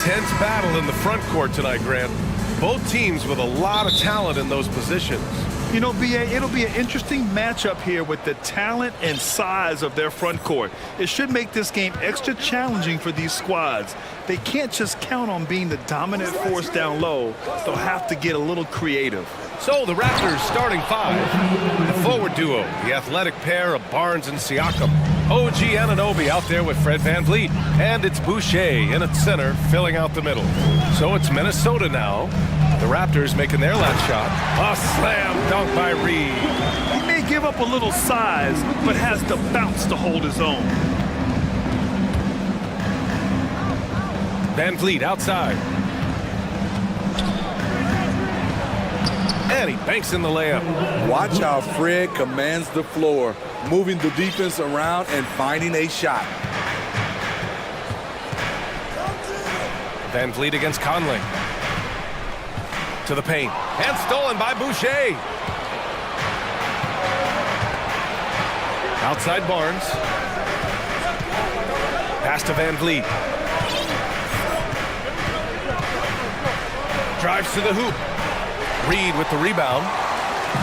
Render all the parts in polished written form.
intense battle in the front court tonight, Grant. Both teams with a lot of talent in those positions. You know, BA, it'll be an interesting matchup here with the talent and size of their front court. It should make this game extra challenging for these squads. They can't just count on being the dominant force down low. They'll have to get a little creative. So the Raptors starting five. The forward duo, the athletic pair of Barnes and Siakam. OG Anunoby out there with Fred VanVleet. And it's Boucher in at center, filling out the middle. So it's Minnesota now. The Raptors making their last shot. A slam dunk by Reed. He may give up a little size, but has the bounce to hold his own. VanVleet outside. And he banks in the layup. Watch how Fred commands the floor, moving the defense around and finding a shot. VanVleet against Conley. To the paint. And stolen by Boucher. Outside Barnes. Pass to VanVleet. Drives to the hoop. Reed with the rebound.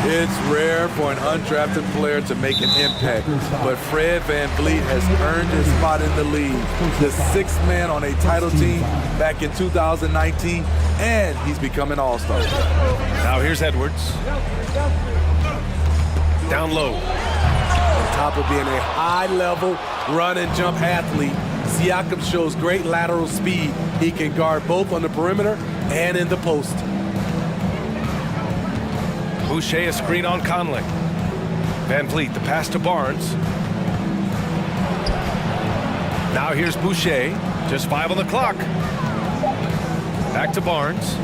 It's rare for an undrafted player to make an impact, but Fred VanVleet has earned his spot in the league. The sixth man on a title team back in 2019, and he's become an all-star. Now here's Edwards. Down low. On top of being a high-level run-and-jump athlete, Siakam shows great lateral speed. He can guard both on the perimeter and in the post. Boucher a screen on Conley. VanVleet, the pass to Barnes. Now here's Boucher. Just 5 on the clock. Back to Barnes.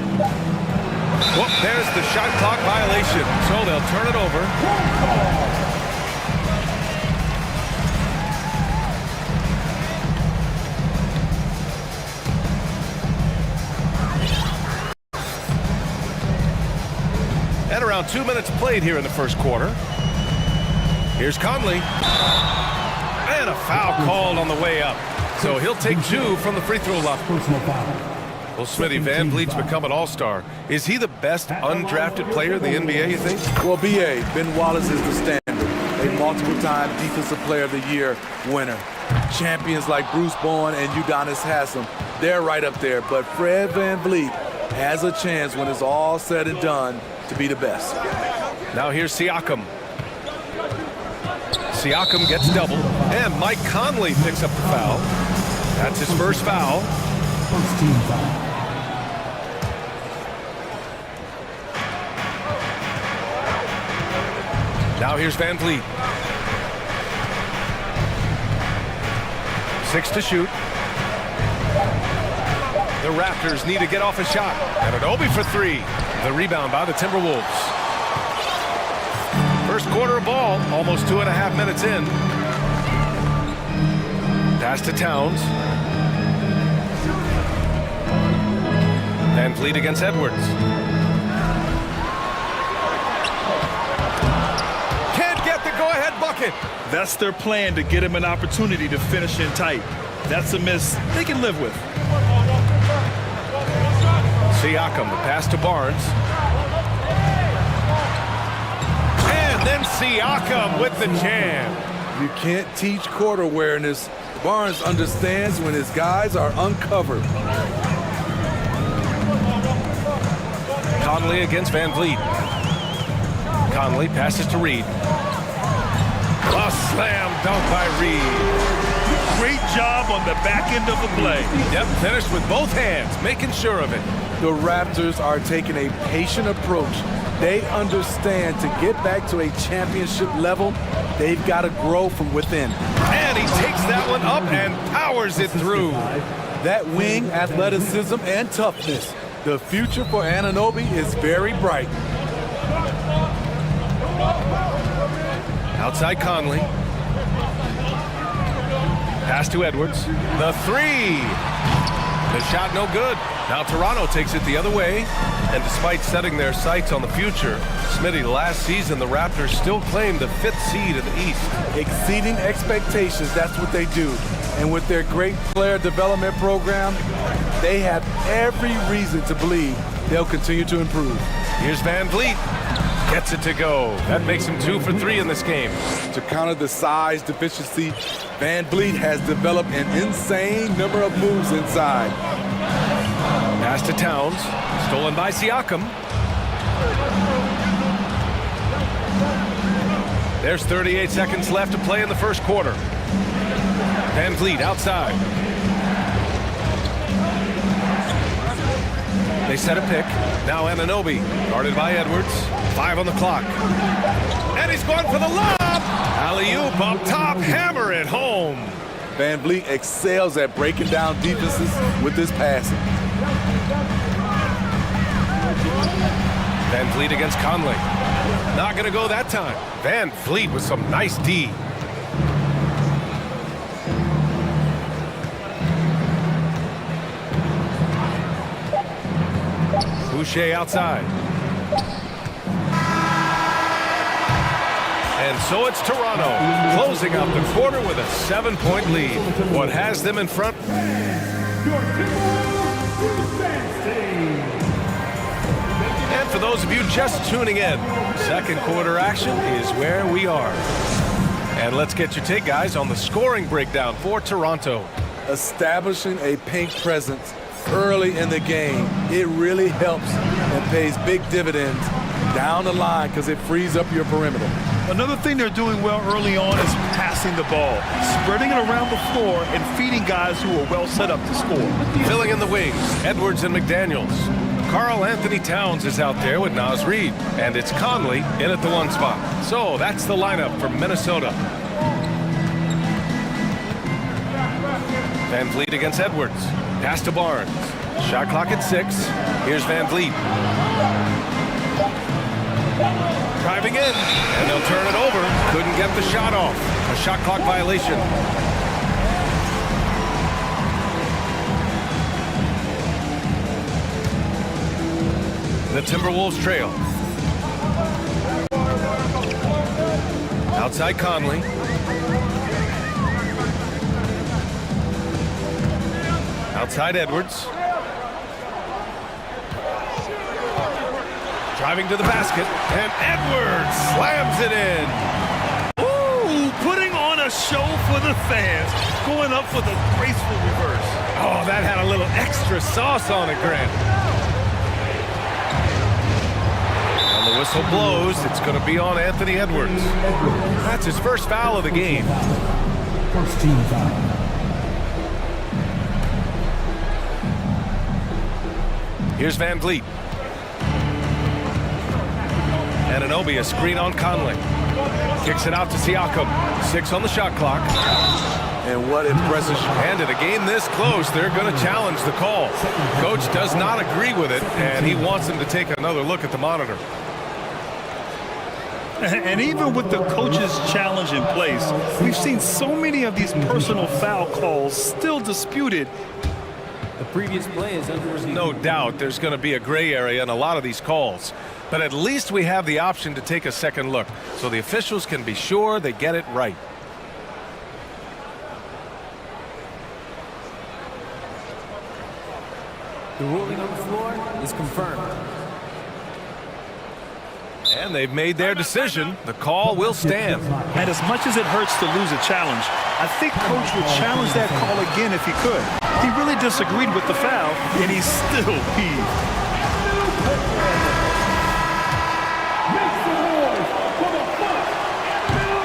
Whoop, there's the shot clock violation. So they'll turn it over. And around 2 minutes played here in the first quarter. Here's Conley. And a foul called on the way up. So he'll take 2 from the free throw line. Well, Smithy, VanVleet's become an all-star. Is he the best undrafted player in the NBA, you think? Well, B.A., Ben Wallace is the standard. A multiple-time Defensive Player of the Year winner. Champions like Bruce Bowen and Udonis Haslem, they're right up there. But Fred VanVleet has a chance when it's all said and done to be the best. Now here's Siakam. Siakam gets double, and Mike Conley picks up the foul. That's his first foul. First team foul. Now here's VanVleet. 6 to shoot. The Raptors need to get off a shot. And Anunoby for 3. The rebound by the Timberwolves. First quarter of ball, almost 2.5 minutes in. Pass to Towns. VanVleet against Edwards. Can't get the go-ahead bucket. That's their plan, to get him an opportunity to finish in tight. That's a miss they can live with. Siakam, the pass to Barnes. And then Siakam with the jam. You can't teach court awareness. Barnes understands when his guys are uncovered. Conley against VanVleet. Conley passes to Reed. A slam dunk by Reed. Great job on the back end of the play. Yep, finished with both hands, making sure of it. The Raptors are taking a patient approach. They understand to get back to a championship level, they've got to grow from within. And he takes that one up and powers it through. That wing, athleticism, and toughness. The future for Anunoby is very bright. Outside Conley. Pass to Edwards. The 3. The shot no good. Now Toronto takes it the other way. And despite setting their sights on the future, Smitty, last season the Raptors still claimed the 5th seed in the East. Exceeding expectations, that's what they do. And with their great player development program, they have every reason to believe they'll continue to improve. Here's Van Vliet. Gets it to go. That makes him 2 for 3 in this game. To counter the size deficiency, Van Vliet has developed an insane number of moves inside. Pass to Towns. Stolen by Siakam. There's 38 seconds left to play in the first quarter. Van Vliet outside. They set a pick. Now Anunoby, guarded by Edwards. 5 on the clock. And he's going for the lob! Alley-oop up top, hammer it home. Van Vliet excels at breaking down defenses with his passing. Van Vliet against Conley. Not gonna go that time. Van Vliet with some nice D. Boucher outside. And so it's Toronto closing out the quarter with a 7-point lead. What has them in front? And for those of you just tuning in, second quarter action is where we are. And let's get your take, guys, on the scoring breakdown for Toronto. Establishing a paint presence early in the game, it really helps and pays big dividends down the line because it frees up your perimeter. Another thing they're doing well early on is passing the ball, spreading it around the floor and feeding guys who are well set up to score. Filling in the wings, Edwards and McDaniels. Karl Anthony Towns is out there with Naz Reid, and it's Conley in at the 1 spot. So that's the lineup for Minnesota. Van Vliet against Edwards. Pass to Barnes. Shot clock at 6. Here's Van Vliet. Driving in, and they'll turn it over. Couldn't get the shot off. A shot clock violation. The Timberwolves trail. Outside Conley. Outside Edwards. Driving to the basket, and Edwards slams it in. Ooh, putting on a show for the fans, going up for the graceful reverse. Oh, that had a little extra sauce on it, Grant. And the whistle blows. It's going to be on Anthony Edwards. That's his first foul of the game. First team foul. Here's Van Vliet. Anunoby, a screen on Conley. Kicks it out to Siakam. 6 on the shot clock. And what impressive. And in a game this close, they're going to challenge the call. Coach does not agree with it, and he wants them to take another look at the monitor. And even with the coach's challenge in place, we've seen so many of these personal foul calls still disputed. The previous play is under review. No doubt there's going to be a gray area in a lot of these calls. But at least we have the option to take a second look, so the officials can be sure they get it right. The ruling on the floor is confirmed. And they've made their decision. The call will stand. And as much as it hurts to lose a challenge, I think Coach would challenge that call again if he could. He really disagreed with the foul, and he's still peeved.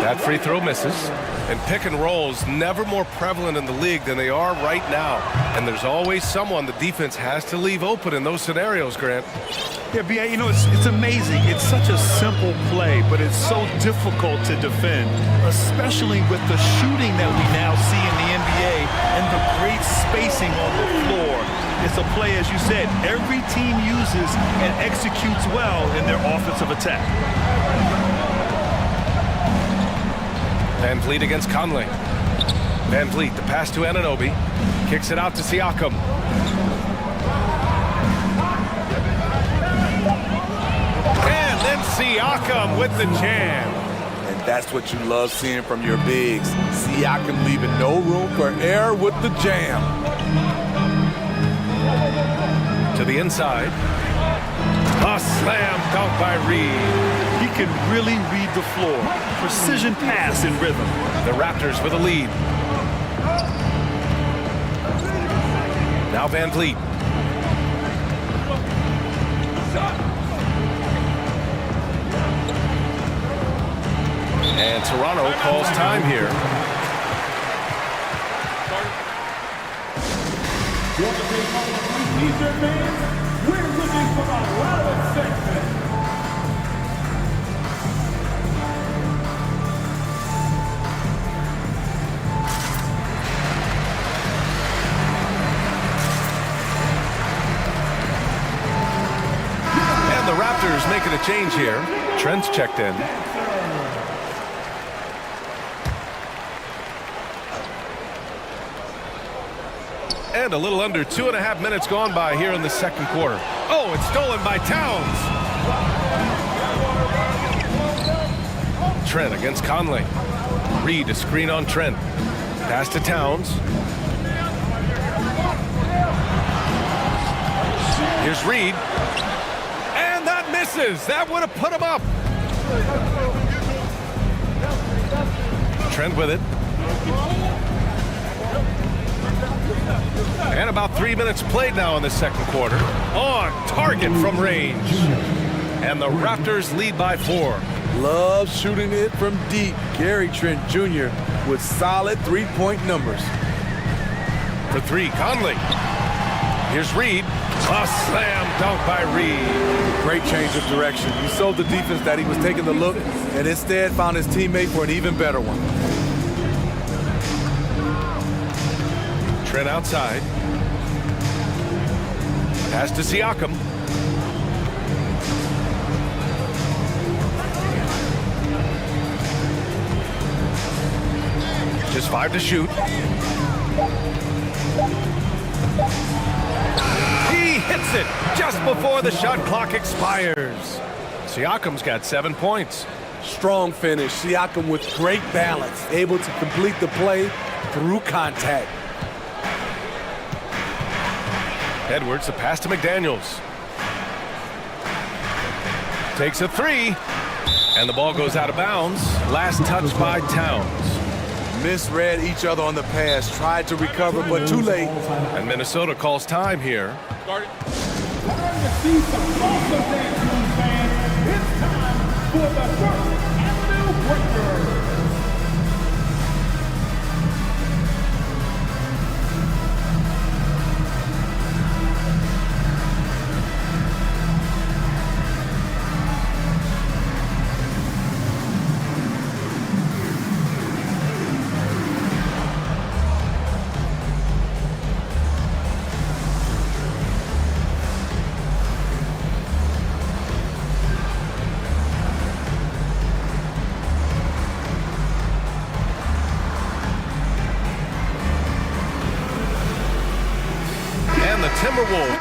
That free throw misses. And pick and rolls never more prevalent in the league than they are right now. And there's always someone the defense has to leave open in those scenarios, Grant. Yeah, B.A., you know, it's amazing. It's such a simple play, but it's so difficult to defend, especially with the shooting that we now see in the NBA and the great spacing on the floor. It's a play, as you said, every team uses and executes well in their offensive attack. Van Vliet against Conley. Van Vliet, the pass to Anunoby. Kicks it out to Siakam. with the jam. And that's what you love seeing from your bigs. Siakam leaving no room for error with the jam. To the inside. A slam dunk by Reed. He can really read the floor. Precision pass in rhythm. The Raptors with a lead. Now Van Vliet. And Toronto calls time here. We're looking for a relevant segment. And the Raptors making a change here. Trent's checked in. And a little under 2.5 minutes gone by here in the second quarter. Oh, it's stolen by Towns. Trent against Conley. Reed a screen on Trent. Pass to Towns. Here's Reed. And that misses. That would have put him up. Trent with it. And about 3 minutes played now in the second quarter. On target from range. And the Raptors lead by 4. Love shooting it from deep. Gary Trent Jr. with solid three-point numbers. For 3, Conley. Here's Reed. A slam dunk by Reed. Great change of direction. He sold the defense that he was taking the look and instead found his teammate for an even better one. Trent outside. Pass to Siakam. Just 5 to shoot. He hits it just before the shot clock expires. Siakam's got 7 points. Strong finish. Siakam with great balance, able to complete the play through contact. Edwards, the pass to McDaniels. Takes a 3. And the ball goes out of bounds. Last touch by Towns. Misread each other on the pass. Tried to recover, but too late. And Minnesota calls time here. Time to see some awesome dance moves, fans. It's time for the first annual breaker. Timberwolves.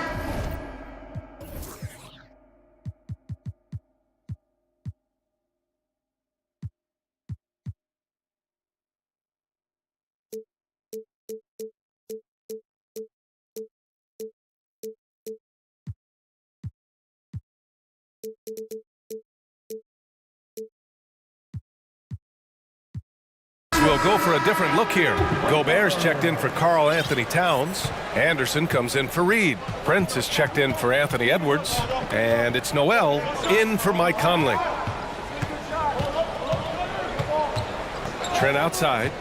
We'll go for a different look here. Gobert's checked in for Karl Anthony Towns. Anderson comes in for Reed. Prince is checked in for Anthony Edwards. And it's Noel in for Mike Conley. Trent outside.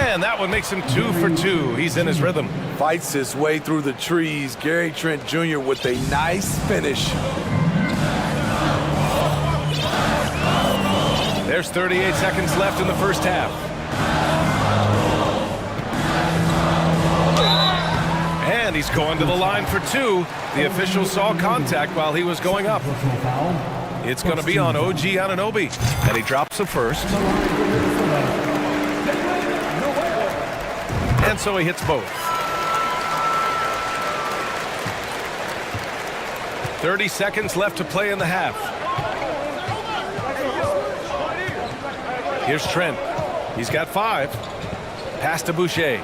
And that one makes him 2 for 2. He's in his rhythm. Fights his way through the trees. Gary Trent Jr. with a nice finish. There's 38 seconds left in the first half. And he's going to the line for 2. The official saw contact while he was going up. It's going to be on OG Anunoby. And he drops the first. And so he hits both. 30 seconds left to play in the half. Here's Trent. He's got 5. Pass to Boucher.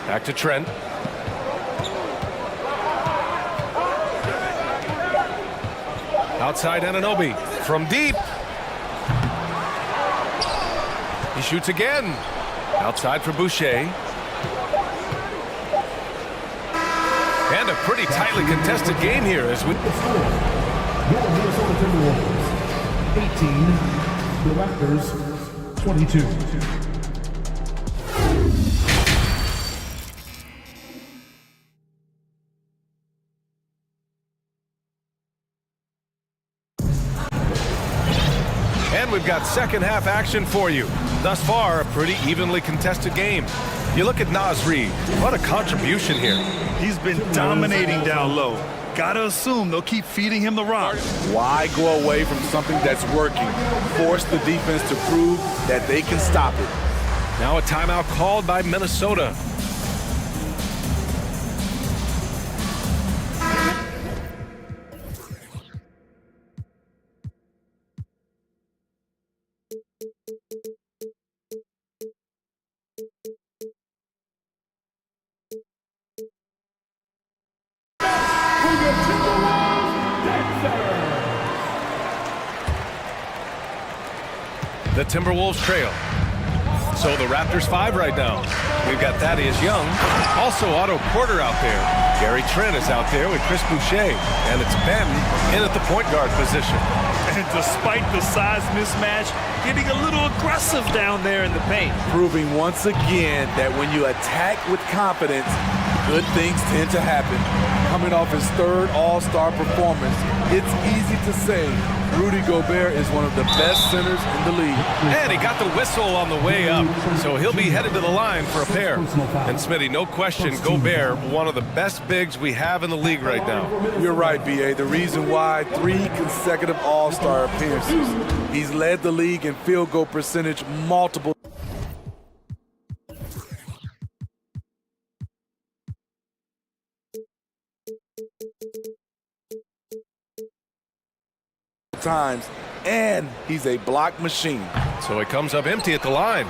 Back to Trent. Outside Anunoby. From deep. He shoots again. Outside for Boucher. And a pretty tightly contested game here as we... Your Minnesota Timberwolves, 18. The Raptors, 22. And we've got second half action for you. Thus far, a pretty evenly contested game. You look at Naz Reid. What a contribution here. He's been dominating down low. Gotta assume they'll keep feeding him the rock. Why go away from something that's working? Force the defense to prove that they can stop it. Now a timeout called by Minnesota. The Timberwolves trail. So the Raptors 5 right now. We've got Thaddeus Young. Also Otto Porter out there. Gary Trent is out there with Chris Boucher. And it's Ben in at the point guard position. And despite the size mismatch, getting a little aggressive down there in the paint. Proving once again that when you attack with confidence, good things tend to happen. Coming off his third All-Star performance, it's easy to say Rudy Gobert is one of the best centers in the league. And he got the whistle on the way up, so he'll be headed to the line for a pair. And Smitty, no question, Gobert, one of the best bigs we have in the league right now. You're right, B.A. The reason why 3 consecutive All-Star appearances. He's led the league in field goal percentage multiple times, and he's a block machine. So he comes up empty at the line.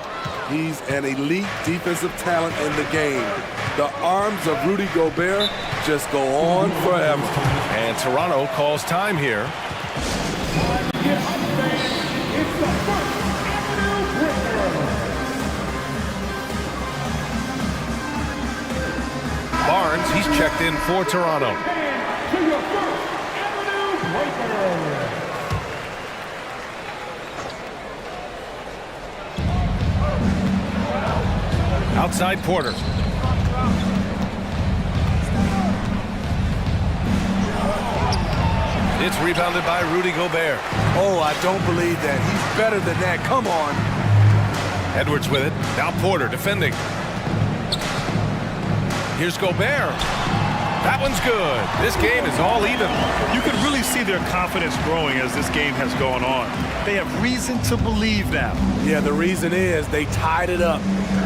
He's an elite defensive talent in the game. The arms of Rudy Gobert just go on forever. And Toronto calls time here. Barnes, he's checked in for Toronto. Outside Porter. It's rebounded by Rudy Gobert. Oh, I don't believe that. He's better than that. Come on. Edwards with it. Now Porter defending. Here's Gobert. That one's good. This game is all even. You can really see their confidence growing as this game has gone on. They have reason to believe now. Yeah, the reason is they tied it up,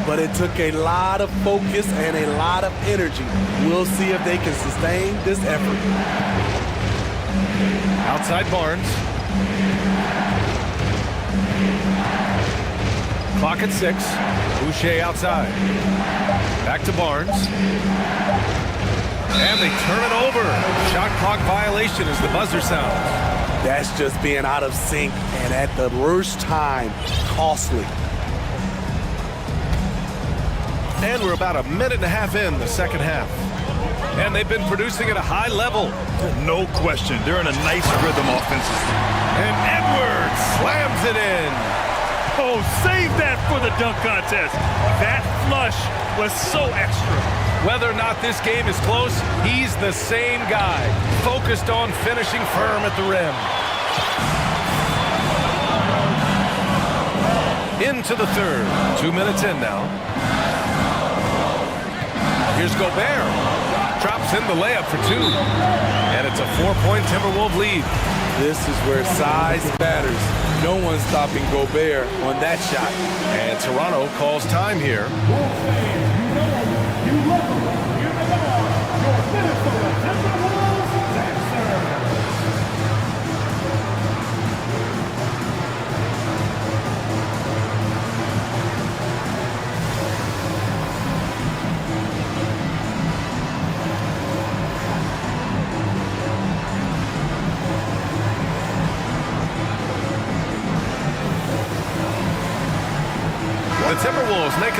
but it took a lot of focus and a lot of energy. We'll see if they can sustain this effort. Outside Barnes. Clock at 6. Boucher outside. Back to Barnes. And they turn it over. Shot clock violation as the buzzer sounds. That's just being out of sync and at the worst time, costly. And we're about a minute and a half in the second half. And they've been producing at a high level. No question. They're in a nice rhythm offensively. And Edwards slams it in. Oh, save that for the dunk contest. That flush was so extra. Whether or not this game is close, he's the same guy, focused on finishing firm at the rim. Into the third. 2 minutes in now. Here's Gobert. Drops in the layup for 2. And it's a 4-point Timberwolves lead. This is where size matters. No one's stopping Gobert on that shot. And Toronto calls time here. You love them. You're the dog. Your Minnesota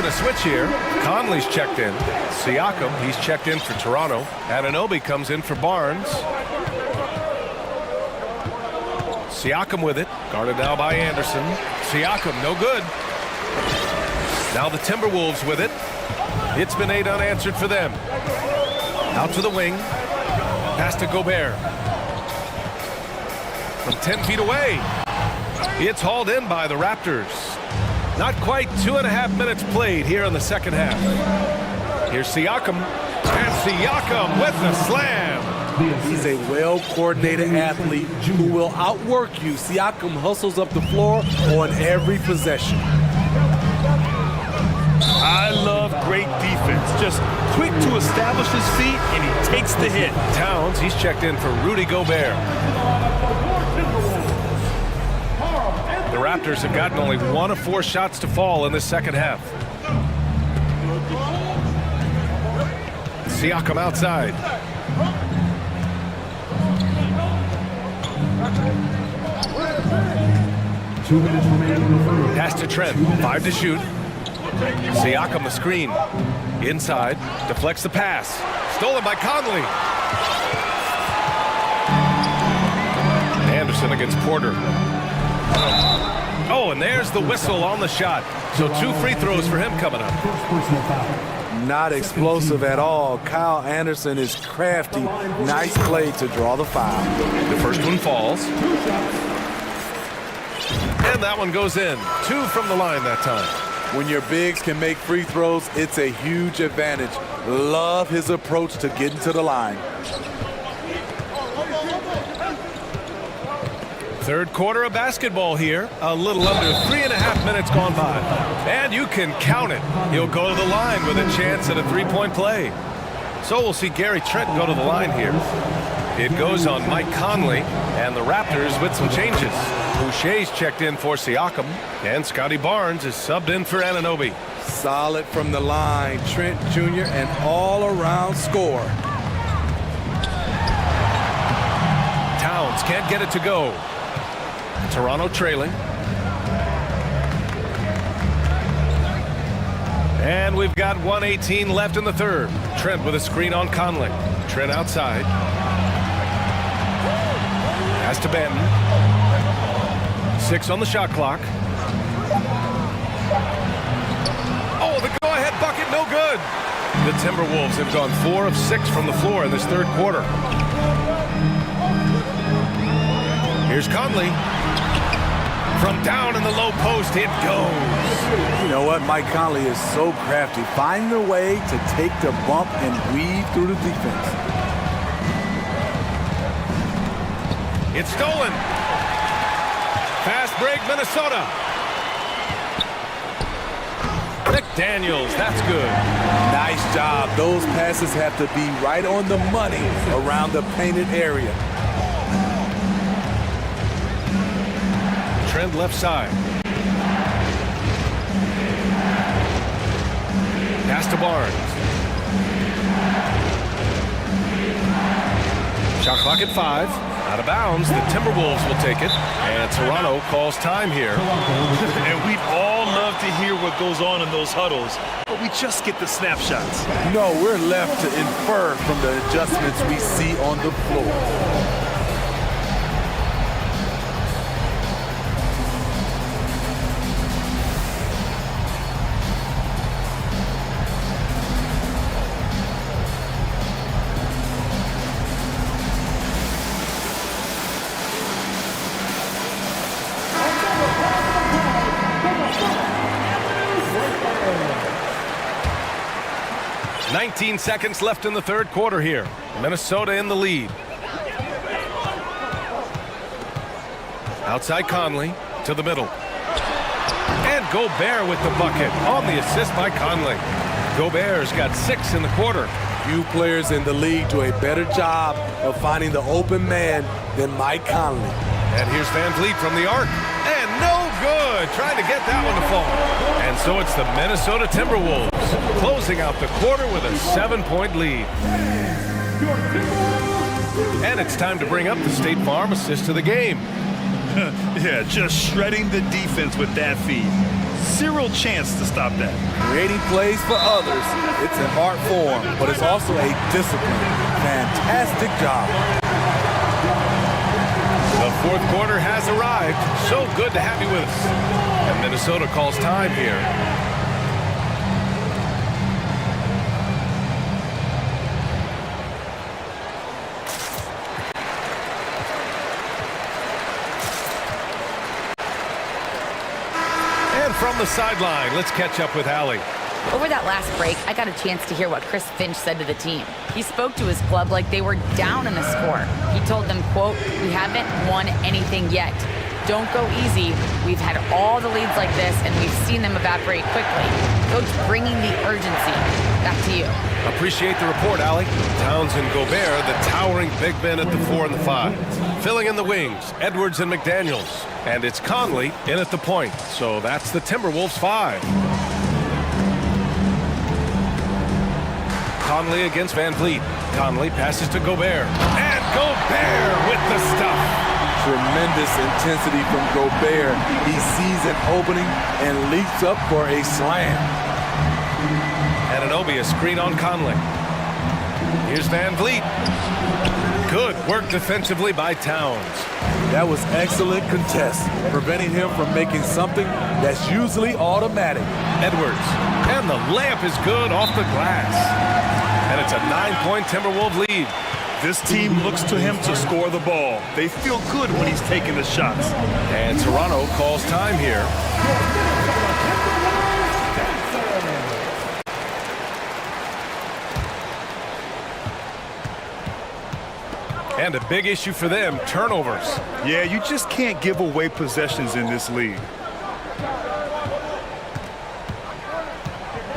making a switch here. Conley's checked in. Siakam, he's checked in for Toronto. Anunoby comes in for Barnes. Siakam with it. Guarded now by Anderson. Siakam, no good. Now the Timberwolves with it. It's been 8 unanswered for them. Out to the wing. Pass to Gobert. From 10 feet away. It's hauled in by the Raptors. Not quite 2.5 minutes played here in the second half. Here's Siakam. And Siakam with the slam. He's a well-coordinated athlete who will outwork you. Siakam hustles up the floor on every possession. I love great defense. Just quick to establish his feet, and he takes the hit. Towns, he's checked in for Rudy Gobert. The Raptors have gotten only 1 of 4 shots to fall in this second half. Siakam outside. Pass to Trent, 5 to shoot. Siakam the screen. Inside, deflects the pass. Stolen by Conley. Anderson against Porter. Oh, and there's the whistle on the shot. So 2 free throws for him coming up. Not explosive at all. Kyle Anderson is crafty. Nice play to draw the foul. The first one falls. And that one goes in. 2 from the line that time. When your bigs can make free throws, it's a huge advantage. Love his approach to getting to the line. Third quarter of basketball here. A little under 3.5 minutes gone by. And you can count it. He'll go to the line with a chance at a 3-point play. So we'll see Gary Trent go to the line here. It goes on Mike Conley and the Raptors with some changes. Boucher's checked in for Siakam, and Scotty Barnes is subbed in for Anunoby. Solid from the line. Trent Jr. an all-around scorer. Towns can't get it to go. Toronto trailing. And we've got 1:18 left in the third. Trent with a screen on Conley. Trent outside. Pass to Benton. 6 on the shot clock. Oh, the go-ahead bucket, no good. The Timberwolves have gone 4 of 6 from the floor in this third quarter. Here's Conley. From down in the low post, it goes. You know what? Mike Conley is so crafty. Find the way to take the bump and weave through the defense. It's stolen. Fast break, Minnesota. McDaniels, that's good. Nice job. Those passes have to be right on the money around the painted area. Trent left side. Pass to Barnes. Shot clock at 5. Out of bounds, the Timberwolves will take it, and Toronto calls time here. And we'd all love to hear what goes on in those huddles, but we just get the snapshots. No, we're left to infer from the adjustments we see on the floor. Nineteen seconds left in the third quarter here. Minnesota in the lead. Outside Conley to the middle. And Gobert with the bucket on the assist by Conley. Gobert's got 6 in the quarter. Few players in the league do a better job of finding the open man than Mike Conley. And here's Van Vliet from the arc. And no good. Trying to get that one to fall. And so it's the Minnesota Timberwolves closing out the quarter with a 7-point lead. And it's time to bring up the State Farm assist of the game. Yeah, just shredding the defense with that feed. Zero chance to stop that. Creating plays for others, it's an art form, but it's also a discipline. Fantastic job. The fourth quarter has arrived. So good to have you with us. And Minnesota calls time here. And from the sideline, let's catch up with Allie. Over that last break, I got a chance to hear what Chris Finch said to the team. He spoke to his club like they were down in the score. He told them, quote, "We haven't won anything yet. Don't go easy. We've had all the leads like this, and we've seen them evaporate quickly." Coach bringing the urgency. Back to you. Appreciate the report, Allie. Towns and Gobert, the towering big men at the 4 and the 5. Filling in the wings, Edwards and McDaniels. And it's Conley in at the point. So that's the Timberwolves 5. Conley against Van Vliet. Conley passes to Gobert. And Gobert with the stuff. Tremendous intensity from Gobert. He sees an opening and leaps up for a slam. Anunoby, a screen on Conley. Here's Van Vliet. Good work defensively by Towns. That was excellent contest, preventing him from making something that's usually automatic. Edwards. And the layup is good off the glass. And it's a 9-point Timberwolves lead. This team looks to him to score the ball. They feel good when he's taking the shots. And Toronto calls time here. And a big issue for them, turnovers. Yeah, you just can't give away possessions in this league.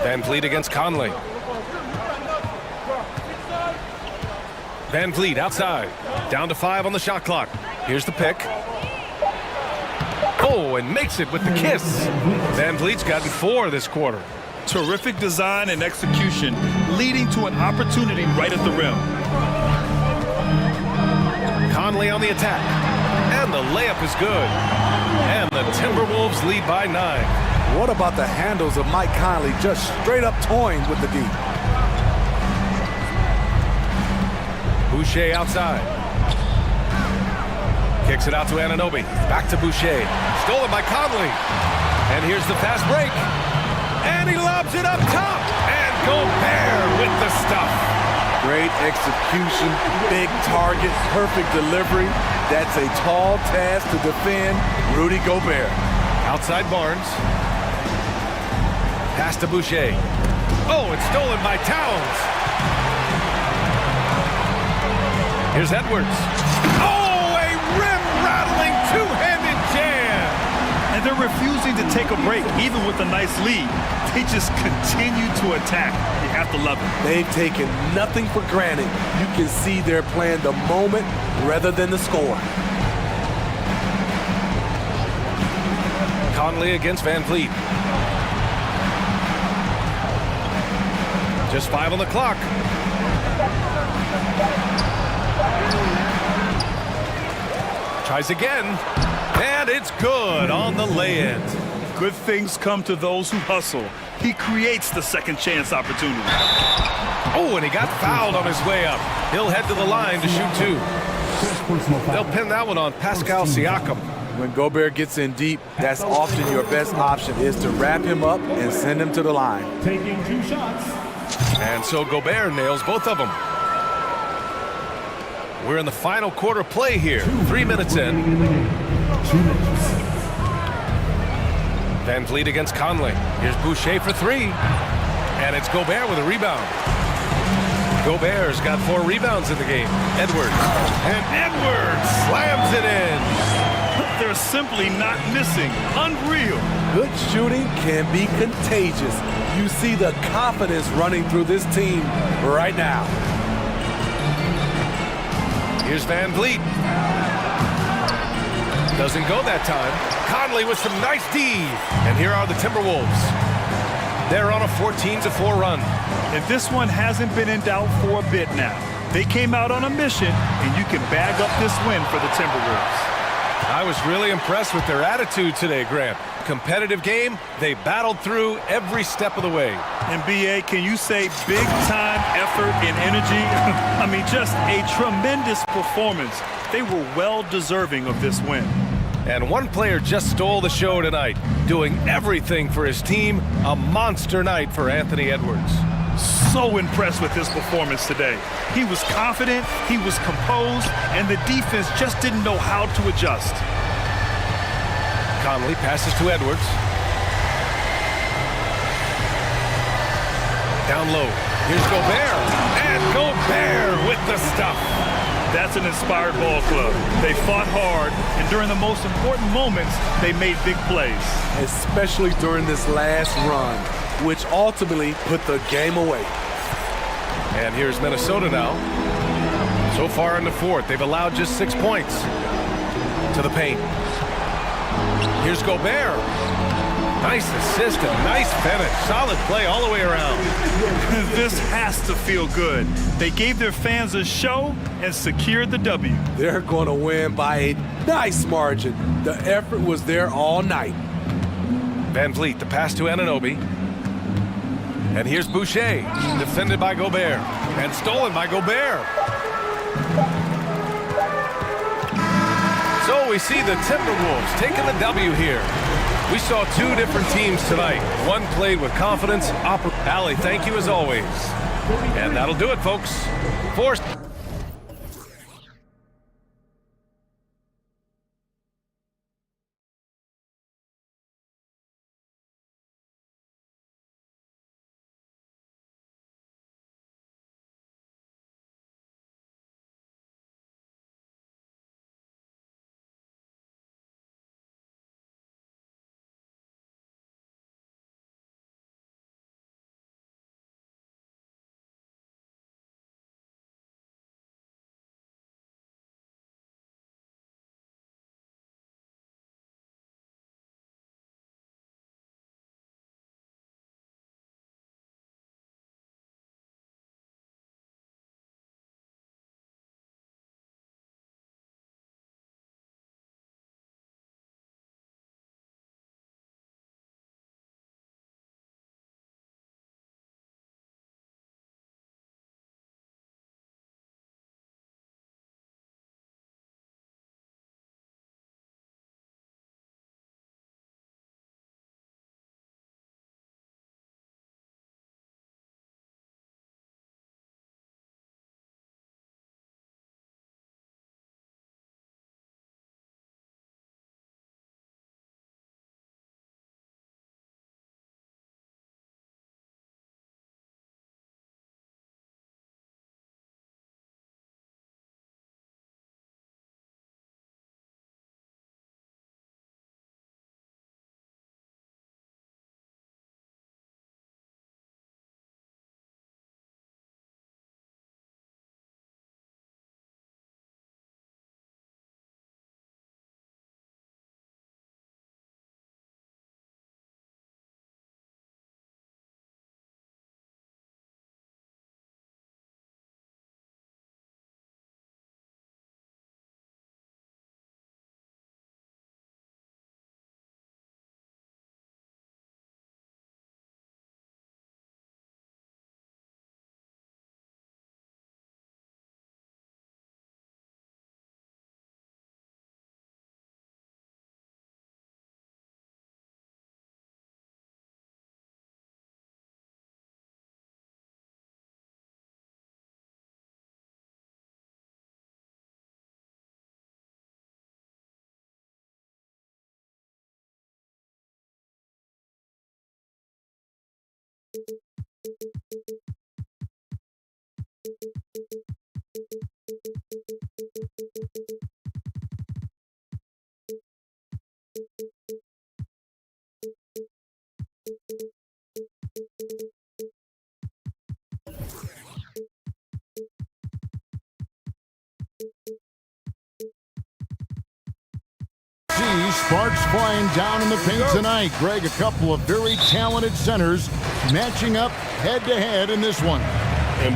Van Vliet against Conley. Van Vliet outside. Down to 5 on the shot clock. Here's the pick. Oh, and makes it with the kiss. Van Vliet's gotten 4 this quarter. Terrific design and execution, leading to an opportunity right at the rim. Conley on the attack. And the layup is good. And the Timberwolves lead by 9. What about the handles of Mike Conley just straight up toying with the D? Boucher outside. Kicks it out to Anunoby. Back to Boucher. Stolen by Conley. And here's the fast break. And he lobs it up top. And Gobert with the stuff. Great execution, big target, perfect delivery. That's a tall task to defend Rudy Gobert. Outside Barnes. Pass to Boucher. Oh, it's stolen by Towns. Here's Edwards. Oh, a rim-rattling two-handed jam. And they're refusing to take a break, even with a nice lead. They just continue to attack. You have to love it. They've taken nothing for granted. You can see they're playing the moment rather than the score. Conley against Van Vliet. Just 5 on the clock. Tries again. And it's good on the lay-in. Good things come to those who hustle. He creates the second chance opportunity. Oh, and he got fouled on his way up. He'll head to the line to shoot 2. They'll pin that one on Pascal Siakam. When Gobert gets in deep, that's often your best option, is to wrap him up and send him to the line. Taking 2 shots. And so Gobert nails both of them. We're in the final quarter play here. 3 minutes in. 2 minutes. Van Vliet against Conley. Here's Boucher for 3. And it's Gobert with a rebound. Gobert's got 4 rebounds in the game. Edwards. And Edwards slams it in. They're simply not missing. Unreal. Good shooting can be contagious. You see the confidence running through this team right now. Here's Van Vliet. Doesn't go that time. Conley with some nice D. And here are the Timberwolves. They're on a 14-4 run. And this one hasn't been in doubt for a bit now. They came out on a mission, and you can bag up this win for the Timberwolves. I was really impressed with their attitude today, Grant. Competitive game, they battled through every step of the way. And BA, can you say big time effort and energy? I mean, just a tremendous performance. They were well deserving of this win. And one player just stole the show tonight, doing everything for his team. A monster night for Anthony Edwards. So impressed with his performance today. He was confident, he was composed, and the defense just didn't know how to adjust. Conley passes to Edwards. Down low. Here's Gobert. And Gobert with the stuff. That's an inspired ball club. They fought hard, and during the most important moments, they made big plays. Especially during this last run, which ultimately put the game away. And here's Minnesota now. So far in the fourth, they've allowed just 6 points to the paint. Here's Gobert. Nice assist and nice finish. Solid play all the way around. This has to feel good. They gave their fans a show and secured the W. They're going to win by a nice margin. The effort was there all night. Van Vliet, the pass to Anunoby. And here's Boucher, defended by Gobert. And stolen by Gobert. So we see the Timberwolves taking the W here. We saw two different teams tonight. One played with confidence. Allie, thank you as always. And that'll do it, folks. Forced. Sparks flying down in the paint tonight. Greg, a couple of very talented centers matching up head-to-head in this one.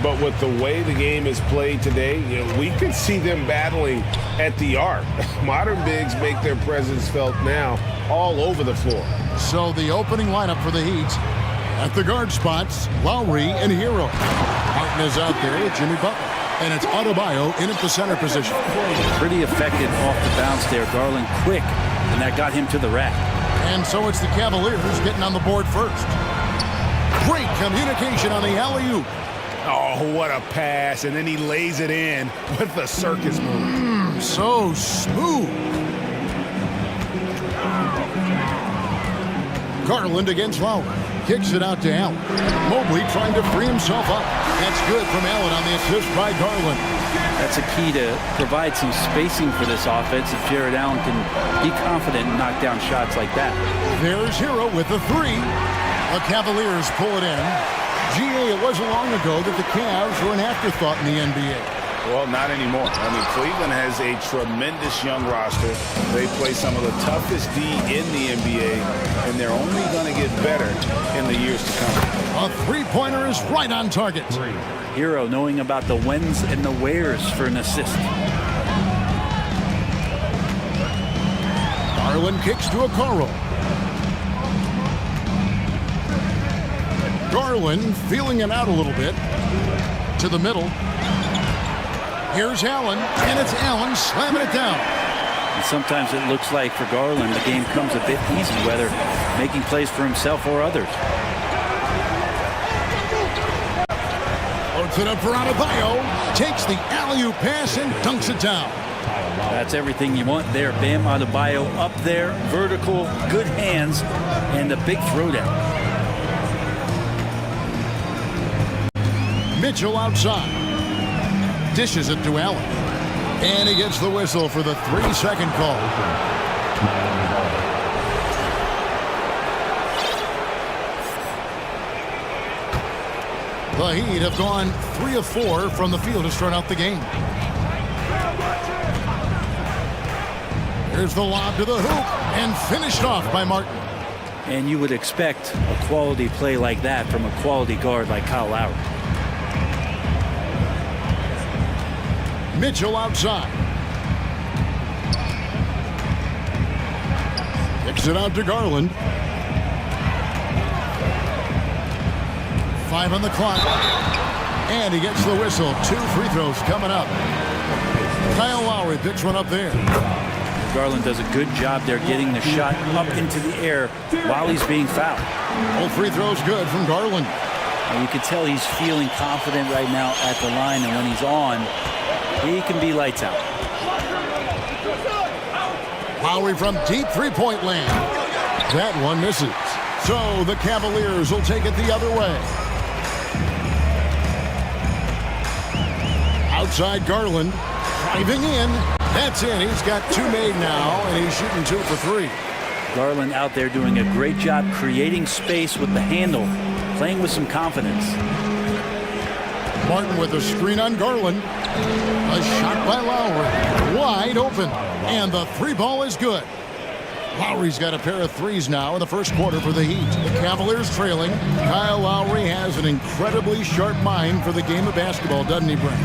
But with the way the game is played today, we could see them battling at the arc. Modern bigs make their presence felt now all over the floor. So the opening lineup for the Heat. At the guard spots, Lowry and Hero. Martin is out there with Jimmy Butler. And it's Adebayo in at the center position. Pretty effective off the bounce there. Garland quick, and that got him to the rack. And so it's the Cavaliers getting on the board first. Great communication on the alley-oop. Oh, what a pass. And then he lays it in with the circus move. So smooth. Garland against Lowry. Kicks it out to Allen. Mobley trying to free himself up. That's good from Allen on the assist by Garland. That's a key to provide some spacing for this offense if Jared Allen can be confident and knock down shots like that. There's Hero with the three. The Cavaliers pull it in. It wasn't long ago that the Cavs were an afterthought in the NBA. Well, not anymore. I mean, Cleveland has a tremendous young roster. They play some of the toughest D in the NBA, and they're only going to get better in the years to come. A three-pointer is right on target. Hero knowing about the whens and the wheres for an assist. Garland kicks to Okoro. Garland feeling it out a little bit. To the middle. Here's Allen, and it's Allen slamming it down. And sometimes it looks like for Garland, the game comes a bit easy, whether making plays for himself or others. Loads it up for Adebayo. Takes the alley-oop pass and dunks it down. That's everything you want there. Bam Adebayo up there, vertical, good hands, and a big throwdown. Mitchell outside. Dishes it to Allen. And he gets the whistle for the 3-second call. The Heat have gone 3 of 4 from the field to start out the game. Here's the lob to the hoop and finished off by Martin. And you would expect a quality play like that from a quality guard like Kyle Lowry. Mitchell outside. Kicks it out to Garland. 5 on the clock. And he gets the whistle. 2 free throws coming up. Kyle Lowry picks one up there. Garland does a good job there getting the shot up into the air while he's being fouled. All free throws good from Garland. And you can tell he's feeling confident right now at the line, and when he's on, he can be lights out. Lowry from deep three-point land. That one misses. So the Cavaliers will take it the other way. Outside Garland. Driving in. That's in. He's got 2 made now, and he's shooting 2 for 3. Garland out there doing a great job creating space with the handle, playing with some confidence. Martin with a screen on Garland. A shot by Lowry. Wide open. And the 3 ball is good. Lowry's got a pair of threes now in the first quarter for the Heat. The Cavaliers trailing. Kyle Lowry has an incredibly sharp mind for the game of basketball, doesn't he, Brent?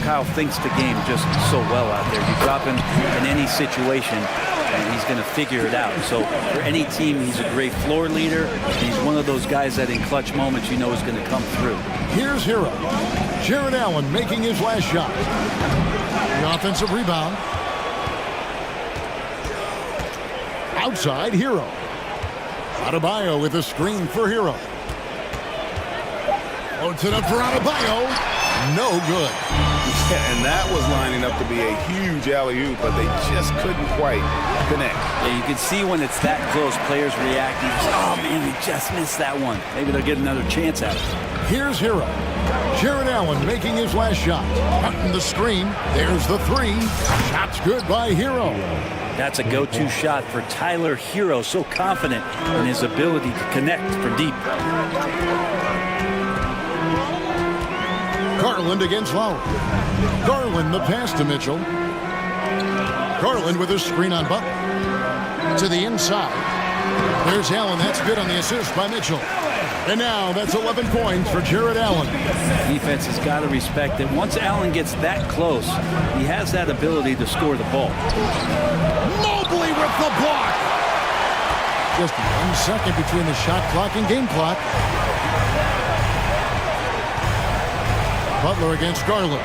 Kyle thinks the game just so well out there. You drop him in any situation, and he's going to figure it out. So for any team, he's a great floor leader. He's one of those guys that in clutch moments you know is going to come through. Here's Hero. Jared Allen making his last shot. The offensive rebound. Outside, Hero. Adebayo with a screen for Hero. Loads it up for Adebayo. No good. Yeah, and that was lining up to be a huge alley-oop, but they just couldn't quite connect. Yeah, you can see when it's that close, players reacting. Oh, man, we just missed that one. Maybe they'll get another chance at it. Here's Hero. Jared Allen making his last shot. Cutting the screen. There's the 3. Shot's good by Hero. That's a go-to shot for Tyler Hero. So confident in his ability to connect from deep. Garland against Lowry. Garland the pass to Mitchell. Garland with a screen on Butler. To the inside. There's Allen. That's good on the assist by Mitchell. And now that's 11 points for Jared Allen. Defense has got to respect that once Allen gets that close, he has that ability to score the ball. Mobley with the block. Just 1 second between the shot clock and game clock. Butler against Garland.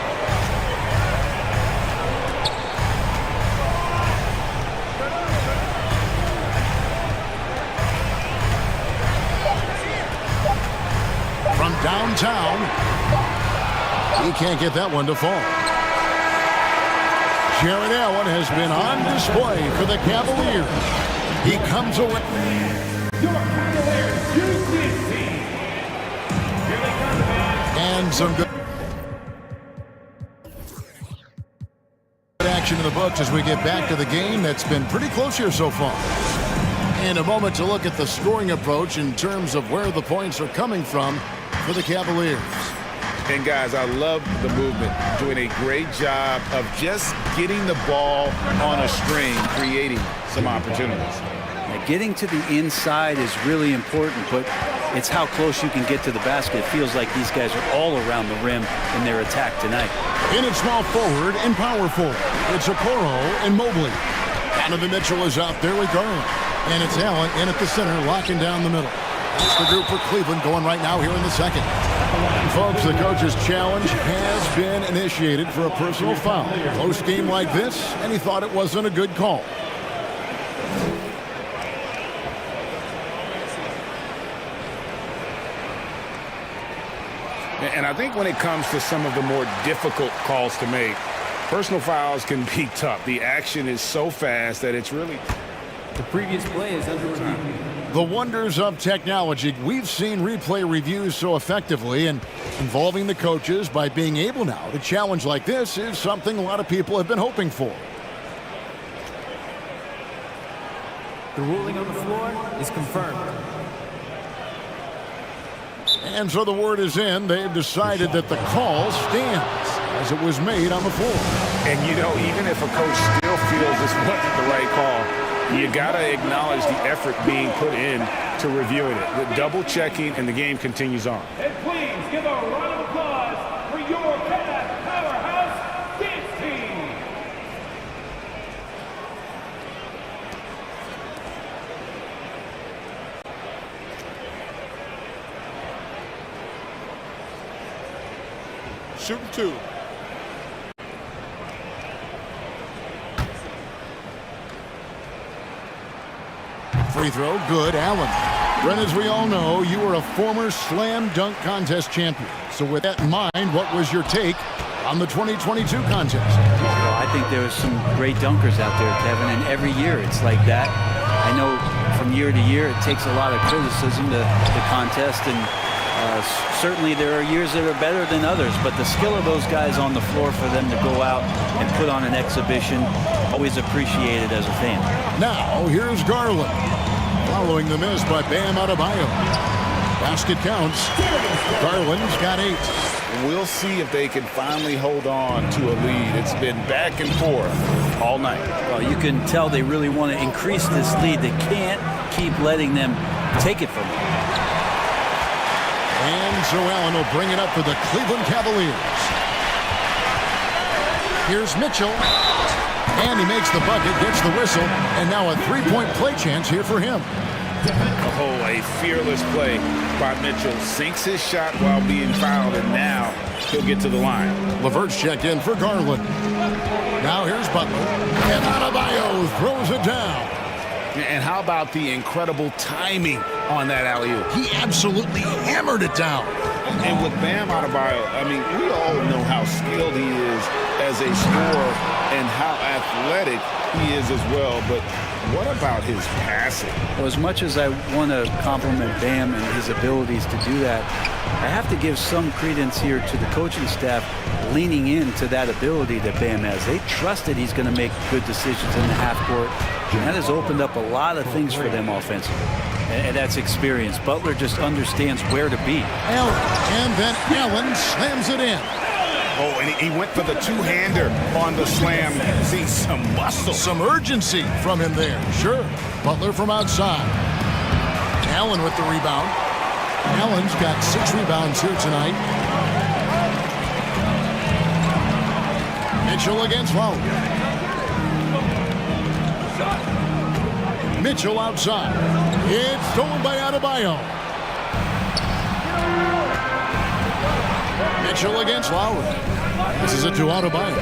From downtown, he can't get that one to fall. Jared Allen has been on display for the Cavaliers. He comes away. And some good action in the books as we get back to the game that's been pretty close here so far. In a moment to look at the scoring approach in terms of where the points are coming from for the Cavaliers. And guys, I love the movement, doing a great job of just getting the ball on a string, creating some opportunities. Now, getting to the inside is really important, but it's how close you can get to the basket. It feels like these guys are all around the rim in their attack tonight. In at small forward and power forward, it's Okoro and Mobley. Donovan Mitchell is out there with Garland. And it's Allen in at the center, locking down the middle. That's the group for Cleveland going right now here in the second. And folks, the coach's challenge has been initiated for a personal foul. Close game like this, and he thought it wasn't a good call. And I think when it comes to some of the more difficult calls to make, personal fouls can be tough. The action is so fast that it's really... The previous play is under review. The wonders of technology. We've seen replay reviews so effectively, and involving the coaches by being able now to challenge like this is something a lot of people have been hoping for. The ruling on the floor is confirmed. And so the word is in. They've decided that the call stands as it was made on the floor. And, you know, even if a coach still feels this wasn't the right call, you got to acknowledge the effort being put in to reviewing it. The double checking, and the game continues on. And please give a round of applause for your Cavs powerhouse dance team. Shooting two. Free throw, good, Allen. Brent, as we all know, you were a former slam dunk contest champion. So with that in mind, what was your take on the 2022 contest? Well, I think there was some great dunkers out there, Kevin, and every year it's like that. I know from year to year it takes a lot of criticism, the contest, and certainly there are years that are better than others, but the skill of those guys on the floor for them to go out and put on an exhibition, always appreciated as a fan. Now, here's Garland. Following the miss by Bam Adebayo. Basket counts. Garland's got 8. We'll see if they can finally hold on to a lead. It's been back and forth all night. Well, you can tell they really want to increase this lead. They can't keep letting them take it from them. And so Allen will bring it up for the Cleveland Cavaliers. Here's Mitchell. And he makes the bucket, gets the whistle, and now a three-point play chance here for him. Oh, a fearless play by Mitchell. Sinks his shot while being fouled, and now he'll get to the line. LeVert's checked in for Garland. Now here's Butler. And Adebayo throws it down. And how about the incredible timing on that alley-oop? He absolutely hammered it down. And with Bam Adebayo, I mean, we all know how skilled he is as a scorer and how athletic he is as well. But what about his passing? Well, as much as I want to compliment Bam and his abilities to do that, I have to give some credence here to the coaching staff leaning into that ability that Bam has. They trust that he's going to make good decisions in the half court, and that has opened up a lot of things for them offensively. And that's experience. Butler just understands where to be. Allen, and then Allen slams it in. Oh, and he went for the two-hander on the slam. See some muscle. Some urgency from him there. Sure. Butler from outside. Allen with the rebound. Allen's got 6 rebounds here tonight. Mitchell against Lowry. Mitchell outside. It's stolen by Adebayo. Mitchell against Lowry. This is it to Adebayo.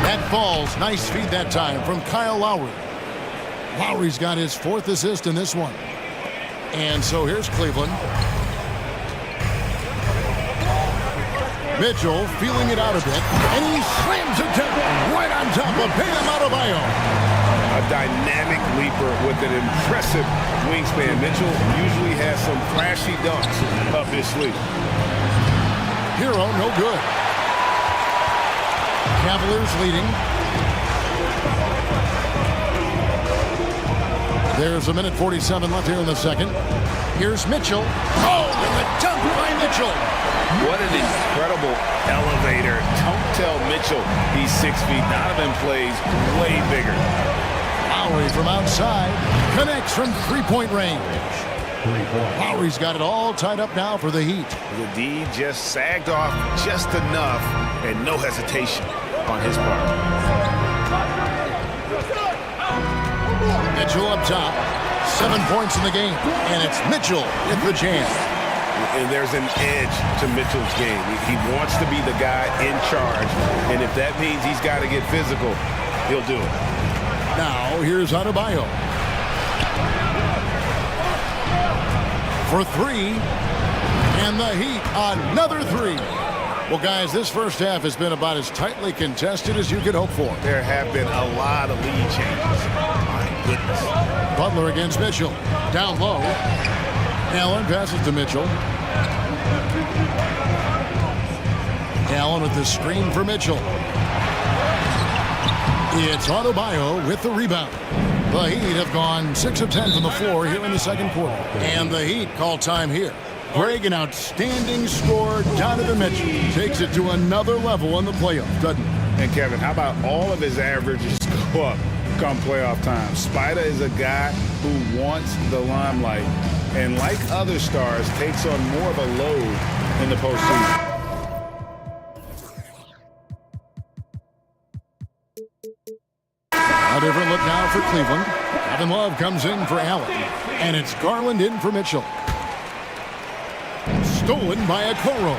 That falls. Nice feed that time from Kyle Lowry. Lowry's got his 4th assist in this one. And so here's Cleveland. Mitchell feeling it out a bit, and he slams it down right on top of Bam Adebayo. A dynamic leaper with an impressive wingspan. Mitchell usually has some flashy dunks up his sleeve. Hero, no good. Cavaliers leading. There's a minute 47 left here in the second. Here's Mitchell. Oh, and the dunk by Mitchell. What an incredible elevator. Don't tell Mitchell he's 6 feet. Donovan plays way bigger. Lowry from outside connects from three-point range. Lowry's got it all tied up now for the Heat. The D just sagged off just enough and no hesitation on his part. Mitchell up top. 7 points in the game. And it's Mitchell with the jam. And there's an edge to Mitchell's game. He wants to be the guy in charge. And if that means he's got to get physical, he'll do it. Now, here's Adebayo. For 3. And the Heat, another 3. Well, guys, this first half has been about as tightly contested as you could hope for. There have been a lot of lead changes. My goodness. Butler against Mitchell. Down low. Allen passes to Mitchell. Allen with the screen for Mitchell. It's Adebayo with the rebound. The Heat have gone 6 of 10 from the floor here in the second quarter. And the Heat call time here. Greg, an outstanding scorer, Donovan Mitchell, takes it to another level in the playoffs, doesn't he? And Kevin, how about all of his averages go up come playoff time? Spider is a guy who wants the limelight and, like other stars, takes on more of a load in the postseason. A different look now for Cleveland. Kevin Love comes in for Allen. And it's Garland in for Mitchell. Stolen by Okoro.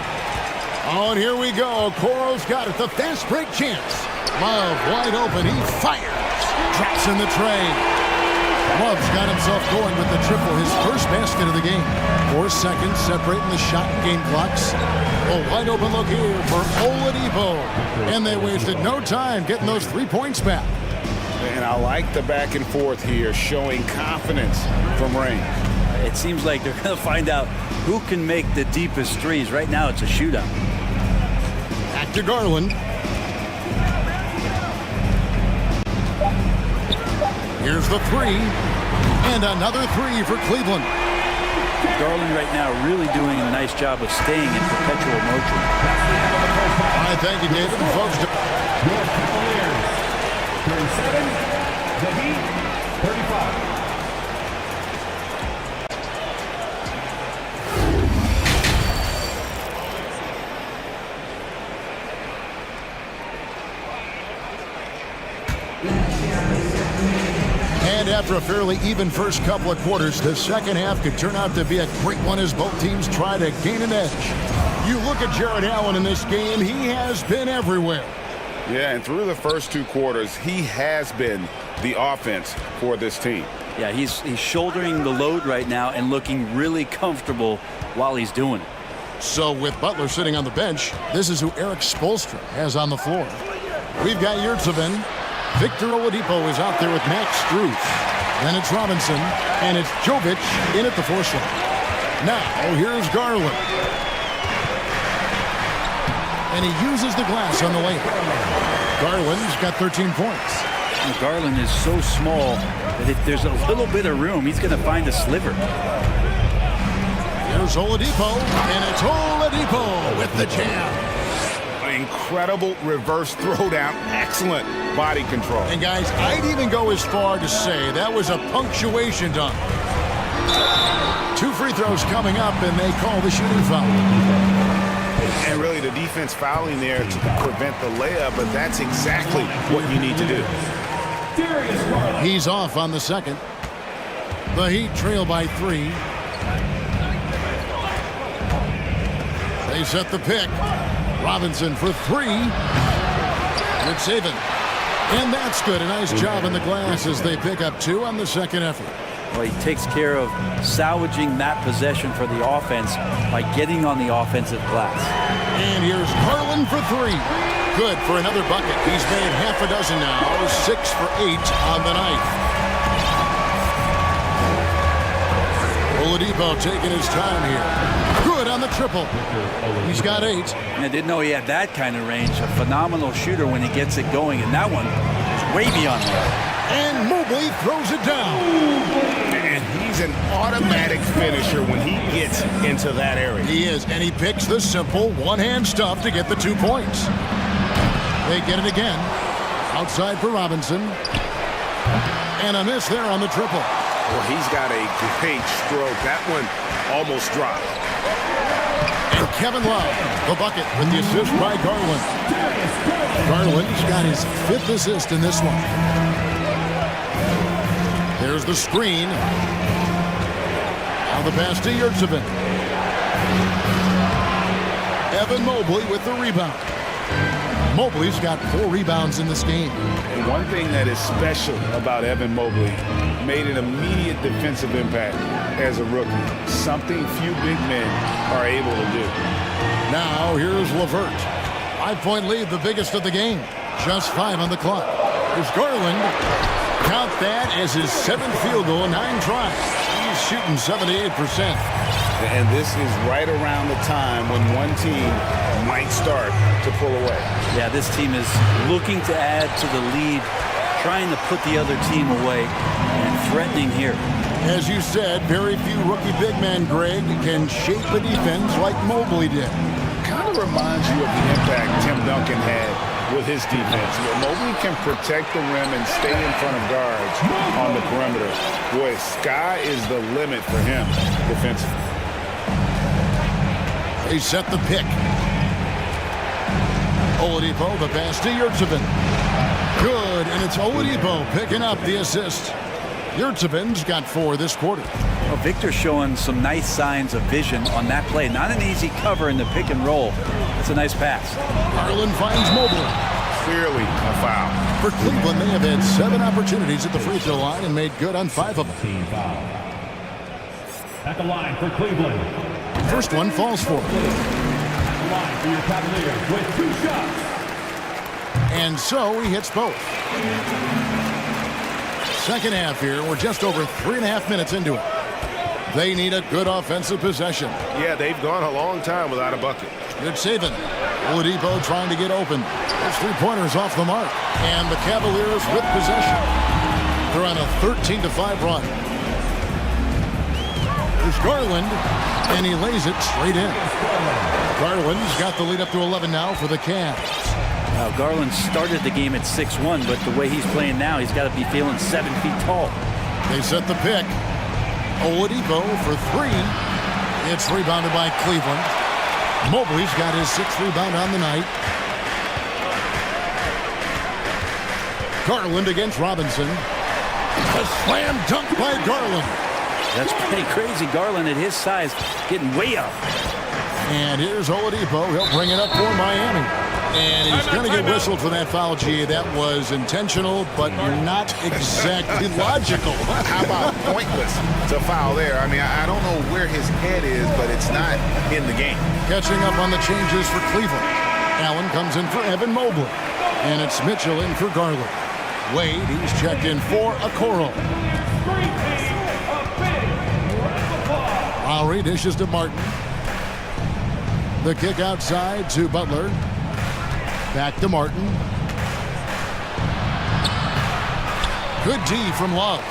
Oh, and here we go. Okoro's got it. The fast break chance. Love wide open. He fires. Traps in the tray. Love's got himself going with the triple. His first basket of the game. 4 seconds separating the shot and game clocks. A wide open look here for Oladipo. And they wasted no time getting those 3 points back. And I like the back and forth here, showing confidence from range. It seems like they're going to find out who can make the deepest threes. Right now, it's a shootout. Back to Garland. Here's the 3. And another 3 for Cleveland. Garland right now really doing a nice job of staying in perpetual motion. All right, thank you, David. And folks, Your Cavaliers, 37, the Heat, 35. And after a fairly even first couple of quarters, the second half could turn out to be a great one as both teams try to gain an edge. You look at Jared Allen in this game, he has been everywhere. Yeah, and through the first 2 quarters, he has been the offense for this team. Yeah, he's shouldering the load right now and looking really comfortable while he's doing it. So with Butler sitting on the bench, this is who Eric Spoelstra has on the floor. We've got Yurtsevin. Victor Oladipo is out there with Max Strus. Then it's Robinson, and it's Jovic in at the 4 slot. Now, here's Garland. And he uses the glass on the layup. Garland's got 13 points. And Garland is so small that if there's a little bit of room, he's going to find a sliver. Here's Oladipo, and it's Oladipo with the jam. Incredible reverse throwdown. Excellent body control. And guys, I'd even go as far to say that was a punctuation dunk. 2 free throws coming up, and they call the shooting foul. And really the defense fouling there to prevent the layup, but that's exactly what you need to do. He's off on the second. The Heat trail by 3. They set the pick. Robinson for 3. Good saving. And that's good. A nice job in the glass as they pick up 2 on the second effort. Well, he takes care of salvaging that possession for the offense by getting on the offensive glass. And here's Garland for 3. Good for another bucket. He's made half a dozen now. 6 for 8 on the night. Oladipo taking his time here. Good on the triple. He's got 8. I didn't know he had that kind of range. A phenomenal shooter when he gets it going, and that one is way beyond that. And Mobley throws it down. And he's an automatic finisher when he gets into that area. He is, and he picks the simple one-hand stuff to get the 2 points. They get it again. Outside for Robinson. And a miss there on the triple. Well, he's got a great stroke. That one almost dropped. And Kevin Love, the bucket with the assist by Garland. Garland's got his 5th assist in this one. There's the screen. Now the pass to Yurtsevin. Evan Mobley with the rebound. Mobley's got 4 rebounds in this game. And one thing that is special about Evan Mobley, made an immediate defensive impact as a rookie. Something few big men are able to do. Now here's LeVert. 5-point lead, the biggest of the game. Just 5 on the clock. Here's Garland. Count that as his 7th field goal in 9 tries. He's shooting 78%. And this is right around the time when one team might start to pull away. Yeah, this team is looking to add to the lead, trying to put the other team away, and threatening here. As you said, very few rookie big men, Greg, can shape a defense like Mobley did. Kind of reminds you of the impact Tim Duncan had with his defense. Mobley can protect the rim and stay in front of guards on the perimeter. Boy, sky is the limit for him defensively. They set the pick. Oladipo, the pass to Yurtsevin. Good, and it's Oladipo picking up the assist. Yurtsevin's got 4 this quarter. Well, Victor's showing some nice signs of vision on that play. Not an easy cover in the pick and roll. It's a nice pass. Garland finds Mobley. Clearly a foul. For Cleveland, they have had 7 opportunities at the free throw line and made good on 5 of them. At the line for Cleveland. First one falls for him. The line for your Cavaliers with 2 shots. And so he hits both. Second half here. We're just over 3.5 minutes into it. They need a good offensive possession. Yeah, they've gone a long time without a bucket. Good saving. Oladipo trying to get open. Those 3-pointers off the mark. And the Cavaliers with possession. They're on a 13-5 run. There's Garland, and he lays it straight in. Garland's got the lead up to 11 now for the Cavs. Garland started the game at 6'1", but the way he's playing now, he's got to be feeling 7 feet tall. They set the pick. Oladipo for 3. It's rebounded by Cleveland. Mobley's got his 6th rebound on the night. Garland against Robinson. A slam dunk by Garland. That's pretty crazy. Garland at his size getting way up. And here's Oladipo. He'll bring it up for Miami. And he's going to get whistled for that foul, G. That was intentional, but not exactly logical. How about pointless to foul there? I mean, I don't know where his head is, but it's not in the game. Catching up on the changes for Cleveland. Allen comes in for Evan Mobley. And it's Mitchell in for Garland. Wade, he's checked in for Okoro. Lowry dishes to Martin. The kick outside to Butler. Back to Martin. Good D from Love.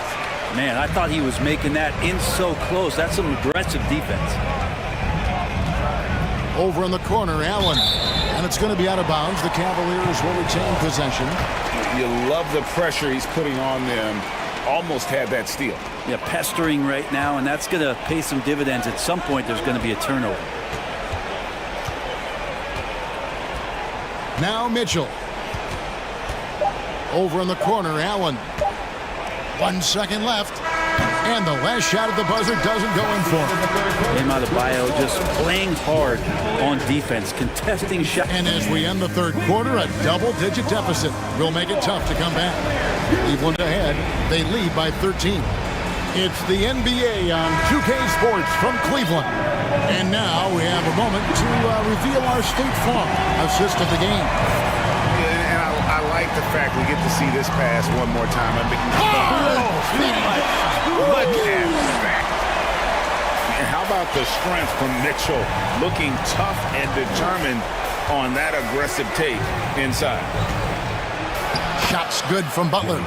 Man, I thought he was making that in so close. That's some aggressive defense. Over in the corner, Allen. And it's going to be out of bounds. The Cavaliers will retain possession. You love the pressure he's putting on them almost had that steal. Yeah, pestering right now, and that's going to pay some dividends. At some point, there's going to be a turnover. Now Mitchell. Over in the corner, Allen. 1 second left. And the last shot at the buzzer doesn't go in for him. Adebayo just playing hard on defense, contesting shots. And as we end the third quarter, a double-digit deficit will make it tough to come back. Cleveland ahead. They lead by 13. It's the NBA on 2K Sports from Cleveland. And now we have a moment to reveal our State Farm assist of the game. And I like the fact we get to see this pass one more time. I mean, look at that. And how about the strength from Mitchell, looking tough and determined on that aggressive take inside. Shots good from Butler.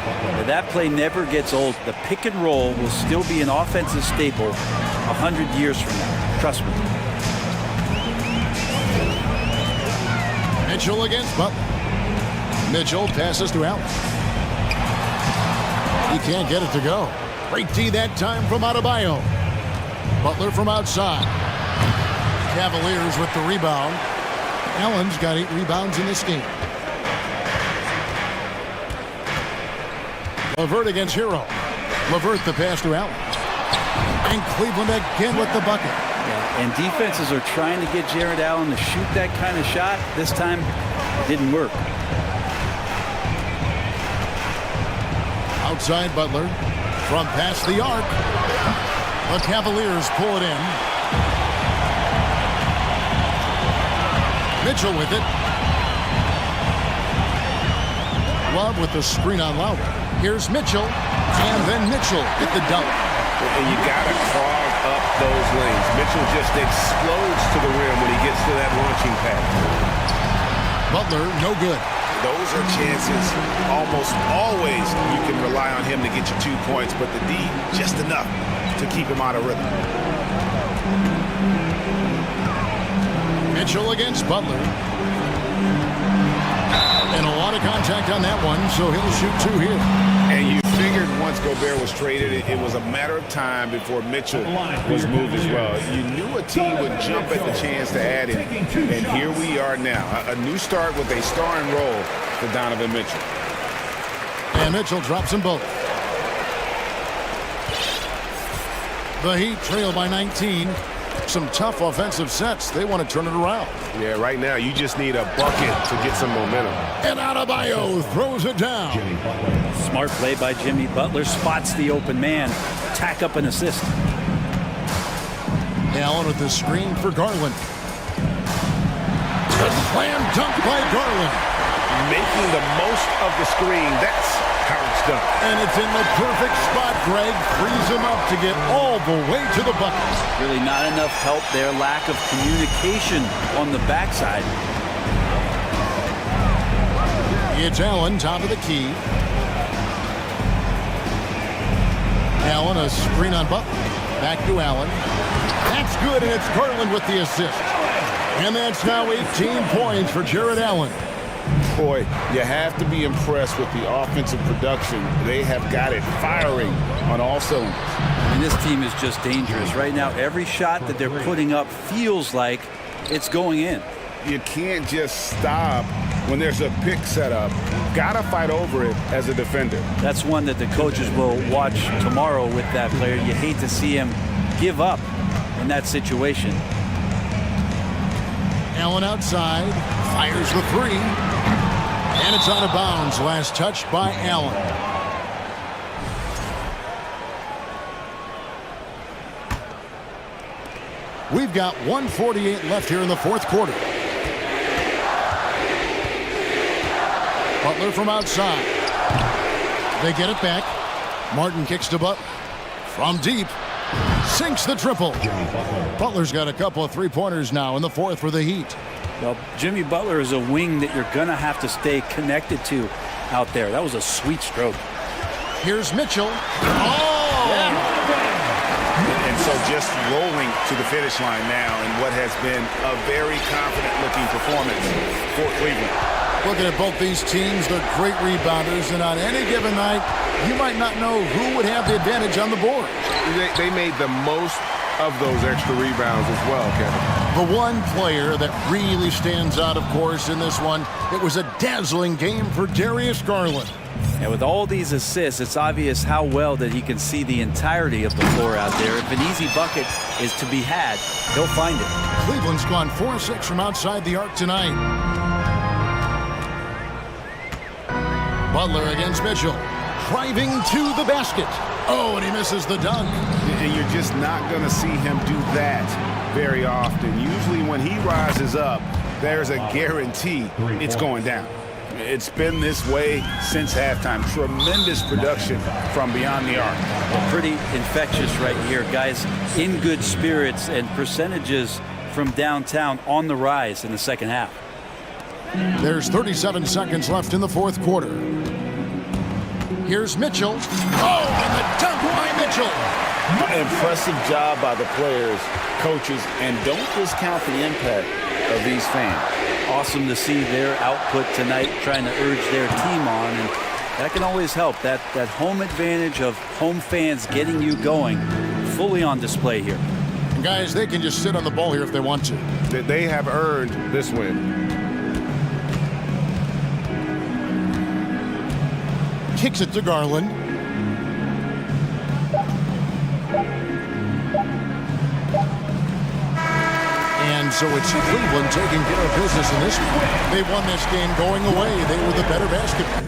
That play never gets old. The pick and roll will still be an offensive staple 100 years from now. Trust me. Mitchell against Butler. Mitchell passes to Allen. He can't get it to go. Great D that time from Adebayo. Butler from outside. Cavaliers with the rebound. Allen's got 8 rebounds in this game. LeVert against Hero. LeVert the pass to Allen. And Cleveland again with the bucket. Yeah, and defenses are trying to get Jared Allen to shoot that kind of shot. This time, it didn't work. Outside Butler. From past the arc. The Cavaliers pull it in. Mitchell with it. Love with the screen on Lowry. Here's Mitchell, and then Mitchell hit the dunk. And you got to clog up those lanes. Mitchell just explodes to the rim when he gets to that launching pad. Butler, no good. Those are chances almost always you can rely on him to get you 2 points, but the D, just enough to keep him out of rhythm. Mitchell against Butler. And a lot of contact on that one, so he'll shoot 2 here. And you figured once Gobert was traded, it was a matter of time before Mitchell was moved as well. You knew a team would jump at the chance to add him, and here we are now. A new start with a starring role for Donovan Mitchell. And Mitchell drops them both. The Heat trail by 19. Some tough offensive sets. They want to turn it around. Yeah, right now you just need a bucket to get some momentum. And Adebayo throws it down. Smart play by Jimmy Butler. Spots the open man. Tack up an assist. Allen with the screen for Garland. The slam dunk by Garland. Making the most of the screen. That's how it's done. And it's in the perfect spot. Greg frees him up to get all the way to the bucket. Really not enough help there. Lack of communication on the backside. It's Allen, top of the key. Allen, a screen on Butler. Back to Allen. That's good, and it's Garland with the assist. And that's now 18 points for Jared Allen. Boy, you have to be impressed with the offensive production. They have got it firing on all cylinders. And this team is just dangerous. Right now, every shot that they're putting up feels like it's going in. You can't just stop when there's a pick set up. Gotta fight over it as a defender. That's one that the coaches will watch tomorrow with that player. You hate to see him give up in that situation. Allen outside, fires the 3. And it's out of bounds. Last touch by Allen. We've got 1:48 left here in the fourth quarter. Butler from outside. They get it back. Martin kicks to Butler. From deep. Sinks the triple. Butler's got a couple of 3-pointers now in the fourth for the Heat. Well, Jimmy Butler is a wing that you're going to have to stay connected to out there. That was a sweet stroke. Here's Mitchell. Oh! Yeah. And so just rolling to the finish line now in what has been a very confident-looking performance for Cleveland. Looking at both these teams, they're great rebounders, and on any given night, you might not know who would have the advantage on the board. They made the most of those extra rebounds as well, Kevin. The one player that really stands out, of course, in this one, it was a dazzling game for Darius Garland. And with all these assists, it's obvious how well that he can see the entirety of the floor out there. If an easy bucket is to be had, he'll find it. Cleveland's gone 4-6 from outside the arc tonight. Butler against Mitchell. Driving to the basket. Oh, and he misses the dunk. And you're just not going to see him do that very often. Usually when he rises up, there's a guarantee it's going down. It's been this way since halftime. Tremendous production from beyond the arc. Well, pretty infectious right here. Guys in good spirits, and percentages from downtown on the rise in the second half. There's 37 seconds left in the fourth quarter. Here's Mitchell. Oh, and the dunk by Mitchell. Impressive job by the players, coaches, and don't discount the impact of these fans. Awesome to see their output tonight, trying to urge their team on, and that can always help. That home advantage of home fans getting you going, fully on display here. And guys, they can just sit on the ball here if they want to. They have earned this win. Kicks it to Garland. And so it's Cleveland taking care of business in this one. They won this game going away. They were the better basketball.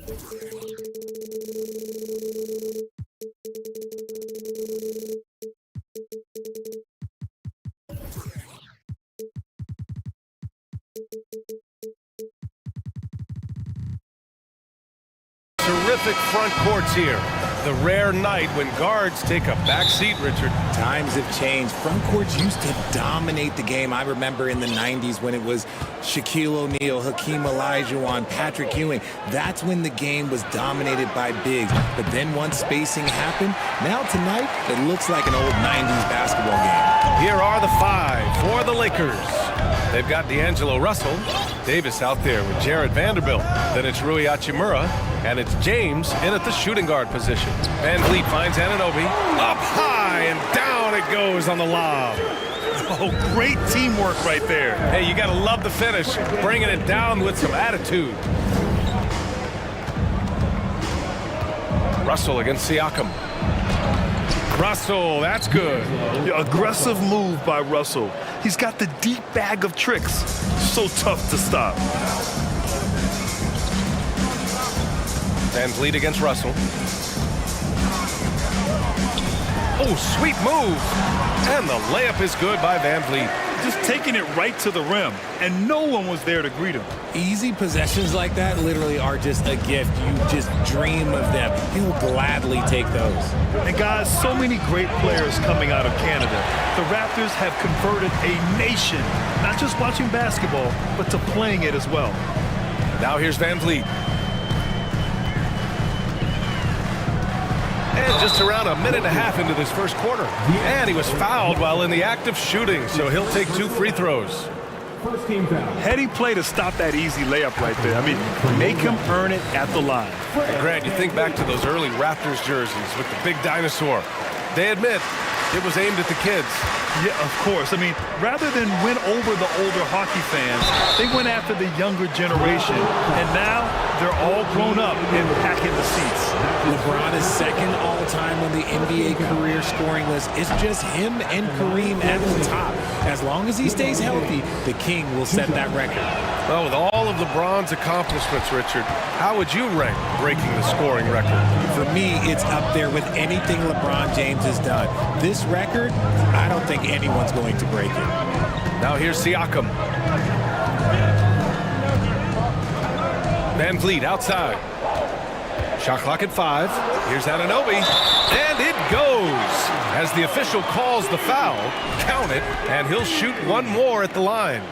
Terrific front courts here. The rare night when guards take a back seat, Richard. Times have changed. Front courts used to dominate the game. I remember in the 90s when it was Shaquille O'Neal, Hakeem Olajuwon, Patrick Ewing. That's when the game was dominated by bigs. But then once spacing happened, now tonight it looks like an old 90s basketball game. Here are the five for the Lakers. They've got D'Angelo Russell, Davis out there with Jared Vanderbilt. Then it's Rui Hachimura, and it's James in at the shooting guard position. Van Vliet finds Anunoby up high, and down it goes on the lob. Oh, great teamwork right there. Hey, you gotta love the finish, bringing it down with some attitude. Russell against Siakam. Russell, that's good. Yeah, aggressive move by Russell. He's got the deep bag of tricks. So tough to stop. Van Vliet against Russell. Oh, sweet move. And the layup is good by Van Vliet. Just taking it right to the rim, and no one was there to greet him. Easy possessions like that literally are just a gift. You just dream of them. He'll gladly take those. And guys, so many great players coming out of Canada. The Raptors have converted a nation, not just watching basketball, but to playing it as well. Now here's Van Vliet. And just around a minute and a half into this first quarter. And he was fouled while in the act of shooting, so he'll take 2 free throws. First team foul. Heady play to stop that easy layup right there. I mean, make him earn it at the line. Grant, you think back to those early Raptors jerseys with the big dinosaur. They admit it was aimed at the kids. Yeah, of course. I mean, rather than win over the older hockey fans, they went after the younger generation. And now they're all grown up and packing the seats. LeBron is second all-time on the NBA career scoring list. It's just him and Kareem at the top. As long as he stays healthy, the King will set that record. Well, with all of LeBron's accomplishments, Richard, how would you rank breaking the scoring record? For me, it's up there with anything LeBron James has done. This record, I don't think anyone's going to break it. Now here's Siakam. Van Vliet outside. Shot clock at 5. Here's Anunoby. And it goes. As the official calls the foul, count it, and he'll shoot one more at the line.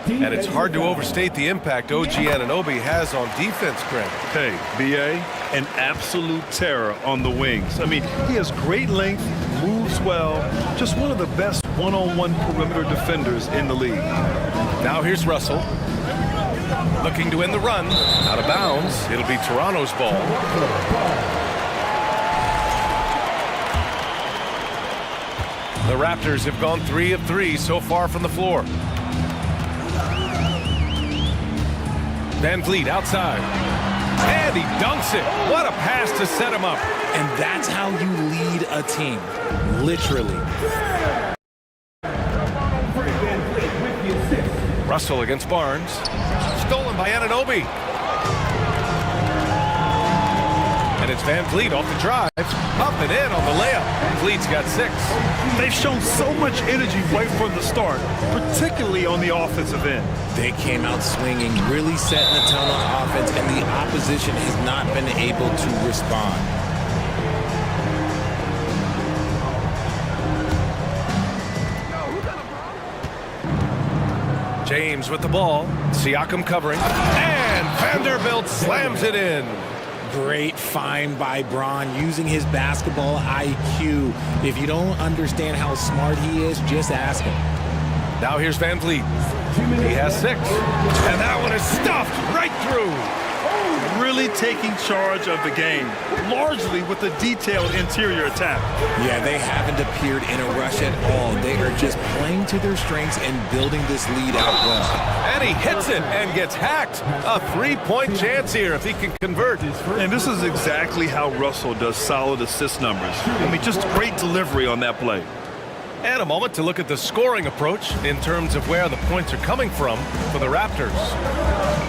And it's hard to overstate the impact OG Anunoby has on defense, Grant. Hey, B.A., an absolute terror on the wings. I mean, he has great length, moves well, just one of the best one-on-one perimeter defenders in the league. Now here's Russell. Looking to win the run. Out of bounds. It'll be Toronto's ball. The Raptors have gone 3 of 3 so far from the floor. Van Vliet outside. And he dunks it. What a pass to set him up. And that's how you lead a team. Literally. Russell against Barnes. Stolen by Anunoby. And it's Van Vliet off the drive. Up and in on the layup. Vliet's got 6. They've shown so much energy right from the start, particularly on the offensive end. They came out swinging, really setting the tone on offense, and the opposition has not been able to respond. James with the ball. Siakam covering. And Vanderbilt slams it in. Great find by Braun, using his basketball IQ. If you don't understand how smart he is, just ask him. Now here's Van Vliet. He has 6. And that one is stuffed right through. Really taking charge of the game, largely with a detailed interior attack. Yeah, they haven't appeared in a rush at all. They are just playing to their strengths and building this lead out well. And he hits it and gets hacked. A 3-point chance here if he can convert. And this is exactly how Russell does solid assist numbers. I mean, just great delivery on that play. And a moment to look at the scoring approach in terms of where the points are coming from for the Raptors.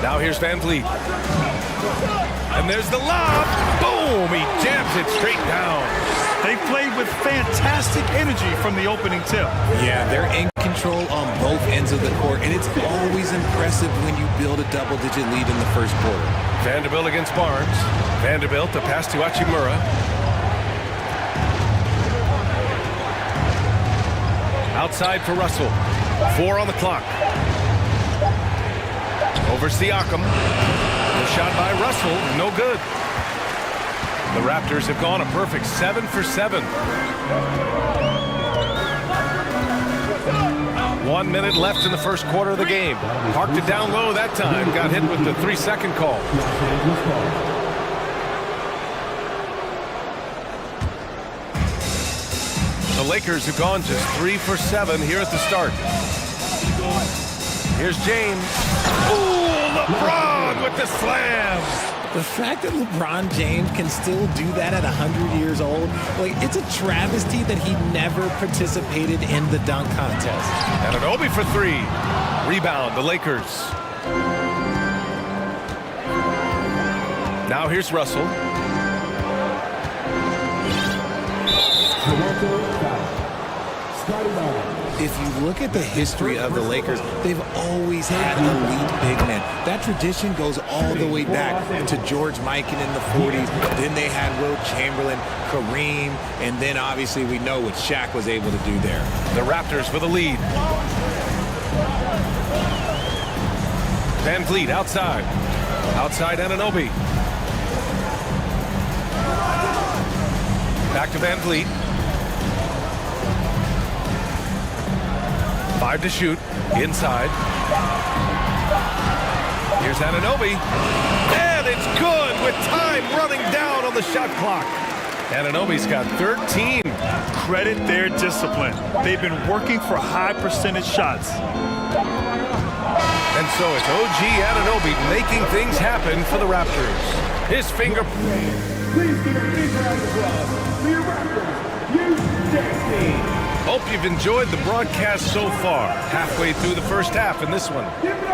Now here's Van Vliet. And there's the lob. Boom! He jams it straight down. They played with fantastic energy from the opening tip. Yeah, they're in control on both ends of the court, and it's always impressive when you build a double-digit lead in the first quarter. Vanderbilt against Barnes. Vanderbilt, the pass to Hachimura. Outside for Russell. 4 on the clock. Over Siakam. The shot by Russell, no good. The Raptors have gone a perfect 7 for 7. 1 minute left in the first quarter of the game. Parked it down low that time. Got hit with the 3-second call. The Lakers have gone just 3 for 7 here at the start. Here's James. Ooh, LeBron with the slam. The fact that LeBron James can still do that at 100 years old, like, it's a travesty that he never participated in the dunk contest. Anunoby for 3. Rebound, the Lakers. Now here's Russell. If you look at the history of the Lakers, they've always had elite big men. That tradition goes all the way back to George Mikan in the 40s. Then they had Wilt Chamberlain, Kareem, and then obviously we know what Shaq was able to do there. The Raptors with a lead. Van Vliet outside. Outside Anunoby. Back to Van Vliet. 5 to shoot. Inside. Here's Anunoby. And it's good with time running down on the shot clock. Anunoby's got 13. Credit their discipline. They've been working for high percentage shots. And so it's OG Anunoby making things happen for the Raptors. His finger. Please give a big round of applause for your Raptors, you Hope you've enjoyed the broadcast so far. Halfway through the first half in this one.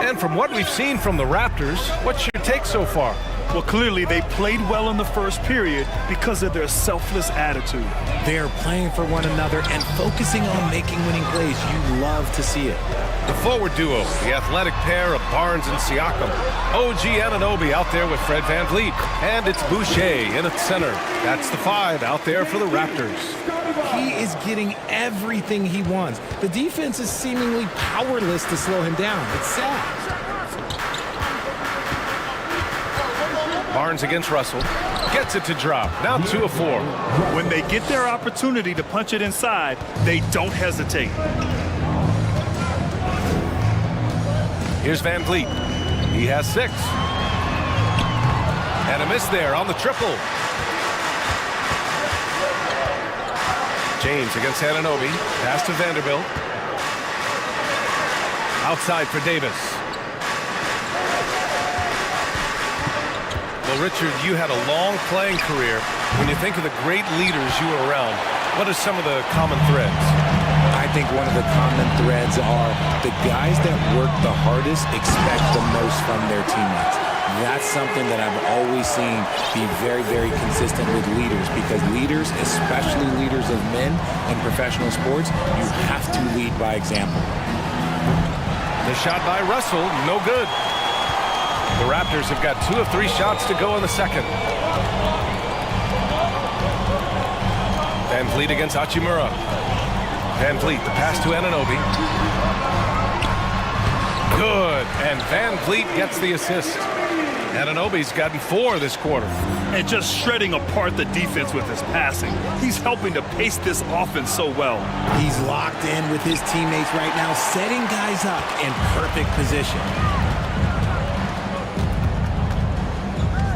And from what we've seen from the Raptors, what's your take so far? Well, clearly they played well in the first period because of their selfless attitude. They're playing for one another and focusing on making winning plays. You love to see it. The forward duo, the athletic pair of Barnes and Siakam. OG Anunoby out there with Fred Van Vliet. And it's Boucher in at center. That's the 5 out there for the Raptors. He is getting everything he wants. The defense is seemingly powerless to slow him down. It's sad. Barnes against Russell. Gets it to drop. Now 2 of 4. When they get their opportunity to punch it inside, they don't hesitate. Here's Van Vliet. He has 6. And a miss there on the triple. James against Anunoby. Pass to Vanderbilt. Outside for Davis. Well, Richard, you had a long playing career. When you think of the great leaders you were around, what are some of the common threads? I think one of the common threads are the guys that work the hardest expect the most from their teammates. That's something that I've always seen be very, very consistent with leaders, because leaders, especially leaders of men in professional sports, you have to lead by example. The shot by Russell, no good. The Raptors have got 2 of 3 shots to go in the second. Van Vliet against Hachimura. Van Vliet, the pass to Anunoby. Good, and Van Vliet gets the assist. Anunoby's gotten 4 this quarter. And just shredding apart the defense with his passing. He's helping to pace this offense so well. He's locked in with his teammates right now, setting guys up in perfect position.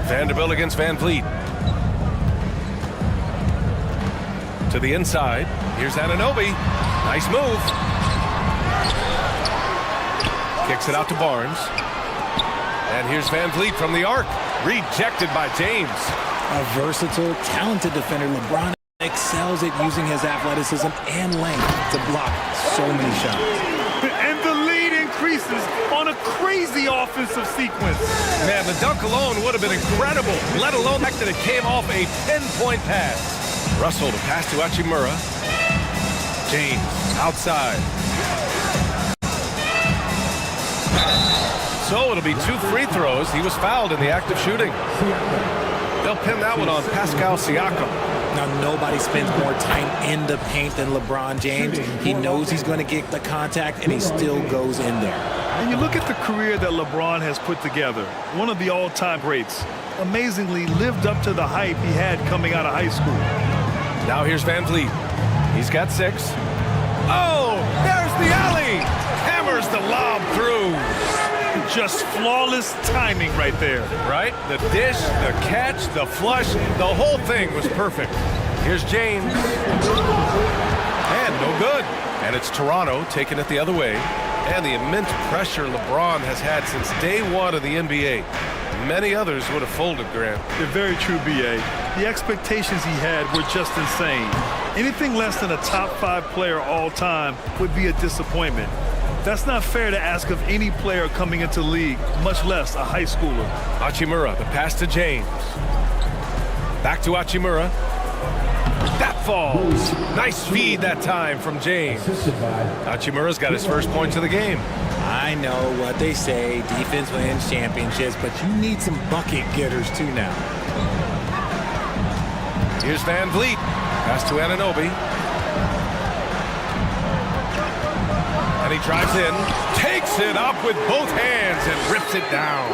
Vanderbilt against Van Vliet. To the inside. Here's Anunoby. Nice move. Kicks it out to Barnes. And here's Van Vliet from the arc. Rejected by James. A versatile, talented defender. LeBron excels at using his athleticism and length to block so many shots. And the lead increases on a crazy offensive sequence. Man, the dunk alone would have been incredible, let alone the fact that it came off a 10-point pass. Russell to pass to Hachimura. James outside. So it'll be 2 free throws. He was fouled in the act of shooting. They'll pin that one on Pascal Siakam. Now, nobody spends more time in the paint than LeBron James. He knows he's going to get the contact, and he still goes in there. And you look at the career that LeBron has put together, one of the all-time greats. Amazingly lived up to the hype he had coming out of high school. Now here's Van Vliet. He's got 6. Oh, there's the alley. Hammers the lob through. Just flawless timing right there. Right? The dish, the catch, the flush, the whole thing was perfect. Here's James. And no good. And it's Toronto taking it the other way. And the immense pressure LeBron has had since day one of the NBA. Many others would have folded, Grant. They're very true, B.A. The expectations he had were just insane. Anything less than a top 5 player all time would be a disappointment. That's not fair to ask of any player coming into the league, much less a high schooler. Hachimura, the pass to James. Back to Hachimura. That falls. Nice feed that time from James. Hachimura's got his first points of the game. I know what they say, defense wins championships, but you need some bucket getters too now. Here's Van Vliet. Pass to Anunoby. And he drives in, takes it up with both hands and rips it down.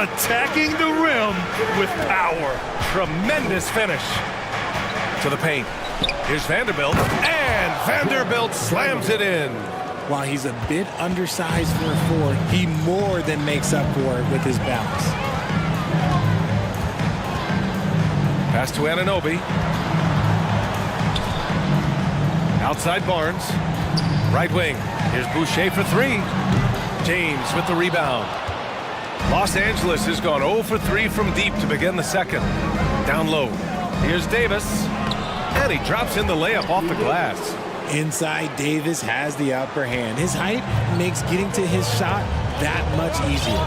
Attacking the rim with power. Tremendous finish to the paint. Here's Vanderbilt, and Vanderbilt slams it in. While he's a bit undersized for a 4, he more than makes up for it with his balance. Pass to Anunoby. Outside Barnes. Right wing. Here's Boucher for 3. James with the rebound. Los Angeles has gone 0 for 3 from deep to begin the second. Down low. Here's Davis. And he drops in the layup off the glass. Inside, Davis has the upper hand. His height makes getting to his shot that much easier.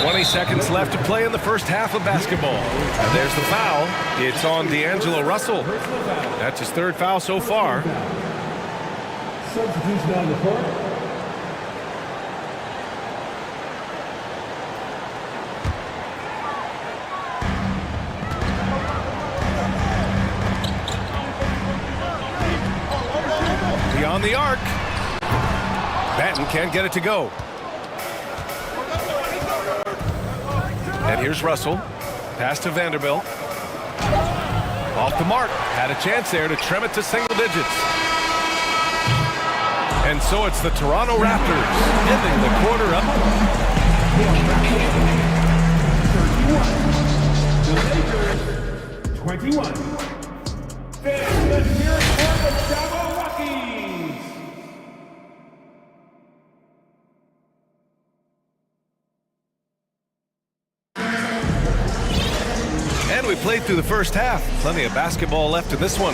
20 seconds left to play in the first half of basketball. And there's the foul. It's on D'Angelo Russell. That's his 3rd foul so far. Substitution on the court. Beyond the arc. Batten can't get it to go. And here's Russell. Pass to Vanderbilt. Off the mark. Had a chance there to trim it to single digits. And so it's the Toronto Raptors ending the quarter up. The Lakers, 21. The Milwaukee Rockies. And we played through the first half. Plenty of basketball left in this one.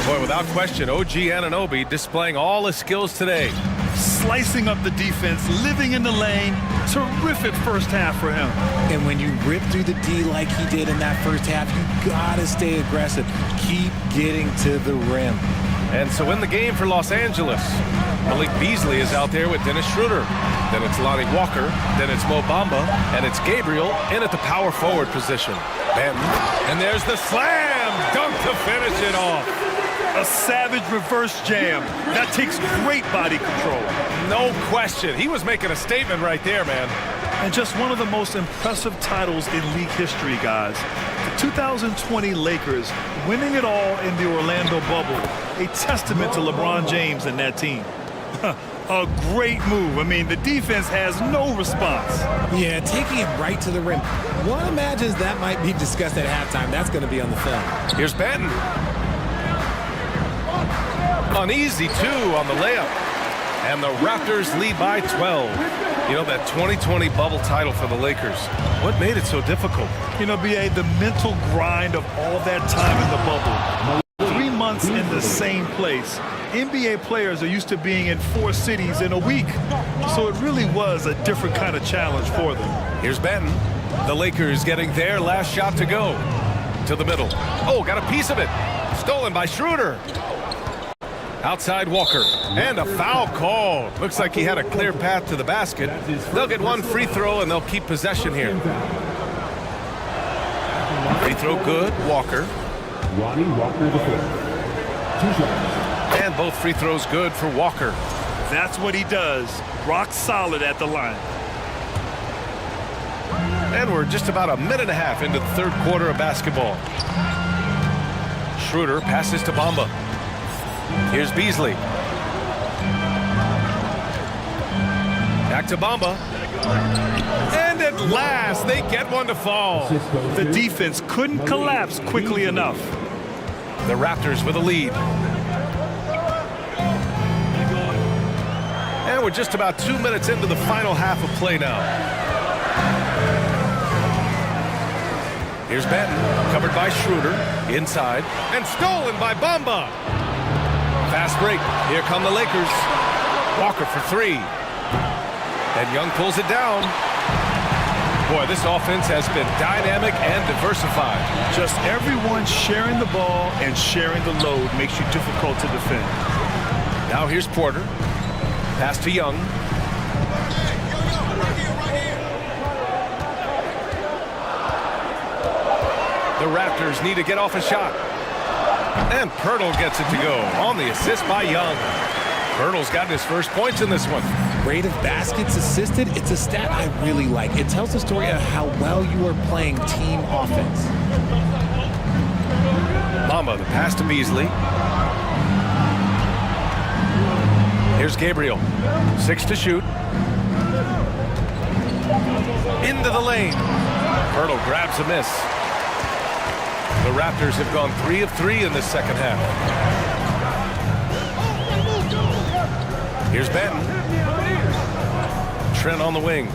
Boy, without question, OG Anunoby displaying all his skills today. Slicing up the defense, living in the lane. Terrific first half for him. And when you rip through the D like he did in that first half, you gotta stay aggressive. Keep getting to the rim. And so in the game for Los Angeles, Malik Beasley is out there with Dennis Schroeder. Then it's Lonnie Walker. Then it's Mo Bamba. And it's Gabriel in at the power forward position. And there's the slam dunk to finish it off. A savage reverse jam. That takes great body control. No question. He was making a statement right there, man. And just one of the most impressive titles in league history, guys. The 2020 Lakers winning it all in the Orlando bubble. A testament to LeBron James and that team. A great move. I mean, the defense has no response. Yeah, taking it right to the rim. One imagines that might be discussed at halftime. That's going to be on the film. Here's Batten. Uneasy, too, on the layup. And the Raptors lead by 12. You know, that 2020 bubble title for the Lakers, what made it so difficult? You know, B.A., the mental grind of all that time in the bubble. 3 months in the same place. NBA players are used to being in 4 cities in a week. So it really was a different kind of challenge for them. Here's Benton. The Lakers getting their last shot to go. To the middle. Oh, got a piece of it. Stolen by Schroeder. Outside Walker. And a foul call. Looks like he had a clear path to the basket. They'll get one free throw and they'll keep possession here. Free throw good. Walker. Ronnie Walker the fourth. 2 shots. And both free throws good for Walker. That's what he does. Rock solid at the line. And we're just about a minute and a half into the third quarter of basketball. Schroeder passes to Bamba. Here's Beasley. Back to Bamba. And at last, they get one to fall. The defense couldn't collapse quickly enough. The Raptors with a lead. And we're just about 2 minutes into the final half of play now. Here's Benton, covered by Schroeder, inside, and stolen by Bamba. Fast break. Here come the Lakers. Walker for 3. And Young pulls it down. Boy, this offense has been dynamic and diversified. Just everyone sharing the ball and sharing the load makes you difficult to defend. Now here's Porter. Pass to Young. The Raptors need to get off a shot. And Pirtle gets it to go on the assist by Young. Pirtle's got his first points in this one. Rate of baskets assisted, it's a stat I really like. It tells the story of how well you are playing team offense. Bamba, the pass to Beasley. Here's Gabriel. 6 to shoot. Into the lane. Pirtle grabs a miss. The Raptors have gone 3 of 3 in this second half. Here's Benton. Trent on the wing.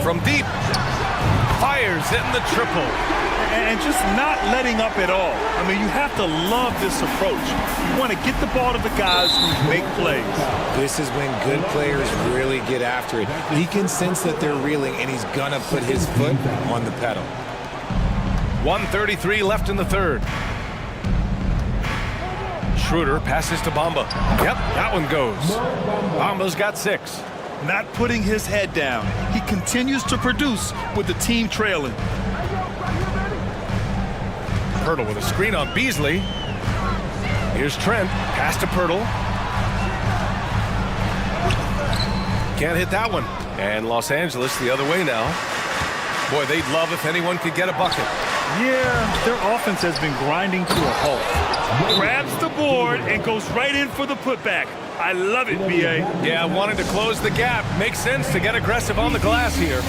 From deep. Fires in the triple. And just not letting up at all. I mean, you have to love this approach. You want to get the ball to the guys who make plays. This is when good players really get after it. He can sense that they're reeling, and he's going to put his foot on the pedal. 1:33 left in the third. Schroeder passes to Bamba. Yep, that one goes. Bamba's got 6. Not putting his head down. He continues to produce with the team trailing. Pirtle with a screen on Beasley. Here's Trent. Pass to Pirtle. Can't hit that one. And Los Angeles the other way now. Boy, they'd love if anyone could get a bucket. Yeah, their offense has been grinding to a halt. Grabs the board and goes right in for the putback. I love it, B.A. Yeah, wanting to close the gap. Makes sense to get aggressive on the glass here.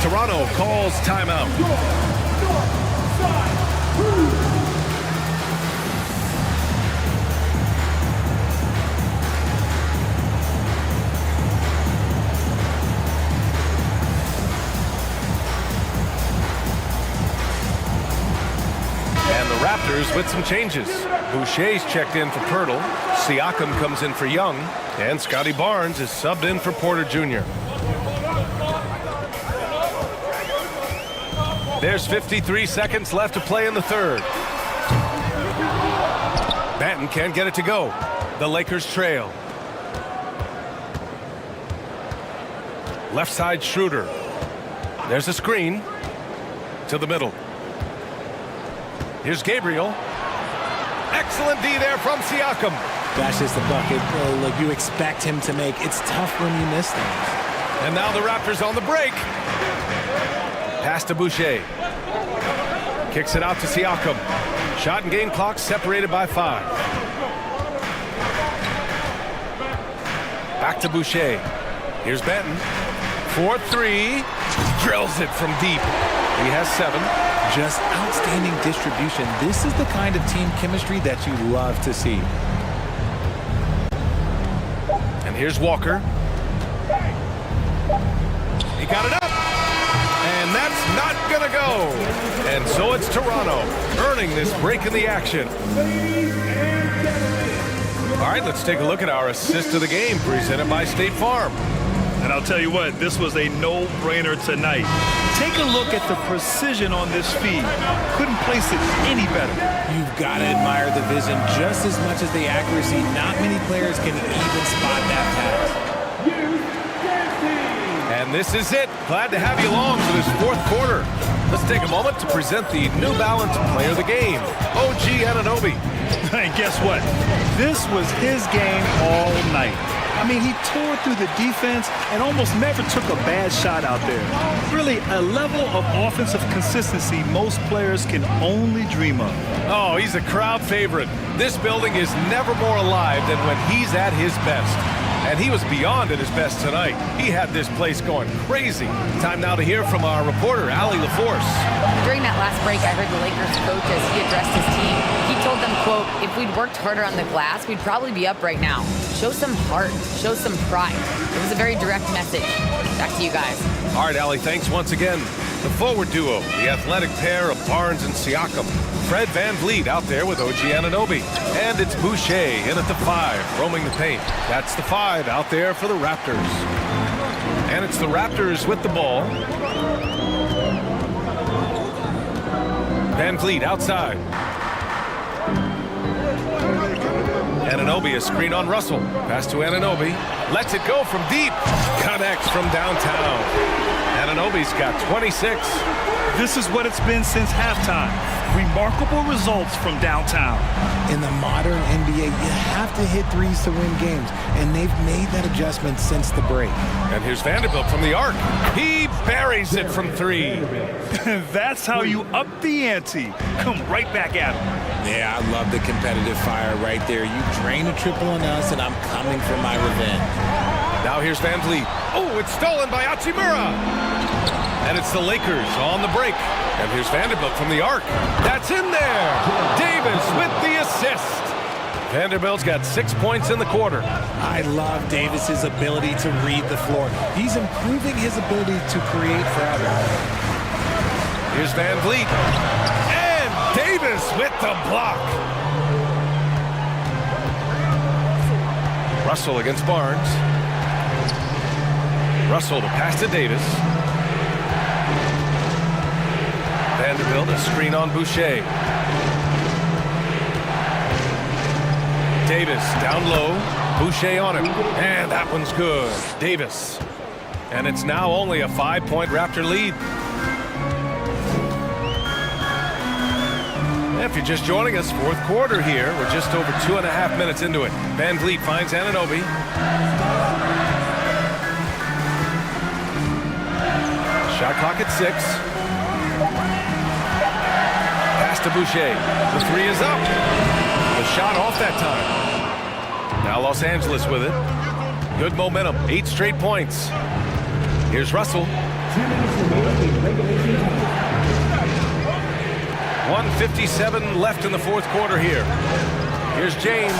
Toronto calls timeout. Raptors with some changes. Boucher's checked in for Pirtle. Siakam comes in for Young. And Scotty Barnes is subbed in for Porter Jr. There's 53 seconds left to play in the third. Benton can't get it to go. The Lakers trail. Left side Schroeder. There's a screen. To the middle. Here's Gabriel. Excellent D there from Siakam. That's just the bucket. Look, you expect him to make. It's tough when you miss things. And now the Raptors on the break. Pass to Boucher. Kicks it out to Siakam. Shot and game clock separated by 5. Back to Boucher. Here's Benton. 4-3. Drills it from deep. He has 7. Just outstanding distribution. This is the kind of team chemistry that you love to see. here's Walker. He got it up. And that's not going to go. And so it's Toronto earning this break in the action. All right, let's take a look at our assist of the game presented by State Farm. And I'll tell you what, this was a no-brainer tonight. Take a look at the precision on this feed. Couldn't place it any better. You've got to admire the vision just as much as the accuracy. Not many players can even spot that pass. And this is it. Glad to have you along for this fourth quarter. Let's take a moment to present the New Balance Player of the Game, OG Anunoby. And guess what? This was his game all night. I mean, he tore through the defense and almost never took a bad shot out there. Really, a level of offensive consistency most players can only dream of. Oh, he's a crowd favorite. This building is never more alive than when he's at his best. And he was beyond at his best tonight. He had this place going crazy. Time now to hear from our reporter, Allie LaForce. During that last break, I heard the Lakers coach as he addressed his team. He told them, quote, if we'd worked harder on the glass, we'd probably be up right now. Show some heart, show some pride. It was a very direct message. Back to you guys. All right, Allie, thanks once again. The forward duo, the athletic pair of Barnes and Siakam. Fred VanVleet out there with OG Anunoby. And it's Boucher in at the 5, roaming the paint. That's the 5 out there for the Raptors. And it's the Raptors with the ball. VanVleet outside. Anunoby, a screen on Russell. Pass to Anunoby. Lets it go from deep. Connects from downtown. Anunoby's got 26. This is what it's been since halftime. Remarkable results from downtown. In the modern NBA, you have to hit threes to win games, and they've made that adjustment since the break. And here's Vanderbilt from the arc. He buries it from 3. That's how you up the ante. Come right back at him. Yeah, I love the competitive fire right there. You drain a triple on us, and I'm coming for my revenge. Now here's VanVleet. Oh, it's stolen by Hachimura. And it's the Lakers on the break. And here's Vanderbilt from the arc. That's in there. Davis with the assist. Vanderbilt's got 6 points in the quarter. I love Davis's ability to read the floor. He's improving his ability to create for others. Here's VanVleet. And Davis with the block. Russell against Barnes. Russell to pass to Davis. Vanderbilt, a screen on Boucher. Davis down low. Boucher on him. And that one's good. Davis. And it's now only a 5-point Raptor lead. If you're just joining us, fourth quarter here. We're just over 2.5 minutes into it. VanVleet finds Anunoby. Shot clock at 6. Pass to Boucher. The 3 is up. The shot off that time. Now Los Angeles with it. Good momentum. 8 straight points. Here's Russell. 1:57 left in the fourth quarter here. Here's James.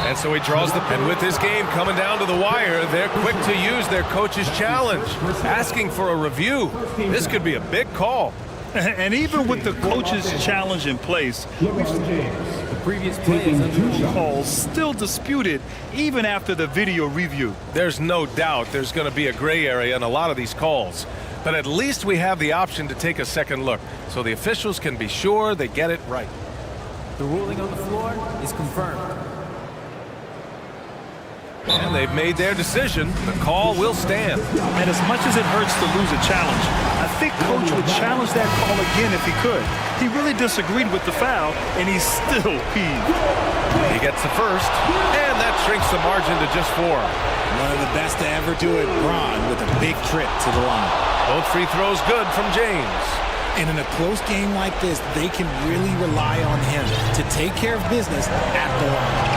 And so he draws the pen. With this game coming down to the wire, they're quick to use their coach's challenge, asking for a review. This could be a big call. And even with the coach's challenge in place, The previous play is under calls still disputed even after the video review. There's no doubt there's going to be a gray area in a lot of these calls. But at least we have the option to take a second look, so the officials can be sure they get it right. The ruling on the floor is confirmed. And they've made their decision. The call will stand. And as much as it hurts to lose a challenge, I think Coach would challenge that call again if he could. He really disagreed with the foul, and he's still peeved. He gets the first, and that shrinks the margin to just 4. One of the best to ever do it, Braun, with a big trip to the line. Both free throws good from James. And in a close game like this, they can really rely on him to take care of business at the line.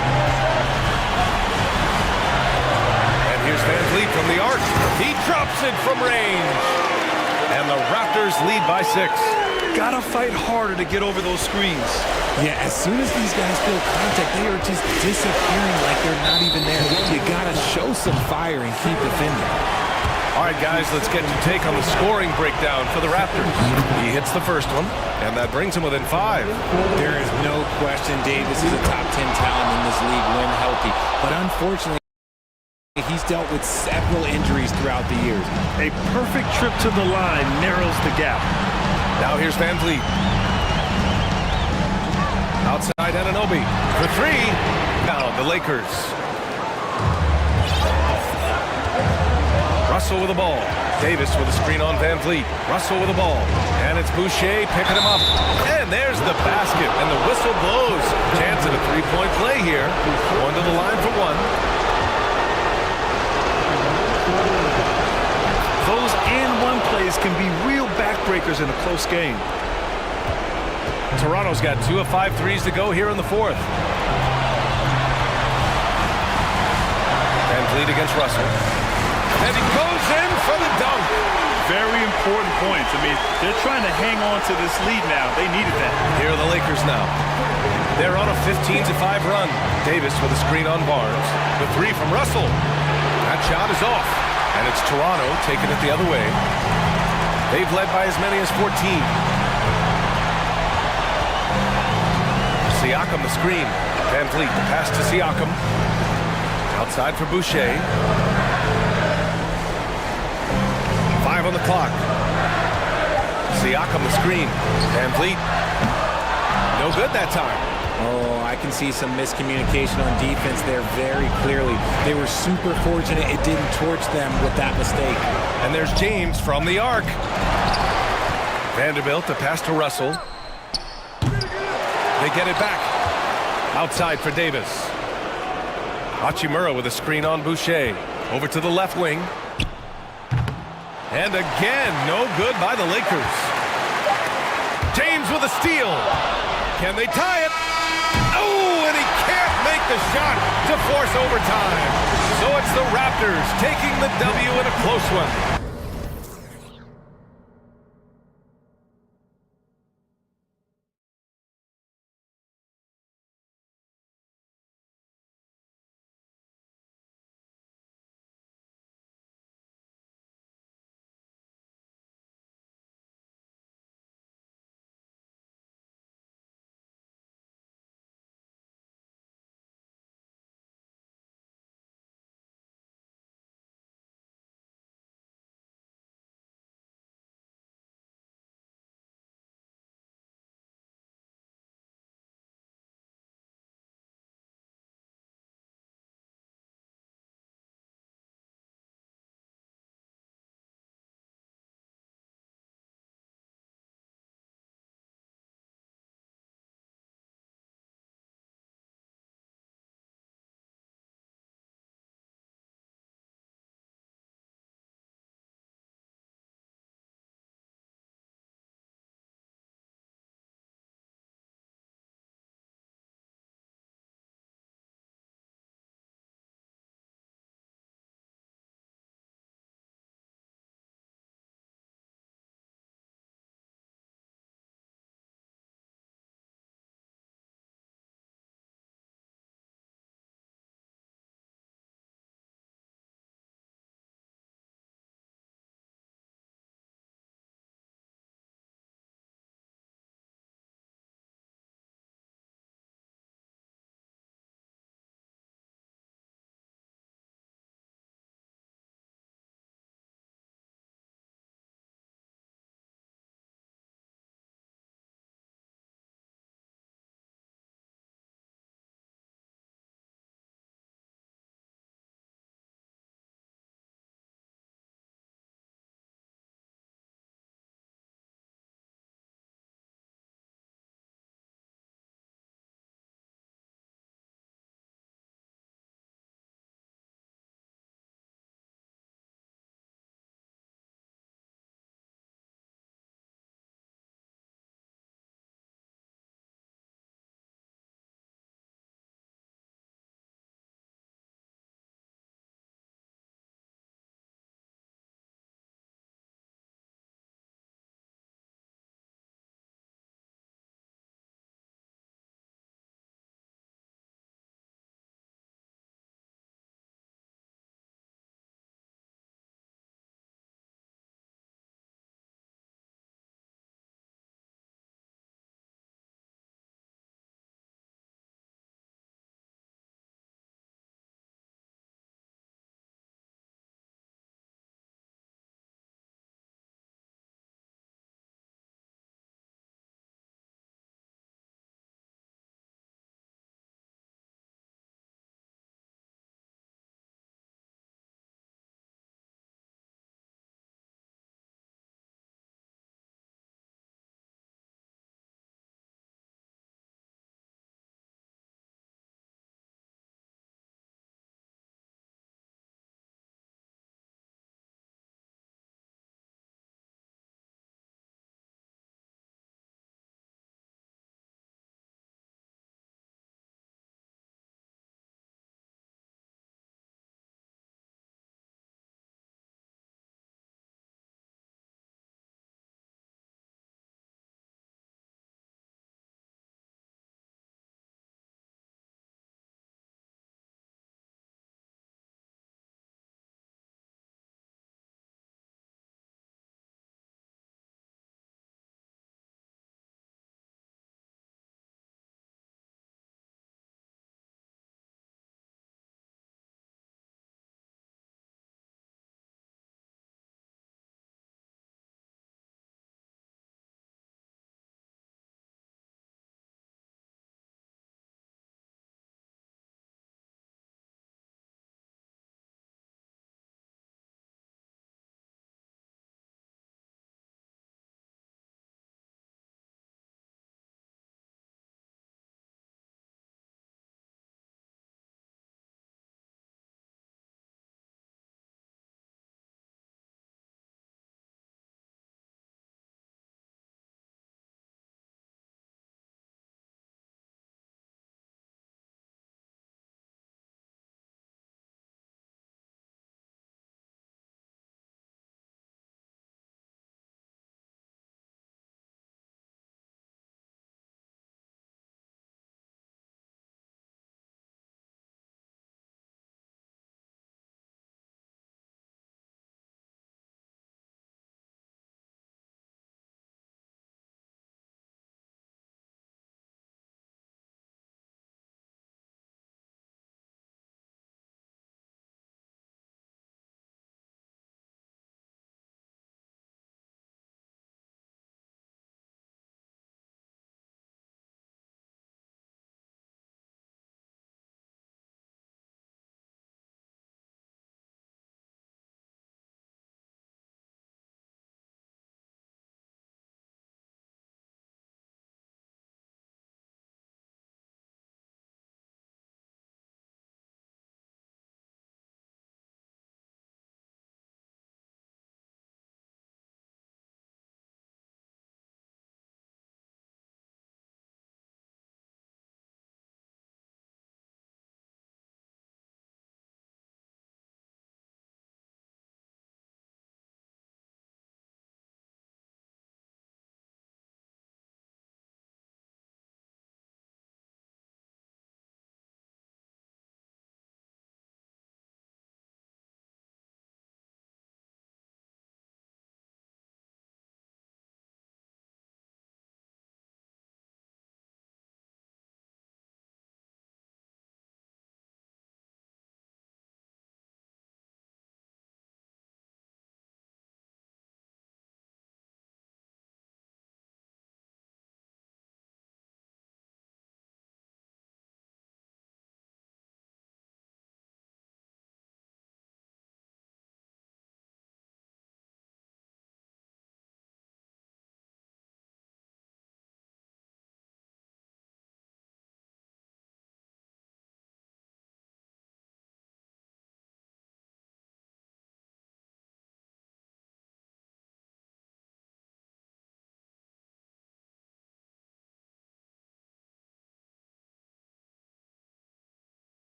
And here's VanVleet from the arc. He drops it from range. And the Raptors lead by 6. Gotta fight harder to get over those screens. Yeah, as soon as these guys feel contact, they are just disappearing like they're not even there. You got to show some fire and keep defending. All right, guys, let's get your take on the scoring breakdown for the Raptors. He hits the first one, and that brings him within 5. There is no question Davis is a top 10 talent in this league when healthy. But unfortunately, he's dealt with several injuries throughout the years. A perfect trip to the line narrows the gap. Now here's Van Vliet. Outside Anunoby for 3. Now the Lakers. Russell with the ball. Davis with a screen on Van Vliet. Russell with the ball. And it's Boucher picking him up. And there's the basket. And the whistle blows. Chance at a three-point play here. Going to the line for 1. Those and-one plays can be real backbreakers in a close game. Toronto's got 2 of 5 threes to go here in the 4th. Van Vliet against Russell. And he goes in for the dunk. Very important points. I mean, they're trying to hang on to this lead now. They needed that. Here are the Lakers now. They're on a 15-5 run. Davis with a screen on Barnes. The 3 from Russell. That shot is off. And it's Toronto taking it the other way. They've led by as many as 14. Siakam the screen. Van Vliet the pass to Siakam. Outside for Boucher. 5 on the clock. Siakam the screen. Van Vliet. No good that time. Oh, I can see some miscommunication on defense there very clearly. They were super fortunate it didn't torch them with that mistake. And there's James from the arc. Vanderbilt the pass to Russell. They get it back. Outside for Davis. Hachimura with a screen on Boucher. Over to the left wing. And again, no good by the Lakers. James with a steal. Can they tie it? Oh, and he can't make the shot to force overtime. So it's the Raptors taking the W in a close one.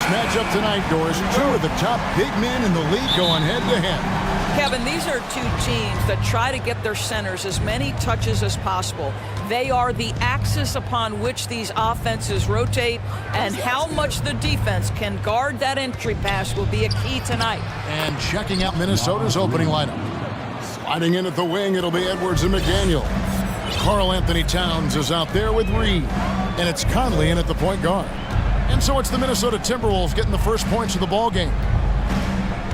Matchup tonight, Doris. Two of the top big men in the league going head-to-head. Kevin, these are two teams that try to get their centers as many touches as possible. They are the axis upon which these offenses rotate, and how much the defense can guard that entry pass will be a key tonight. And checking out Minnesota's opening lineup. Sliding in at the wing, it'll be Edwards and McDaniel. Karl Anthony Towns is out there with Reed, and it's Conley in at the point guard. And so it's the Minnesota Timberwolves getting the first points of the ball game.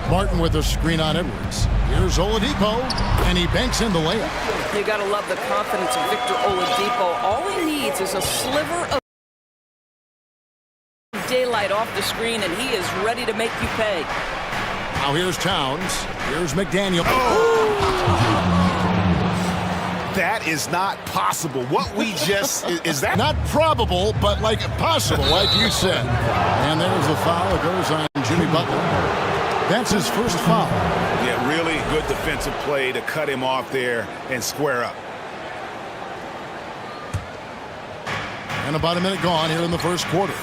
Martin with a screen on Edwards. Here's Oladipo, and he banks in the layup. You gotta love the confidence of Victor Oladipo. All he needs is a sliver of daylight off the screen, and he is ready to make you pay. Now here's Towns. Here's McDaniel. That is not possible. What we just, is that? Not probable, but like possible, like you said. And there's the foul. It goes on Jimmy Butler. That's his first foul. Yeah, really good defensive play to cut him off there and square up. And about a minute gone here in the first quarter.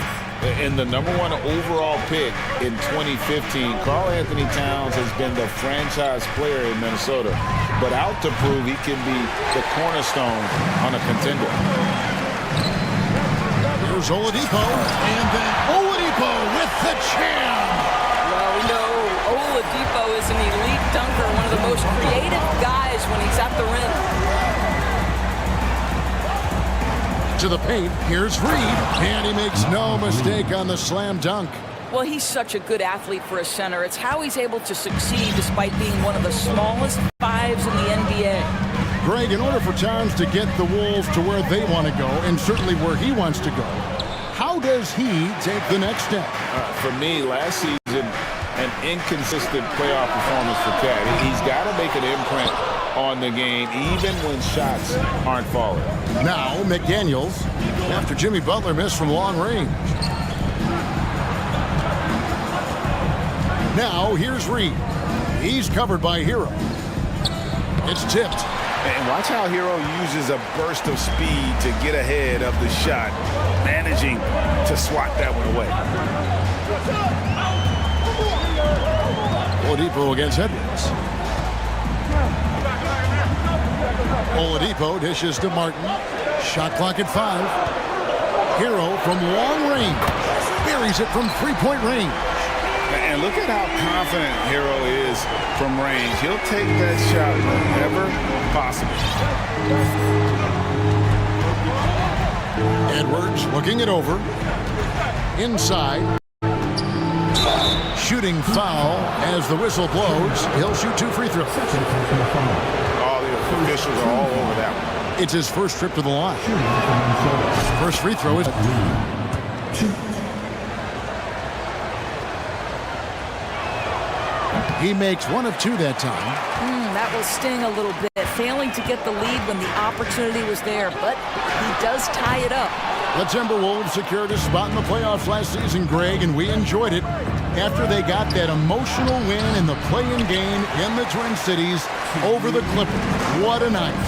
And the #1 overall pick in 2015, Karl Anthony Towns has been the franchise player in Minnesota, but out to prove he can be the cornerstone on a contender. Here's Oladipo, and then Oladipo with the jam. Well, we know Oladipo is an elite dunker, one of the most creative guys when he's at the rim. To the paint, here's Reed, and he makes no mistake on the slam dunk. Well, he's such a good athlete for a center. It's how he's able to succeed despite being one of the smallest fives in the NBA. Greg, in order for Towns to get the Wolves to where they want to go, and certainly where he wants to go, how does he take the next step? For me, last season, an inconsistent playoff performance for Cat. He's got to make an imprint on the game, even when shots aren't falling. Now, McDaniels, after Jimmy Butler missed from long range. Now, here's Reed. He's covered by Hero. It's tipped. And watch how Hero uses a burst of speed to get ahead of the shot, managing to swat that one away. Oladipo against Edwards. Oladipo dishes to Martin. Shot clock at 5. Hero from long range. Buries it from three-point range. And look at how confident Hero is from range. He'll take that shot whenever possible. Edwards looking it over. Inside. Shooting foul as the whistle blows. He'll shoot 2 free throws. All the officials are all over that one. It's his first trip to the line. First free throw is... He makes 1 of 2 that time. That will sting a little bit, failing to get the lead when the opportunity was there, but he does tie it up. The Timberwolves secured a spot in the playoffs last season, Greg, and we enjoyed it after they got that emotional win in the play-in game in the Twin Cities over the Clippers. What a night.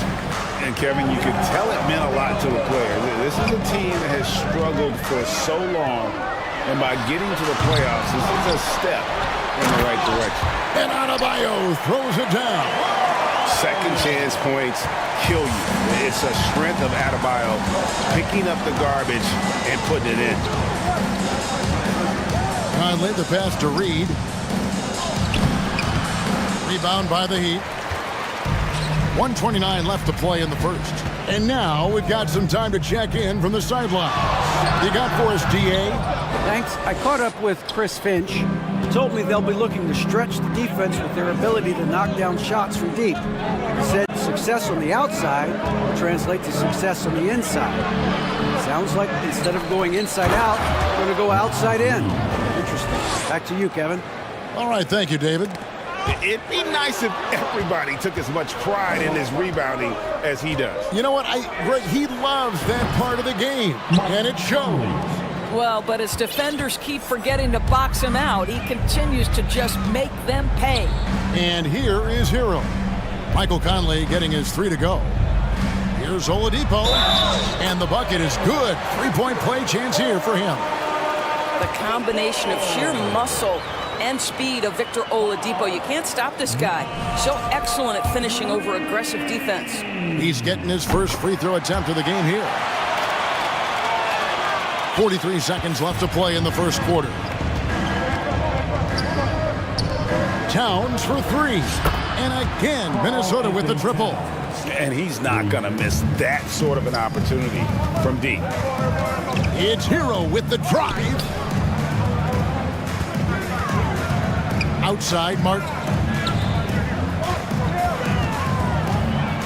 And Kevin, you could tell it meant a lot to the players. This is a team that has struggled for so long, and by getting to the playoffs, this is a step in the right direction. And Adebayo throws it down. Second chance points kill you. It's a strength of Adebayo picking up the garbage and putting it in. Conley, the pass to Reed. Rebound by the Heat. 1:29 left to play in the first. And now we've got some time to check in from the sideline. You got for us, DA? Thanks. I caught up with Chris Finch. told me they'll be looking to stretch the defense with their ability to knock down shots from deep. He said success on the outside will translate to success on the inside. Sounds like instead of going inside out, we're going to go outside in. Interesting. Back to you, Kevin. All right, thank you, David. It'd be nice if everybody took as much pride in his rebounding as he does. You know what? He loves that part of the game, and it shows. Well, but as defenders keep forgetting to box him out, he continues to just make them pay. And here is Hero. Michael Conley getting his 3 to go. Here's Oladipo, and the bucket is good. Three-point play chance here for him. The combination of sheer muscle and speed of Victor Oladipo. You can't stop this guy. So excellent at finishing over aggressive defense. He's getting his first free throw attempt of the game here. 43 seconds left to play in the first quarter. Towns for 3. And again, Minnesota with the triple. And he's not going to miss that sort of an opportunity from deep. It's Hero with the drive. Outside, Martin.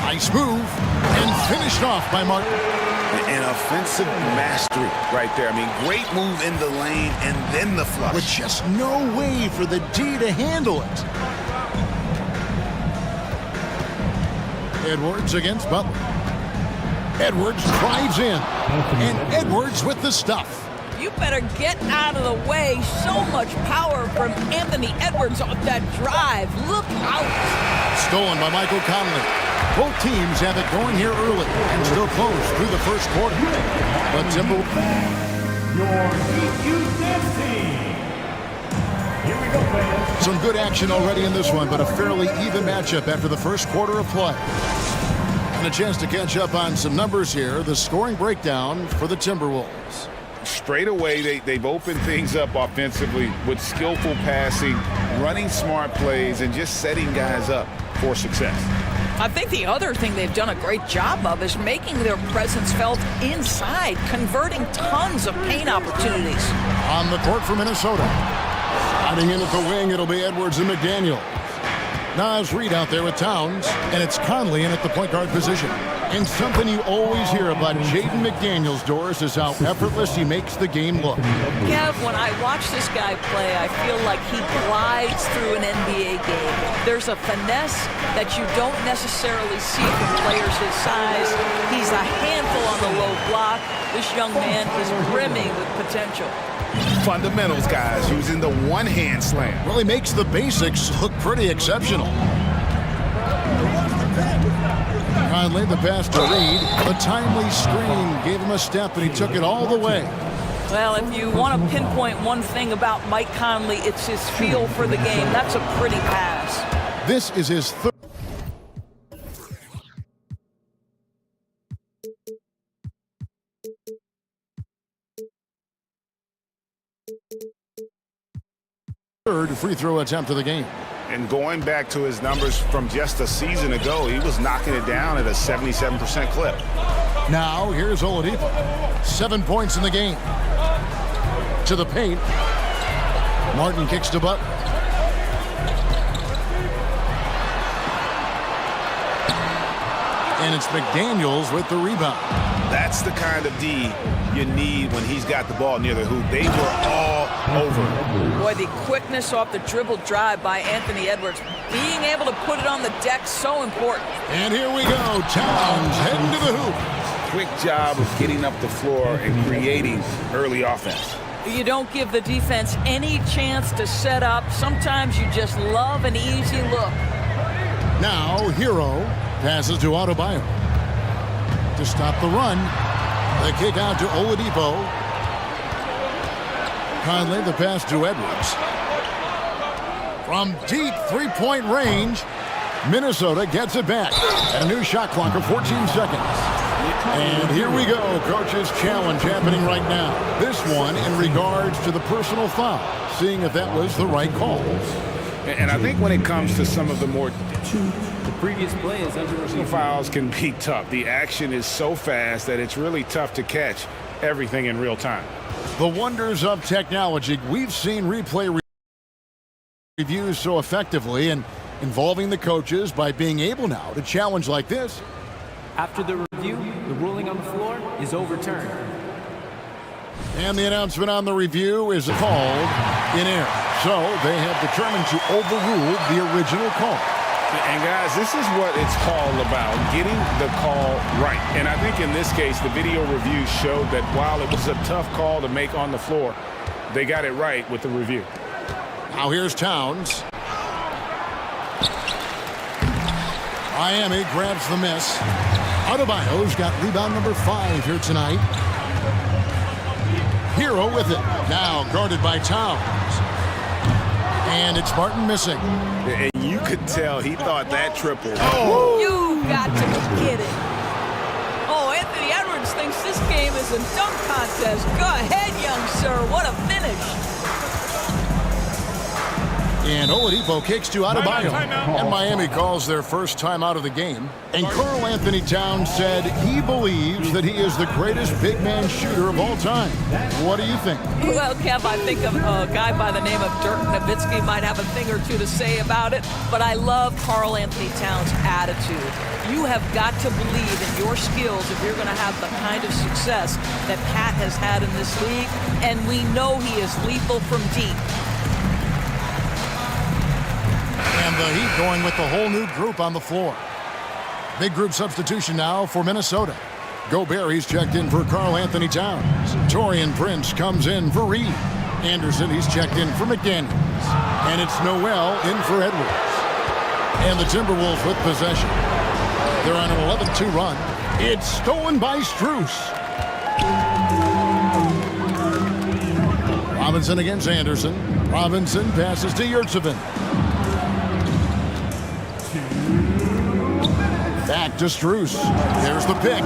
Nice move. And finished off by Martin. An offensive mastery right there. I mean, great move in the lane and then the flush. With just no way for the D to handle it. Edwards against Butler. Edwards drives in. And Edwards with the stuff. You better get out of the way. So much power from Anthony Edwards on that drive. Look out. Stolen by Michael Conley. Both teams have it going here early and still close through the first quarter. But Your Houston team. Here we go, fans. some good action already in this one, but a fairly even matchup after the first quarter of play. And a chance to catch up on some numbers here. The scoring breakdown for the Timberwolves. Straight away, they've opened things up offensively with skillful passing, running smart plays, and just setting guys up for success. I think the other thing they've done a great job of is making their presence felt inside, converting tons of paint opportunities. On the court for Minnesota. Sliding in at the wing, it'll be Edwards and McDaniel. Nas Reed out there with Towns, and it's Conley in at the point guard position. And something you always hear about Jaden McDaniels, Doris, is how effortless he makes the game look. Kev, when I watch this guy play, I feel like he glides through an NBA game. There's a finesse that you don't necessarily see from players his size. He's a handful on the low block. This young man is brimming with potential. Fundamentals, guys, using the one-hand slam. Really makes the basics look pretty exceptional. Conley, the pass to Reed. The timely screen gave him a step, and he took it all the way. Well, if you want to pinpoint one thing about Mike Conley, it's his feel for the game. That's a pretty pass. This is his third. Third free throw attempt of the game. And going back to his numbers from just a season ago, he was knocking it down at a 77% clip. Now, here's Oladipo. 7 points in the game. To the paint. Martin kicks to Butler. And it's McDaniels with the rebound. That's the kind of D you need when he's got the ball near the hoop. They were all over. Boy, the quickness off the dribble drive by Anthony Edwards. Being able to put it on the deck, so important. And here we go. Towns heading to the hoop. Quick job of getting up the floor and creating early offense. You don't give the defense any chance to set up. Sometimes you just love an easy look. Now, Hero passes to Adebayo. To stop the run. The kick out to Oladipo. Conley, the pass to Edwards. From deep three-point range, Minnesota gets it back. And a new shot clock of 14 seconds. And here we go. Coach's challenge happening right now. This one in regards to the personal foul. Seeing if that was the right call. And I think when it comes to some of the more Previous play is under personal fouls can be tough. The action is so fast that it's really tough to catch everything in real time. The wonders of technology. We've seen replay reviews so effectively and involving the coaches by being able now to challenge like this. After the review, the ruling on the floor is overturned. And the announcement on the review is called in error. So they have determined to overrule the original call. And guys, this is what it's all about, getting the call right. And I think in this case, the video review showed that while it was a tough call to make on the floor, they got it right with the review. Now here's Towns. Miami grabs the miss. Adebayo's got rebound number 5 here tonight. Hero with it. Now guarded by Towns. And it's Martin missing. And you could tell he thought that triple. Oh! You got to be kidding. Oh, Anthony Edwards thinks this game is a dunk contest. Go ahead, young sir. What a finish. And Oladipo kicks to Adebayo. And Miami calls their first time out of the game. And Karl Anthony Towns said he believes that he is the greatest big man shooter of all time. What do you think? Well, Kev, I think a guy by the name of Dirk Nowitzki might have a thing or two to say about it, but I love Karl Anthony Towns' attitude. You have got to believe in your skills if you're going to have the kind of success that Pat has had in this league, and we know he is lethal from deep. And the Heat going with the whole new group on the floor. Big group substitution now for Minnesota. Gobert, he's checked in for Karl Anthony Towns. Taurean Prince comes in for Reed. Anderson, he's checked in for McDaniels. And it's Noel in for Edwards. And the Timberwolves with possession. They're on an 11-2 run. It's stolen by Strus. Robinson against Anderson. Robinson passes to Yurtsevin. Back to Strus. There's the pick.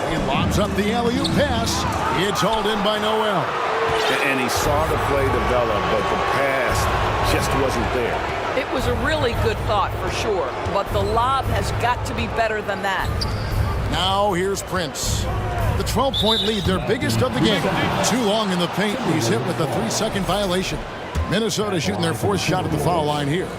He lobs up the alley-oop pass. It's hauled in by Noel. And he saw the play develop, but the pass just wasn't there. It was a really good thought for sure, but the lob has got to be better than that. Now here's Prince. The 12-point lead, their biggest of the game. Too long in the paint. He's hit with a 3-second violation. Minnesota shooting their 4th shot at the foul line here.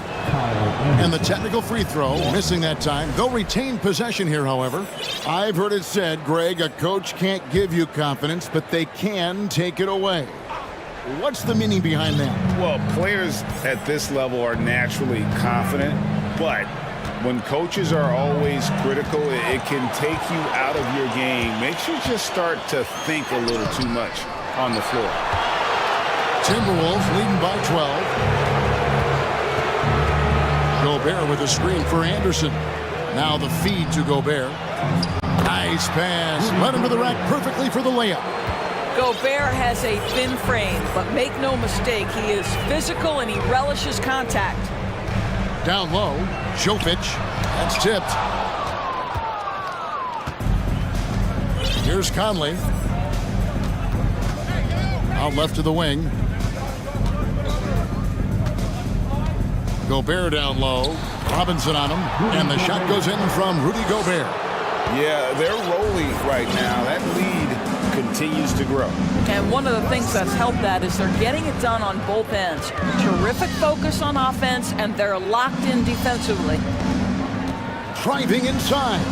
And the technical free throw, missing that time. They'll retain possession here, however. I've heard it said, Greg, a coach can't give you confidence, but they can take it away. What's the meaning behind that? Well, players at this level are naturally confident, but when coaches are always critical, it can take you out of your game. Makes you just start to think a little too much on the floor. Timberwolves leading by 12. Gobert with a screen for Anderson. Now the feed to Gobert. Nice pass. Led him to the rack perfectly for the layup. Gobert has a thin frame, but make no mistake, he is physical and he relishes contact. Down low, Jovic. That's tipped. Here's Conley. Out left to the wing. Gobert down low. Robinson on him. And the shot goes in from Rudy Gobert. Yeah, they're rolling right now. That lead continues to grow. And one of the things that's helped that is they're getting it done on both ends. Terrific focus on offense, and they're locked in defensively. Driving inside.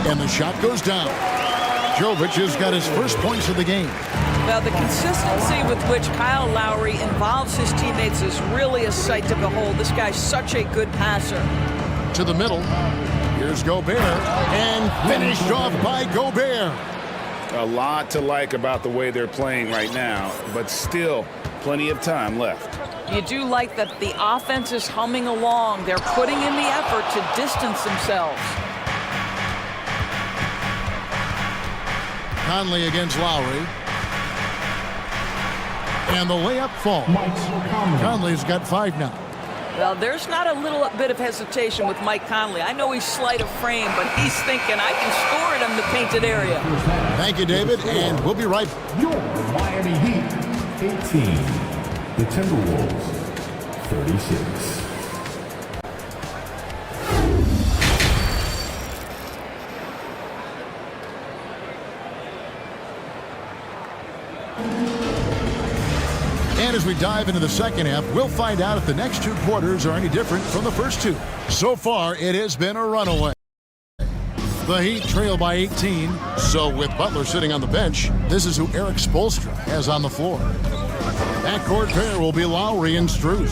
And the shot goes down. Jovic has got his first points of the game. Now, the consistency with which Kyle Lowry involves his teammates is really a sight to behold. This guy's such a good passer. To the middle. Here's Gobert. And finished off by Gobert. A lot to like about the way they're playing right now, but still plenty of time left. You do like that the offense is humming along. They're putting in the effort to distance themselves. Conley against Lowry. And the layup falls. Conley's got 5 now. Well, there's not a little bit of hesitation with Mike Conley. I know he's slight of frame, but he's thinking, I can score it in the painted area. Thank you, David, and we'll be right back. Your Miami Heat, 18. The Timberwolves, 36. And as we dive into the second half, we'll find out if the next two quarters are any different from the first two. So far, it has been a runaway. The Heat trail by 18. So with Butler sitting on the bench, this is who Eric Spoelstra has on the floor. Backcourt pair will be Lowry and Strus.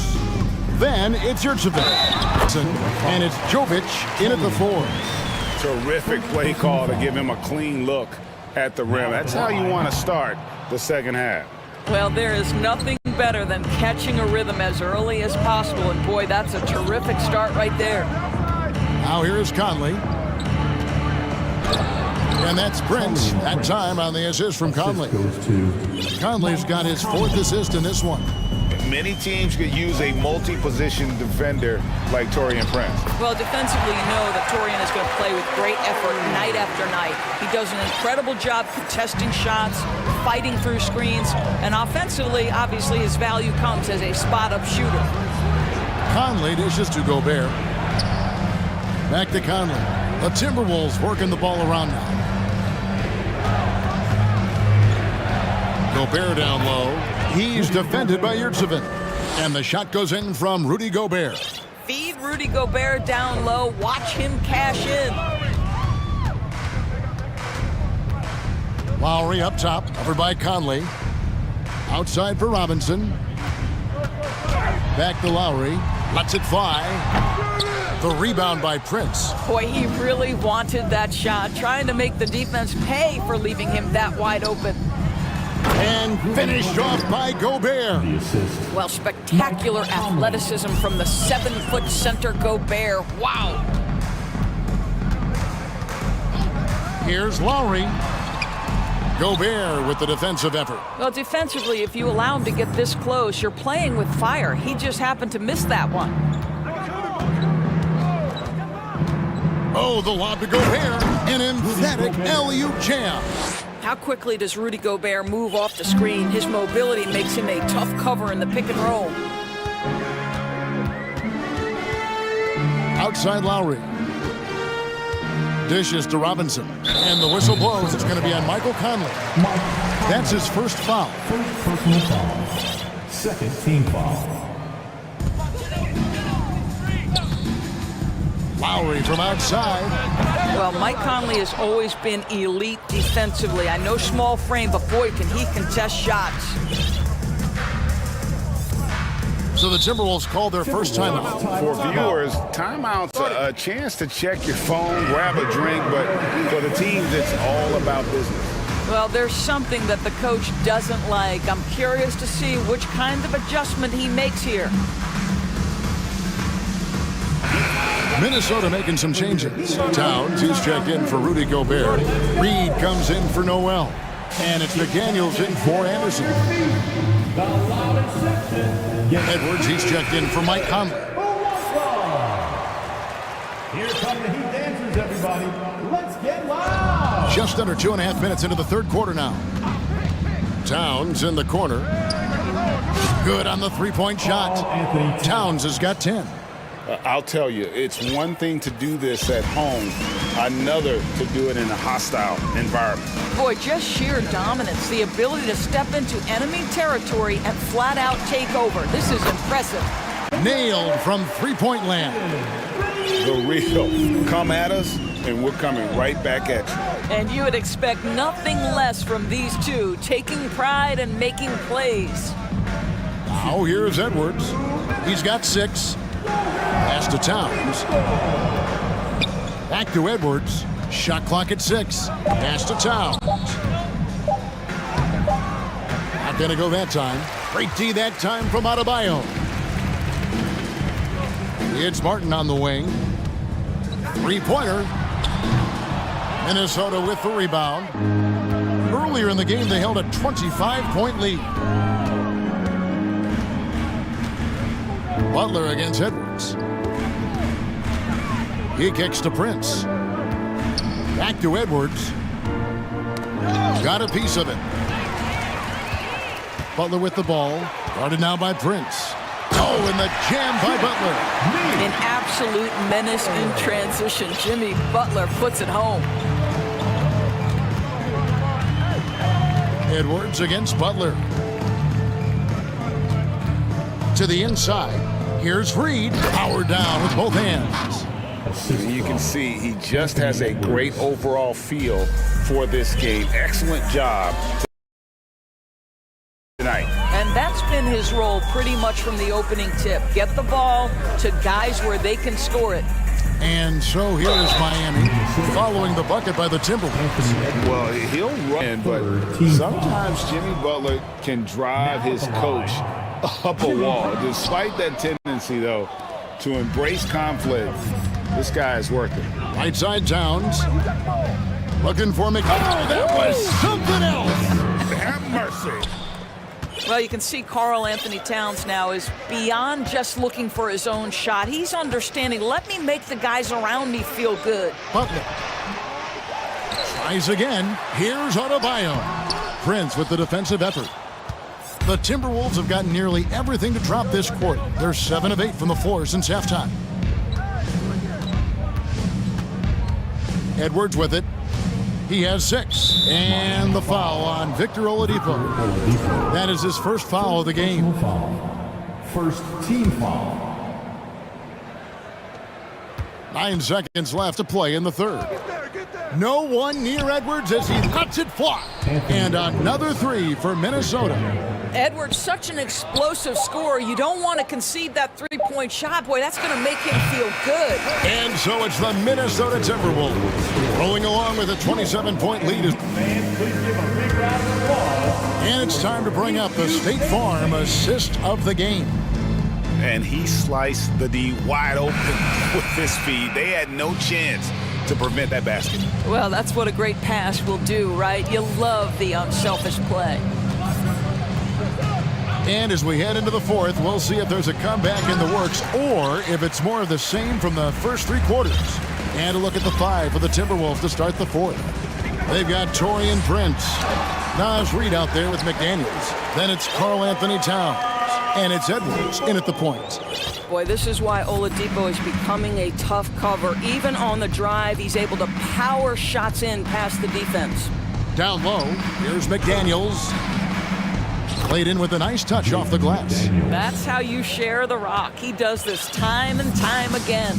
Then it's Yurtsevic. And it's Jovic in at the 4. Terrific play call to give him a clean look at the rim. That's how you want to start the second half. Well, there is nothing better than catching a rhythm as early as possible. And boy, that's a terrific start right there. Now here is Conley. And that's Prince. That time on the assist from Conley. Conley's got his 4th assist in this one. Many teams could use a multi-position defender like Taurean Prince. Well, defensively, you know that Taurean is going to play with great effort night after night. He does an incredible job contesting shots, fighting through screens, and offensively, obviously, his value comes as a spot-up shooter. Conley dishes to Gobert. Back to Conley. The Timberwolves working the ball around now. Gobert down low. He's defended by Yurtsevic. And the shot goes in from Rudy Gobert. Feed Rudy Gobert down low. Watch him cash in. Lowry up top, covered by Conley. Outside for Robinson. Back to Lowry. Lets it fly. The rebound by Prince. Boy, he really wanted that shot, trying to make the defense pay for leaving him that wide open. And finished off by Gobert. Well, spectacular athleticism from the 7-foot center Gobert. Wow. Here's Lowry. Gobert with the defensive effort. Well, defensively, if you allow him to get this close, you're playing with fire. He just happened to miss that one. Oh, the lob to Gobert. An emphatic alley-oop jam. How quickly does Rudy Gobert move off the screen? His mobility makes him a tough cover in the pick and roll. Outside Lowry. Dishes to Robinson. And the whistle blows. It's going to be on Michael Conley. That's his first foul. First personal foul. Second team foul. Lowry from outside. Well, Mike Conley has always been elite defensively. I know small frame, but boy, can he contest shots. So the Timberwolves called their first timeout. For viewers, timeout's a chance to check your phone, grab a drink, but for the teams, it's all about business. Well, there's something that the coach doesn't like. I'm curious to see which kind of adjustment he makes here. Minnesota making some changes. Towns, he's checked in for Rudy Gobert. Reed comes in for Noel. And it's McDaniels in for Anderson. Edwards, he's checked in for Mike Conley. Here come the Heat dancers, everybody. Let's get loud. Just under 2.5 minutes into the third quarter now. Towns in the corner. Good on the three-point shot. Towns has got 10. I'll tell you, it's one thing to do this at home, another to do it in a hostile environment. Boy, just sheer dominance, the ability to step into enemy territory and flat out take over. This is impressive. Nailed from three-point land. The real. Come at us, and we're coming right back at you. And you would expect nothing less from these two, taking pride and making plays. Now here's Edwards. He's got 6. Pass to Towns. Back to Edwards. Shot clock at 6. Pass to Towns. Not going to go that time. Great D that time from Adebayo. It's Martin on the wing. Three-pointer. Minnesota with the rebound. Earlier in the game, they held a 25-point lead. Butler against Edwards. He kicks to Prince. Back to Edwards. Got a piece of it. Butler with the ball. Guarded now by Prince. Oh, and the jam by Butler. An absolute menace in transition. Jimmy Butler puts it home. Edwards against Butler. to the inside. Here's Reed, powered down with both hands. You can see he just has a great overall feel for this game. Excellent job tonight. And that's been his role pretty much from the opening tip. Get the ball to guys where they can score it. And so here is Miami following the bucket by the Timberwolves. Well, he'll run, but sometimes Jimmy Butler can drive his coach up a wall. Despite that tendency, though, to embrace conflict, this guy is working. Right side Towns. Looking for McCollum. Oh, that was something else. Have mercy. Well, you can see Karl Anthony Towns now is beyond just looking for his own shot. He's understanding, let me make the guys around me feel good. Butler tries again. Here's Adebayo. Prince with the defensive effort. The Timberwolves have gotten nearly everything to drop this quarter. They're 7 of 8 from the floor since halftime. Edwards with it. He has 6. And the foul on Victor Oladipo. That is his first foul of the game. First team foul. 9 seconds left to play in the third. No one near Edwards as he lets it fly. And another 3 for Minnesota. Edwards, such an explosive scorer. You don't want to concede that three-point shot. Boy, that's going to make him feel good. And so it's the Minnesota Timberwolves rolling along with a 27-point lead. And it's time to bring up the State Farm assist of the game. And he sliced the D wide open with his speed. They had no chance to prevent that basket. Well, that's what a great pass will do, right? You love the unselfish play. And as we head into the fourth, we'll see if there's a comeback in the works or if it's more of the same from the first 3 quarters. And a look at the 5 for the Timberwolves to start the fourth. They've got Taurean Prince. Naz Reid out there with McDaniels. Then it's Karl Anthony Towns. And it's Edwards in at the point. Boy, this is why Oladipo is becoming a tough cover. Even on the drive, he's able to power shots in past the defense. Down low, here's McDaniels. Played in with a nice touch off the glass. That's how you share the rock. He does this time and time again.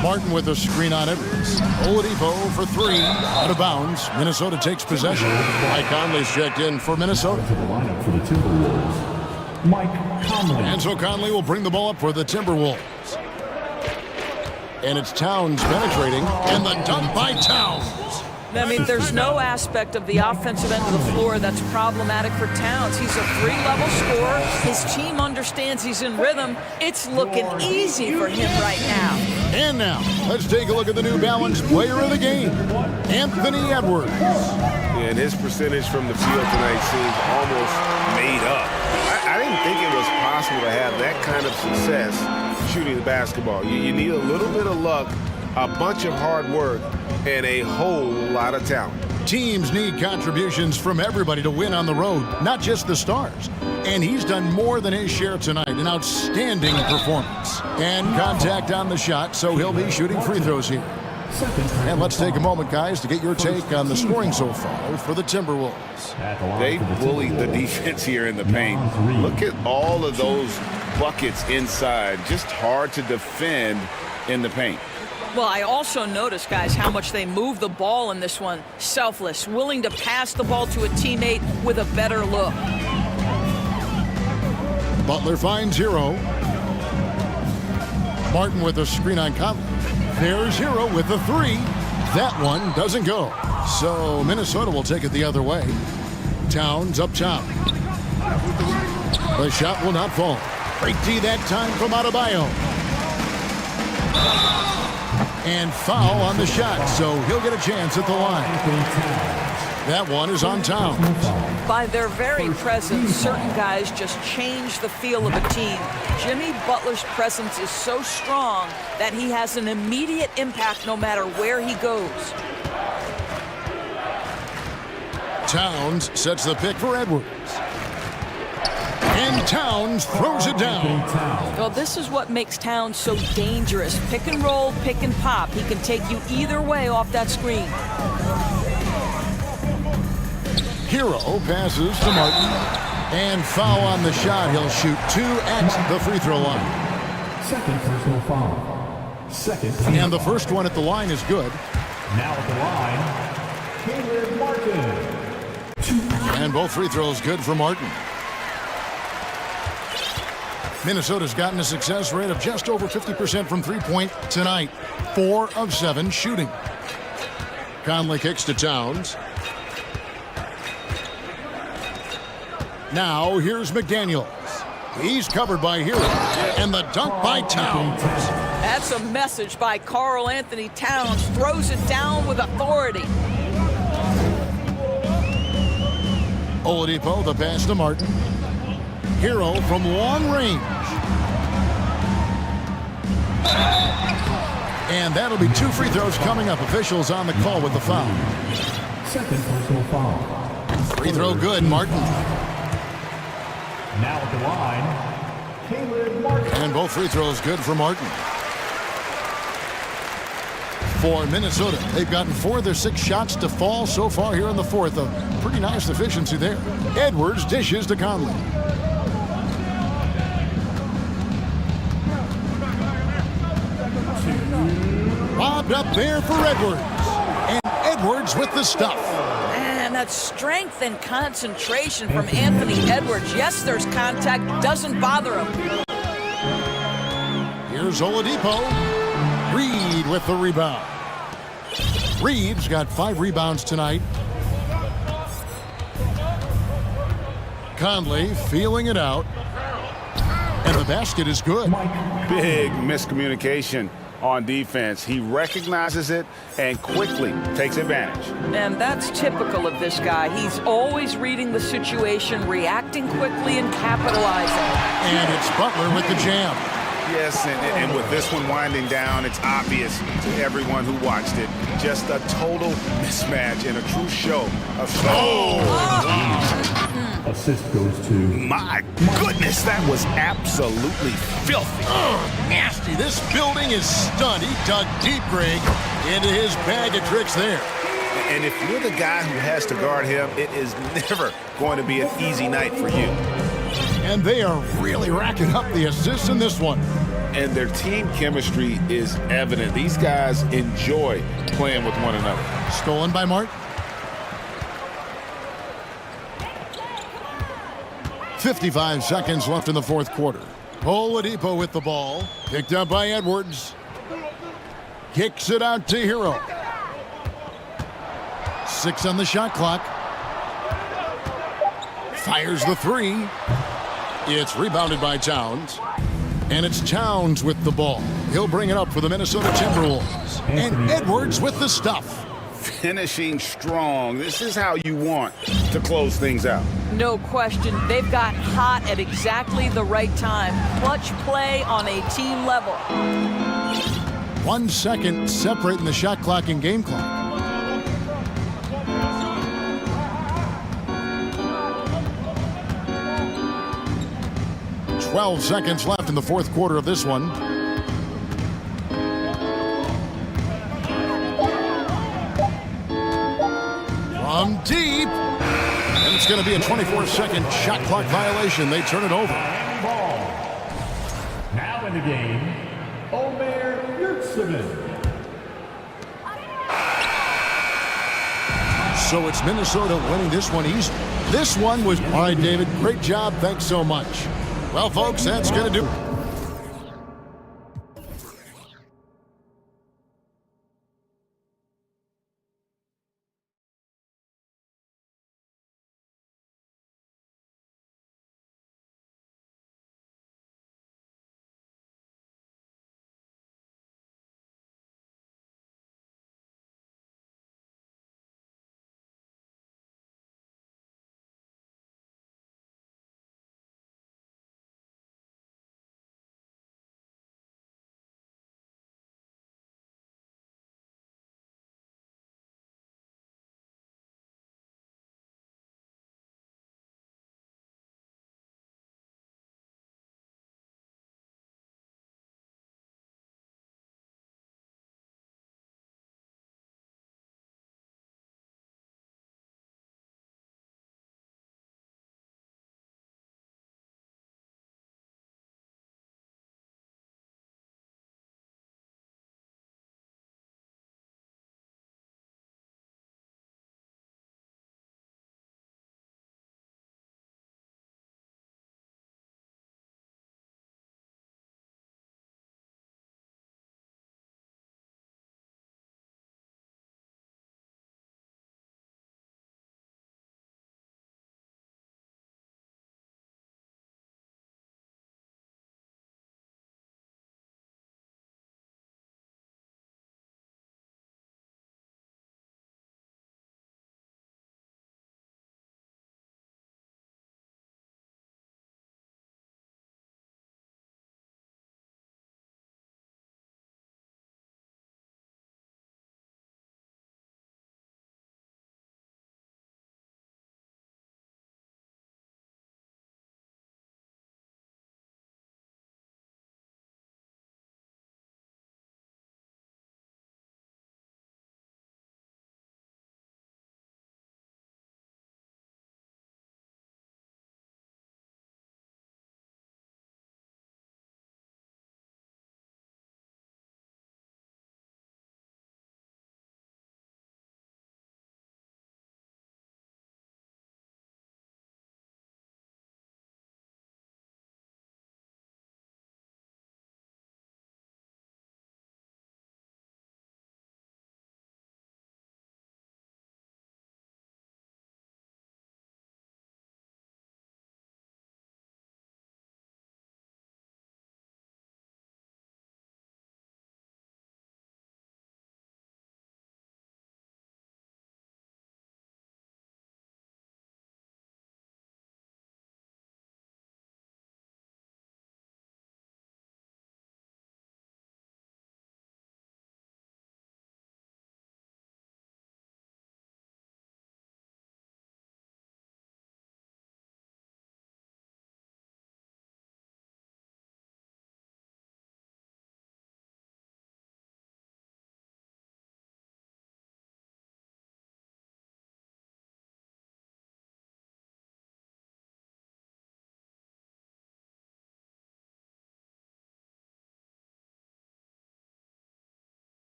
Martin with a screen on Edwards. Oladipo for 3. Out of bounds. Minnesota takes possession. Mike Conley's checked in for Minnesota. To the lineup for the Timberwolves, Mike Conley. And so Conley will bring the ball up for the Timberwolves. And it's Towns penetrating. And the dunk by Towns. I mean, there's no aspect of the offensive end of the floor that's problematic for Towns. He's a 3-level scorer. His team understands he's in rhythm. It's looking easy for him right now. And now, let's take a look at the New Balance player of the game, Anthony Edwards. And his percentage from the field tonight seems almost made up. I didn't think it was possible to have that kind of success shooting the basketball. You need a little bit of luck, a bunch of hard work, and a whole lot of talent. Teams need contributions from everybody to win on the road, not just the stars. And he's done more than his share tonight. An outstanding performance. And contact on the shot, so he'll be shooting free throws here. And let's take a moment, guys, to get your take on the scoring so far for the Timberwolves. They bullied the defense here in the paint. Look at all of those buckets inside. Just hard to defend in the paint. Well, I also noticed, guys, how much they move the ball in this one. Selfless, willing to pass the ball to a teammate with a better look. Butler finds Hero. Martin with a screen on Conley. There's Hero with the 3. That one doesn't go. So Minnesota will take it the other way. Towns up top. The shot will not fall. Great D that time from Adebayo. And foul on the shot, so he'll get a chance at the line. That one is on Towns. By their very presence, certain guys just change the feel of a team. Jimmy Butler's presence is so strong that he has an immediate impact no matter where he goes. Towns sets the pick for Edwards. And Towns throws it down. Well, this is what makes Towns so dangerous. Pick and roll, pick and pop. He can take you either way off that screen. Hero passes to Martin. And foul on the shot. He'll shoot 2 at the free throw line. Second personal foul. Second team. And the first one at the line is good. Now at the line, Caleb Martin. And both free throws good for Martin. Minnesota's gotten a success rate of just over 50% from three-point tonight. 4 of 7 shooting. Conley kicks to Towns. Now here's McDaniels. He's covered by Hero. And the dunk by Towns. That's a message by Karl Anthony Towns. Throws it down with authority. Oladipo, the pass to Martin. Hero from long range. And that'll be 2 free throws coming up. Officials on the call with the foul. Second personal foul. Free throw good, Martin. Now at the line, Caleb Martin. And both free throws good for Martin. For Minnesota, they've gotten 4 of their 6 shots to fall so far here in the fourth. A pretty nice efficiency there. Edwards dishes to Conley. Lobbed up there for Edwards. And Edwards with the stuff. And that strength and concentration from Anthony Edwards. Yes, there's contact. Doesn't bother him. Here's Oladipo. Reed with the rebound. Reed's got 5 rebounds tonight. Conley feeling it out. And the basket is good. Big miscommunication on defense. He recognizes it and quickly takes advantage. And that's typical of this guy. He's always reading the situation, reacting quickly, and capitalizing. And it's Butler with the jam. Yes, and with this one winding down, it's obvious to everyone who watched it. Just a total mismatch and a true show of Assist goes to... My goodness, that was absolutely filthy. Nasty. This building is stunned. He dug deep, Greg, into his bag of tricks there. And if you're the guy who has to guard him, it is never going to be an easy night for you. And they are really racking up the assists in this one. And their team chemistry is evident. These guys enjoy playing with one another. Stolen by Martin. 55 seconds left in the fourth quarter. Oladipo with the ball. Picked up by Edwards. Kicks it out to Hero. 6 on the shot clock. Fires the 3. It's rebounded by Towns. And it's Towns with the ball. He'll bring it up for the Minnesota Timberwolves. And Edwards with the stuff. Finishing strong. This is how you want to close things out. No question. They've got hot at exactly the right time. Clutch play on a team level. 1 second separating the shot clock and game clock. Twelve seconds left in the fourth quarter of this one. From deep. And it's going to be a 24-second shot clock violation. They turn it over. Ball. Now in the game, Omer Yurtseven. So it's Minnesota winning this one easy. This one was... All right, David, great job. Thanks so much. Well, folks, that's going to do it.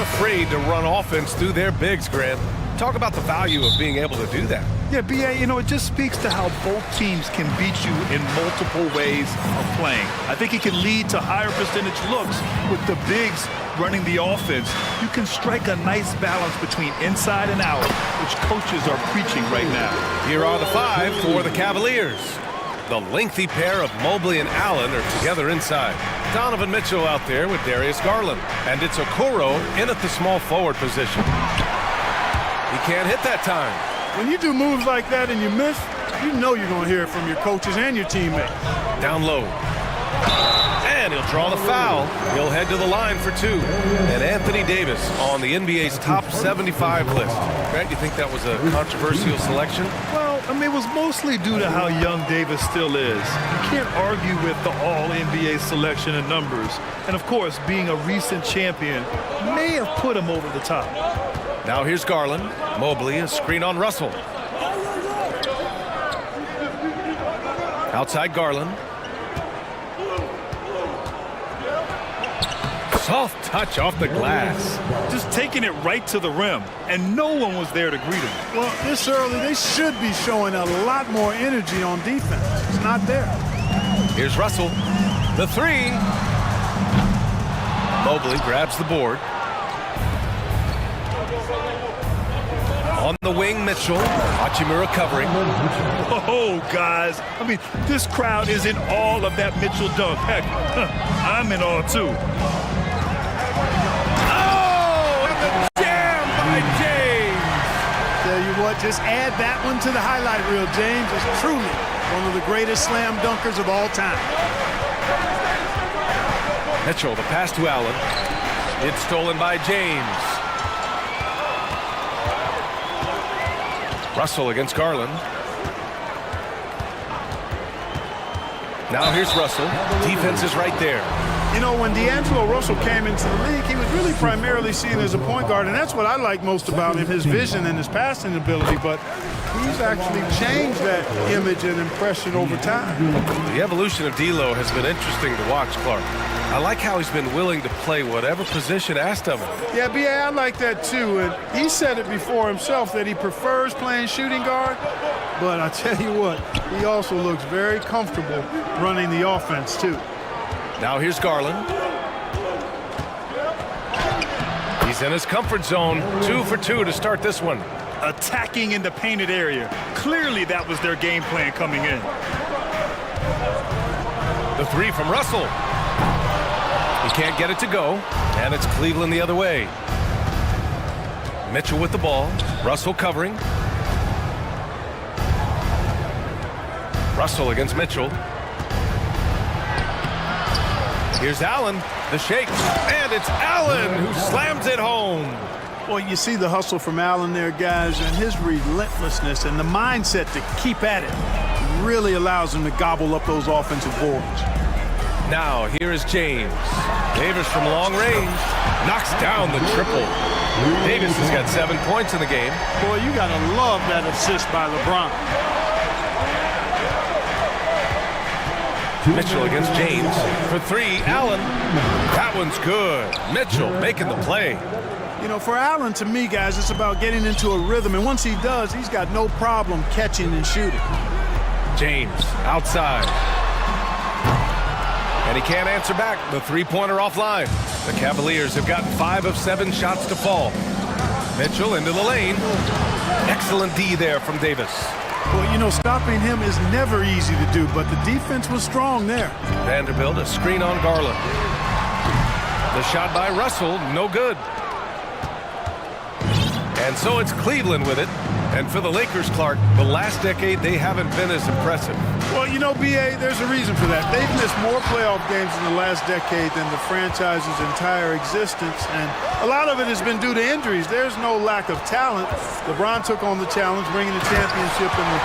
afraid to run offense through their bigs, Grant. Talk about the value of being able to do that. Yeah, B.A., you know, it just speaks to how both teams can beat you in multiple ways of playing. I think it can lead to higher percentage looks with the bigs running the offense. You can strike a nice balance between inside and out, which coaches are preaching right now. Here are the five for the Cavaliers. The lengthy pair of Mobley and Allen are together inside. Donovan Mitchell out there with Darius Garland. And it's Okoro in at the small forward position. He can't hit that time. When you do moves like that and you miss, you know you're going to hear it from your coaches and your teammates. Down low. And he'll draw the foul. He'll head to the line for two. And Anthony Davis on the NBA's top 75 list. Grant, you think that was a controversial selection? Well, I mean, it was mostly due to how young Davis still is. You can't argue with the all-NBA selection and numbers. And, of course, being a recent champion may have put him over the top. Now here's Garland. Mobley, a screen on Russell. Outside Garland. Soft touch off the glass. Just taking it right to the rim, and no one was there to greet him. Well, this early, they should be showing a lot more energy on defense. It's not there. Here's Russell. The three. Mobley grabs the board. On the wing, Mitchell. Hachimura covering. Oh, guys. I mean, this crowd is in awe of that Mitchell dunk. Heck, I'm in awe, too. Oh, and the jam by James. Tell you what, just add that one to the highlight reel, James. It's truly one of the greatest slam dunkers of all time. Mitchell, the pass to Allen. It's stolen by James. Russell against Garland. Now here's Russell. Defense is right there. You know, when D'Angelo Russell came into the league, he was really primarily seen as a point guard, and that's what I like most about him, his vision and his passing ability, but he's actually changed that image and impression over time. The evolution of D'Lo has been interesting to watch, Clark. I like how he's been willing to play whatever position asked of him. Yeah, B.A., I like that too, and he said it before himself that he prefers playing shooting guard, but I tell you what, he also looks very comfortable running the offense too. Now here's Garland. He's in his comfort zone. 2 for 2 to start this one. Attacking in the painted area. Clearly that was their game plan coming in. The three from Russell. He can't get it to go, and it's Cleveland the other way. Mitchell with the ball. Russell covering. Russell against Mitchell. Here's Allen, the shake, and it's Allen who slams it home. Well, you see the hustle from Allen there, guys, and his relentlessness and the mindset to keep at it really allows him to gobble up those offensive boards. Now, here is James. Davis from long range knocks down the triple. Davis has got 7 points in the game. Boy, you got to love that assist by LeBron. Mitchell against James. For three, Allen. That one's good. Mitchell making the play. You know, for Allen, to me, guys, it's about getting into a rhythm. And once he does, he's got no problem catching and shooting. James outside. And he can't answer back. The three-pointer offline. The Cavaliers have gotten 5 of 7 shots to fall. Mitchell into the lane. Excellent D there from Davis. Well, you know, stopping him is never easy to do, but the defense was strong there. Vanderbilt, a screen on Garland. The shot by Russell, no good. And so it's Cleveland with it. And for the Lakers, Clark, the last decade, they haven't been as impressive. Well, you know, B.A., there's a reason for that. They've missed more playoff games in the last decade than the franchise's entire existence, and a lot of it has been due to injuries. There's no lack of talent. LeBron took on the challenge, bringing the championship in the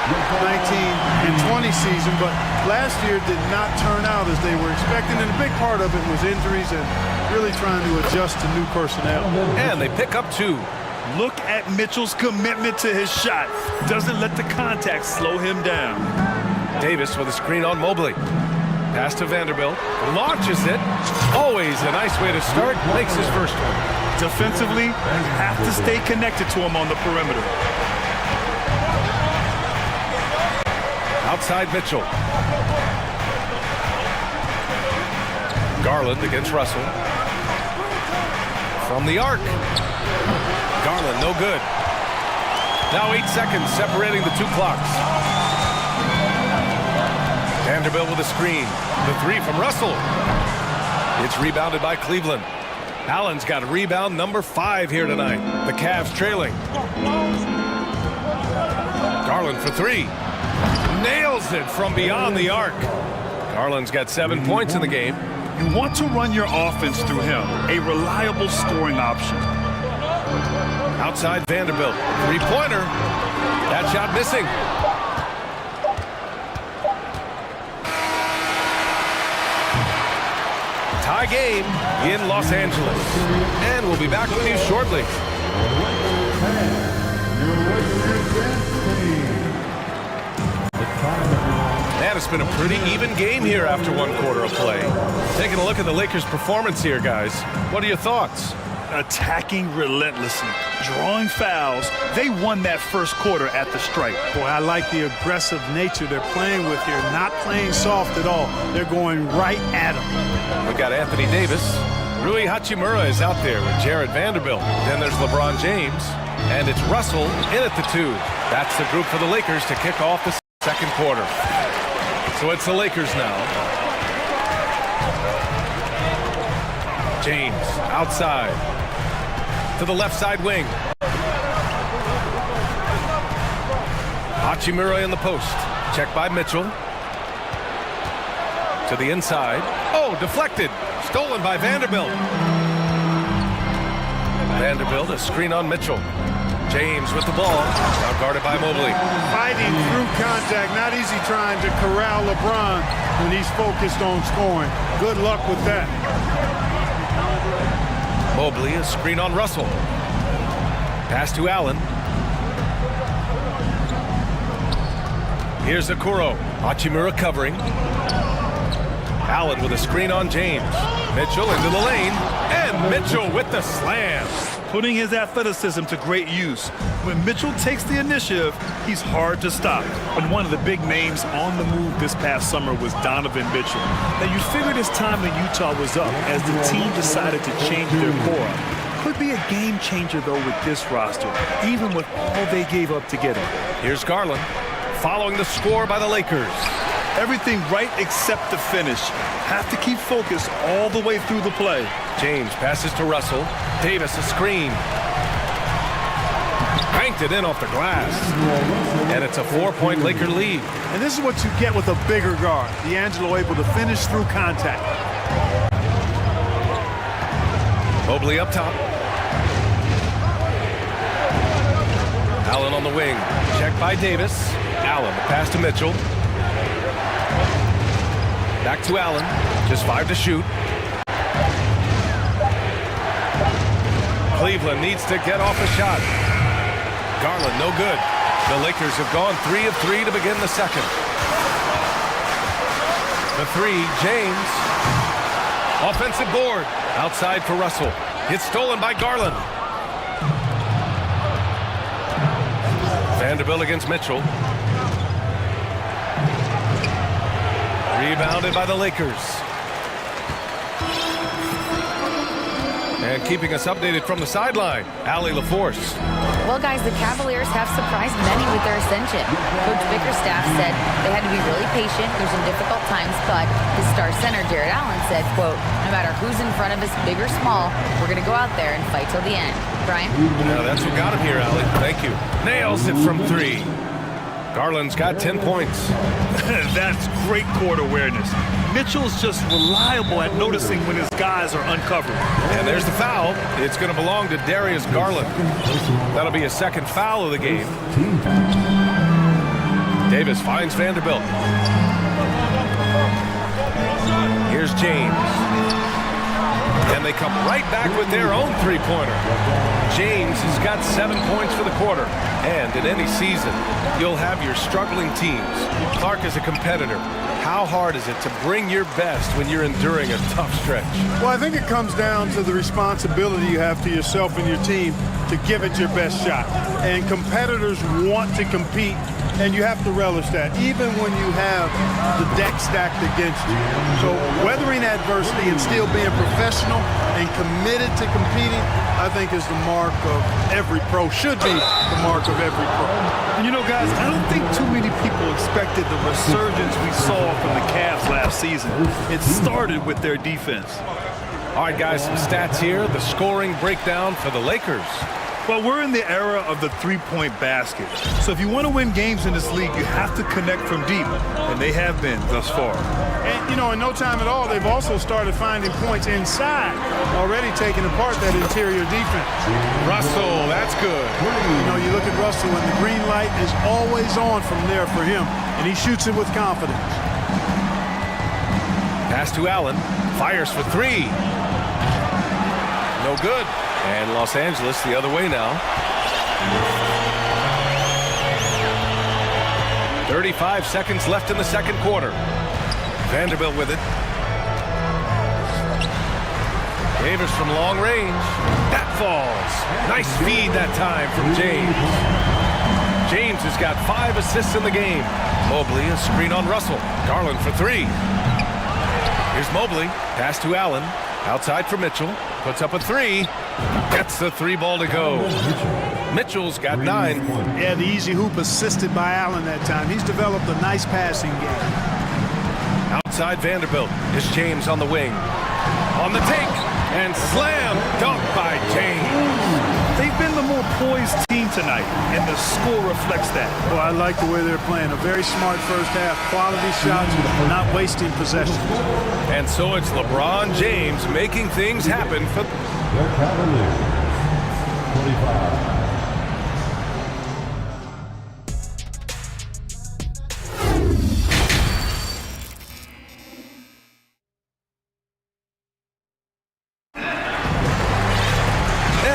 19 and 20 season, but last year did not turn out as they were expecting, and a big part of it was injuries and really trying to adjust to new personnel. And they pick up 2. Look at Mitchell's commitment to his shot. Doesn't let the contact slow him down. Davis with a screen on Mobley. Pass to Vanderbilt. Launches it. Always a nice way to start. Makes his first one. Defensively, you have to stay connected to him on the perimeter. Outside Mitchell. Garland against Russell. From the arc. Garland, no good. Now 8 seconds separating the two clocks. Vanderbilt with a screen. The three from Russell. It's rebounded by Cleveland. Allen's got rebound number 5 here tonight. The Cavs trailing. Garland for 3. Nails it from beyond the arc. Garland's got 7 points in the game. You want to run your offense through him, a reliable scoring option. Outside Vanderbilt. Three-pointer. That shot missing. Tie game in Los Angeles. And we'll be back with you shortly. Man, it's been a pretty even game here after one quarter of play. Taking a look at the Lakers' performance here, guys. What are your thoughts? Attacking relentlessly, drawing fouls. They won that first quarter at the stripe. Boy, I like the aggressive nature they're playing with here. Not playing soft at all. They're going right at him. We've got Anthony Davis. Rui Hachimura is out there with Jared Vanderbilt. Then there's LeBron James. And it's Russell in at the 2. That's the group for the Lakers to kick off the second quarter. So it's the Lakers now. James outside to the left side wing. Hachimura in the post. Checked by Mitchell. To the inside. Oh, deflected. Stolen by Vanderbilt. Vanderbilt, a screen on Mitchell. James with the ball. Now guarded by Mobley. Fighting through contact. Not easy trying to corral LeBron when he's focused on scoring. Good luck with that. Mobley, a screen on Russell. Pass to Allen. Here's Okoro. Hachimura covering. Allen with a screen on James. Mitchell into the lane. And Mitchell with the slam. Putting his athleticism to great use. When Mitchell takes the initiative, he's hard to stop. And one of the big names on the move this past summer was Donovan Mitchell. Now you figured his time in Utah was up as the team decided to change their core. Could be a game changer though with this roster, even with all they gave up to get him. Here's Garland following the score by the Lakers. Everything right except the finish. Have to keep focus all the way through the play. James passes to Russell. Davis a screen. Banked it in off the glass. And it's a 4-point Laker lead. And this is what you get with a bigger guard. D'Angelo able to finish through contact. Mobley up top. Allen on the wing. Checked by Davis. Allen, the pass to Mitchell. Back to Allen. Just 5 to shoot. Cleveland needs to get off a shot. Garland, no good. The Lakers have gone 3 of 3 to begin the second. The 3, James. Offensive board. Outside for Russell. It's stolen by Garland. Vanderbilt against Mitchell. Rebounded by the Lakers. And keeping us updated from the sideline, Allie LaForce. Well, guys, the Cavaliers have surprised many with their ascension. Coach Bickerstaff said they had to be really patient through some difficult times, but his star center, Jared Allen, said, quote, no matter who's in front of us, big or small, we're going to go out there and fight till the end. Brian? Now that's what got him here, Allie. Thank you. Nails it from 3. Garland's got 10 points. That's great court awareness. Mitchell's just reliable at noticing when his guys are uncovered. And there's the foul. It's going to belong to Darius Garland. That'll be his second foul of the game. Davis finds Vanderbilt. Here's James. And they they come right back with their own three-pointer. James has got 7 points for the quarter. And in any season, you'll have your struggling teams. Clark is a competitor. How hard is it to bring your best when you're enduring a tough stretch? Well, I think it comes down to the responsibility you have to yourself and your team to give it your best shot. And competitors want to compete, and you have to relish that, even when you have the deck stacked against you. So weathering adversity and still being professional and committed to competing, I think is the mark of every pro, should be the mark of every pro. And you know, guys, I don't think too many people expected the resurgence we saw from the Cavs last season. It started with their defense. All right, guys, some stats here. The scoring breakdown for the Lakers. Well, we're in the era of the three-point basket. So if you want to win games in this league, you have to connect from deep, and they have been thus far. And, you know, in no time at all, they've also started finding points inside, already taking apart that interior defense. Russell, that's good. You know, you look at Russell, and the green light is always on from there for him, and he shoots it with confidence. Pass to Allen. Fires for three. No good. And Los Angeles the other way now. 35 seconds left in the second quarter. Vanderbilt with it. Davis from long range. That falls. Nice feed that time from James. James has got 5 assists in the game. Mobley, a screen on Russell. Garland for three. Here's Mobley. Pass to Allen. Outside for Mitchell. Puts up a three. Gets the three ball to go. Mitchell's got 9. Yeah, the easy hoop assisted by Allen that time. He's developed a nice passing game. Outside Vanderbilt is James on the wing. On the take. And slam dunk by James. They've been the more poised team tonight, and the score reflects that. Well, I like the way they're playing. A very smart first half. Quality shots, not wasting possessions. And so it's LeBron James making things happen for the Cavaliers. 25.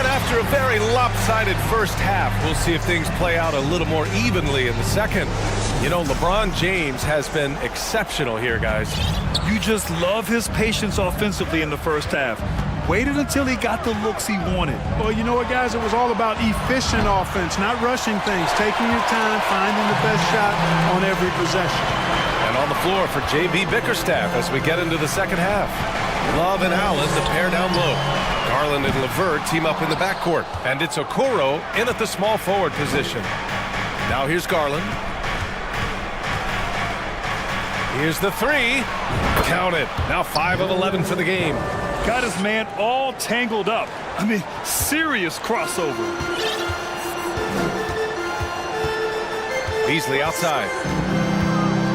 After a very lopsided first half, we'll see if things play out a little more evenly in the second. You know, LeBron James has been exceptional here, guys. You just love his patience offensively in the first half. Waited until he got the looks he wanted. Well, you know what, guys? It was all about efficient offense, not rushing things, taking your time, finding the best shot on every possession. And on the floor for J.B. Bickerstaff as we get into the second half. Love and Allen, the pair down low. Garland and LeVert team up in the backcourt. And it's Okoro in at the small forward position. Now here's Garland. Here's the three. Count it. Now 5 of 11 for the game. Got his man all tangled up. I mean, serious crossover. Beasley outside.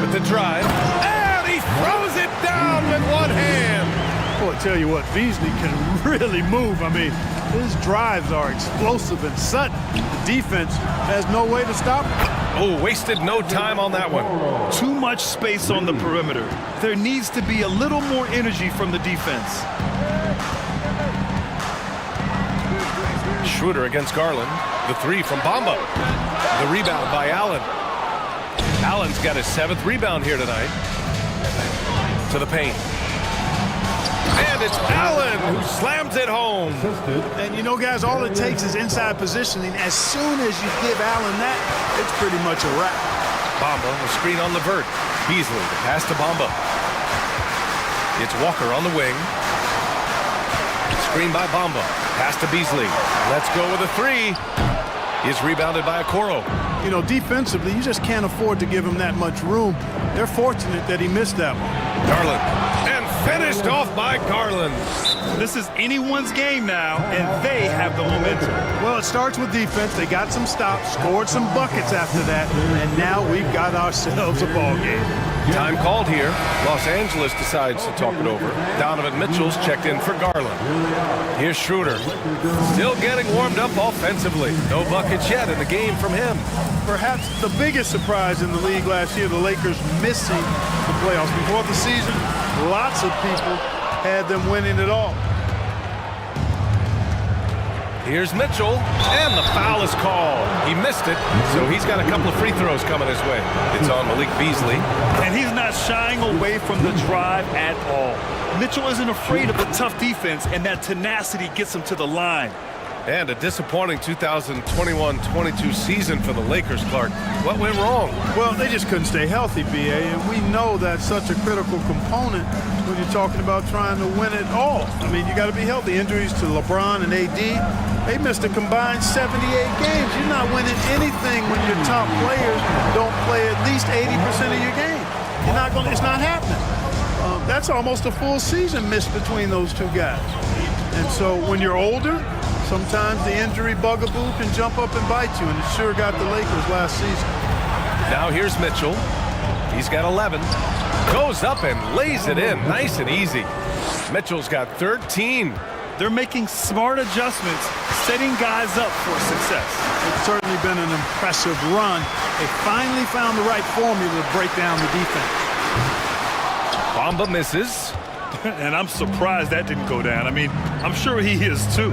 With the drive. And he throws it down with one hand. Well, I tell you what, Beasley can really move. I mean, his drives are explosive and sudden. The defense has no way to stop him. Oh, wasted no time on that one. Too much space on the perimeter. There needs to be a little more energy from the defense. Schroeder against Garland. The three from Bamba. The rebound by Allen. Allen's got his 7th rebound here tonight. To the paint. And it's Allen who slams it home. And you know, guys, all it takes is inside positioning. As soon as you give Allen that, it's pretty much a wrap. Bamba, a screen on LeVert. Beasley, the pass to Bamba. It's Walker on the wing. Screen by Bamba. Pass to Beasley. Let's go with a three. He's rebounded by Okoro. You know, defensively, you just can't afford to give him that much room. They're fortunate that he missed that one. Garland. And finished off by Garland. This is anyone's game now, and they have the momentum. Well, it starts with defense. They got some stops, scored some buckets after that, and now we've got ourselves a ball game. Time called here. Los Angeles decides to talk it over. Donovan Mitchell's checked in for Garland. Here's Schroeder. Still getting warmed up offensively. No buckets yet in the game from him. Perhaps the biggest surprise in the league last year, the Lakers missing the playoffs. Before the season, lots of people had them winning it all. Here's Mitchell, and the foul is called. He missed it, so he's got a couple of free throws coming his way. It's on Malik Beasley. And he's not shying away from the drive at all. Mitchell isn't afraid of the tough defense, and that tenacity gets him to the line. And a disappointing 2021-22 season for the Lakers, Clark. What went wrong? Well, they just couldn't stay healthy, B.A., and we know that's such a critical component when you're talking about trying to win it all. I mean, you got to be healthy. Injuries to LeBron and AD, they missed a combined 78 games. You're not winning anything when your top players don't play at least 80% of your game. You're not going. It's not happening. That's almost a full season missed between those two guys. And so when you're older, sometimes the injury bugaboo can jump up and bite you, and it sure got the Lakers last season. Now here's Mitchell. He's got 11. Goes up and lays it in, nice and easy. Mitchell's got 13. They're making smart adjustments, setting guys up for success. It's certainly been an impressive run. They finally found the right formula to break down the defense. Bamba misses. And I'm surprised that didn't go down. I mean, I'm sure he is too.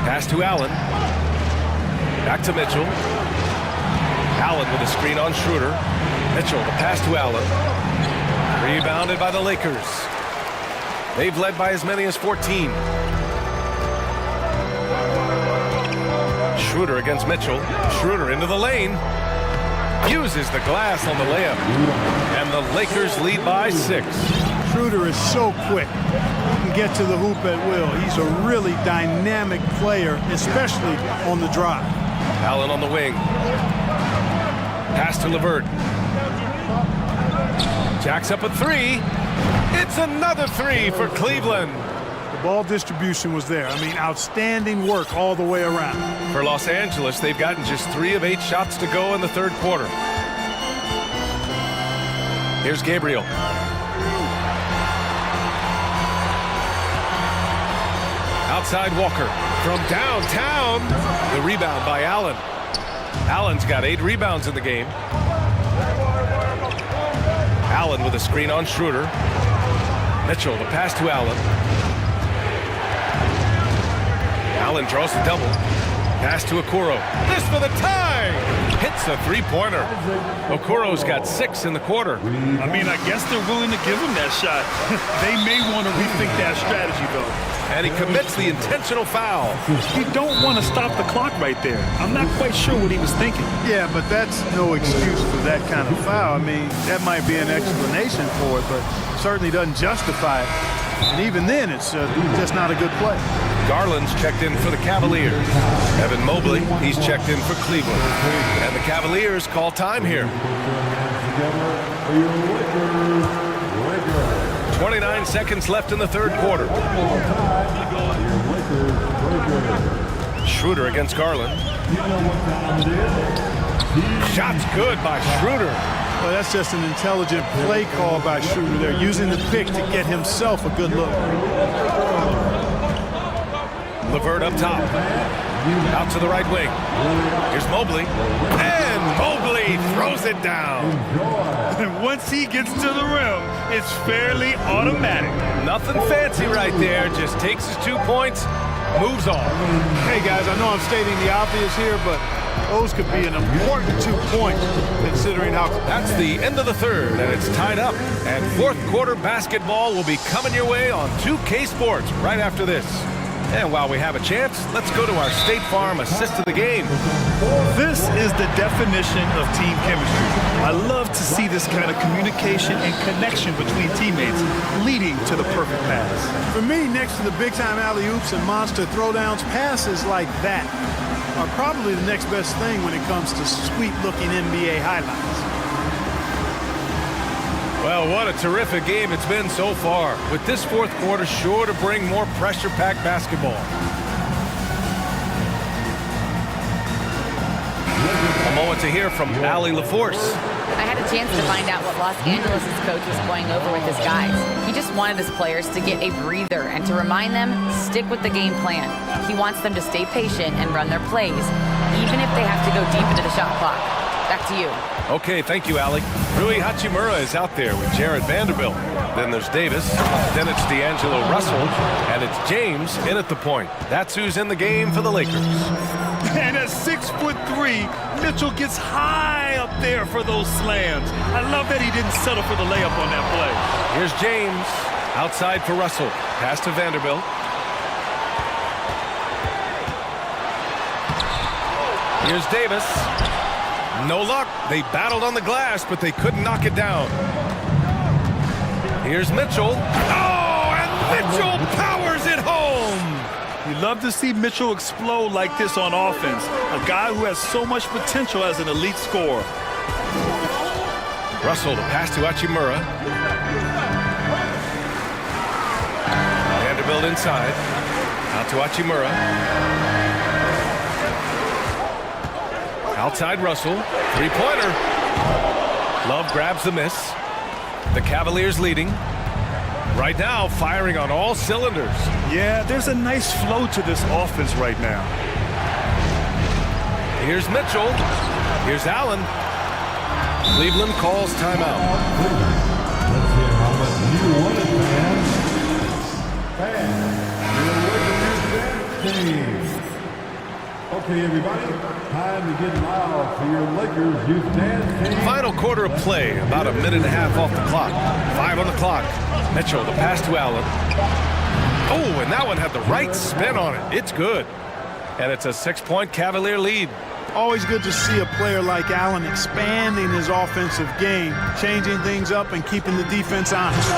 Pass to Allen. Back to Mitchell. Allen with a screen on Schroeder. Mitchell, the pass to Allen. Rebounded by the Lakers. They've led by as many as 14. Schroeder against Mitchell. Schroeder into the lane. Uses the glass on the layup. And the Lakers lead by 6. Schroeder is so quick. He can get to the hoop at will. He's a really dynamic player, especially on the drive. Allen on the wing. Pass to LeVert. Jacks up a 3. It's another 3 for Cleveland. The ball distribution was there. I mean, outstanding work all the way around. For Los Angeles, they've gotten just 3 of 8 shots to go in the third quarter. Here's Gabriel. Outside Walker from downtown. The rebound by Allen. Allen's got 8 rebounds in the game. Allen with a screen on Schroeder. Mitchell, the pass to Allen. Allen draws the double. Pass to Okoro. This for the tie! Hits the three-pointer. Okoro's got 6 in the quarter. I mean, I guess they're willing to give him that shot. They may want to rethink that strategy, though. And he commits the intentional foul. You don't want to stop the clock right there. I'm not quite sure what he was thinking. Yeah, but that's no excuse for that kind of foul. I mean, that might be an explanation for it, but certainly doesn't justify it. And even then, it's just not a good play. Garland's checked in for the Cavaliers. Evan Mobley, he's checked in for Cleveland. And the Cavaliers call time here. 29 seconds left in the third quarter. Schroeder against Garland. Shot's good by Schroeder. Well, that's just an intelligent play call by Schroeder. They're using the pick to get himself a good look. LeVert up top. Out to the right wing. Here's Mobley. And Mobley throws it down. And once he gets to the rim, it's fairly automatic. Nothing fancy right there. Just takes his 2 points, moves on. Hey, guys, I know I'm stating the obvious here, but those could be an important 2 points considering how... That's the end of the third, and it's tied up. And fourth quarter basketball will be coming your way on 2K Sports right after this. And while we have a chance, let's go to our State Farm assist of the game. This is the definition of team chemistry. I love to see this kind of communication and connection between teammates leading to the perfect pass. For me, next to the big-time alley-oops and monster throwdowns, passes like that are probably the next best thing when it comes to sweet-looking NBA highlights. Well, what a terrific game it's been so far, with this fourth quarter sure to bring more pressure-packed basketball. A moment to hear from Allie LaForce. I had a chance to find out what Los Angeles' coach was going over with his guys. He just wanted his players to get a breather and to remind them, stick with the game plan. He wants them to stay patient and run their plays, even if they have to go deep into the shot clock. Back to you. Okay, thank you, Allie. Rui Hachimura is out there with Jared Vanderbilt. Then there's Davis. Then it's D'Angelo Russell. And it's James in at the point. That's who's in the game for the Lakers. And at 6'3", Mitchell gets high up there for those slams. I love that he didn't settle for the layup on that play. Here's James. Outside for Russell. Pass to Vanderbilt. Here's Davis. No luck. They battled on the glass, but they couldn't knock it down. Here's Mitchell. Oh, and Mitchell powers it home. You love to see Mitchell explode like this on offense. A guy who has so much potential as an elite scorer. Russell to pass to Hachimura. Vanderbilt inside. Out to Hachimura. Outside Russell. Three-pointer. Love grabs the miss. The Cavaliers leading. Right now, firing on all cylinders. Yeah, there's a nice flow to this offense right now. Here's Mitchell. Here's Allen. Cleveland calls timeout. Okay, everybody, time to get loud for your Lakers youth dance team. Final quarter of play, about a minute and a half off the clock. 5 on the clock. Mitchell, the pass to Allen. Oh, and that one had the right spin on it. It's good. And it's a 6-point Cavalier lead. Always good to see a player like Allen expanding his offensive game, changing things up and keeping the defense honest.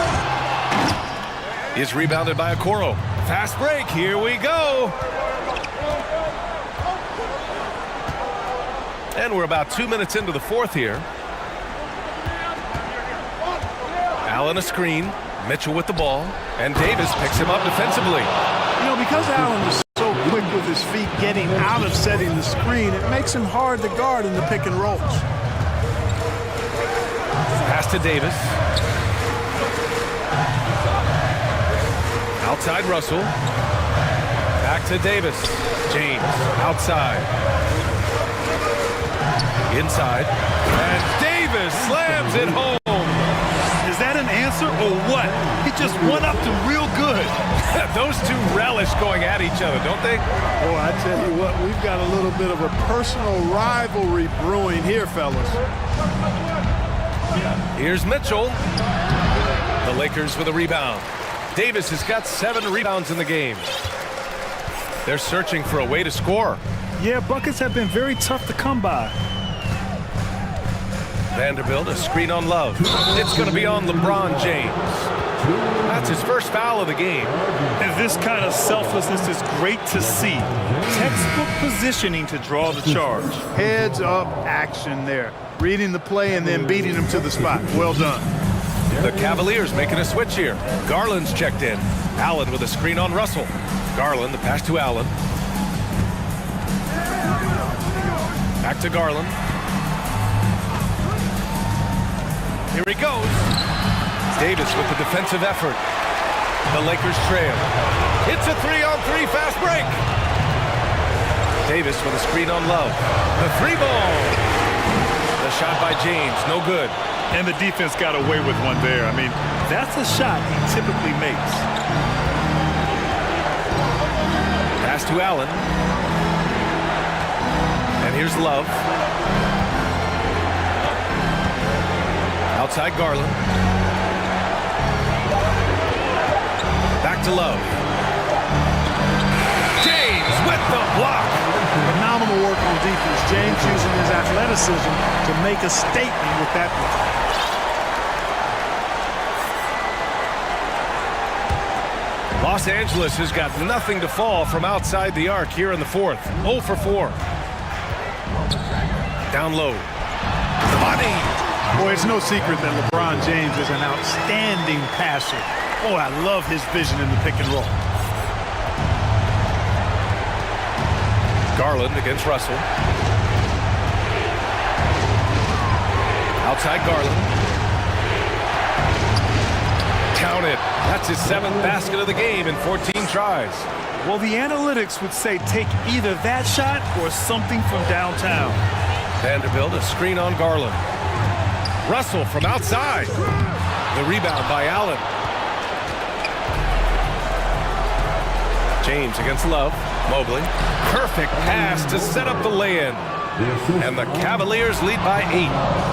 He's rebounded by Okoro. Fast break, here we go. And we're about 2 minutes into the fourth here. Allen a screen. Mitchell with the ball. And Davis picks him up defensively. You know, because Allen is so quick with his feet getting out of setting the screen, it makes him hard to guard in the pick and rolls. Pass to Davis. Outside Russell. Back to Davis. James outside. Inside. And Davis slams it home. Is that an answer or what? He just went up to real good. Those two relish going at each other, don't they? Oh, I tell you what, we've got a little bit of a personal rivalry brewing here, fellas. Here's Mitchell. The Lakers with a rebound. Davis has got 7 rebounds in the game. They're searching for a way to score. Yeah, buckets have been very tough to come by. Vanderbilt, a screen on Love. It's going to be on LeBron James. That's his first foul of the game. And this kind of selflessness is great to see. Textbook positioning to draw the charge. Heads up action there. Reading the play and then beating him to the spot. Well done. The Cavaliers making a switch here. Garland's checked in. Allen with a screen on Russell. Garland, the pass to Allen. Back to Garland. Here he goes. Davis with the defensive effort. The Lakers trail. It's a 3-on-3 fast break. Davis with a screen on Love. The 3-ball. The shot by James, no good. And the defense got away with one there. I mean, that's a shot he typically makes. Pass to Allen. And here's Love. Outside Garland. Back to Love. James with the block. Phenomenal work on defense. James using his athleticism to make a statement with that one. Los Angeles has got nothing to fall from outside the arc here in the fourth. 0 for 4. Down low. Money. Boy, it's no secret that LeBron James is an outstanding passer. Oh, I love his vision in the pick and roll. Garland against Russell. Outside Garland. Count it. That's his 7th basket of the game in 14 tries. Well, the analytics would say take either that shot or something from downtown. Vanderbilt, a screen on Garland. Russell from outside. The rebound by Allen. James against Love. Mobley. Perfect pass to set up the lay-in. And the Cavaliers lead by 8.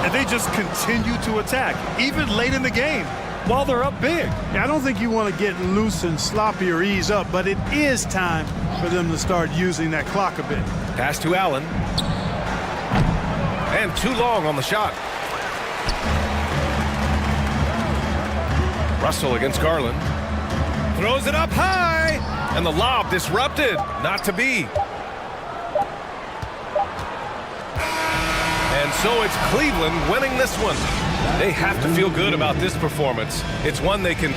And they just continue to attack, even late in the game, while they're up big. Yeah, I don't think you want to get loose and sloppy or ease up, but it is time for them to start using that clock a bit. Pass to Allen. And too long on the shot. Russell against Garland. Throws it up high. And the lob disrupted. Not to be. And so it's Cleveland winning this one. They have to feel good about this performance. It's one they can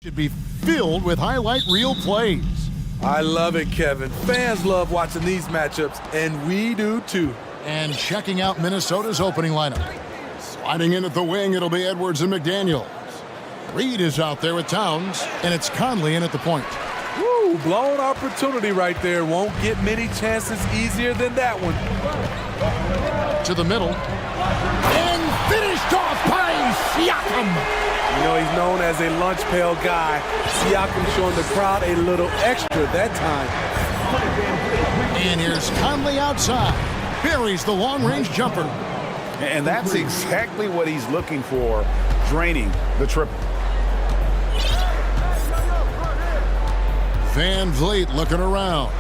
Should be filled with highlight reel plays. I love it, Kevin. Fans love watching these matchups, and we do too. And checking out Minnesota's opening lineup. Sliding in at the wing, it'll be Edwards and McDaniels. Reed is out there with Towns, and it's Conley in at the point. Woo, blown opportunity right there. Won't get many chances easier than that one. To the middle. And finished off by Siakam. You know, he's known as a lunch pail guy. Siakam showing the crowd a little extra that time. And here's Conley outside. Buries the long-range jumper. And that's exactly what he's looking for, draining the triple. Van Vliet looking around.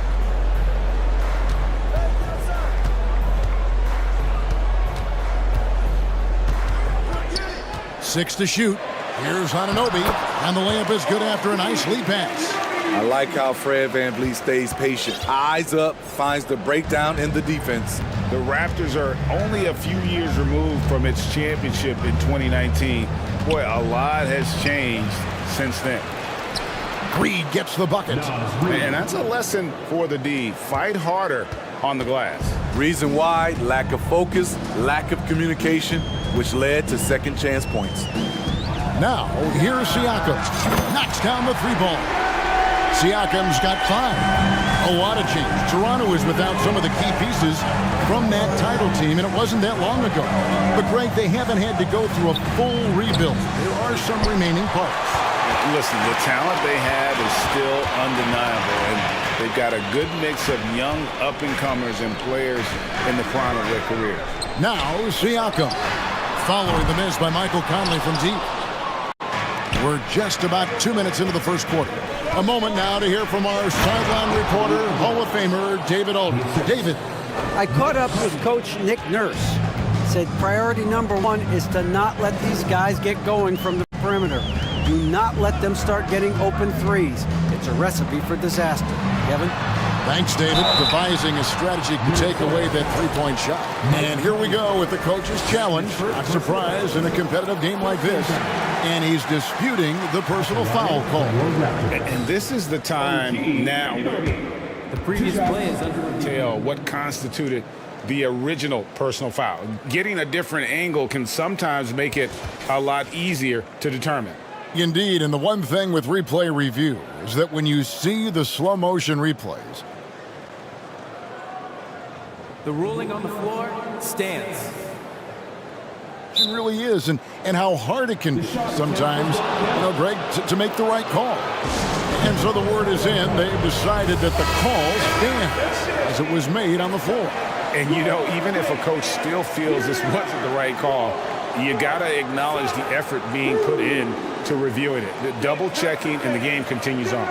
Six to shoot. Here's Anunoby, and the layup is good after a nice lead pass. I like how Fred VanVleet stays patient. Eyes up, finds the breakdown in the defense. The Raptors are only a few years removed from its championship in 2019. Boy, a lot has changed since then. Reed gets the bucket. Man, that's a lesson for the D. Fight harder on the glass. Reason why, lack of focus, lack of communication, which led to second chance points. Now, here's Siakam. Knocks down the three ball. Siakam's got 5. A lot of change. Toronto is without some of the key pieces from that title team, and it wasn't that long ago. But, Greg, they haven't had to go through a full rebuild. There are some remaining parts. Listen, the talent they have is still undeniable, and they've got a good mix of young up-and-comers and players in the prime of their career. Now, Siakam. Following the miss by Michael Conley from deep. We're just about 2 minutes into the first quarter. A moment now to hear from our sideline reporter, Hall of Famer, David Aldridge. David. I caught up with Coach Nick Nurse. Said priority number 1 is to not let these guys get going from the perimeter. Do not let them start getting open threes. It's a recipe for disaster. Kevin? Thanks, David. Devising a strategy to take away that three-point shot. And here we go with the coach's challenge. Not surprised in a competitive game like this. And he's disputing the personal foul call. And this is the time now. The previous play is under Tell what constituted the original personal foul. Getting a different angle can sometimes make it a lot easier to determine. Indeed, and the one thing with replay review is that when you see the slow motion replays, the ruling on the floor stands. It really is, and how hard it can be sometimes, Greg, to make the right call. And so the word is in. They've decided that the call stands as it was made on the floor. And, even if a coach still feels this wasn't the right call, you got to acknowledge the effort being put in to reviewing it. The double checking, and the game continues on.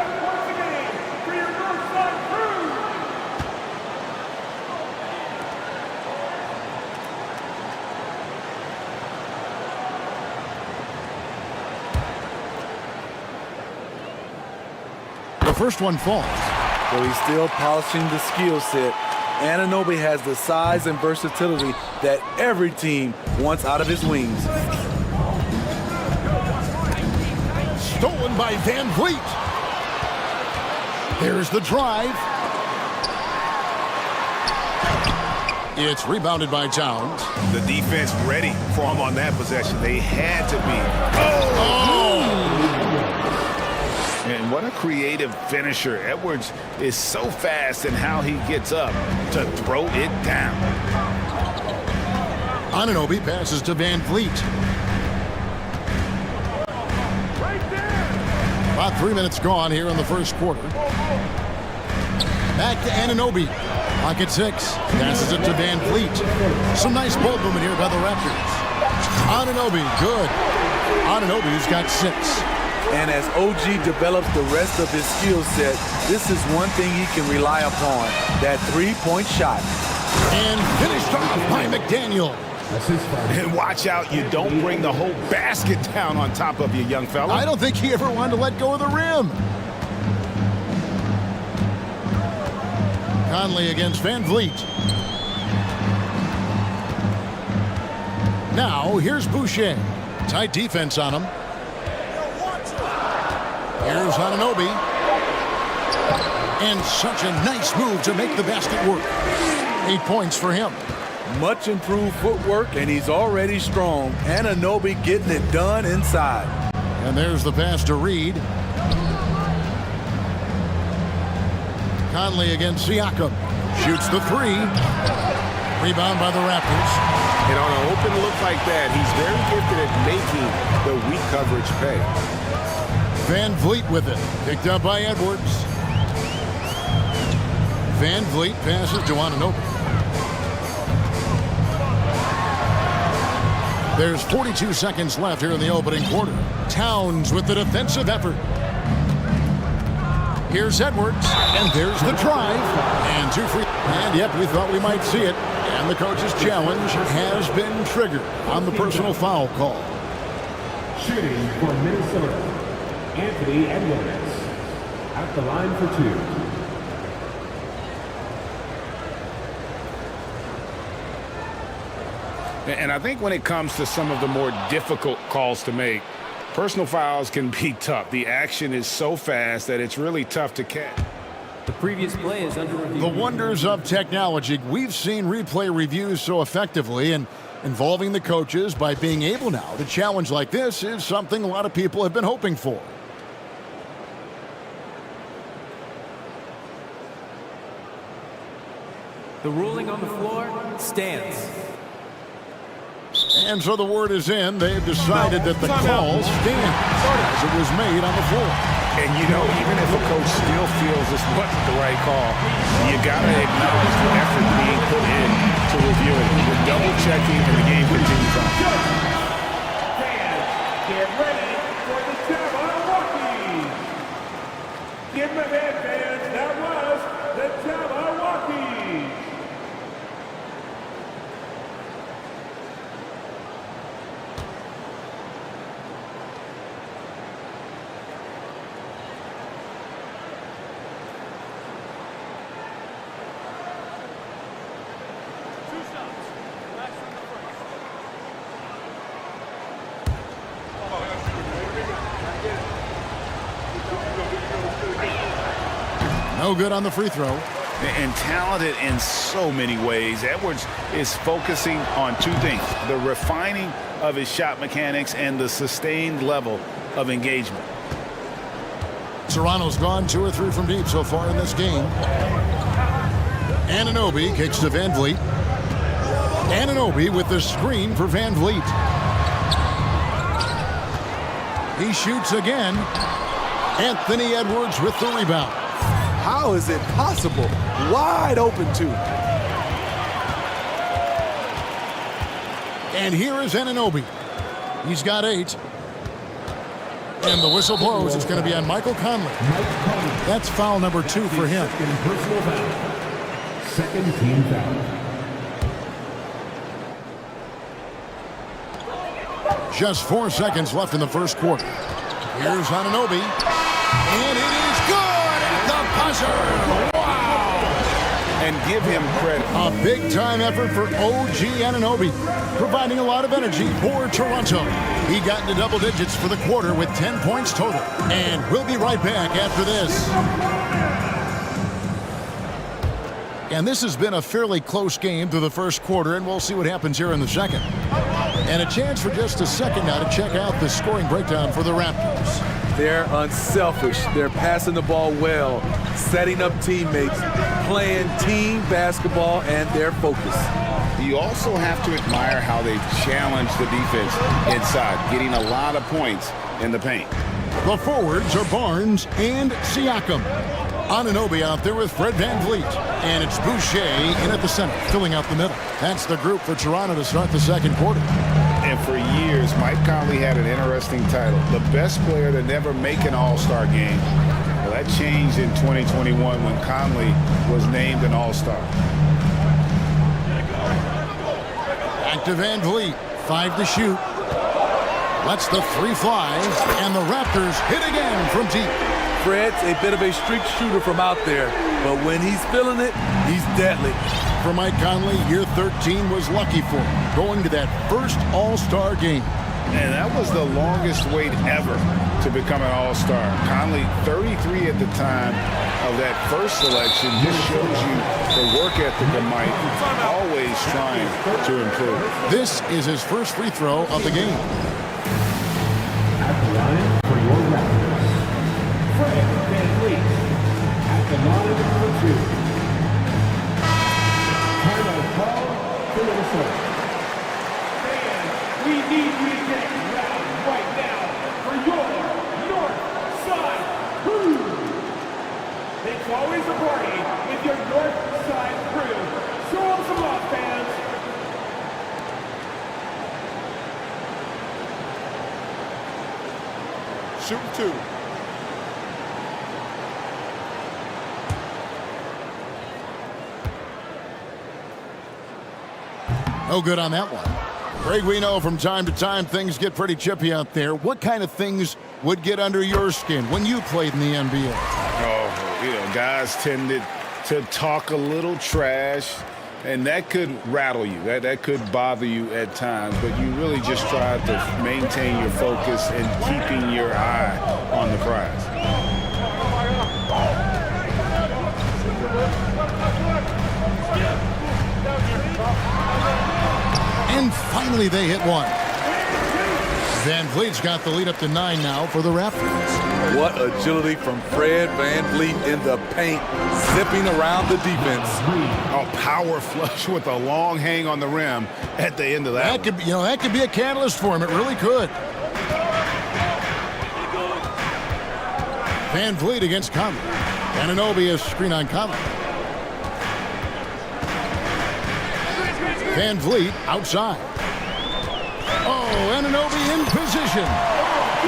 The first one falls. So he's still polishing the skill set. Anunoby has the size and versatility that every team wants out of his wings. Stolen by Van Vliet. There's the drive. It's rebounded by Towns. The defense ready for him on that possession. They had to be. And what a creative finisher. Edwards is so fast in how he gets up to throw it down. Anunoby passes to Van Vliet. About 3 minutes gone here in the first quarter. Back to Anunoby. Pocket 6. Passes it to Van Vliet. Some nice ball movement here by the Raptors. Anunoby, good. Anunoby's got 6. And as OG develops the rest of his skill set, this is one thing he can rely upon, that three-point shot. And finished off by McDaniel. And watch out, you don't bring the whole basket down on top of you, young fella. I don't think he ever wanted to let go of the rim. Conley against Van Vliet. Now, here's Boucher. Tight defense on him. Here's Anunoby. And such a nice move to make the basket work. 8 points for him. Much improved footwork, and he's already strong. Anunoby getting it done inside. And there's the pass to Reed. Conley against Siakam. Shoots the three. Rebound by the Raptors. And on an open look like that, he's very gifted at making the weak coverage pay. Van Vliet with it. Picked up by Edwards. Van Vliet passes to Anunoby. There's 42 seconds left here in the opening quarter. Towns with the defensive effort. Here's Edwards, and there's the drive. And 2 free. And yep, we thought we might see it. And the coach's challenge has been triggered on the personal foul call. Shooting for Minnesota, Anthony Edwards. At the line for 2. And I think when it comes to some of the more difficult calls to make, personal fouls can be tough. The action is so fast that it's really tough to catch. The previous play is under review. The wonders of technology. We've seen replay reviews so effectively, and involving the coaches by being able now to challenge like this is something a lot of people have been hoping for. The ruling on the floor stands. And so the word is in. They've decided that the call stands as it was made on the floor. And, you know, even if a coach still feels this wasn't the right call, you got to acknowledge the effort being put in to review it. You're double-checking, and the game continues on. Fans, get ready for the Jabberwocky. Give them a hand, fans. That was the Jabberwocky. No good on the free throw. And talented in so many ways. Edwards is focusing on 2 things: the refining of his shot mechanics and the sustained level of engagement. Toronto's gone 2 or 3 from deep so far in this game. Anunoby kicks to Van Vliet. Anunoby with the screen for Van Vliet. He shoots again. Anthony Edwards with the rebound. How is it possible? Wide open, too. And here is Anunoby. He's got 8. And the whistle blows. It's going to be on Michael Conley. That's foul number 2 for him. Personal foul. Second team foul. Just 4 seconds left in the first quarter. Here's Anunoby. And it is good at the buzzer. Wow! And give him credit. A big-time effort for OG Anunoby, providing a lot of energy for Toronto. He got into double digits for the quarter with 10 points total. And we'll be right back after this. And this has been a fairly close game through the first quarter, and we'll see what happens here in the second. And a chance for just a second now to check out the scoring breakdown for the Raptors. They're unselfish. They're passing the ball well, setting up teammates, playing team basketball, and they're focused. You also have to admire how they've challenged the defense inside, getting a lot of points in the paint. The forwards are Barnes and Siakam. Anunoby out there with Fred Van Vliet. And it's Boucher in at the center, filling out the middle. That's the group for Toronto to start the second quarter. And for years, Mike Conley had an interesting title, the best player to never make an All-Star game. Well, that changed in 2021 when Conley was named an All-Star. Back to Van Vliet, 5 to shoot. Lets the 3 fly, and the Raptors hit again from deep. Fred's a bit of a streak shooter from out there, but when he's feeling it, he's deadly. For Mike Conley, year 13 was lucky for him, going to that first All-Star game. And that was the longest wait ever to become an all-star. Conley, 33 at the time of that first selection, just shows you the work ethic of Mike, always trying to improve. This is his first free throw of the game. At the line for your Raptors, Fred VanVleet. At the line for 2. Final call for Minnesota. And we need you to get loud right now for your North Side crew. It's always a party with your North Side crew. Show them some love, fans. Shoot 2. No good on that one. Greg, we know from time to time things get pretty chippy out there. What kind of things would get under your skin when you played in the NBA? Oh, guys tended to talk a little trash, and that could rattle you. That could bother you at times, but you really just try to maintain your focus and keeping your eye on the prize. And finally they hit one. VanVleet's got the lead up to 9 now for the Raptors. What agility from Fred VanVleet in the paint, zipping around the defense. A power flush with a long hang on the rim at the end of that. That could be a catalyst for him. It really could. VanVleet against Conley. Anunoby is screen on Conley. VanVleet outside. Oh, Anunoby in position.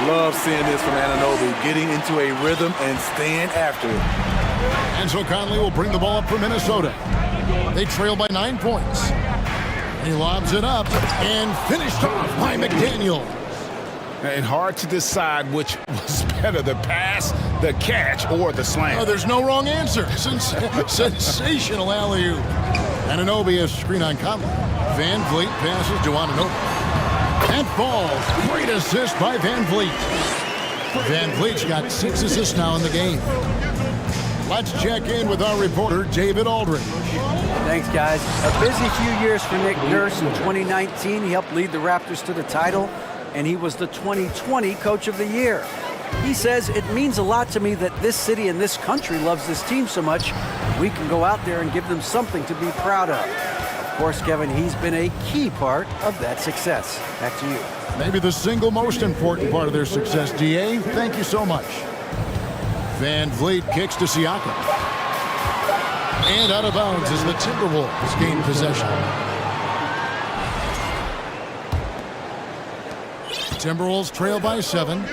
Love seeing this from Anunoby, getting into a rhythm and staying after it. And so Conley will bring the ball up for Minnesota. They trail by 9 points. He lobs it up and finished off by McDaniel. And hard to decide which was better, the pass, the catch, or the slam. Oh, there's no wrong answer. Sensational alley-oop. Anunoby is screen on Conley. VanVleet passes to Anunoby. And falls. Great assist by VanVleet. VanVleet's got 6 assists now in the game. Let's check in with our reporter, David Aldridge. Thanks, guys. A busy few years for Nick Nurse. In 2019, he helped lead the Raptors to the title, and he was the 2020 Coach of the Year. He says, it means a lot to me that this city and this country loves this team so much, we can go out there and give them something to be proud of. Of course, Kevin, he's been a key part of that success. Back to you. Maybe the single most important part of their success, D.A. Thank you so much. VanVleet kicks to Siakam. And out of bounds as the Timberwolves gain possession. Timberwolves trail by 7.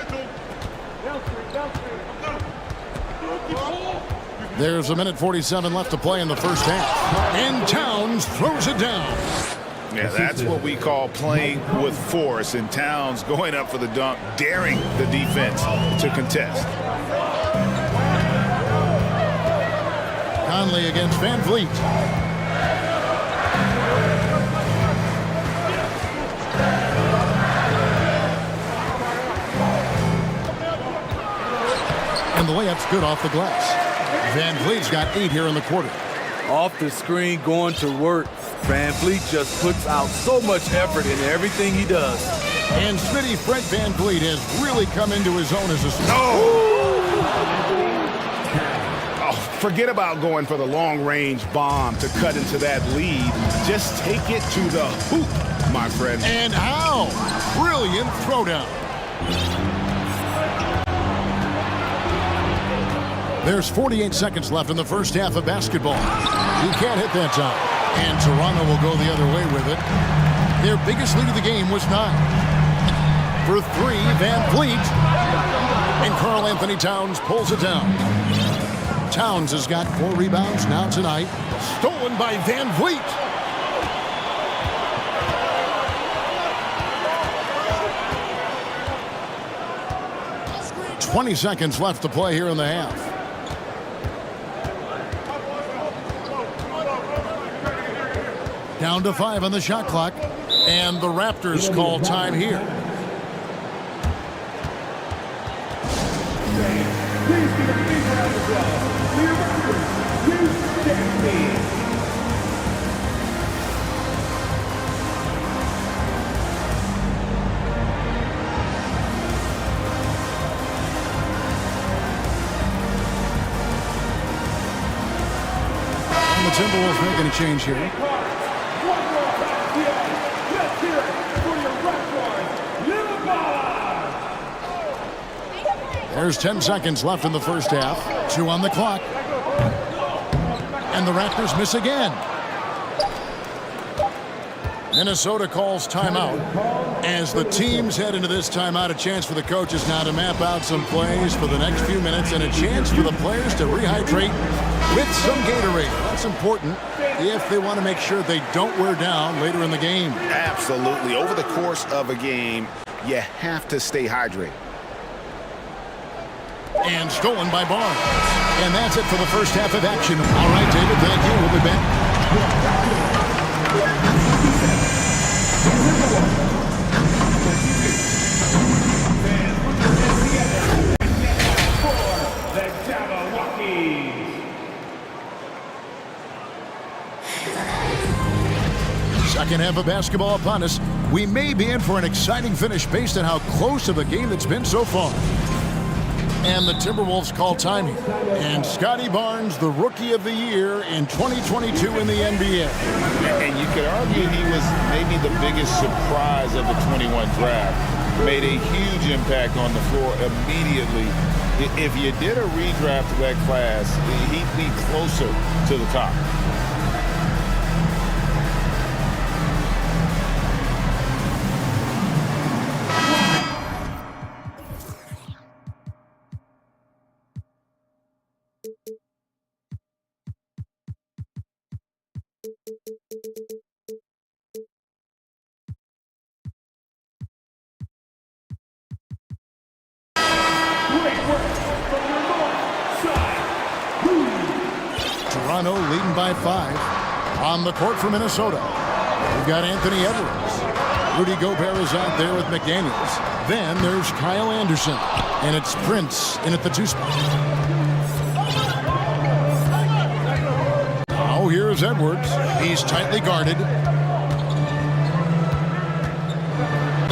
There's 1:47 left to play in the first half. And Towns throws it down. Yeah, that's what we call playing with force. And Towns going up for the dunk, daring the defense to contest. Conley against VanVleet. And the layup's good off the glass. VanVleet's got 8 here in the quarter. Off the screen, going to work. VanVleet just puts out so much effort in everything he does. And Smitty, Fred VanVleet has really come into his own as a star. Oh, forget about going for the long-range bomb to cut into that lead. Just take it to the hoop, my friend. And how? Brilliant throwdown. There's 48 seconds left in the first half of basketball. He can't hit that time. And Toronto will go the other way with it. Their biggest lead of the game was 9. For 3, VanVleet. And Karl Anthony Towns pulls it down. Towns has got 4 rebounds now tonight. Stolen by VanVleet. .20 seconds left to play here in the half. Down to 5 on the shot clock, and the Raptors call time here. fans, please give a big round of applause for your referee, you stand me. The Timberwolves making a change here. There's 10 seconds left in the first half. 2 on the clock. And the Raptors miss again. Minnesota calls timeout. As the teams head into this timeout, a chance for the coaches now to map out some plays for the next few minutes and a chance for the players to rehydrate with some Gatorade. That's important if they want to make sure they don't wear down later in the game. Absolutely. Over the course of a game, you have to stay hydrated. And stolen by Barnes. And that's it for the first half of action. All right, David, thank you. We'll be back. Second half of basketball upon us. We may be in for an exciting finish based on how close of a game it's been so far. And the Timberwolves call time here. And Scotty Barnes, the Rookie of the Year in 2022 in the NBA. And you could argue he was maybe the biggest surprise of the 21 draft. Made a huge impact on the floor immediately. If you did a redraft of that class, he'd be closer to the top. Toronto leading by 5. On the court for Minnesota, we've got Anthony Edwards. Rudy Gobert is out there with McDaniels. Then there's Kyle Anderson. And it's Prince in at the 2 spot. Now here's Edwards. He's tightly guarded.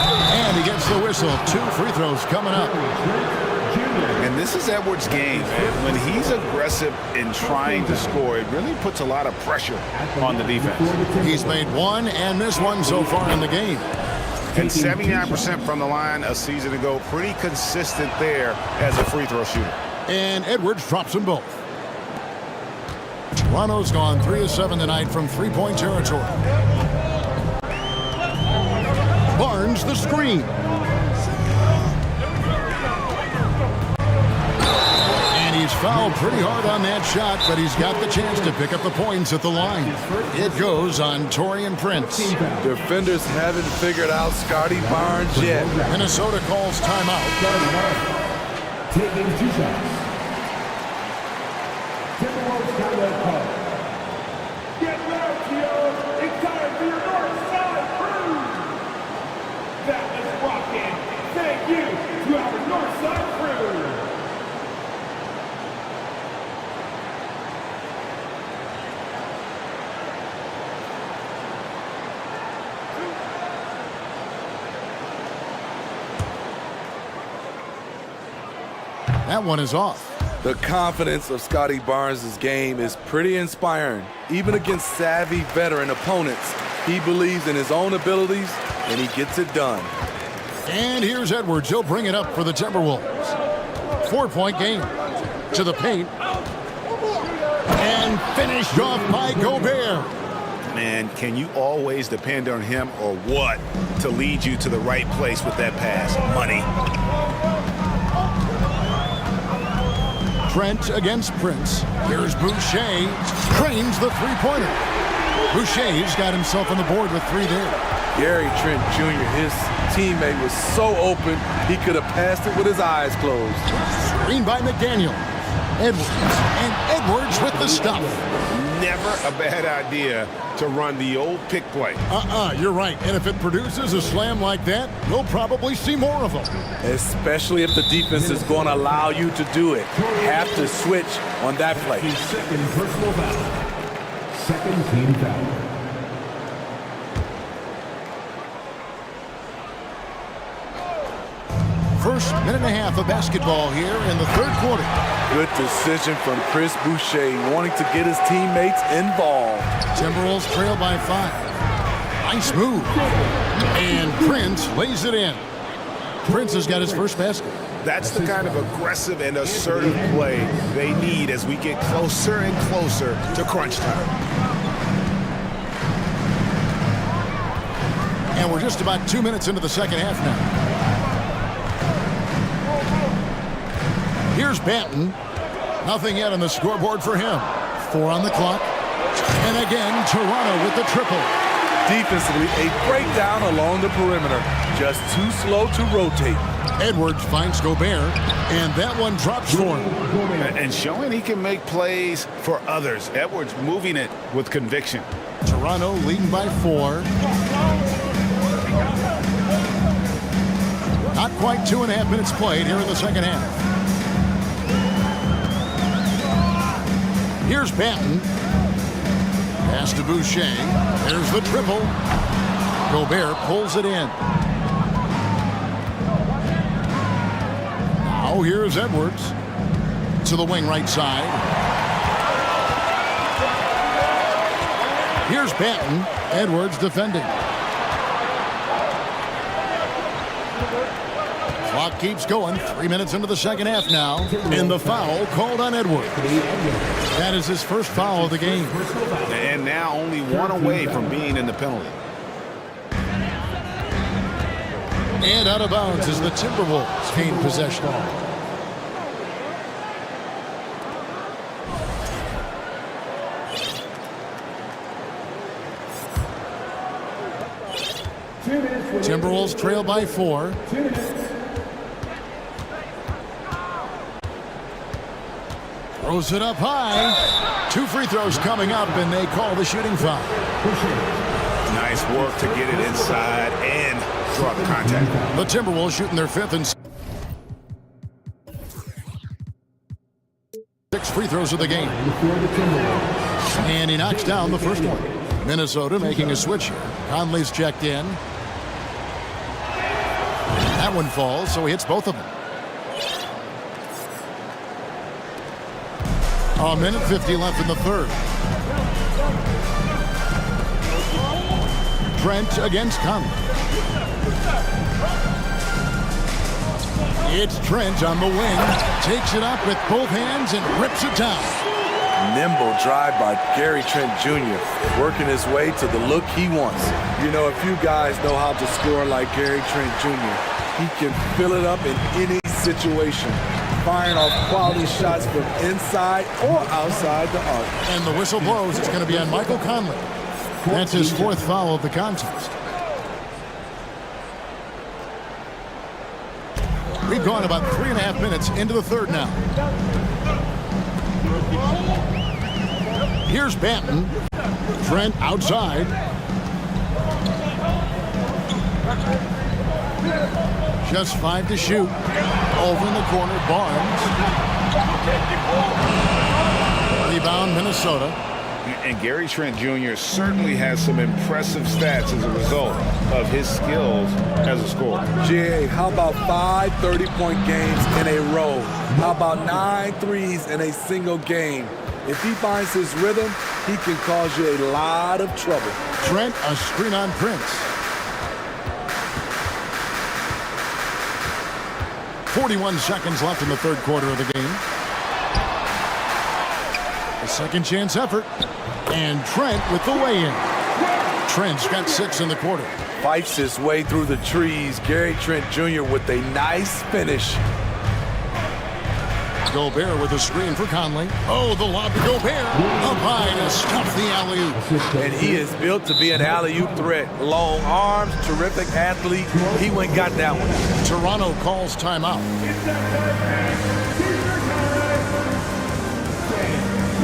And he gets the whistle. 2 free throws coming up. And this is Edwards' game. When he's aggressive in trying to score, it really puts a lot of pressure on the defense. He's made 1 and missed 1 so far in the game. And 79% from the line a season ago. Pretty consistent there as a free throw shooter. And Edwards drops them both. Toronto's gone 3 of 7 tonight from three-point territory. Barnes the screen. He's fouled pretty hard on that shot, but he's got the chance to pick up the points at the line. It goes on Taurean Prince. Defenders haven't figured out Scotty Barnes yet. Minnesota calls timeout. Taking 2 shots. Timberwolves timeout call. Get loud, Tio. It's time for your north side crew. That was rocking. Thank you to our north side crew. That one is off. The confidence of Scotty Barnes' game is pretty inspiring. Even against savvy veteran opponents, he believes in his own abilities, and he gets it done. And here's Edwards. He'll bring it up for the Timberwolves. 4-point game. To the paint. And finished off by Gobert. Man, can you always depend on him or what to lead you to the right place with that pass? Money. Trent against Prince. Here's Boucher. Cranes the three-pointer. Boucher's got himself on the board with 3 there. Gary Trent Jr., his teammate, was so open, he could have passed it with his eyes closed. Screen by McDaniel. Edwards. And Edwards with the stuff. Never a bad idea to run the old pick play. You're right. And if it produces a slam like that, we'll probably see more of them. Especially if the defense is going to allow you to do it. Have to switch on that play. Second personal foul. Second team foul. First minute and a half of basketball here in the third quarter. Good decision from Chris Boucher, wanting to get his teammates involved. Timberwolves trail by 5. Nice move. And Prince lays it in. Prince has got his first basket. That's the kind of aggressive and assertive play they need as we get closer and closer to crunch time. And we're just about 2 minutes into the second half now. Here's Banton. Nothing yet on the scoreboard for him. 4 on the clock. And again, Toronto with the triple. Defensively, a breakdown along the perimeter. Just too slow to rotate. Edwards finds Gobert, and that one drops for him. And showing he can make plays for others. Edwards moving it with conviction. Toronto leading by 4. Not quite 2.5 minutes played here in the second half. Here's Banton. Pass to Boucher. There's the triple. Gobert pulls it in. Now here's Edwards. To the wing right side. Here's Banton. Edwards defending. Clock keeps going. 3 minutes into the second half now. And the foul called on Edwards. That is his first foul of the game. And now only one away from being in the penalty. And out of bounds as the Timberwolves gain possession. Timberwolves trail by 4. Throws it up high. 2 free throws coming up, and they call the shooting foul. Nice work to get it inside and draw the contact. The Timberwolves shooting their 5th and 6 free throws of the game. And he knocks down the first one. Minnesota making a switch here. Conley's checked in. That one falls, so he hits both of them. A minute 50 left in the third. Trent against Conley. It's Trent on the wing. Takes it up with both hands and rips it down. Nimble drive by Gary Trent Jr. Working his way to the look he wants. You know, a few guys know how to score like Gary Trent Jr. He can fill it up in any situation. Firing off quality shots from inside or outside the arc. And the whistle blows. It's going to be on Michael Conley. That's his 4th foul of the contest. We've gone about 3.5 minutes into the third now. Here's Banton. Trent outside. Just 5 to shoot. Over in the corner, Barnes. Rebound, Minnesota. And Gary Trent Jr. certainly has some impressive stats as a result of his skills as a scorer. Jay, how about 5 30-point games in a row? How about 9 threes in a single game? If he finds his rhythm, he can cause you a lot of trouble. Trent, a screen on Prince. 41 seconds left in the third quarter of the game. A second chance effort. And Trent with the lay-in. Trent's got 6 in the quarter. Fights his way through the trees. Gary Trent Jr. with a nice finish. Gobert with a screen for Conley. Oh, the lob to Gobert. Up high to stuff the alley-oop. And he is built to be an alley-oop threat. Long arms, terrific athlete. He went and got that one. Toronto calls timeout.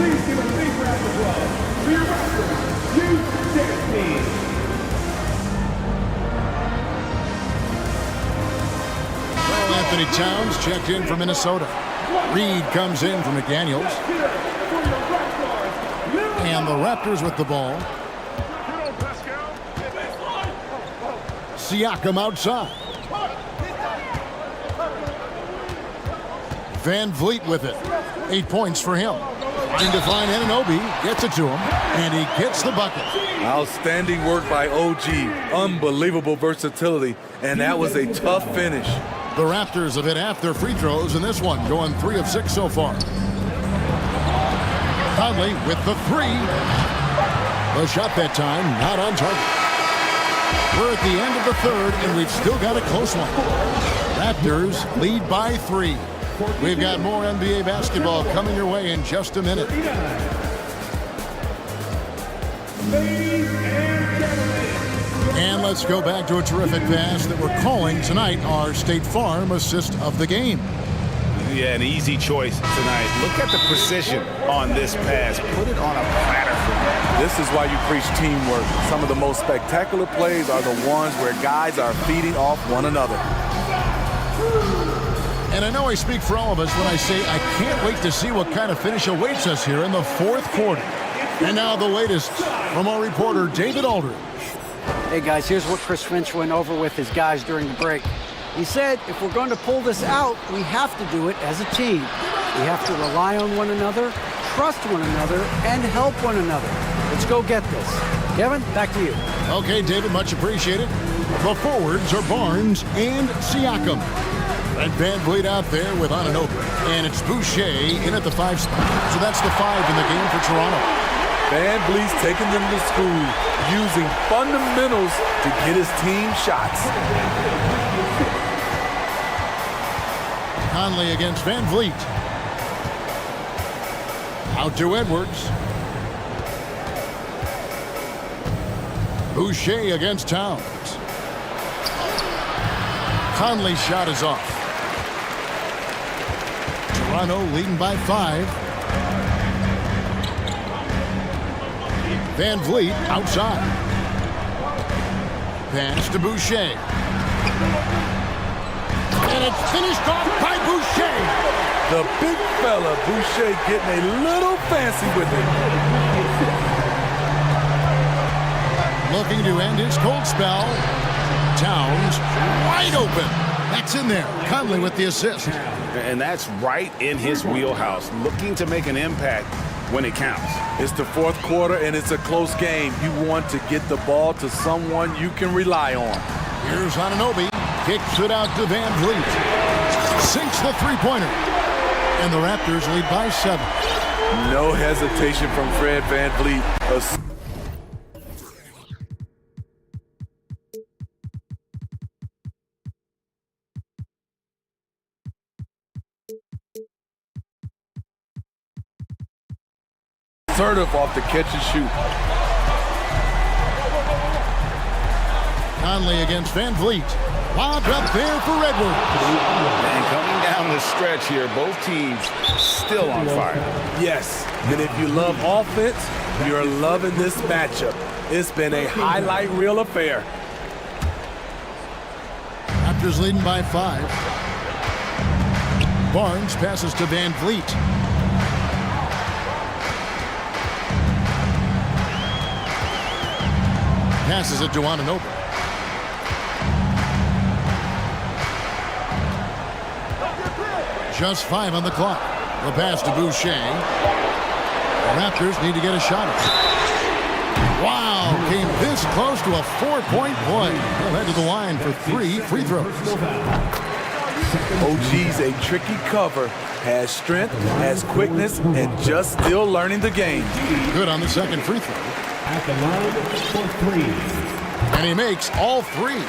Please give a big round of applause for your Raptors Youth Dance Team. Well, Anthony Towns checked in for Minnesota. Reed comes in for McDaniels. And the Raptors with the ball. Siakam outside. Van Vliet with it. 8 points for him. Trying to find Anunoby. Gets it to him. And he gets the bucket. Outstanding work by OG. Unbelievable versatility. And that was a tough finish. The Raptors have hit half their free throws in this one, going 3 of 6 so far. Conley with the 3. The shot that time, not on target. We're at the end of the third, and we've still got a close one. Raptors lead by 3. We've got more NBA basketball coming your way in just a minute. And let's go back to a terrific pass that we're calling tonight our State Farm assist of the game. Yeah, an easy choice tonight. Look at the precision on this pass. Put it on a platter for me. This is why you preach teamwork. Some of the most spectacular plays are the ones where guys are feeding off one another. And I know I speak for all of us when I say I can't wait to see what kind of finish awaits us here in the fourth quarter. And now the latest from our reporter, David Aldridge. Hey guys, here's what Chris Finch went over with his guys during the break. He said, if we're going to pull this out, we have to do it as a team. We have to rely on one another, trust one another, and help one another. Let's go get this. Kevin, back to you. Okay, David, much appreciated. The forwards are Barnes and Siakam. And Van Vliet out there with Anunoby. And it's Boucher in at the 5 spot. So that's the 5 in the game for Toronto. Van Vliet's taking them to school, using fundamentals to get his team shots. Conley against Van Vliet. Out to Edwards. Boucher against Towns. Conley's shot is off. Toronto leading by 5. Van Vliet outside. Pass to Boucher. And it's finished off by Boucher. The big fella, Boucher, getting a little fancy with it. Looking to end his cold spell. Towns wide open. That's in there. Conley with the assist. And that's right in his wheelhouse, looking to make an impact when it counts. It's the fourth quarter, and it's a close game. You want to get the ball to someone you can rely on. Here's Anunoby. Kicks it out to Van Vliet. Sinks the three-pointer. And the Raptors lead by 7. No hesitation from Fred Van Vliet. Assertive off the catch and shoot. Conley against Van Vliet. Lobbed up there for Edwards. And coming down the stretch here, both teams still on fire. Yes, and if you love offense, you're loving this matchup. It's been a highlight reel affair. Raptors leading by 5. Barnes passes to Van Vliet. Passes it to Anunoby. Just 5 on the clock. The pass to Boucher. The Raptors need to get a shot. Wow, came this close to a 4-point play. They'll head to the line for 3 free throws. OG's a tricky cover. Has strength, has quickness, and just still learning the game. Good on the second free throw. At the line for 3. And he makes all 3.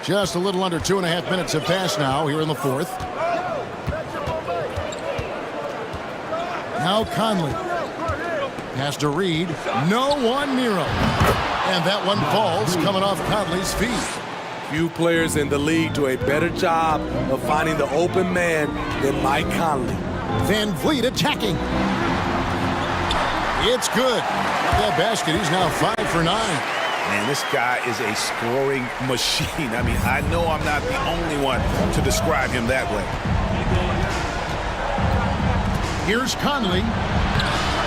Just a little under 2.5 minutes have passed now here in the fourth. Now Conley. Has to Reed. No one near him. And that one falls coming off Conley's feet. Few players in the league do a better job of finding the open man than Mike Conley. Van Vliet attacking. It's good. That basket, he's now 5 for 9. Man, this guy is a scoring machine. I mean, I know I'm not the only one to describe him that way. Here's Conley.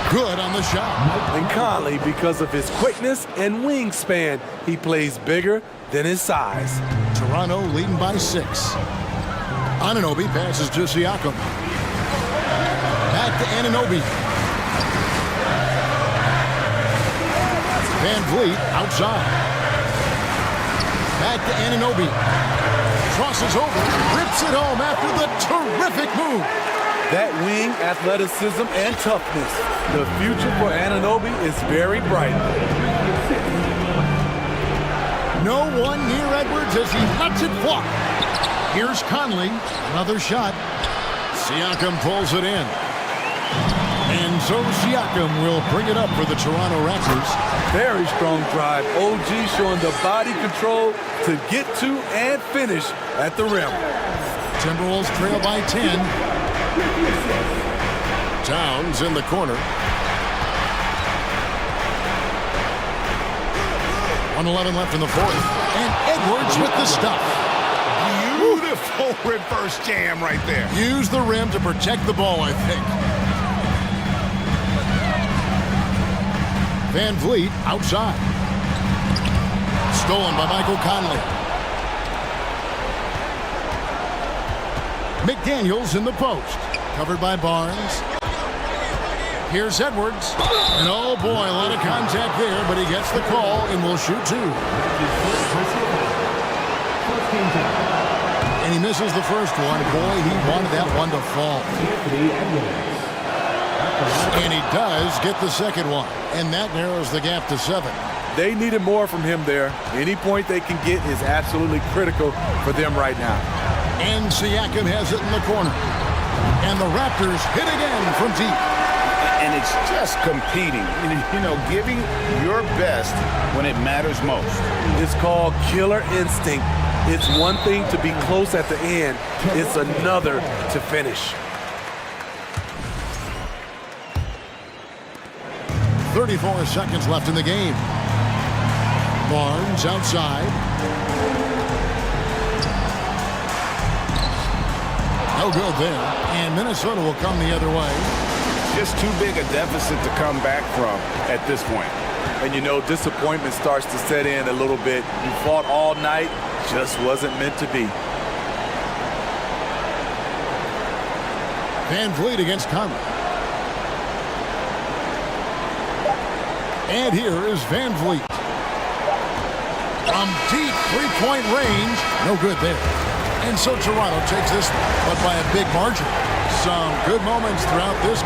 Good on the shot. And Conley, because of his quickness and wingspan, he plays bigger than his size. Toronto leading by 6. Anunoby passes to Siakam. Back to Anunoby. Van Vliet outside. Back to Anunoby. Crosses over, rips it home after the terrific move. That wing athleticism and toughness. The future for Anunoby is very bright. No one near Edwards as he lets it fly. Here's Conley. Another shot. Siakam pulls it in. And so Siakam will bring it up for the Toronto Raptors. Very strong drive. OG showing the body control to get to and finish at the rim. Timberwolves trail by 10. Towns in the corner. 1:11 left in the fourth. And Edwards with the stuff. Beautiful reverse jam right there. Use the rim to protect the ball, I think. Van Vliet outside. Stolen by Michael Conley. McDaniels in the post. Covered by Barnes. Here's Edwards. And oh boy, a lot of contact there, but he gets the call and will shoot 2. And he misses the first one. Boy, he wanted that one to fall. And he does get the second one. And that narrows the gap to 7. They needed more from him there. Any point they can get is absolutely critical for them right now. And Siakam has it in the corner. And the Raptors hit again from deep. And it's just competing, you know, giving your best when it matters most. It's called killer instinct. It's one thing to be close at the end. It's another to finish. 34 seconds left in the game. Barnes outside. No good there. And Minnesota will come the other way. Just too big a deficit to come back from at this point. And you know, disappointment starts to set in a little bit. You fought all night, just wasn't meant to be. Van Vliet against Conley. And here is Van Vliet. From deep three-point range. No good there. And so Toronto takes this, but by a big margin. Some good moments throughout this.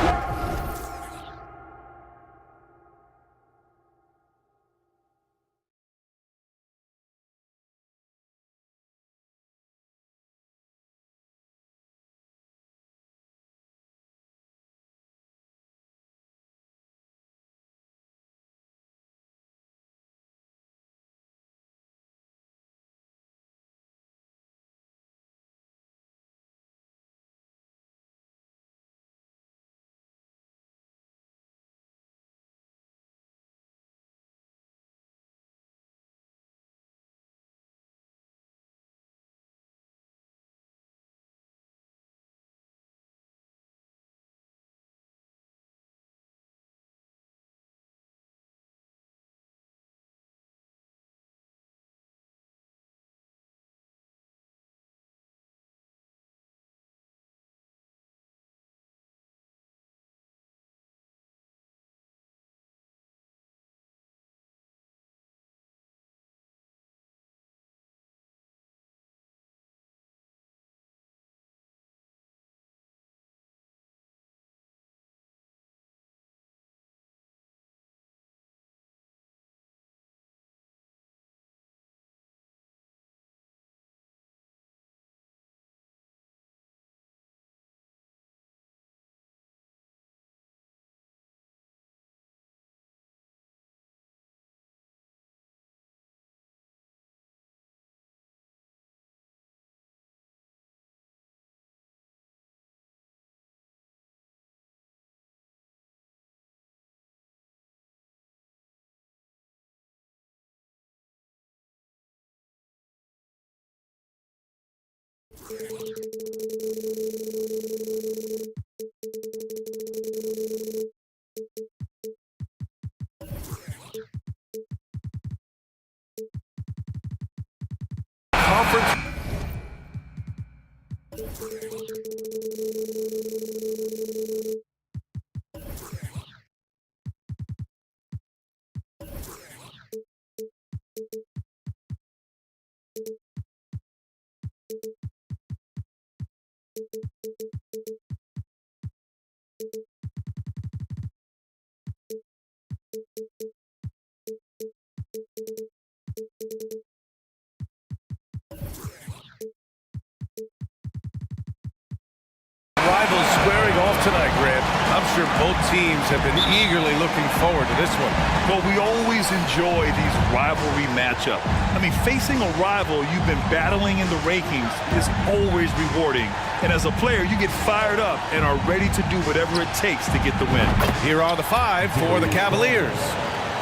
Rivals squaring off tonight, Grant. I'm sure both teams have been eagerly looking forward to this one. Well, we always enjoy these rivalry matchups. I mean, facing a rival you've been battling in the rankings is always rewarding. And as a player, you get fired up and are ready to do whatever it takes to get the win. Here are the 5 for the Cavaliers.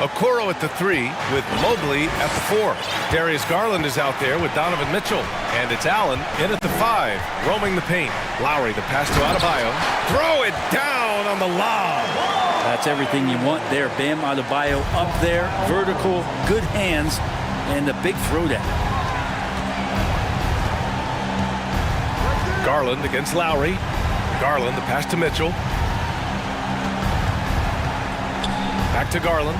Okoro at the 3 with Mobley at the 4. Darius Garland is out there with Donovan Mitchell. And it's Allen in at the 5, roaming the paint. Lowry, the pass to Adebayo. Throw it down on the lob. That's everything you want there. Bam Adebayo up there, vertical, good hands, and the big throwdown. Garland against Lowry. Garland, the pass to Mitchell. Back to Garland.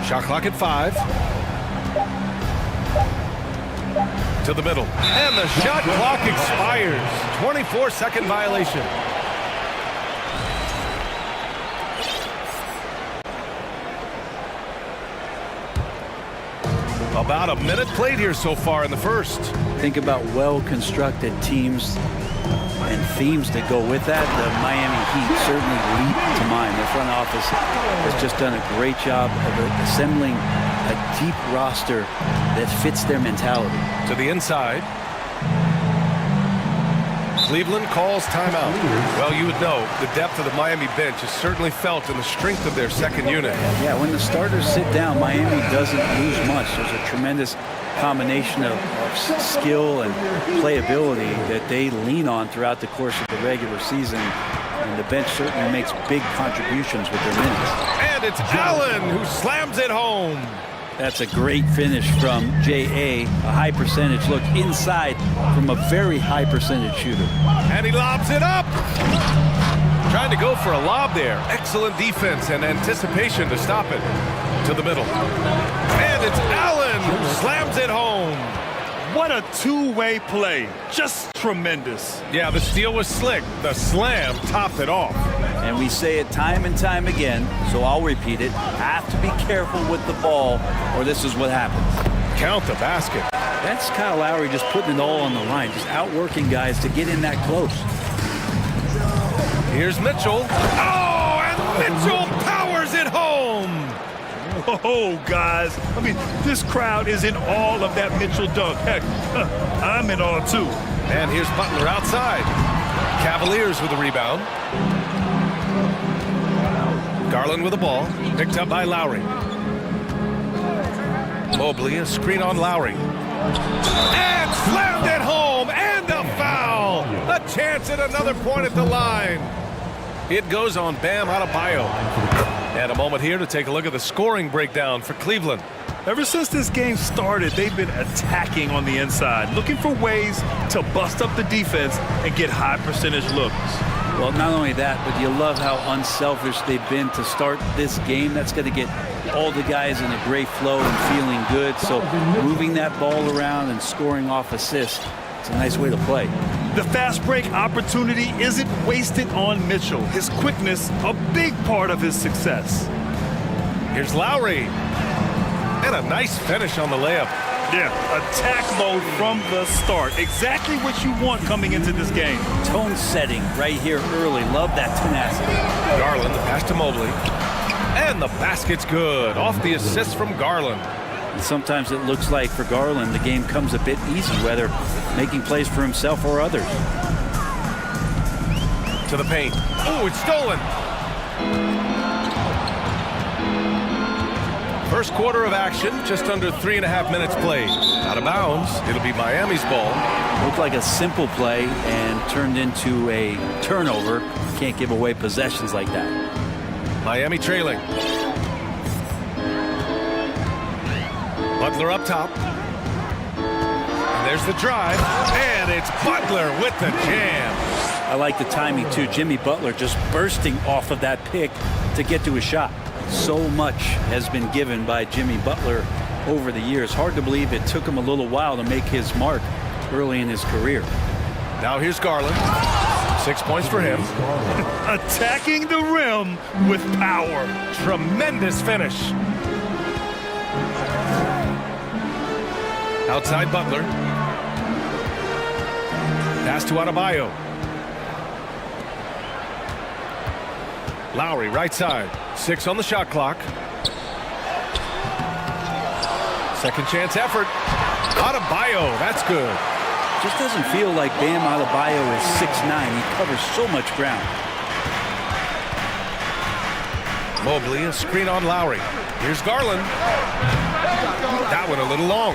Shot clock at 5. To the middle. And the shot clock expires. 24-second violation. About a minute played here so far in the first. Think about well-constructed teams and themes that go with that. The Miami Heat certainly leap to mind. Their front office has just done a great job of assembling a deep roster that fits their mentality. To the inside. Cleveland calls timeout. Well, you would know the depth of the Miami bench is certainly felt in the strength of their second unit. Yeah, when the starters sit down, Miami doesn't lose much. There's a tremendous combination of skill and playability that they lean on throughout the course of the regular season. And the bench certainly makes big contributions with their minutes. And it's Allen who slams it home. That's a great finish from J.A. A high percentage look inside from a very high percentage shooter. And he lobs it up. Trying to go for a lob there. Excellent defense and anticipation to stop it. To the middle. And it's Allen who slams it home. What a two-way play. Just tremendous. Yeah, the steal was slick. The slam topped it off. And we say it time and time again, so I'll repeat it. Have to be careful with the ball, or this is what happens. Count the basket. That's Kyle Lowry just putting it all on the line, just outworking guys to get in that close. Here's Mitchell. Oh, and Mitchell powers it home. Oh, guys. I mean, this crowd is in awe of that Mitchell dunk. Heck, I'm in awe, too. And here's Butler outside. Cavaliers with the rebound. Garland with the ball. Picked up by Lowry. Mobley, a screen on Lowry. And slammed it home. And a foul. A chance at another point at the line. It goes on Bam Adebayo. And a moment here to take a look at the scoring breakdown for Cleveland. Ever since this game started, they've been attacking on the inside, looking for ways to bust up the defense and get high percentage looks. Well, not only that, but you love how unselfish they've been to start this game. That's going to get all the guys in a great flow and feeling good. So moving that ball around and scoring off assists, it's a nice way to play. The fast break opportunity isn't wasted on Mitchell. His quickness, a big part of his success. Here's Lowry. And a nice finish on the layup. Yeah, attack mode from the start. Exactly what you want coming into this game. Tone setting right here early. Love that tenacity. Garland, the pass to Mobley. And the basket's good. Off the assist from Garland. And sometimes it looks like for Garland, the game comes a bit easy, whether making plays for himself or others. To the paint. Oh, it's stolen. First quarter of action, just under 3.5 minutes played. Out of bounds, it'll be Miami's ball. Looked like a simple play and turned into a turnover. Can't give away possessions like that. Miami trailing. Butler up top. And there's the drive. And it's Butler with the jam. I like the timing, too. Jimmy Butler just bursting off of that pick to get to a shot. So much has been given by Jimmy Butler over the years. Hard to believe it took him a little while to make his mark early in his career. Now here's Garland. 6 points for him. Attacking the rim with power. Tremendous finish. Outside Butler. Pass to Adebayo. Lowry right side. 6 on the shot clock. Second chance effort. Adebayo, that's good. Just doesn't feel like Bam Adebayo is 6'9". He covers so much ground. Mobley, a screen on Lowry. Here's Garland. That one a little long.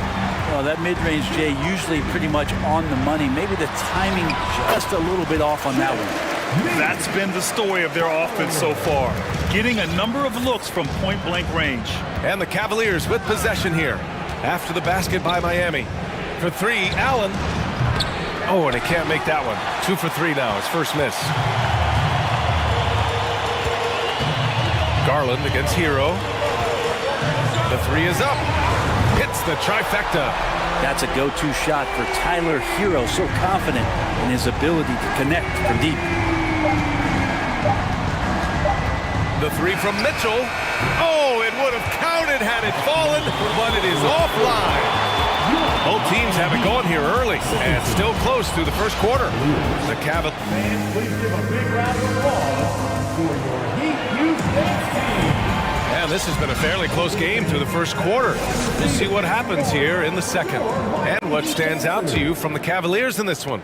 Well, that mid-range, Jay, usually pretty much on the money. Maybe the timing just a little bit off on that one. That's been the story of their offense so far. Getting a number of looks from point-blank range. And the Cavaliers with possession here. After the basket by Miami. For 3, Allen. Oh, and he can't make that one. 2 for 3 now, his first miss. Garland against Hero. The 3 is up. Hits the trifecta. That's a go-to shot for Tyler Hero. So confident in his ability to connect from deep. The 3 from Mitchell. Oh, it would have counted had it fallen, but it is offline. Both teams have it going here early, and still close through the first quarter. The Cavaliers. Please give a big round of applause for your Heat Houston team. And this has been a fairly close game through the first quarter. We'll see what happens here in the second. And what stands out to you from the Cavaliers in this one?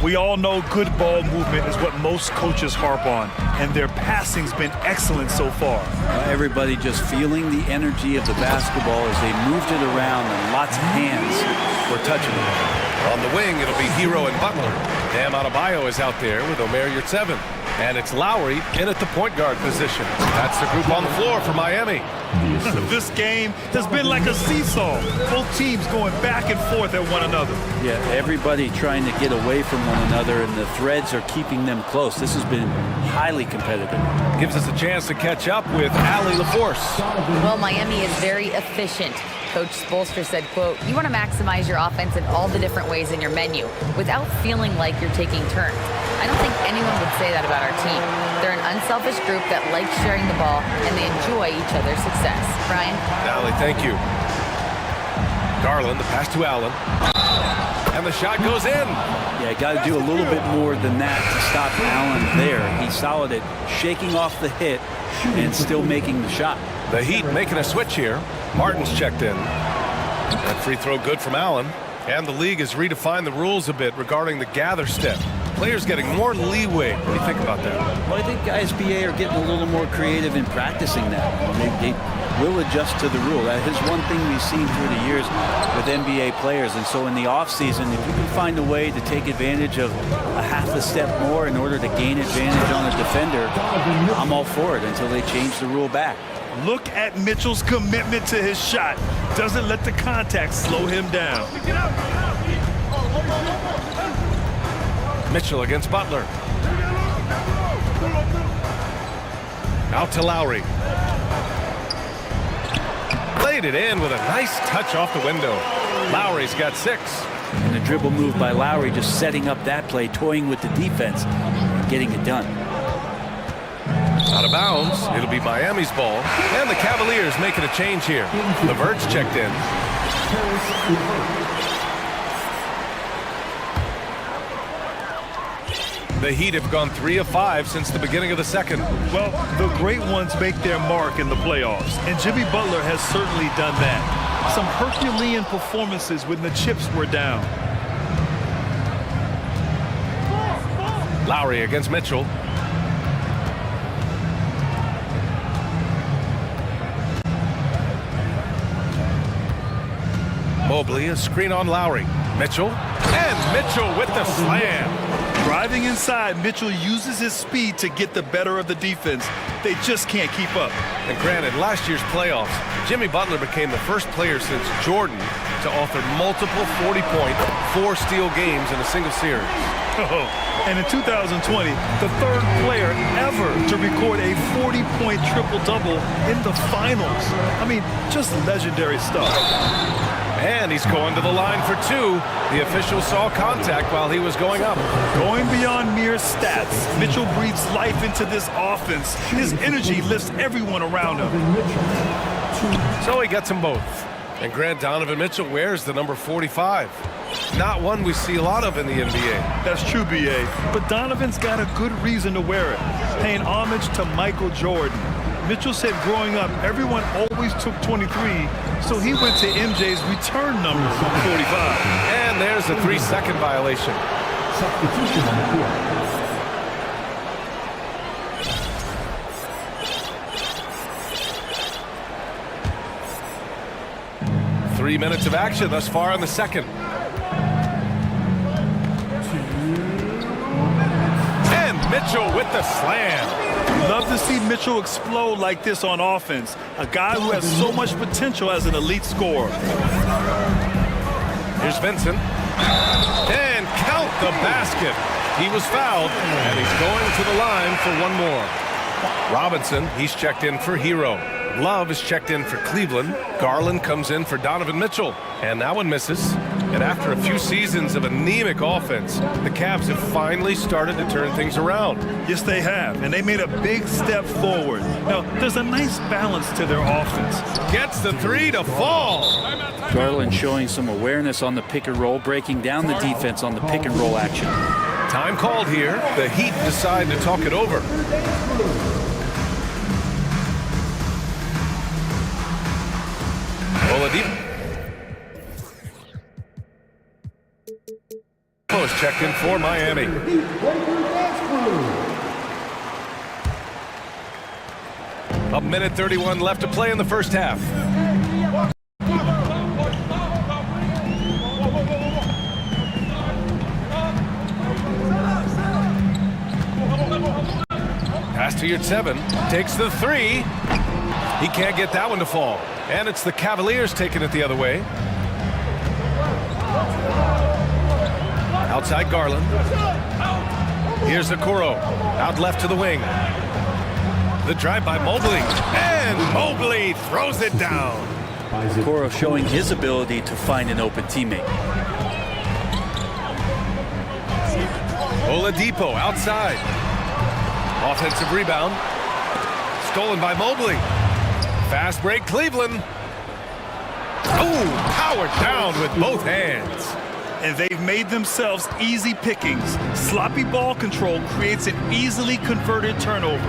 We all know good ball movement is what most coaches harp on, and their passing's been excellent so far. Everybody just feeling the energy of the basketball as they moved it around, and lots of hands were touching it. On the wing, it'll be Hero and Butler. Bam Adebayo is out there with Omer Yurtseven. And it's Lowry in at the point guard position. That's the group on the floor for Miami. This game has been like a seesaw. Both teams going back and forth at one another. Yeah, everybody trying to get away from one another, and the threads are keeping them close. This has been highly competitive. Gives us a chance to catch up with Allie LaForce. Well, Miami is very efficient. Coach Spoelstra said, quote, "You want to maximize your offense in all the different ways in your menu without feeling like you're taking turns." I don't think anyone would say that about our team. They're an unselfish group that likes sharing the ball, and they enjoy each other's success. Brian? Allie, thank you. Garland, the pass to Allen. And the shot goes in. Yeah, got to do a little bit more than that to stop Allen there. He's solid at shaking off the hit and still making the shot. The Heat making a switch here. Martin's checked in. That free throw good from Allen. And the league has redefined the rules a bit regarding the gather step. Players getting more leeway. What do you think about that? Well, I think SBA are getting a little more creative in practicing that. They will adjust to the rule. That is one thing we've seen through the years with NBA players. And so in the offseason, if you can find a way to take advantage of a half a step more in order to gain advantage on a defender, I'm all for it until they change the rule back. Look at Mitchell's commitment to his shot. Doesn't let the contact slow him down. Mitchell against Butler. Out to Lowry. Played it in with a nice touch off the window. Lowry's got 6. And the dribble move by Lowry just setting up that play, toying with the defense, and getting it done. Out of bounds. It'll be Miami's ball. And the Cavaliers making a change here. LeVert's checked in. The Heat have gone 3 of 5 since the beginning of the second. Well, the great ones make their mark in the playoffs, and Jimmy Butler has certainly done that. Some Herculean performances when the chips were down. Lowry against Mitchell. Mobley, a screen on Lowry. Mitchell, and Mitchell with the slam. Driving inside, Mitchell uses his speed to get the better of the defense. They just can't keep up. And granted, last year's playoffs, Jimmy Butler became the first player since Jordan to author multiple 40-point, 4-steal games in a single series. Oh, and in 2020, the third player ever to record a 40-point triple-double in the finals. I mean, just legendary stuff. And he's going to the line for two. The official saw contact while he was going up. Going beyond mere stats, Mitchell breathes life into this offense. His energy lifts everyone around him. So he gets them both. And Grant Donovan Mitchell wears the number 45. Not one we see a lot of in the NBA. That's true, B.A. But Donovan's got a good reason to wear it, paying homage to Michael Jordan. Mitchell said growing up, everyone always took 23, so he went to MJ's return number, 45. And there's a 3-second violation. Substitution on the court. 3 minutes of action thus far in the second. And Mitchell with the slam. Love to see Mitchell explode like this on offense. A guy who has so much potential as an elite scorer. Here's Vincent. And count the basket. He was fouled, and he's going to the line for one more. Robinson, he's checked in for Hero. Love is checked in for Cleveland. Garland comes in for Donovan Mitchell. And that one misses. And after a few seasons of anemic offense, the Cavs have finally started to turn things around. Yes, they have. And they made a big step forward. Now, there's a nice balance to their offense. Gets the three to fall. Garland showing some awareness on the pick and roll, breaking down the defense on the pick and roll action. Time called here. The Heat decide to talk it over. Oladipo is checked in for Miami. A minute 31 left to play in the first half. Pass to Yurtseven, takes the three. He can't get that one to fall. And it's the Cavaliers taking it the other way. Outside Garland. Here's Okoro, out left to the wing. The drive by Mobley, and Mobley throws it down. Okoro showing his ability to find an open teammate. Oladipo outside. Offensive rebound. Stolen by Mobley. Fast break, Cleveland. Oh, powered down with both hands. And they've made themselves easy pickings. Sloppy ball control creates an easily converted turnover.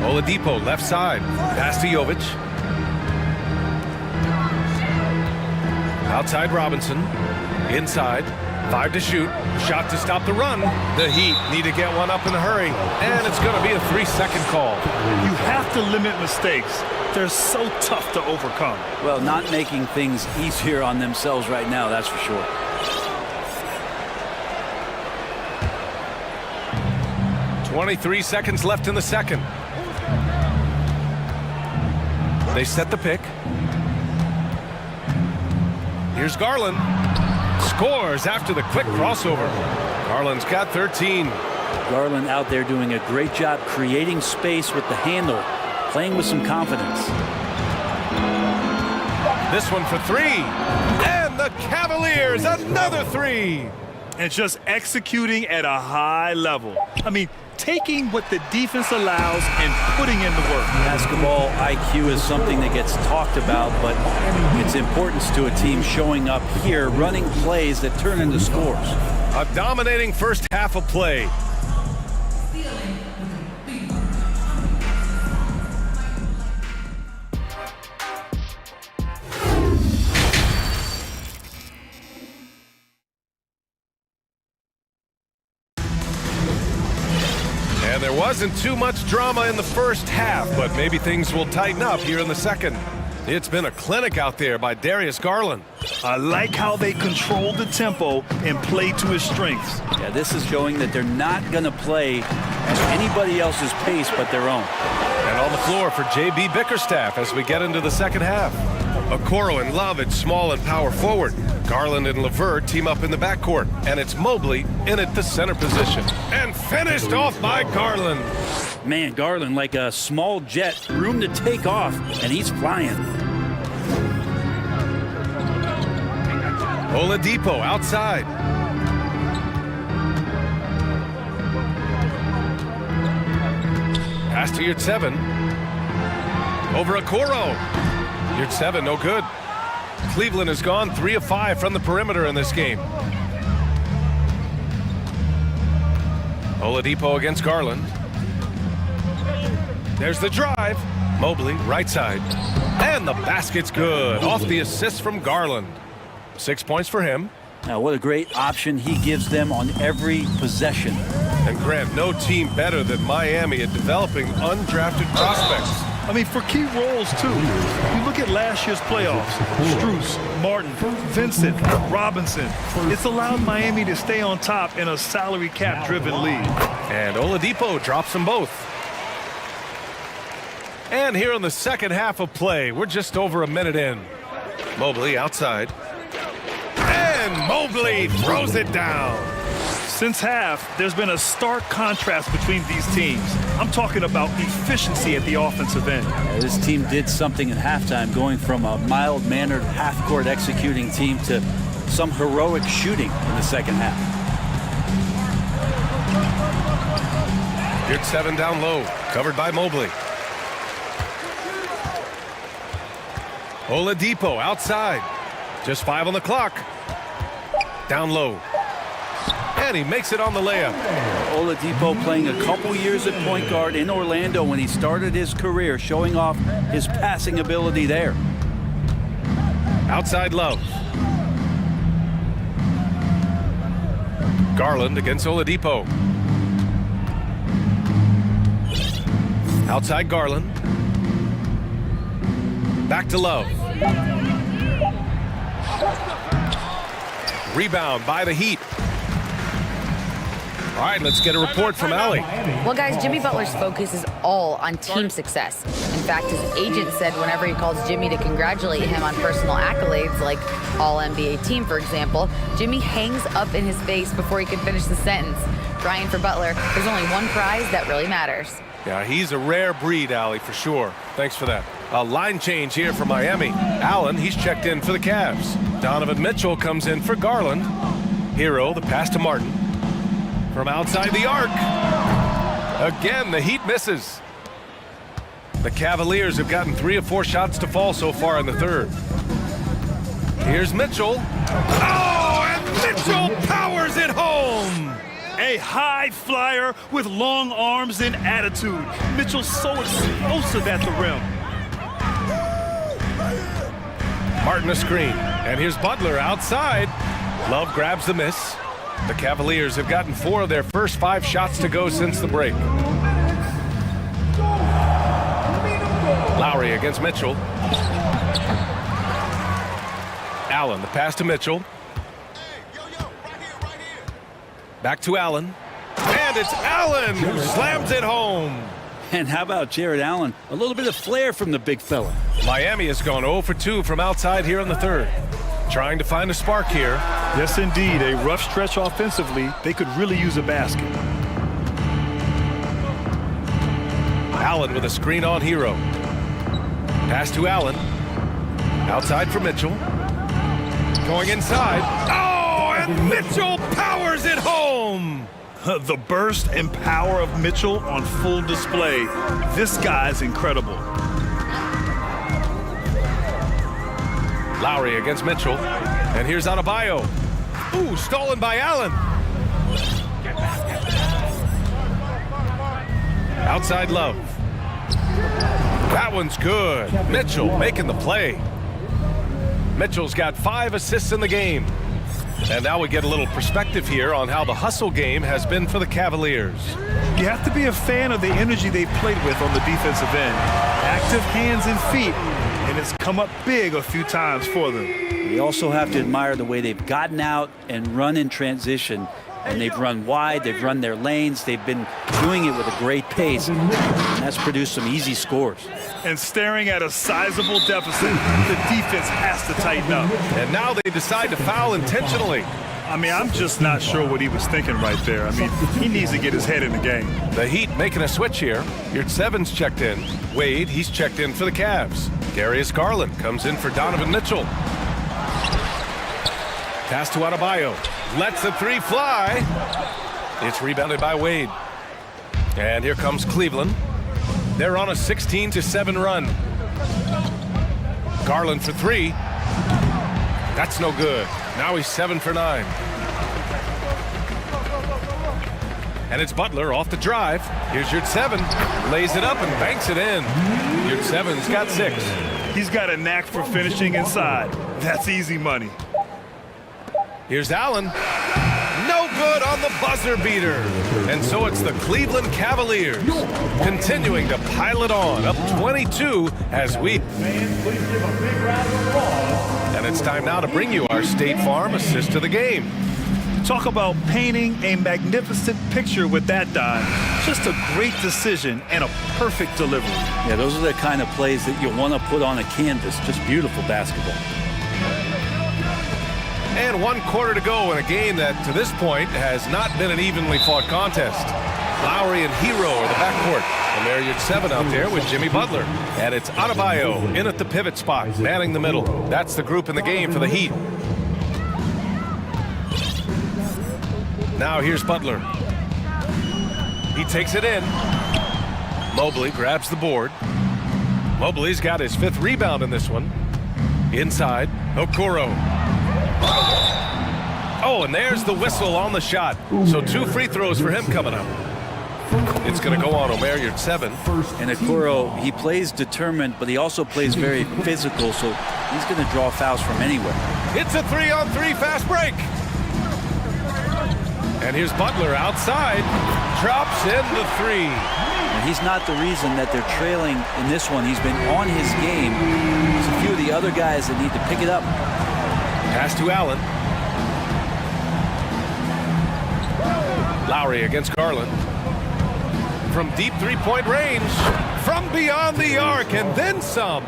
Oladipo left side. Pass to Jovic. Outside Robinson. Inside. 5 to shoot. Shot to stop the run. The Heat need to get one up in a hurry. And it's going to be a 3-second call. You have to limit mistakes. They're so tough to overcome. Well, not making things easier on themselves right now, that's for sure. .23 seconds left in the second. They set the pick. Here's Garland. Scores after the quick crossover. Garland's got 13. Garland out there doing a great job creating space with the handle, playing with some confidence. This one for three. And the Cavaliers, another three. And just executing at a high level. I mean, taking what the defense allows and putting in the work. Basketball IQ is something that gets talked about, but its importance to a team showing up here, running plays that turn into scores. A dominating first half of play. And there wasn't too much drama in the first half, but maybe things will tighten up here in the second. It's been a clinic out there by Darius Garland. I like how they control the tempo and play to his strengths. Yeah, this is showing that they're not going to play at anybody else's pace but their own. And on the floor for J.B. Bickerstaff as we get into the second half. Okoro and Love at small and power forward. Garland and LeVert team up in the backcourt. And it's Mobley in at the center position. And finished off by Garland. Man, Garland like a small jet, room to take off, and he's flying. Oladipo outside. Pass to Yurtseven. Over Okoro. Yurtseven, no good. Cleveland has gone 3 of 5 from the perimeter in this game. Oladipo against Garland. There's the drive. Mobley, right side. And the basket's good. Off the assist from Garland. 6 points for him. Now, what a great option he gives them on every possession. And Grant, no team better than Miami at developing undrafted prospects. I mean, for key roles, too. You look at last year's playoffs. Strus, Martin, Vincent, Robinson. It's allowed Miami to stay on top in a salary cap-driven league. And Oladipo drops them both. And here in the second half of play, we're just over a minute in. Mobley outside. And Mobley throws it down. Since half, there's been a stark contrast between these teams. I'm talking about efficiency at the offensive end. This team did something at halftime, going from a mild-mannered half-court executing team to some heroic shooting in the second half. Yurtseven down low, covered by Mobley. Oladipo outside. Just 5 on the clock. Down low. And he makes it on the layup. Oladipo playing a couple years at point guard in Orlando when he started his career, showing off his passing ability there. Outside Love. Garland against Oladipo. Outside Garland. Back to Love. Rebound by the Heat. All right, let's get a report from Allie. Well, guys, Jimmy Butler's focus is all on team success. In fact, his agent said whenever he calls Jimmy to congratulate him on personal accolades, like All-NBA team, for example, Jimmy hangs up in his face before he can finish the sentence. Ryan, for Butler, there's only one prize that really matters. Yeah, he's a rare breed, Allie, for sure. Thanks for that. A line change here for Miami. Allen, he's checked in for the Cavs. Donovan Mitchell comes in for Garland. Hero, the pass to Martin. From outside the arc. Again, the Heat misses. The Cavaliers have gotten 3 of 4 shots to fall so far in the third. Here's Mitchell. Oh, and Mitchell powers it home. A high flyer with long arms and attitude. Mitchell's so explosive at the rim. Martin a screen. And here's Butler outside. Love grabs the miss. The Cavaliers have gotten 4 of their first 5 shots to go since the break. Lowry against Mitchell. Allen, the pass to Mitchell. Back to Allen. And it's Allen who slams it home. And how about Jared Allen? A little bit of flair from the big fella. Miami has gone 0 for 2 from outside here in the third. Trying to find a spark here. Yes, indeed. A rough stretch offensively. They could really use a basket. Allen with a screen on Hero. Pass to Allen. Outside for Mitchell. Going inside. Oh, and Mitchell powers it home. The burst and power of Mitchell on full display. This guy's incredible. Lowry against Mitchell. And here's Adebayo. Ooh, stolen by Allen. Outside Love. That one's good. Mitchell making the play. Mitchell's got 5 assists in the game. And now we get a little perspective here on how the hustle game has been for the Cavaliers. You have to be a fan of the energy they've played with on the defensive end. Active hands and feet. And and it's come up big a few times for them. We also have to admire the way they've gotten out and run in transition. And they've run wide, they've run their lanes, they've been doing it with a great pace, and that's produced some easy scores. And staring at a sizable deficit, the defense has to tighten up. And now they decide to foul intentionally. I mean, I'm just not sure what he was thinking right there. I mean, he needs to get his head in the game. The Heat making a switch here. Your seven's checked in. Wade, he's checked in for the Cavs. Darius Garland comes in for Donovan Mitchell. Pass to Adebayo. Lets the three fly. It's rebounded by Wade. And here comes Cleveland. They're on a 16-7 run. Garland for three. That's no good. Now he's 7 for 9. And it's Butler off the drive. Here's your 7. Lays it up and banks it in. Your 7's got 6. He's got a knack for finishing inside. That's easy money. Here's Allen. No good on the buzzer beater. And so it's the Cleveland Cavaliers continuing to pile it on, up 22 as we... And it's time now to bring you our State Farm assist to the game. Talk about painting a magnificent picture with that dive. Just a great decision and a perfect delivery. Yeah, those are the kind of plays that you want to put on a canvas. Just beautiful basketball. And 1 quarter to go in a game that, to this point, has not been an evenly fought contest. Lowry and Hero are the backcourt. And there you're 7 out there with Jimmy Butler. And it's Adebayo in at the pivot spot, manning the middle. That's the group in the game for the Heat. Now here's Butler. He takes it in. Mobley grabs the board. Mobley's got his 5th rebound in this one. Inside, Okoro. Oh, and there's the whistle on the shot. So 2 free throws for him coming up. It's going to go on Omer, you're 7. And Okoro, he plays determined, but he also plays very physical, so he's going to draw fouls from anywhere. It's a 3-on-3 fast break. And here's Butler outside. Drops in the 3. And he's not the reason that they're trailing in this one. He's been on his game. There's a few of the other guys that need to pick it up. Pass to Allen. Lowry against Garland. From deep 3-point range. From beyond the arc and then some.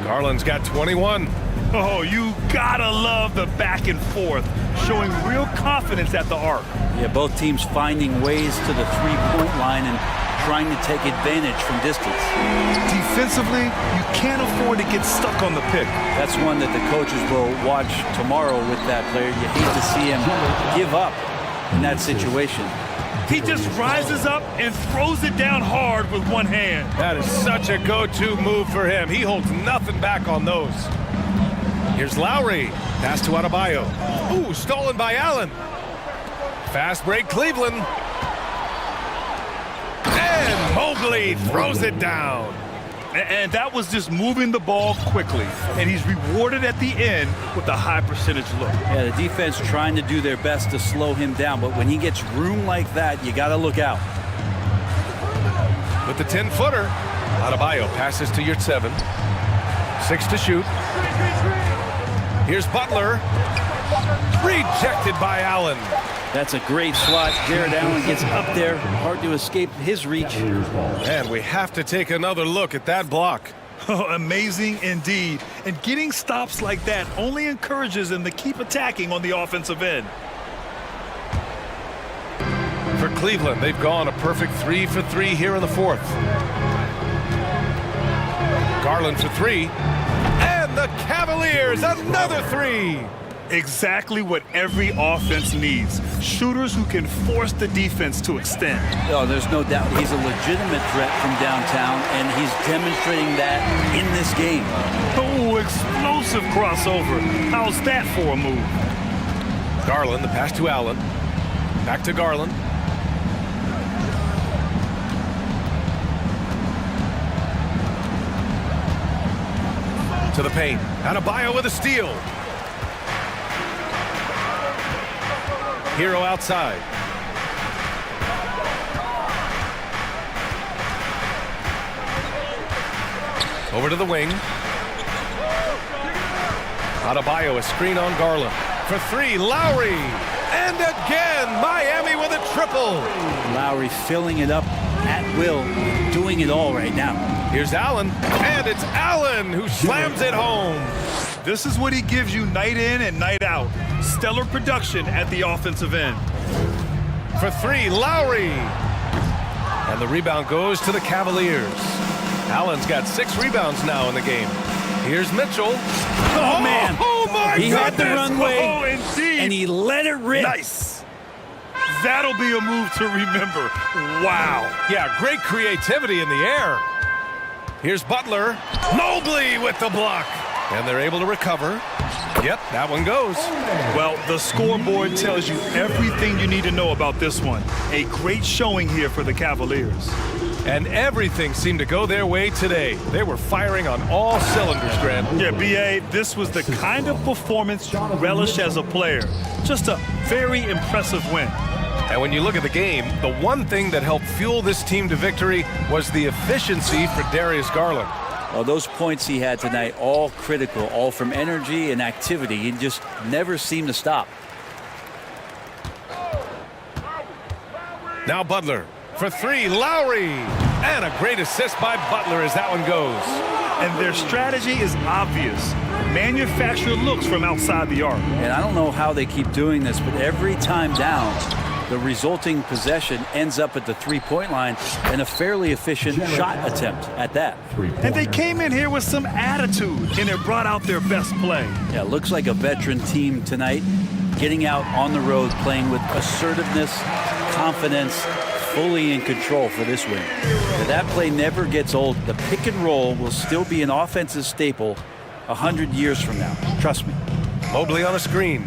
Garland's got 21. Oh, you gotta love the back and forth, showing real confidence at the arc. Yeah, both teams finding ways to the 3-point line and trying to take advantage from distance. Defensively, you can't afford to get stuck on the pick. That's one that the coaches will watch tomorrow with that player. You hate to see him give up in that situation. He just rises up and throws it down hard with one hand. That is such a go-to move for him. He holds nothing back on those. Here's Lowry. Pass to Adebayo. Ooh, stolen by Allen. Fast break, Cleveland. And Mobley throws it down. And that was just moving the ball quickly. And he's rewarded at the end with a high percentage look. Yeah, the defense trying to do their best to slow him down. But when he gets room like that, you got to look out. With the 10-footer, Adebayo passes to your 7. 6 to shoot. Here's Butler. Rejected by Allen. That's a great slot. Jared Allen gets up there. Hard to escape his reach. And we have to take another look at that block. Oh, amazing indeed. And getting stops like that only encourages them to keep attacking on the offensive end. For Cleveland, they've gone a perfect 3 for 3 here in the 4th. Garland for 3. And the Cavaliers, another 3. Exactly what every offense needs. Shooters who can force the defense to extend. Oh, there's no doubt he's a legitimate threat from downtown, and he's demonstrating that in this game. Oh, explosive crossover. How's that for a move? Garland, the pass to Allen. Back to Garland. To the paint. Adebayo with a steal. Hero outside. Over to the wing. Adebayo, a screen on Garland. For three, Lowry. And again, Miami with a triple. Lowry filling it up at will, doing it all right now. Here's Allen, and it's Allen who slams it home. This is what he gives you night in and night out. Stellar production at the offensive end. For three, Lowry. And the rebound goes to the Cavaliers. Allen's got 6 rebounds now in the game. Here's Mitchell. Oh, man. Oh, my He goodness. had the runway, Oh, indeed. and he let it rip. Nice. That'll be a move to remember. Wow. Yeah, great creativity in the air. Here's Butler. Mobley with the block. And they're able to recover. Yep, that one goes. Well, the scoreboard tells you everything you need to know about this one. A great showing here for the Cavaliers. And everything seemed to go their way today. They were firing on all cylinders, Grant. Yeah, B.A., this was the kind of performance you relish as a player. Just a very impressive win. And when you look at the game, the one thing that helped fuel this team to victory was the efficiency for Darius Garland. Well, those points he had tonight, all critical, all from energy and activity. He just never seemed to stop. Now Butler. For three, Lowry. And a great assist by Butler as that one goes. And their strategy is obvious. Manufacture looks from outside the arc. And I don't know how they keep doing this, but every time down, the resulting possession ends up at the three-point line and a fairly efficient shot attempt at that. And they came in here with some attitude, and it brought out their best play. Yeah, looks like a veteran team tonight, getting out on the road, playing with assertiveness, confidence, fully in control for this win. If that play never gets old, the pick and roll will still be an offensive staple 100 years from now. Trust me. Mobley on a screen.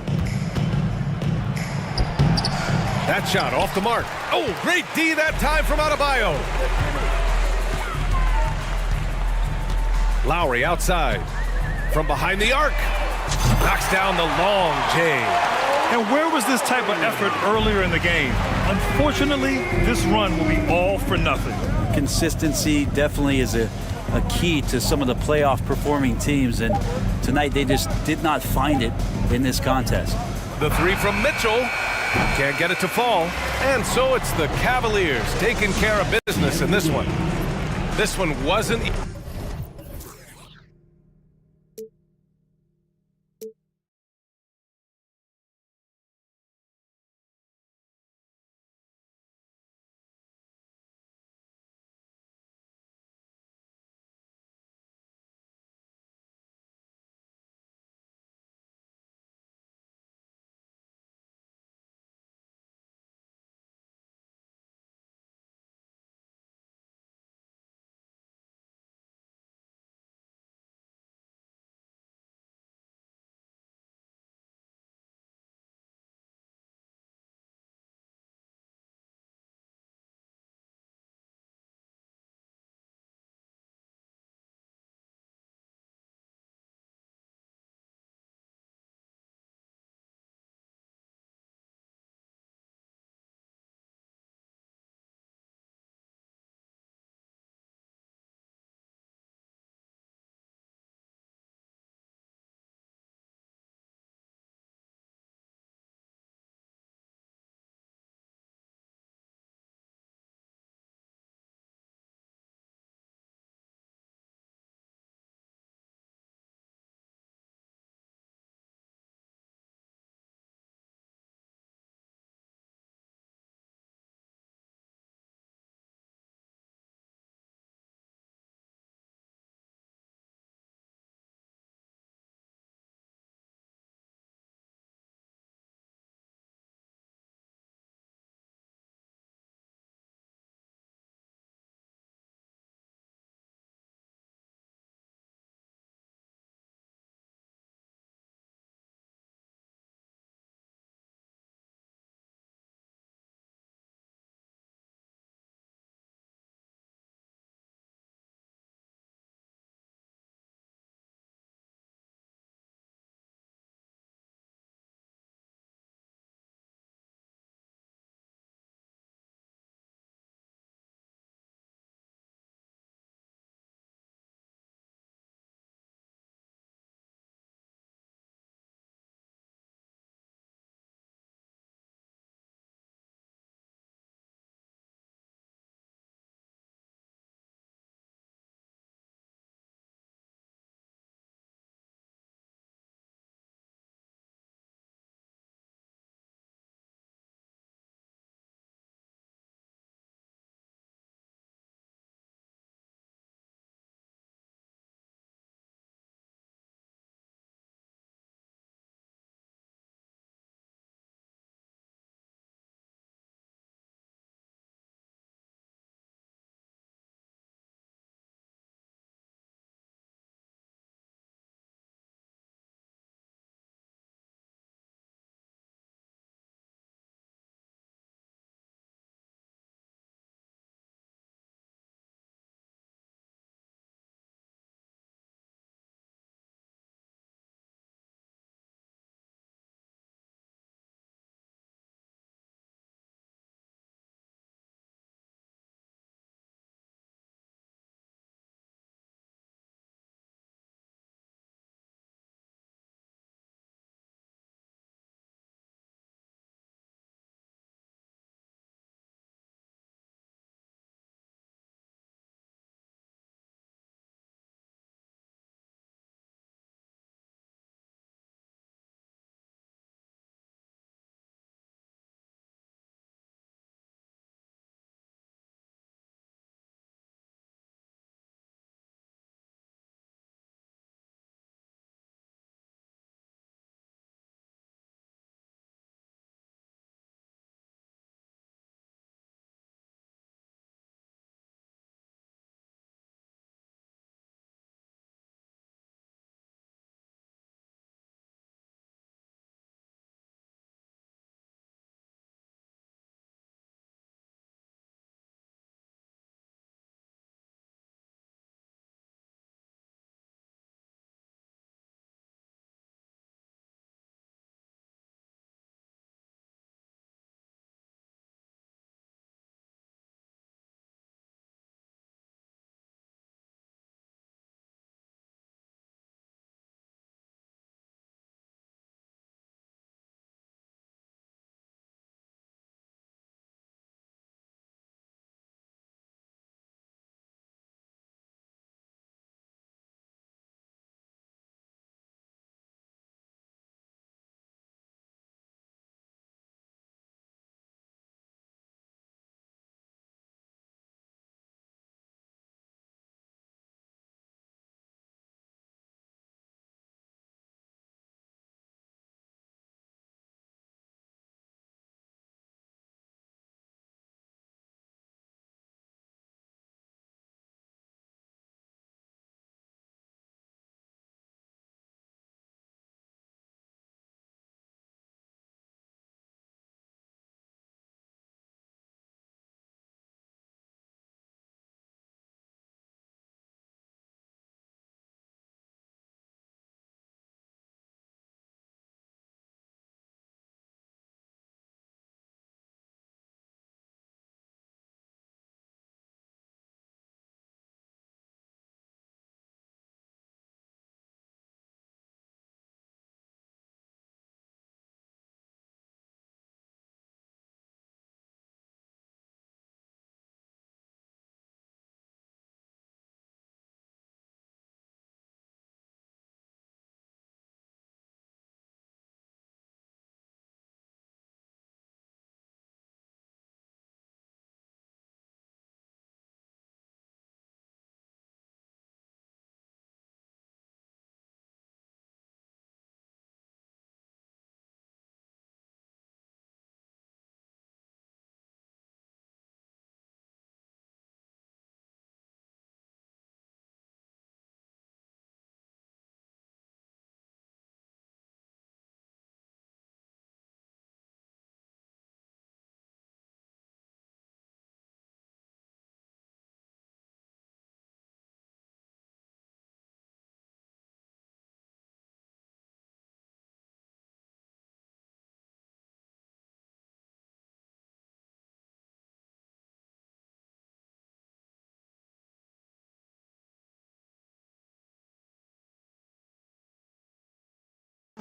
That shot off the mark. Oh, great D that time from Adebayo. Lowry outside. From behind the arc. Knocks down the long J. And where was this type of effort earlier in the game? Unfortunately, this run will be all for nothing. Consistency definitely is a key to some of the playoff performing teams, and tonight they just did not find it in this contest. The three from Mitchell. Can't get it to fall. And so it's the Cavaliers taking care of business in this one. This one wasn't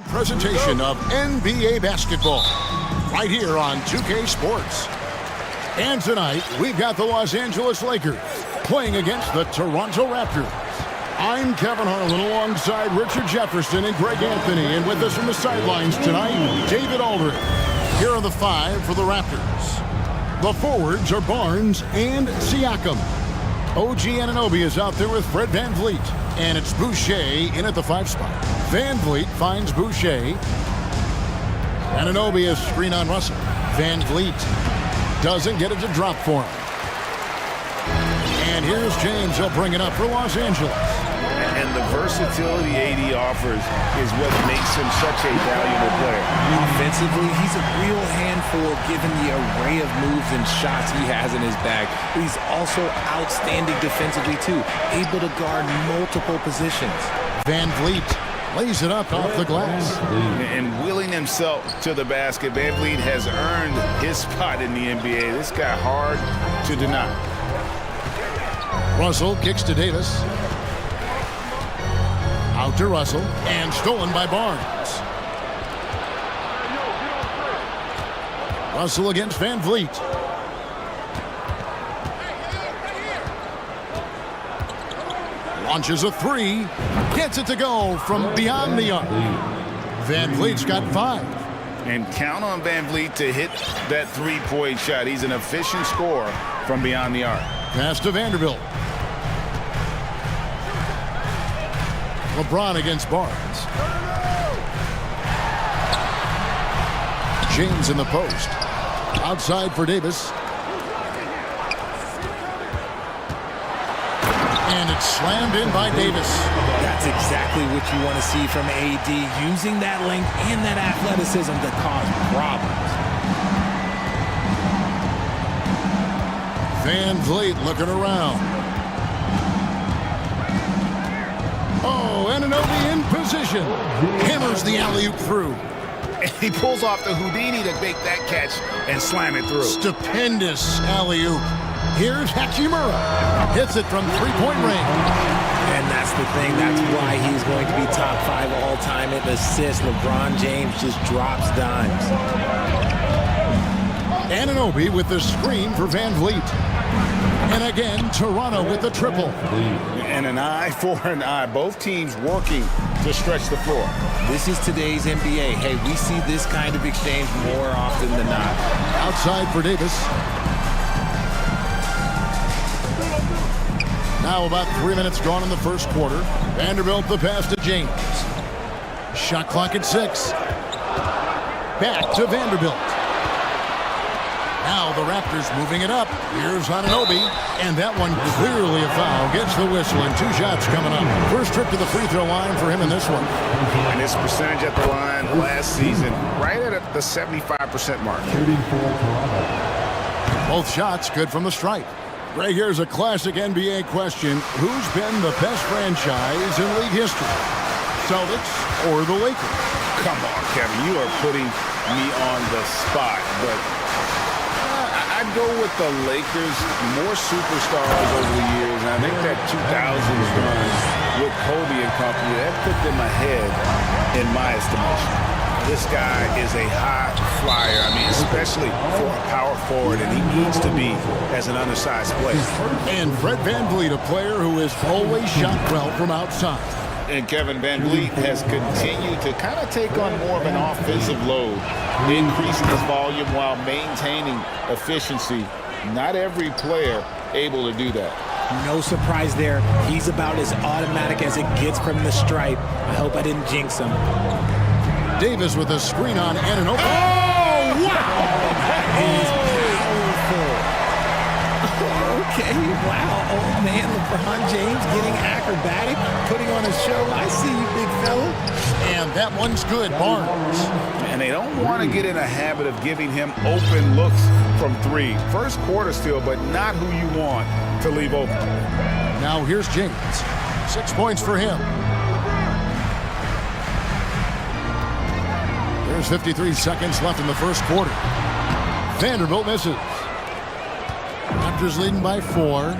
Presentation of NBA basketball right here on 2K Sports. And tonight, we've got the Los Angeles Lakers playing against the Toronto Raptors. I'm Kevin Harlan alongside Richard Jefferson and Greg Anthony. And with us from the sidelines tonight, David Aldridge. Here are the five for the Raptors. The forwards are Barnes and Siakam. OG Anunoby is out there with Fred VanVleet. And it's Boucher in at the 5 spot. VanVleet finds Boucher. Anunoby is screen on Russell. VanVleet doesn't get it to drop for him. And here's James. He'll bring it up for Los Angeles. And the versatility AD offers is what makes him such a valuable player. Offensively, he's a real handful given the array of moves and shots he has in his bag. But he's also outstanding defensively, too, able to guard multiple positions. VanVleet lays it up off the glass. And willing himself to the basket, VanVleet has earned his spot in the NBA. This guy hard to deny. Russell kicks to Davis. Out to Russell, and stolen by Barnes. Russell against VanVleet. Launches a three, gets it to go from beyond the arc. VanVleet's got 5. And count on VanVleet to hit that three-point shot. He's an efficient scorer from beyond the arc. Pass to Vanderbilt. LeBron against Barnes. James in the post. Outside for Davis. And it's slammed in by Davis. That's exactly what you want to see from AD, using that length and that athleticism to cause problems. VanVleet looking around. Oh, Anunoby in position. Hammers the alley-oop through. And he pulls off the Houdini to make that catch and slam it through. Stupendous alley-oop. Here's Hachimura. Hits it from three-point range. And that's the thing. That's why he's going to be top 5 all-time in assists. LeBron James just drops dimes. Anunoby with the screen for VanVleet. And again, Toronto with the triple. And an eye for an eye. Both teams working to stretch the floor. This is today's NBA. Hey, we see this kind of exchange more often than not. Outside for Davis. Now about 3 minutes gone in the first quarter. Vanderbilt the pass to James. Shot clock at 6. Back to Vanderbilt. Now the Raptors moving it up. Here's Anunoby, and that one clearly a foul. Gets the whistle, and 2 shots coming up. First trip to the free throw line for him in this one. And his percentage at the line last season, right at the 75% mark. Both shots good from the stripe. Greg, here's a classic NBA question. Who's been the best franchise in league history? Celtics or the Lakers? Come on, Kevin. You are putting me on the spot, but I'd go with the Lakers. More superstars over the years, and I think that 2000s run with Kobe and company, that put them ahead in my estimation. This guy is a high flyer. I mean, especially for a power forward, and he needs to be as an undersized player. And Fred VanVleet, a player who has always shot well from outside. And Kevin VanVleet has continued to kind of take on more of an offensive load, increasing his volume while maintaining efficiency. Not every player able to do that. No surprise there. He's about as automatic as it gets from the stripe. I hope I didn't jinx him. Davis with a screen on Anunoby. Oh, wow! That is powerful. Okay, wow. Oh, man, LeBron James getting acrobatic, putting on a show. I see you, big fella. And that one's good, Barnes. And they don't want to get in a habit of giving him open looks from 3. First quarter still, but not who you want to leave open. Now here's James. 6 points for him. There's 53 seconds left in the first quarter. Vanderbilt misses. Raptors leading by 4.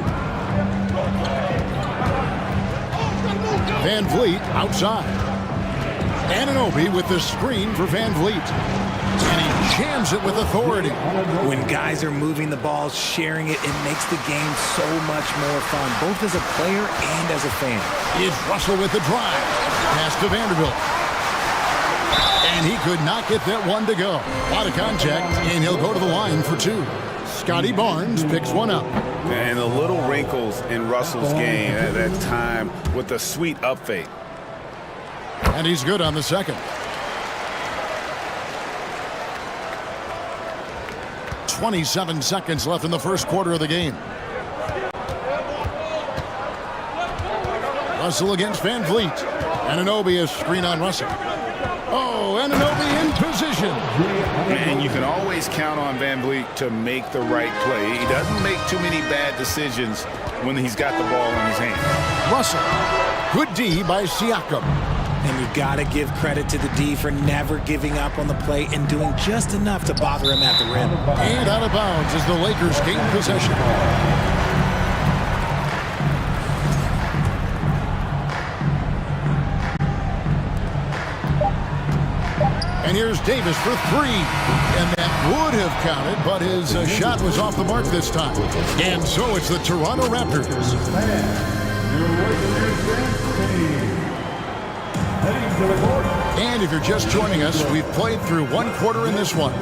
VanVleet outside. Anunoby with the screen for Van Vliet. And he jams it with authority. When guys are moving the ball, sharing it, it makes the game so much more fun, both as a player and as a fan. It's Russell with the drive. Pass to Vanderbilt. And he could not get that one to go. A lot of contact, and he'll go to the line for two. Scotty Barnes picks one up. And the little wrinkles in Russell's game at that time with the sweet up fake. And he's good on the second. 27 seconds left in the first quarter of the game. Russell against Van Vliet. Anunoby is screen on Russell. Oh, Anunoby in position. And you can always count on Van Vliet to make the right play. He doesn't make too many bad decisions when he's got the ball in his hand. Russell. Good D by Siakam. And you've got to give credit to the D for never giving up on the play and doing just enough to bother him at the rim. And out of bounds as the Lakers gain possession. And here's Davis for three. And that would have counted, but his shot was off the mark this time. And so it's the Toronto Raptors. And if you're just joining us, we've played through one quarter in this one.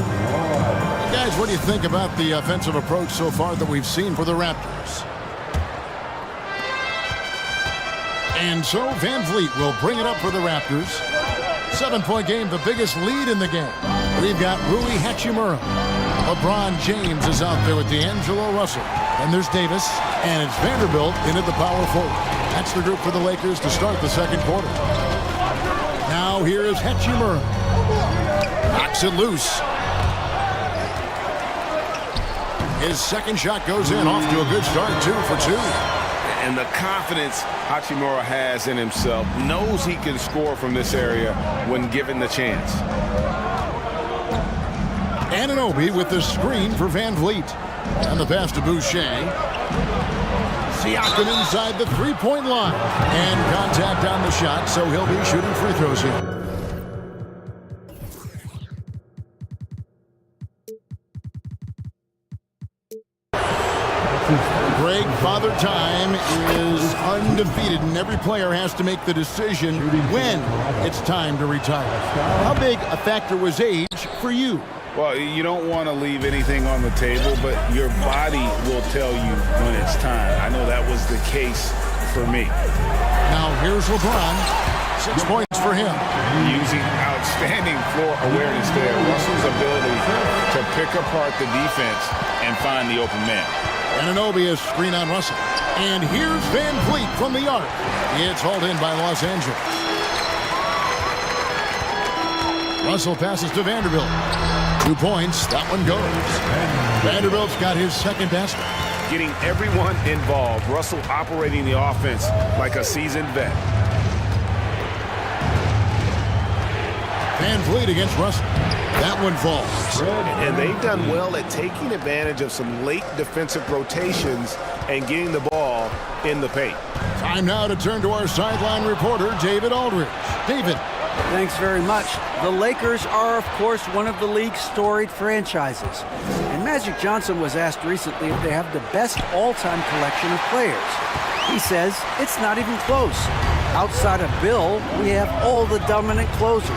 Guys, what do you think about the offensive approach so far that we've seen for the Raptors? And so Van Vliet will bring it up for the Raptors. 7-point game, the biggest lead in the game. We've got Rui Hachimura. LeBron James is out there with D'Angelo Russell. And there's Davis, and it's Vanderbilt in at the power forward. That's the group for the Lakers to start the second quarter. Now here is Hachimura. Knocks it loose. His second shot goes in, off to a good start, 2 for 2. And the confidence Hachimura has in himself, knows he can score from this area when given the chance. Anunoby with the screen for Van Vliet. And the pass to Boucher. Siakam inside the three-point line. And contact on the shot, so he'll be shooting free throws here. Greg, Father Time is undefeated, and every player has to make the decision when it's time to retire. How big a factor was age for you? Well, you don't want to leave anything on the table, but your body will tell you when it's time. I know that was the case for me. Now here's LeBron. 6 points for him. Using outstanding floor awareness there. Russell's ability to pick apart the defense and find the open man. Anunoby is screen on Russell. And here's Van Vliet from the arc. It's hauled in by Los Angeles. Russell passes to Vanderbilt. 2 points. That one goes. Vanderbilt's got his second basket. Getting everyone involved. Russell operating the offense like a seasoned vet. Van Vliet against Russell. That one falls. And they've done well at taking advantage of some late defensive rotations and getting the ball in the paint. Time now to turn to our sideline reporter, David Aldridge. David. Thanks very much. The Lakers are, of course, one of the league's storied franchises. And Magic Johnson was asked recently if they have the best all-time collection of players. He says it's not even close. Outside of Bill, we have all the dominant closers.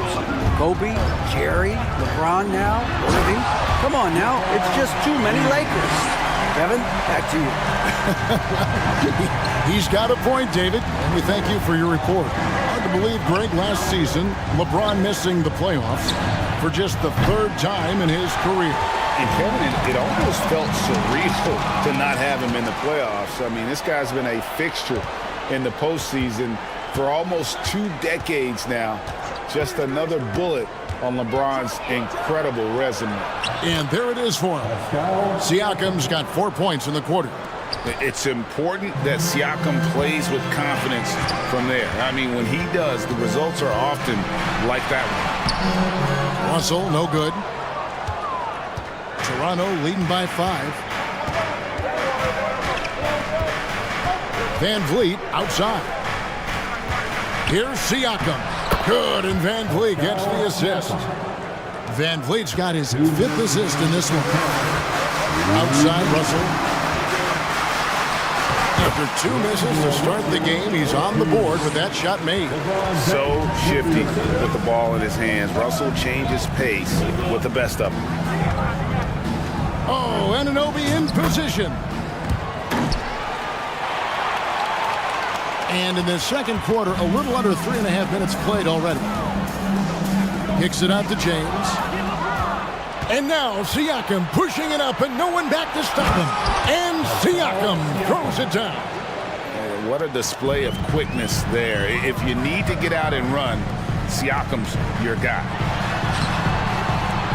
Kobe, Jerry, LeBron now, Irving. Come on now, it's just too many Lakers. Kevin, back to you. He's got a point, David, and we thank you for your report. Hard to believe, Greg, last season, LeBron missing the playoffs for just the third time in his career. And Kevin, it almost felt surreal to not have him in the playoffs. I mean, this guy's been a fixture in the postseason for almost 2 decades now. Just another bullet on LeBron's incredible resume. And there it is for him. Siakam's got 4 points in the quarter. It's important that Siakam plays with confidence from there. I mean, when he does, the results are often like that one. Russell, no good. Toronto leading by 5. Van Vliet outside. Here's Siakam. Good, and Van Vliet gets the assist. Van Vliet's got his 5th assist in this one. Outside Russell. After 2 misses to start the game, he's on the board with that shot made. So shifty with the ball in his hands. Russell changes pace with the best of them. Oh, Anunoby in position. And in the second quarter, a little under 3.5 minutes played already. Kicks it out to James. And now Siakam pushing it up and no one back to stop him. And Siakam throws it down. What a display of quickness there. If you need to get out and run, Siakam's your guy.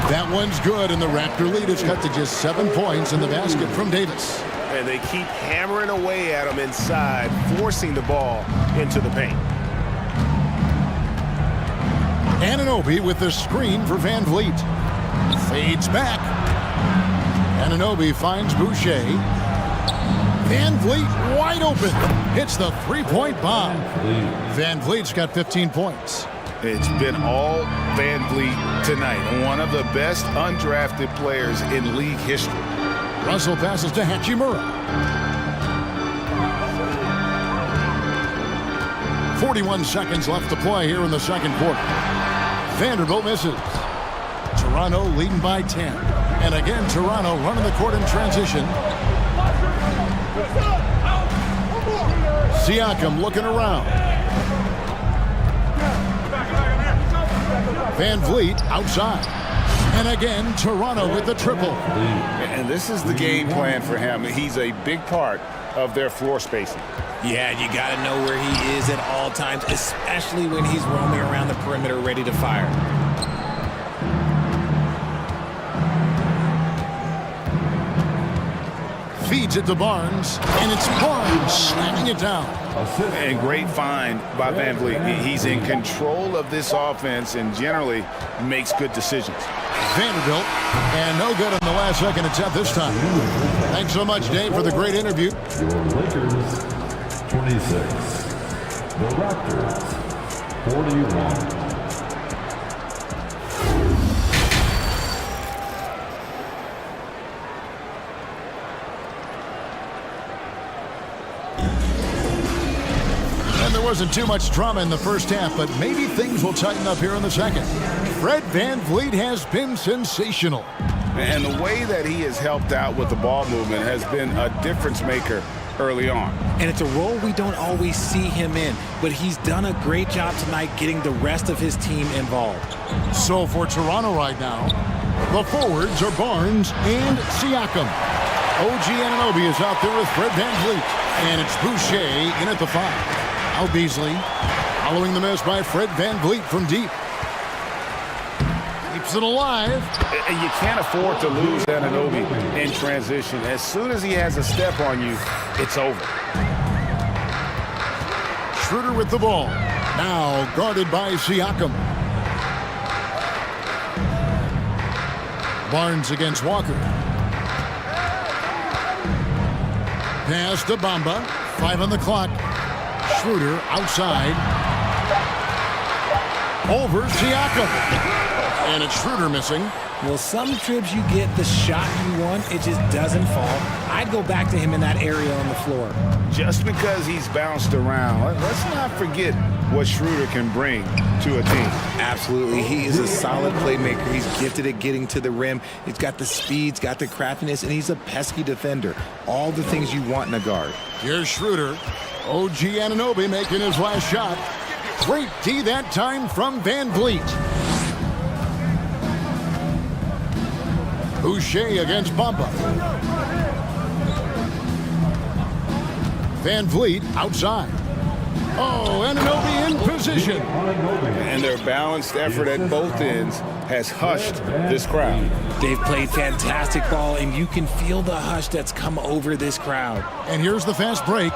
That one's good, and the Raptor lead is cut to just 7 points in the basket from Davis. And they keep hammering away at him inside, forcing the ball into the paint. Anunoby with the screen for Van Vliet. Fades back. Anunoby finds Boucher. Van Vliet wide open. Hits the three-point bomb. Van Vliet's got 15 points. It's been all Van Vliet tonight. One of the best undrafted players in league history. Russell passes to Hachimura. 41 seconds left to play here in the second quarter. Vanderbilt misses. Toronto leading by 10. And again, Toronto running the court in transition. Siakam looking around. Van Vliet outside. And again, Toronto with the triple. And this is the game plan for him. He's a big part of their floor spacing. Yeah, you got to know where he is at all times, especially when he's roaming around the perimeter ready to fire. Feeds it to Barnes, and it's Barnes slamming it down. And great find by Van Vliet. He's in control of this offense and generally makes good decisions. Vanderbilt, and no good on the last second attempt this time. Thanks so much, Dave, for the great interview. Your Lakers, 26. The Raptors, 41. There wasn't too much drama in the first half, but maybe things will tighten up here in the second. Fred Van Vliet has been sensational. And the way that he has helped out with the ball movement has been a difference maker early on. And it's a role we don't always see him in, but he's done a great job tonight getting the rest of his team involved. So for Toronto right now, the forwards are Barnes and Siakam. OG Anunoby is out there with Fred Van Vliet, and it's Boucher in at the 5. Al Beasley following the miss by Fred Van Vliet from deep. Keeps it alive. And you can't afford to lose Anunoby in transition. As soon as he has a step on you, it's over. Schroeder with the ball. Now guarded by Siakam. Barnes against Walker. Pass to Bamba. 5 on the clock. Schroeder outside. Over Siakam. And it's Schroeder missing. Well, some trips you get the shot you want, it just doesn't fall. I'd go back to him in that area on the floor. Just because he's bounced around, let's not forget what Schroeder can bring to a team. Absolutely. He is a solid playmaker. He's gifted at getting to the rim. He's got the speed, he's got the craftiness, and he's a pesky defender. All the things you want in a guard. Here's Schroeder. OG Anunoby making his last shot. Great D that time from Van Vliet. Boucher against Bamba. Van Vliet outside. Oh, Anunoby in position. And their balanced effort at both ends has hushed this crowd. They've played fantastic ball, and you can feel the hush that's come over this crowd. And here's the fast break.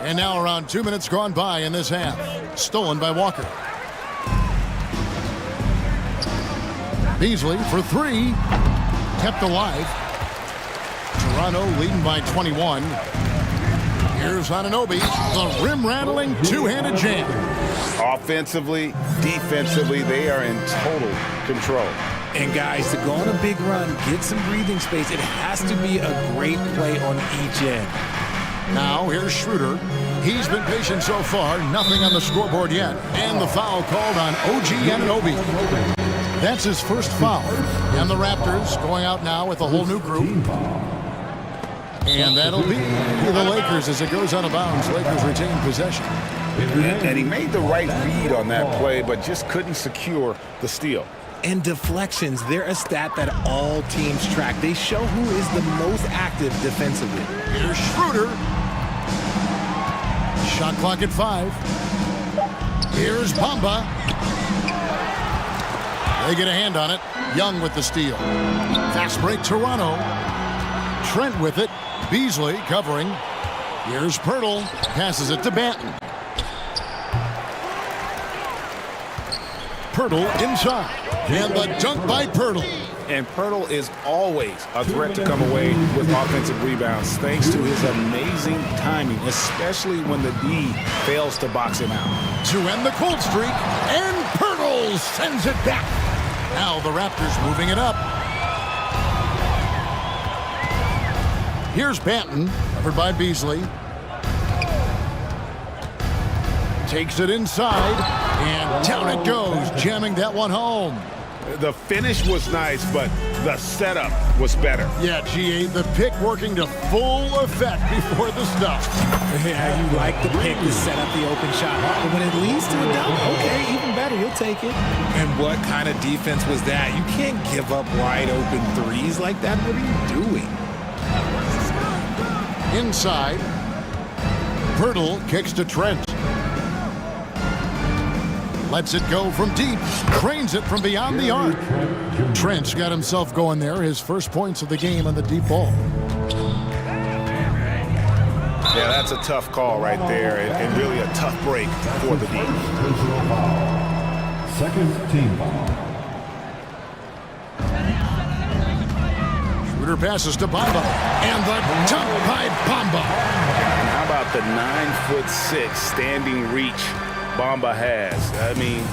And now around 2 minutes gone by in this half. Stolen by Walker. Beasley for 3. Kept alive. Toronto leading by 21. Here's Anunoby, the rim-rattling two-handed jam. Offensively, defensively, they are in total control. And guys, to go on a big run, get some breathing space, it has to be a great play on each end. Now here's Schroeder. He's been patient so far, nothing on the scoreboard yet. And the foul called on OG Anunoby. That's his first foul. And the Raptors going out now with a whole new group. And that'll be the Lakers as it goes out of bounds. Lakers retain possession. And he made the right read on that play, but just couldn't secure the steal. And deflections, they're a stat that all teams track. They show who is the most active defensively. Here's Schroeder. Shot clock at 5. Here's Bamba. They get a hand on it. Young with the steal. Fast break, Toronto. Trent with it. Beasley covering. Here's Pirtle. Passes it to Banton. Pirtle inside. And the dunk by Pirtle. And Pirtle is always a threat to come away with offensive rebounds thanks to his amazing timing, especially when the D fails to box him out. To end the cold streak, and Pirtle sends it back. Now the Raptors moving it up. Here's Banton, covered by Beasley. Takes it inside, and down it goes, jamming that one home. The finish was nice, but the setup was better. Yeah, GA, the pick working to full effect before the stuff. Yeah, you like the pick to set up the open shot. But when it leads to a dunk, okay, even better, you'll take it. And what kind of defense was that? You can't give up wide open threes like that. What are you doing? Inside, Pirtle kicks to Trent. Lets it go from deep. Trains it from beyond the arc. Trent's got himself going there. His first points of the game on the deep ball. Yeah, that's a tough call right there, and really a tough break for the deep. Second team ball. Schroeder passes to Bamba. And the dunk by Bamba. How about the 9'6" standing reach Bamba has? I mean,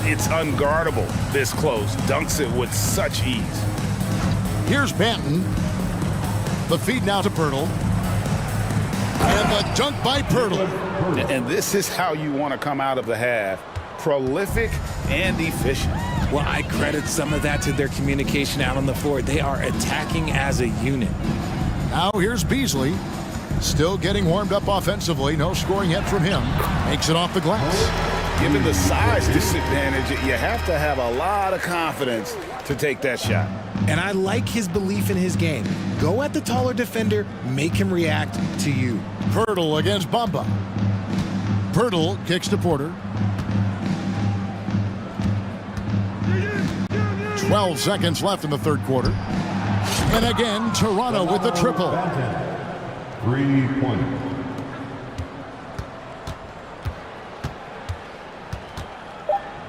it's unguardable this close. Dunks it with such ease. Here's Banton. The feed now to Pirtle. And the dunk by Pirtle. And this is how you want to come out of the half. Prolific and efficient. Well, I credit some of that to their communication out on the floor. They are attacking as a unit. Now here's Beasley. Still getting warmed up offensively. No scoring yet from him. Makes it off the glass. Given the size disadvantage, you have to have a lot of confidence to take that shot. And I like his belief in his game. Go at the taller defender, make him react to you. Pirtle against Bamba. Pirtle kicks to Porter. 12 seconds left in the third quarter. And again, Toronto with the triple. 3-point.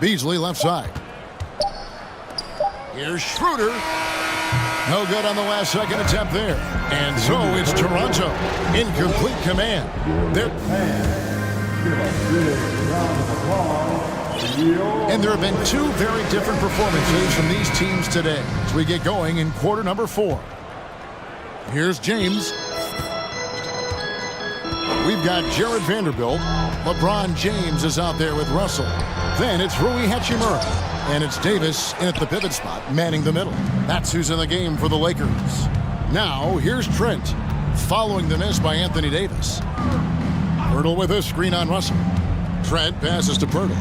Beasley left side. Here's Schroeder. No good on the last second attempt there. And so it's Toronto in complete command. And there have been two very different performances from these teams today as we get going in quarter number 4. Here's James. We've got Jared Vanderbilt. LeBron James is out there with Russell. Then it's Rui Hachimura. And it's Davis in at the pivot spot, manning the middle. That's who's in the game for the Lakers. Now, here's Trent, following the miss by Anthony Davis. Pirtle with a screen on Russell. Trent passes to Pirtle.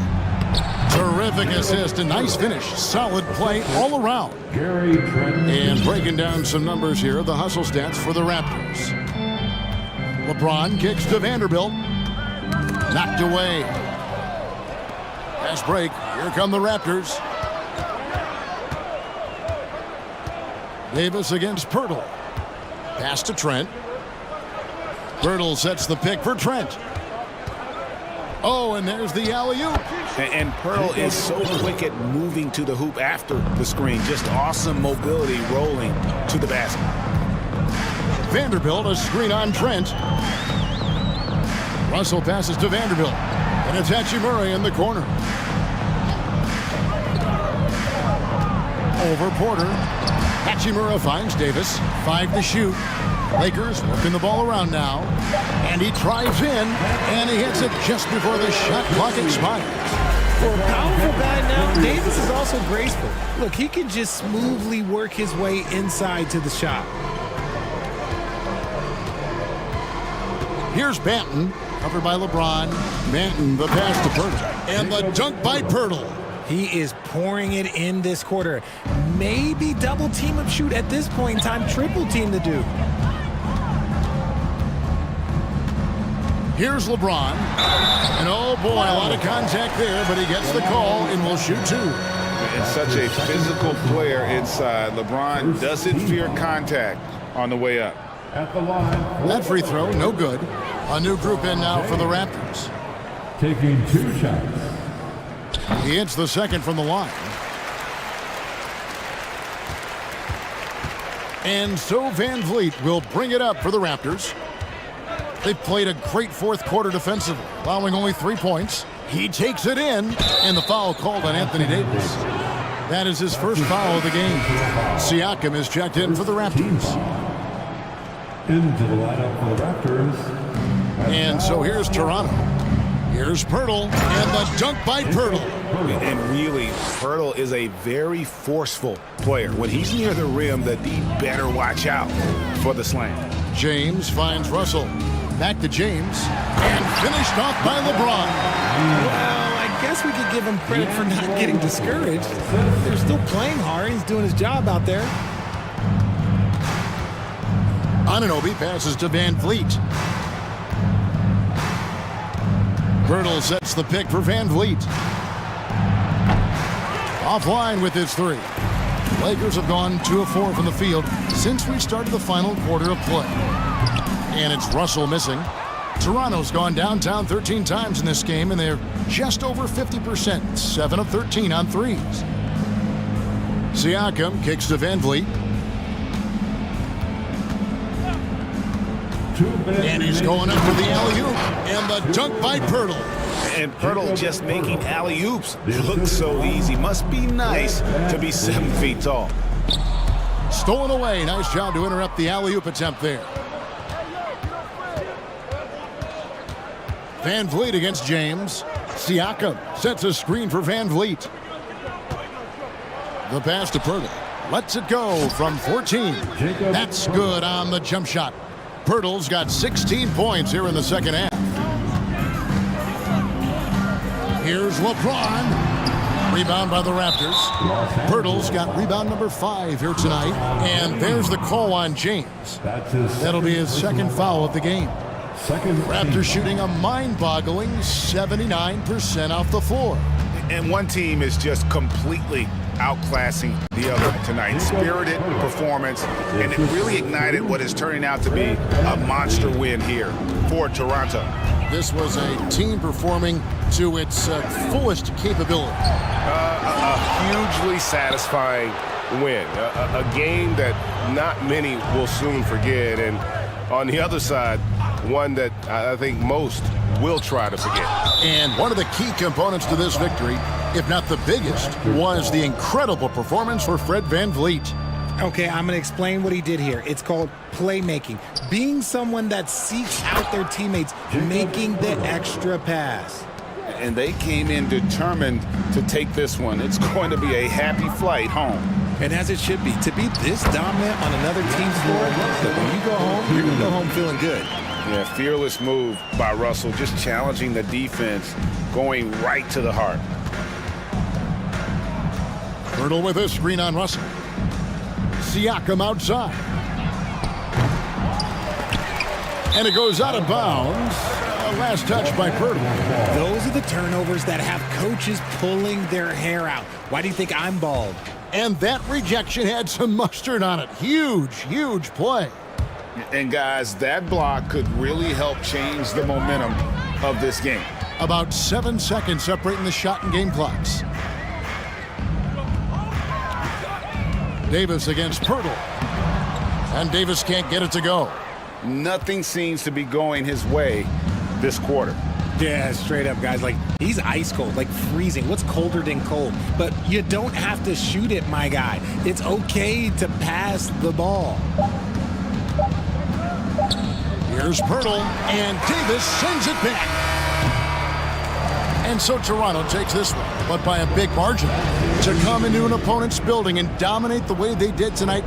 Terrific assist, a nice finish. Solid play all around. And breaking down some numbers here, the hustle stats for the Raptors. LeBron kicks to Vanderbilt. Knocked away. Fast break. Here come the Raptors. Davis against Pirtle. Pass to Trent. Pirtle sets the pick for Trent. Oh, and there's the alley-oop. And Pirtle is so quick at moving to the hoop after the screen. Just awesome mobility rolling to the basket. Vanderbilt, a screen on Trent. Russell passes to Vanderbilt. And it's Hachimura in the corner. Over Porter. Hachimura finds Davis. 5 to shoot. Lakers working the ball around now. And he drives in, and he hits it just before the shot clock expires. For a powerful guy now, Davis is also graceful. Look, he can just smoothly work his way inside to the shot. Here's Banton, covered by LeBron. Banton, the pass to Pirtle. And the dunk by Pirtle. He is pouring it in this quarter. Maybe double team up shoot at this point in time, triple team to do. Here's LeBron. And oh boy, a lot of contact there, but he gets the call and will shoot 2. And such a physical player inside. LeBron doesn't fear contact on the way up. At the line. That free throw, no good. A new group in now for the Raptors. Taking 2 shots. He hits the second from the line. And so Van Vliet will bring it up for the Raptors. They've played a great fourth quarter defensively, allowing only 3 points. He takes it in, and the foul called on Anthony Davis. That is his first foul of the game. Siakam is checked in for the Raptors. Into the lineup for the Raptors. And so here's Toronto. Here's Pirtle, and the dunk by Pirtle. And really, Pirtle is a very forceful player. When he's near the rim, the D better watch out for the slam. James finds Russell. Back to James, and finished off by LeBron. Well, I guess we could give him credit for not getting discouraged. They're still playing hard. He's doing his job out there. Anunoby passes to Van Vliet. Pirtle sets the pick for Van Vliet. Offline with his 3. Lakers have gone 2 of 4 from the field since we started the final quarter of play. And it's Russell missing. Toronto's gone downtown 13 times in this game, and they're just over 50%, 7 of 13 on threes. Siakam kicks to Van Vliet. And he's going up for the alley-oop, and the dunk by Pirtle. And Pirtle just making alley-oops look so easy. Must be nice to be 7 feet tall. Stolen away. Nice job to interrupt the alley-oop attempt there. Van Vliet against James. Siakam sets a screen for Van Vliet. The pass to Pirtle. Lets it go from 14. That's good on the jump shot. Pirtle's got 16 points here in the second half. Here's LeBron. Rebound by the Raptors. Pirtle's got rebound number 5 here tonight. And there's the call on James. That'll be his second foul of the game. Raptors shooting a mind-boggling 79% off the floor. And one team is just completely outclassing the other tonight. Spirited performance, and it really ignited what is turning out to be a monster win here for Toronto. This was a team performing to its fullest capability. A hugely satisfying win. A game that not many will soon forget. And on the other side, one that I think most will try to forget. And one of the key components to this victory, if not the biggest, was the incredible performance for Fred Van Vliet. Okay, I'm going to explain what he did here. It's called playmaking. Being someone that seeks out their teammates, making the extra pass. And they came in determined to take this one. It's going to be a happy flight home. And as it should be. To be this dominant on another team's floor, but when you go home, you're going to go home feeling good. Yeah, fearless move by Russell, just challenging the defense, going right to the heart. Pirtle with a screen on Russell. Siakam outside. And it goes out of bounds. Last touch by Pirtle. Those are the turnovers that have coaches pulling their hair out. Why do you think I'm bald? And that rejection had some mustard on it. Huge, huge play. And guys, that block could really help change the momentum of this game. About 7 seconds separating the shot and game clocks. Davis against Pirtle. And Davis can't get it to go. Nothing seems to be going his way this quarter. Yeah, straight up, guys. Like, he's ice cold, like freezing. What's colder than cold? But you don't have to shoot it, my guy. It's okay to pass the ball. Here's Pirtle, and Davis sends it back. And so Toronto takes this one, but by a big margin. To come into an opponent's building and dominate the way they did tonight.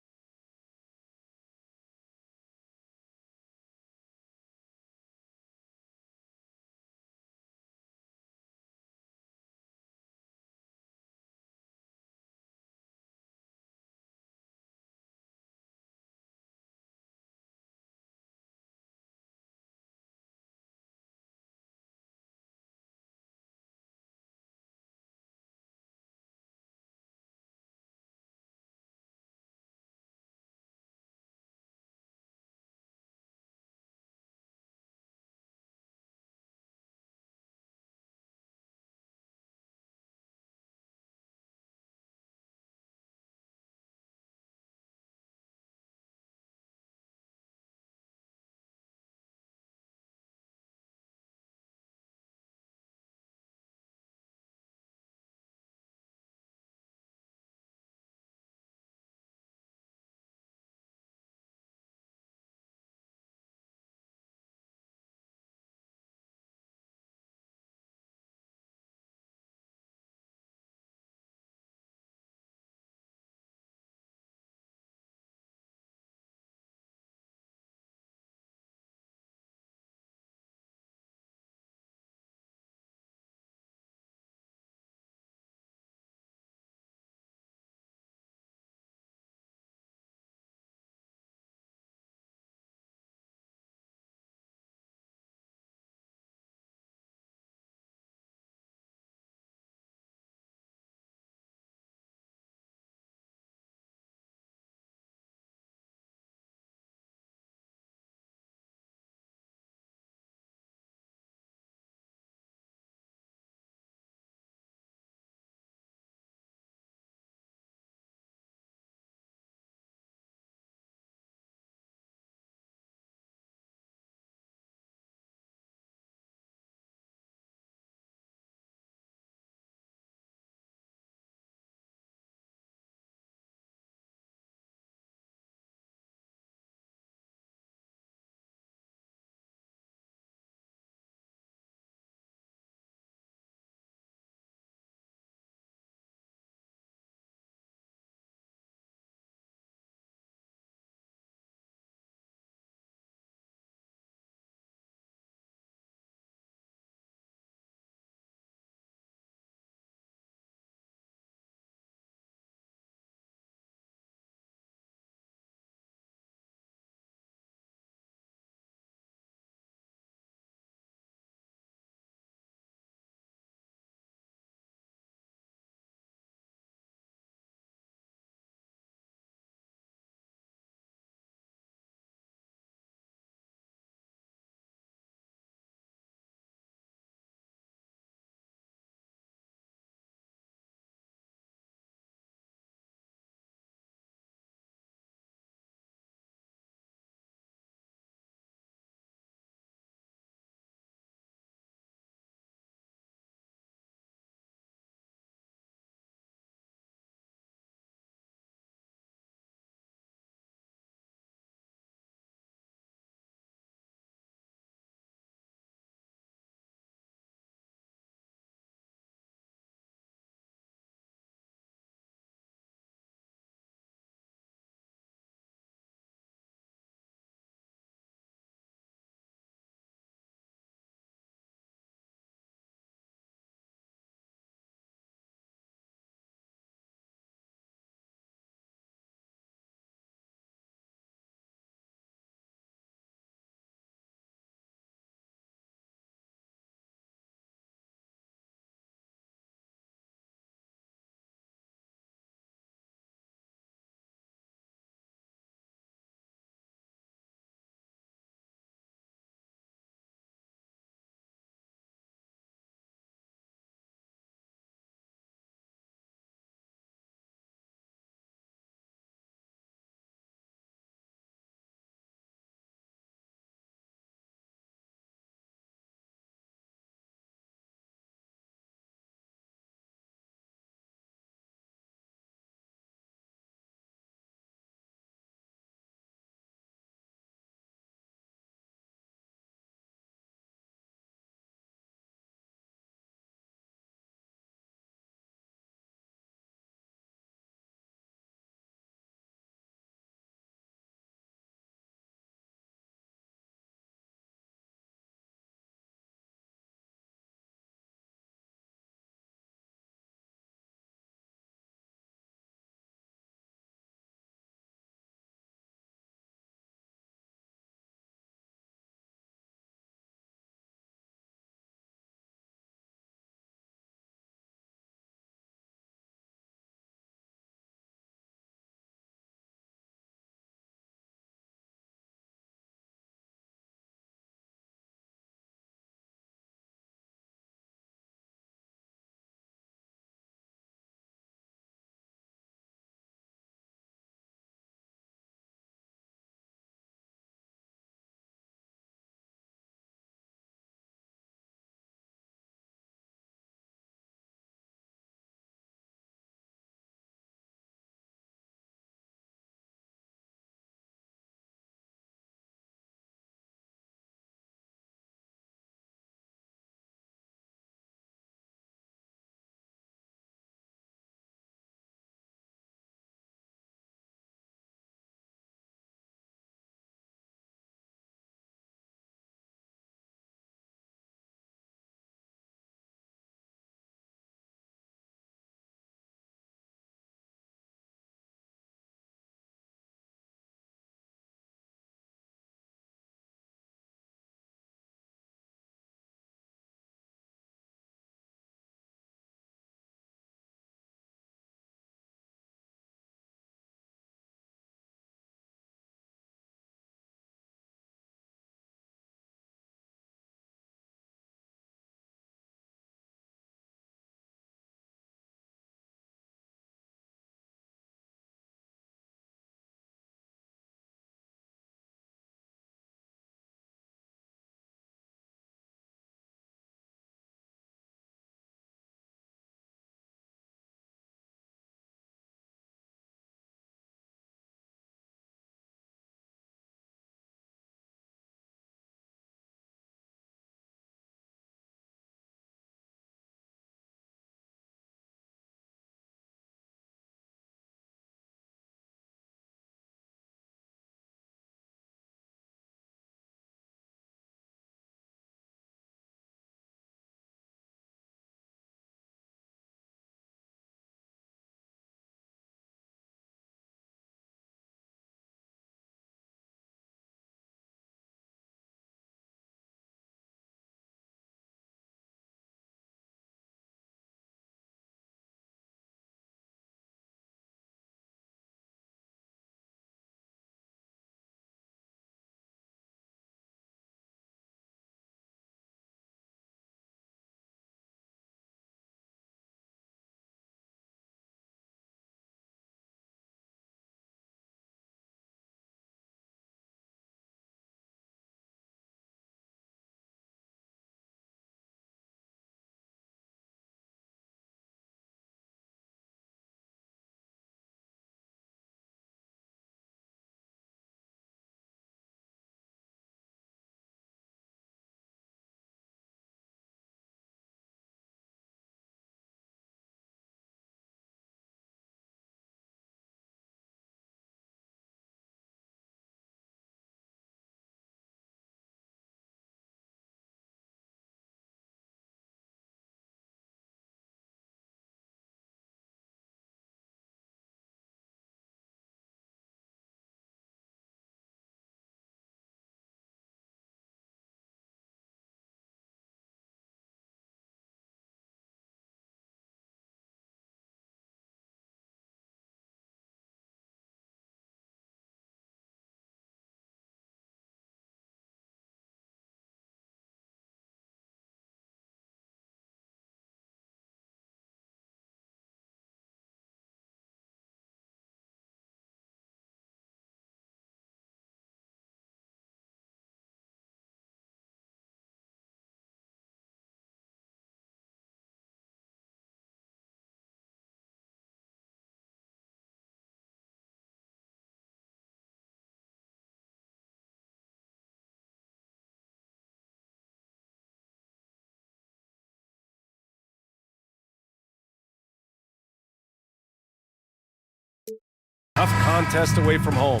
Tough contest away from home.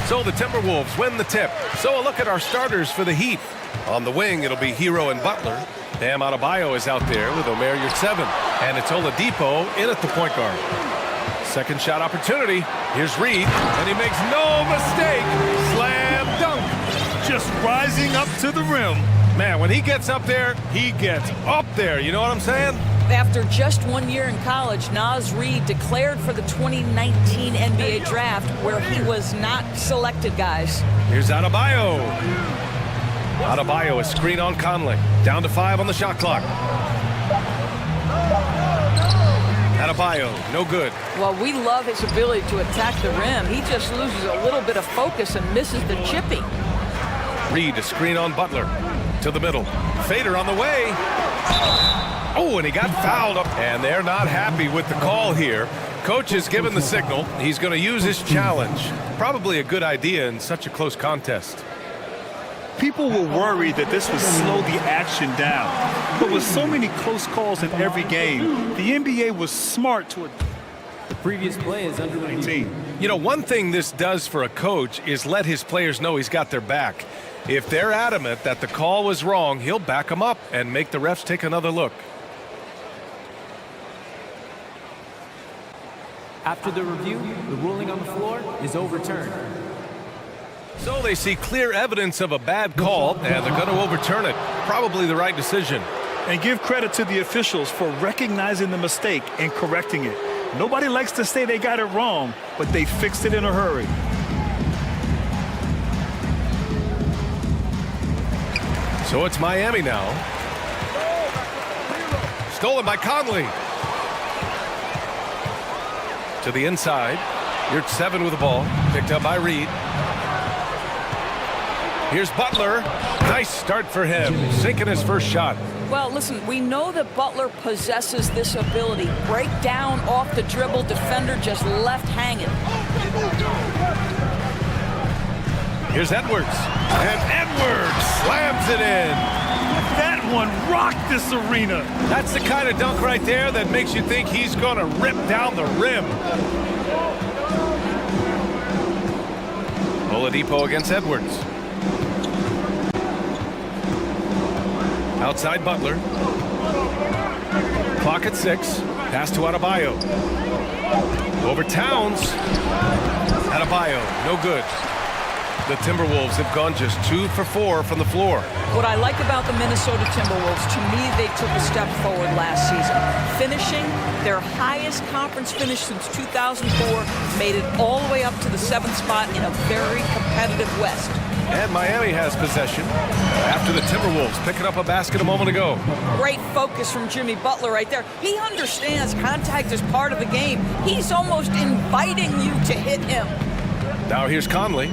So the Timberwolves win the tip. So a look at our starters for the Heat. On the wing, it'll be Hero and Butler. Bam Adebayo is out there with Omer Yurtseven. And it's Oladipo in at the point guard. Second shot opportunity. Here's Reed, and he makes no mistake. Slam dunk. Just rising up to the rim. Man, when he gets up there, he gets up there. You know what I'm saying? After just 1 year in college, Naz Reid declared for the 2019 NBA draft, where he was not selected, guys. Here's Adebayo. Adebayo, a screen on Conley. Down to 5 on the shot clock. Adebayo, no good. Well, we love his ability to attack the rim. He just loses a little bit of focus and misses the chippy. Reed, a screen on Butler. To the middle. Fader on the way. Oh, and he got fouled up. And they're not happy with the call here. Coach has given the signal. He's going to use his challenge. Probably a good idea in such a close contest. People were worried that this would slow the action down. But with so many close calls in every game, the NBA was smart to The previous play is under review. You know, one thing this does for a coach is let his players know he's got their back. If they're adamant that the call was wrong, he'll back them up and make the refs take another look. After the review, the ruling on the floor is overturned. So they see clear evidence of a bad call, and they're going to overturn it. Probably the right decision. And give credit to the officials for recognizing the mistake and correcting it. Nobody likes to say they got it wrong, but they fixed it in a hurry. So it's Miami now. Stolen by Conley. To the inside. Yurtseven with the ball. Picked up by Reed. Here's Butler. Nice start for him. Sinking his first shot. Well, listen, we know that Butler possesses this ability. Break down off the dribble, defender just left hanging. Here's Edwards. And Edwards slams it in. That one rocked this arena. That's the kind of dunk right there that makes you think he's going to rip down the rim. Oladipo against Edwards. Outside Butler. Clock at 6. Pass to Adebayo. Over Towns. Adebayo, no good. The Timberwolves have gone just 2 for 4 from the floor. What I like about the Minnesota Timberwolves, to me, they took a step forward last season. Finishing their highest conference finish since 2004, made it all the way up to the 7th spot in a very competitive West. And Miami has possession after the Timberwolves picking up a basket a moment ago. Great focus from Jimmy Butler right there. He understands contact is part of the game. He's almost inviting you to hit him. Now here's Conley.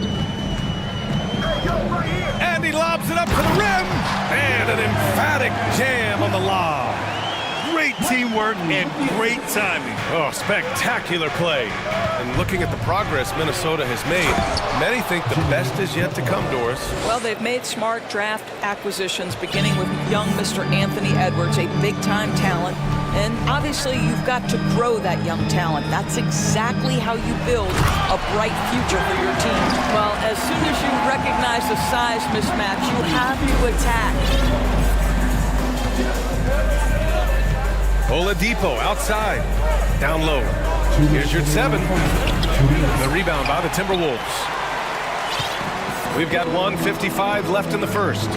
And he lobs it up to the rim. And an emphatic jam on the lob. Great teamwork and great timing. Oh, spectacular play. And looking at the progress Minnesota has made, many think the best is yet to come, Doris. Well, they've made smart draft acquisitions, beginning with young Mr. Anthony Edwards, a big-time talent. And obviously, you've got to grow that young talent. That's exactly how you build a bright future for your team. Well, as soon as you recognize the size mismatch, you have to attack. Oladipo outside. Down low. Here's your 7. The rebound by the Timberwolves. We've got 1:55 left in the first.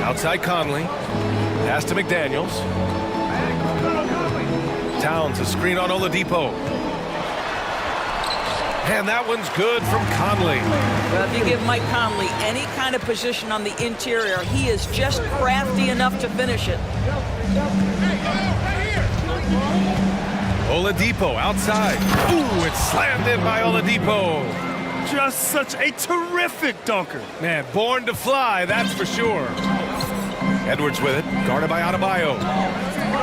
Outside Conley. Pass to McDaniels. Towns, a screen on Oladipo. And that one's good from Conley. Well, if you give Mike Conley any kind of position on the interior, he is just crafty enough to finish it. Oladipo outside. Ooh, it's slammed in by Oladipo. Just such a terrific dunker. Man, born to fly, that's for sure. Edwards with it, guarded by Adebayo.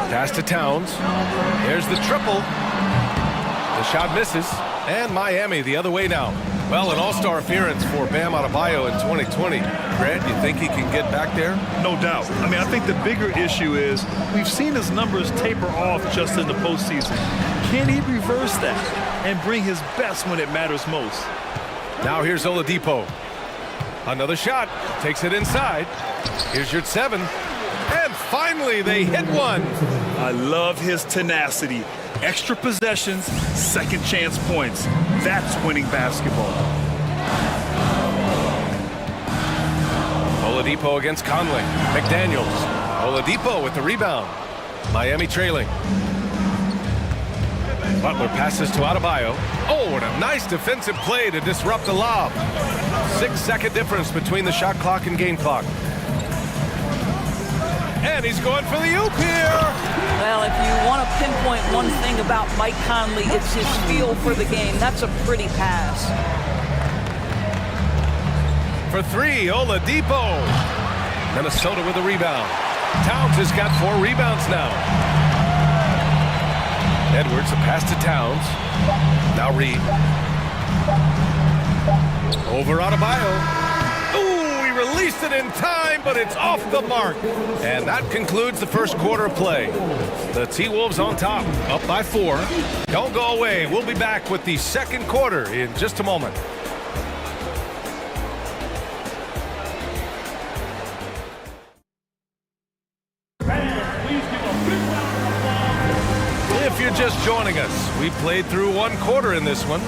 Pass to Towns. There's the triple. The shot misses. And Miami the other way now. Well, an all-star appearance for Bam Adebayo in 2020. Grant, you think he can get back there? No doubt. I mean, I think the bigger issue is we've seen his numbers taper off just in the postseason. Can he reverse that and bring his best when it matters most? Now here's Oladipo. Another shot. Takes it inside. Here's your 7. And finally, they hit one. I love his tenacity. Extra possessions, second chance points. That's winning basketball. Oladipo against Conley. McDaniels. Oladipo with the rebound. Miami trailing. Butler passes to Adebayo. Oh, and a nice defensive play to disrupt the lob. 6-second difference between the shot clock and game clock. And he's going for the oop here. Well, if you want to pinpoint one thing about Mike Conley, it's his feel for the game. That's a pretty pass. For 3, Oladipo. Minnesota with the rebound. Towns has got 4 rebounds now. Edwards, a pass to Towns. Now Reed. Over Adebayo. Ooh, he released it in time, but it's off the mark. And that concludes the first quarter of play. The T-Wolves on top, up by 4. Don't go away. We'll be back with the second quarter in just a moment. If you're just joining us, we played through one quarter in this one.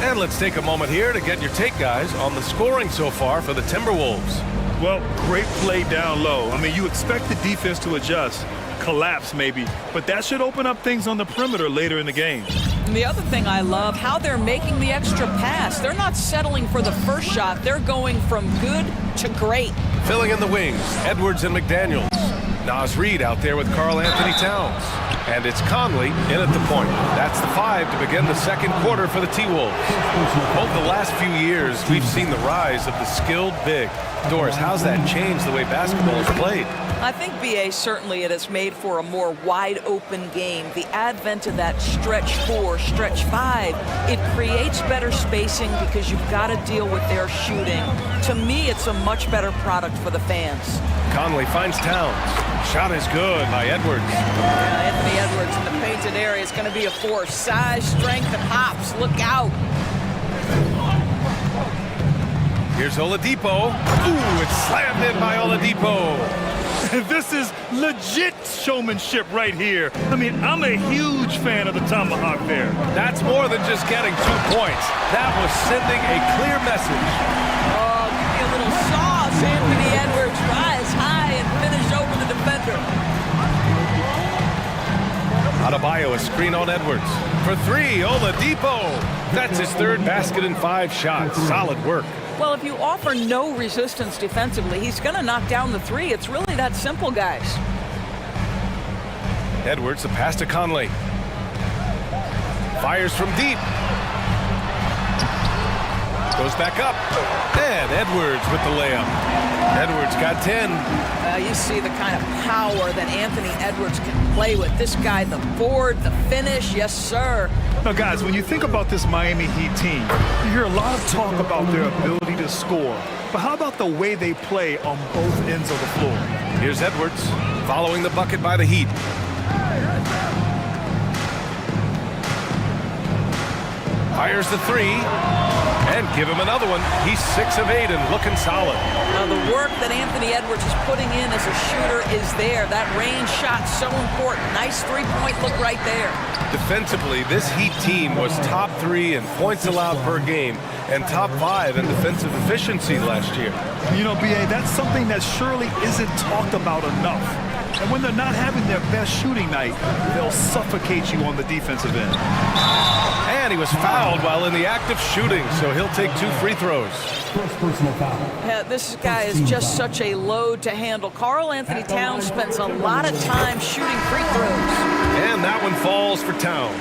And let's take a moment here to get your take, guys, on the scoring so far for the Timberwolves. Well, great play down low. I mean, you expect the defense to adjust, collapse maybe, but that should open up things on the perimeter later in the game. And the other thing I love, how they're making the extra pass. They're not settling for the first shot. They're going from good to great. Filling in the wings, Edwards and McDaniels. Nas Reed out there with Karl Anthony Towns. And it's Conley in at the point. That's the 5 to begin the second quarter for the T-Wolves. Over the last few years, we've seen the rise of the skilled big. Doris, how's that changed the way basketball is played? I think, B.A., certainly it has made for a more wide-open game. The advent of that stretch 4, stretch 5, it creates better spacing because you've got to deal with their shooting. To me, it's a much better product for the fans. Conley finds Towns. Shot is good by Edwards. Anthony Edwards in the painted area is going to be a force. Size, strength, and hops. Look out. Here's Oladipo. Ooh, it's slammed in by Oladipo. This is legit showmanship right here. I mean, I'm a huge fan of the tomahawk there. That's more than just getting 2 points. That was sending a clear message. Oh, give me a little sauce. Anthony Edwards rise high and finish over the defender. Adebayo, a screen on Edwards. For 3, Oladipo. That's his 3rd basket in 5 shots. Solid work. Well, if you offer no resistance defensively, he's going to knock down the 3. It's really that simple, guys. Edwards, the pass to Conley. Fires from deep. Goes back up. And Edwards with the layup. Edwards got 10. You see the kind of power that Anthony Edwards can play with. This guy, the board, the finish, yes, sir. Now, guys, when you think about this Miami Heat team, you hear a lot of talk about their ability to score. But how about the way they play on both ends of the floor? Here's Edwards following the bucket by the Heat. Fires the 3. And give him another one. He's 6 of 8 and looking solid. Now, the work that Anthony Edwards is putting in as a shooter is there. That range shot so important. Nice three-point look right there. Defensively, this Heat team was top 3 in points allowed per game and top 5 in defensive efficiency last year. You know, B.A., that's something that surely isn't talked about enough. And when they're not having their best shooting night, they'll suffocate you on the defensive end. And he was fouled while in the act of shooting, so he'll take 2 free throws. Yeah, this guy is just such a load to handle. Karl Anthony Towns spends a lot of time shooting free throws. And that one falls for Towns.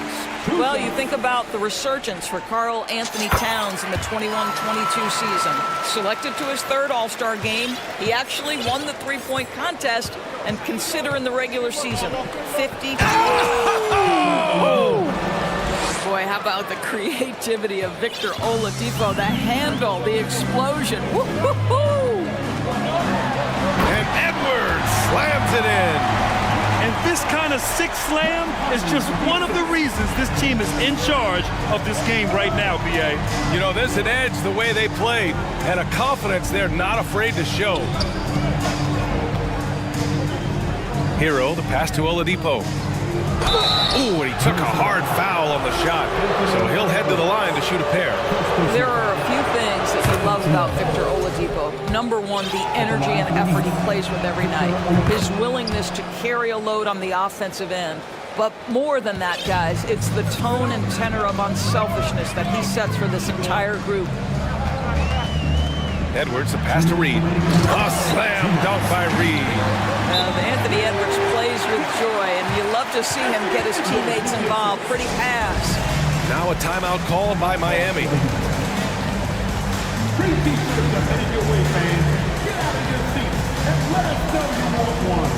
Well, you think about the resurgence for Karl Anthony Towns in the 21-22 season. Selected to his 3rd All-Star game, he actually won the three-point contest, and consider in the regular season, 50. Boy, how about the creativity of Victor Oladipo, the handle, the explosion. Woo-hoo-hoo! And Edwards slams it in. And this kind of sick slam is just one of the reasons this team is in charge of this game right now, B.A. You know, there's an edge the way they played and a confidence they're not afraid to show. Hero, the pass to Oladipo. Ooh, and he took a hard foul on the shot. So he'll head to the line to shoot a pair. There are a few things that he loves about Victor Oladipo. Number one, the energy and effort he plays with every night. His willingness to carry a load on the offensive end. But more than that, guys, it's the tone and tenor of unselfishness that he sets for this entire group. Edwards, the pass to Reed. A slam dunk by Reed. Anthony Edwards plays with joy, and you love to see him get his teammates involved. Pretty pass. Now a timeout called by Miami. Great defense are headed your way, fans. Get out of your seats and let us know you want one.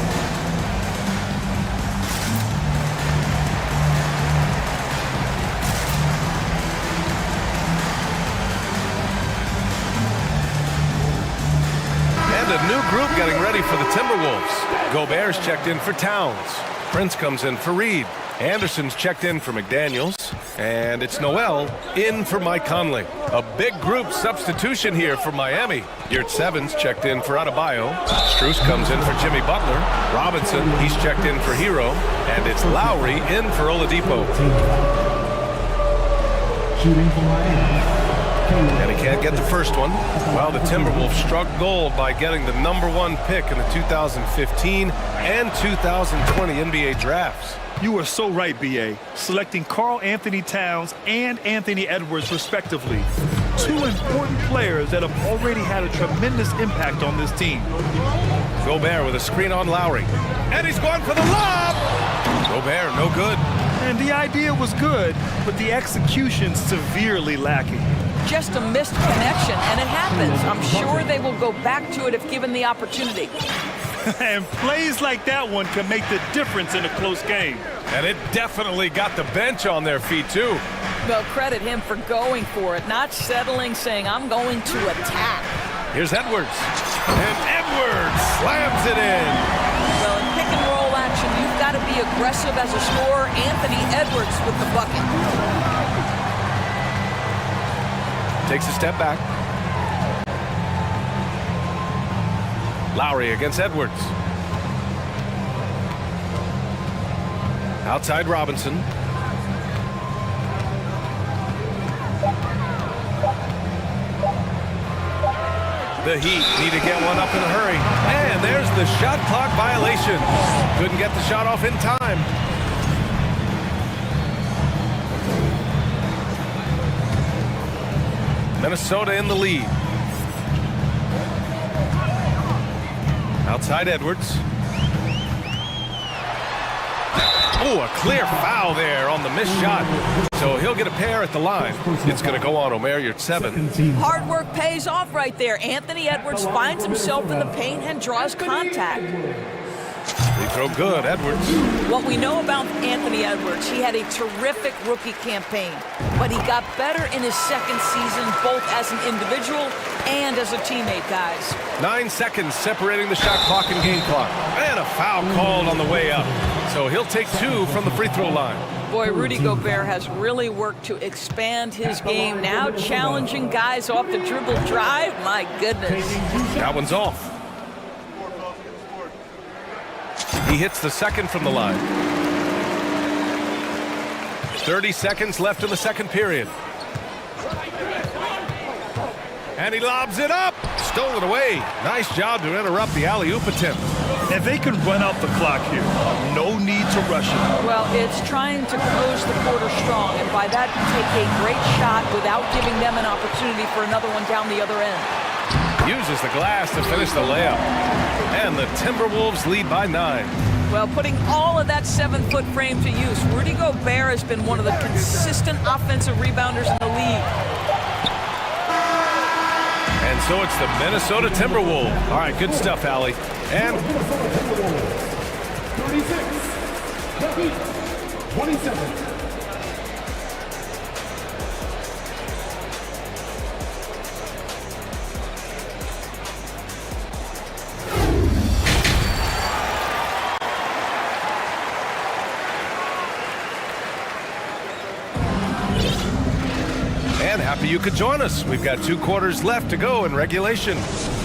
And a new group getting ready for the Timberwolves. Gobert's checked in for Towns. Prince comes in for Reed. Anderson's checked in for McDaniels. And it's Noel in for Mike Conley. A big group substitution here for Miami. Yurt Seven's checked in for Adebayo. Strus comes in for Jimmy Butler. Robinson, he's checked in for Hero. And it's Lowry in for Oladipo. Shooting for Miami. And he can't get the first one. Well, the Timberwolves struck gold by getting the #1 pick in the 2015 and 2020 NBA drafts. You are so right, B.A. Selecting Karl Anthony Towns and Anthony Edwards, respectively. Two important players that have already had a tremendous impact on this team. Gobert with a screen on Lowry. And he's going for the lob! Gobert, no good. And the idea was good, but the execution severely lacking. Just a missed connection, and it happens. I'm sure they will go back to it if given the opportunity. And plays like that one can make the difference in a close game. And it definitely got the bench on their feet, too. Well, credit him for going for it, not settling, saying, I'm going to attack. Here's Edwards. And Edwards slams it in. Well, in pick and roll action, you've got to be aggressive as a scorer. Anthony Edwards with the bucket. Takes a step back. Lowry against Edwards. Outside Robinson. The Heat need to get one up in a hurry. And there's the shot clock violation. Couldn't get the shot off in time. Minnesota in the lead. Outside Edwards. Oh, a clear foul there on the missed shot. So he'll get a pair at the line. It's going to go on Omer Yurt 7. Hard work pays off right there. Anthony Edwards finds himself in the paint and draws contact. Free throw good, Edwards. What we know about Anthony Edwards, he had a terrific rookie campaign, but he got better in his second season, both as an individual and as a teammate, guys. 9 seconds separating the shot clock and game clock. And a foul called on the way up. So he'll take 2 from the free throw line. Boy, Rudy Gobert has really worked to expand his game, now challenging guys off the dribble drive. My goodness. That one's off. He hits the second from the line. 30 seconds left in the second period. And he lobs it up. Stolen away. Nice job to interrupt the alley-oop attempt. And they can run out the clock here. No need to rush it. Well, it's trying to close the quarter strong, and by that, take a great shot without giving them an opportunity for another one down the other end. Uses the glass to finish the layup. And the Timberwolves lead by 9. Well, putting all of that 7-foot frame to use, Rudy Gobert has been one of the consistent offensive rebounders in the league. And so it's the Minnesota Timberwolves. All right, good stuff, Allie. And 36, 27. And happy you could join us. We've got 2 quarters left to go in regulation.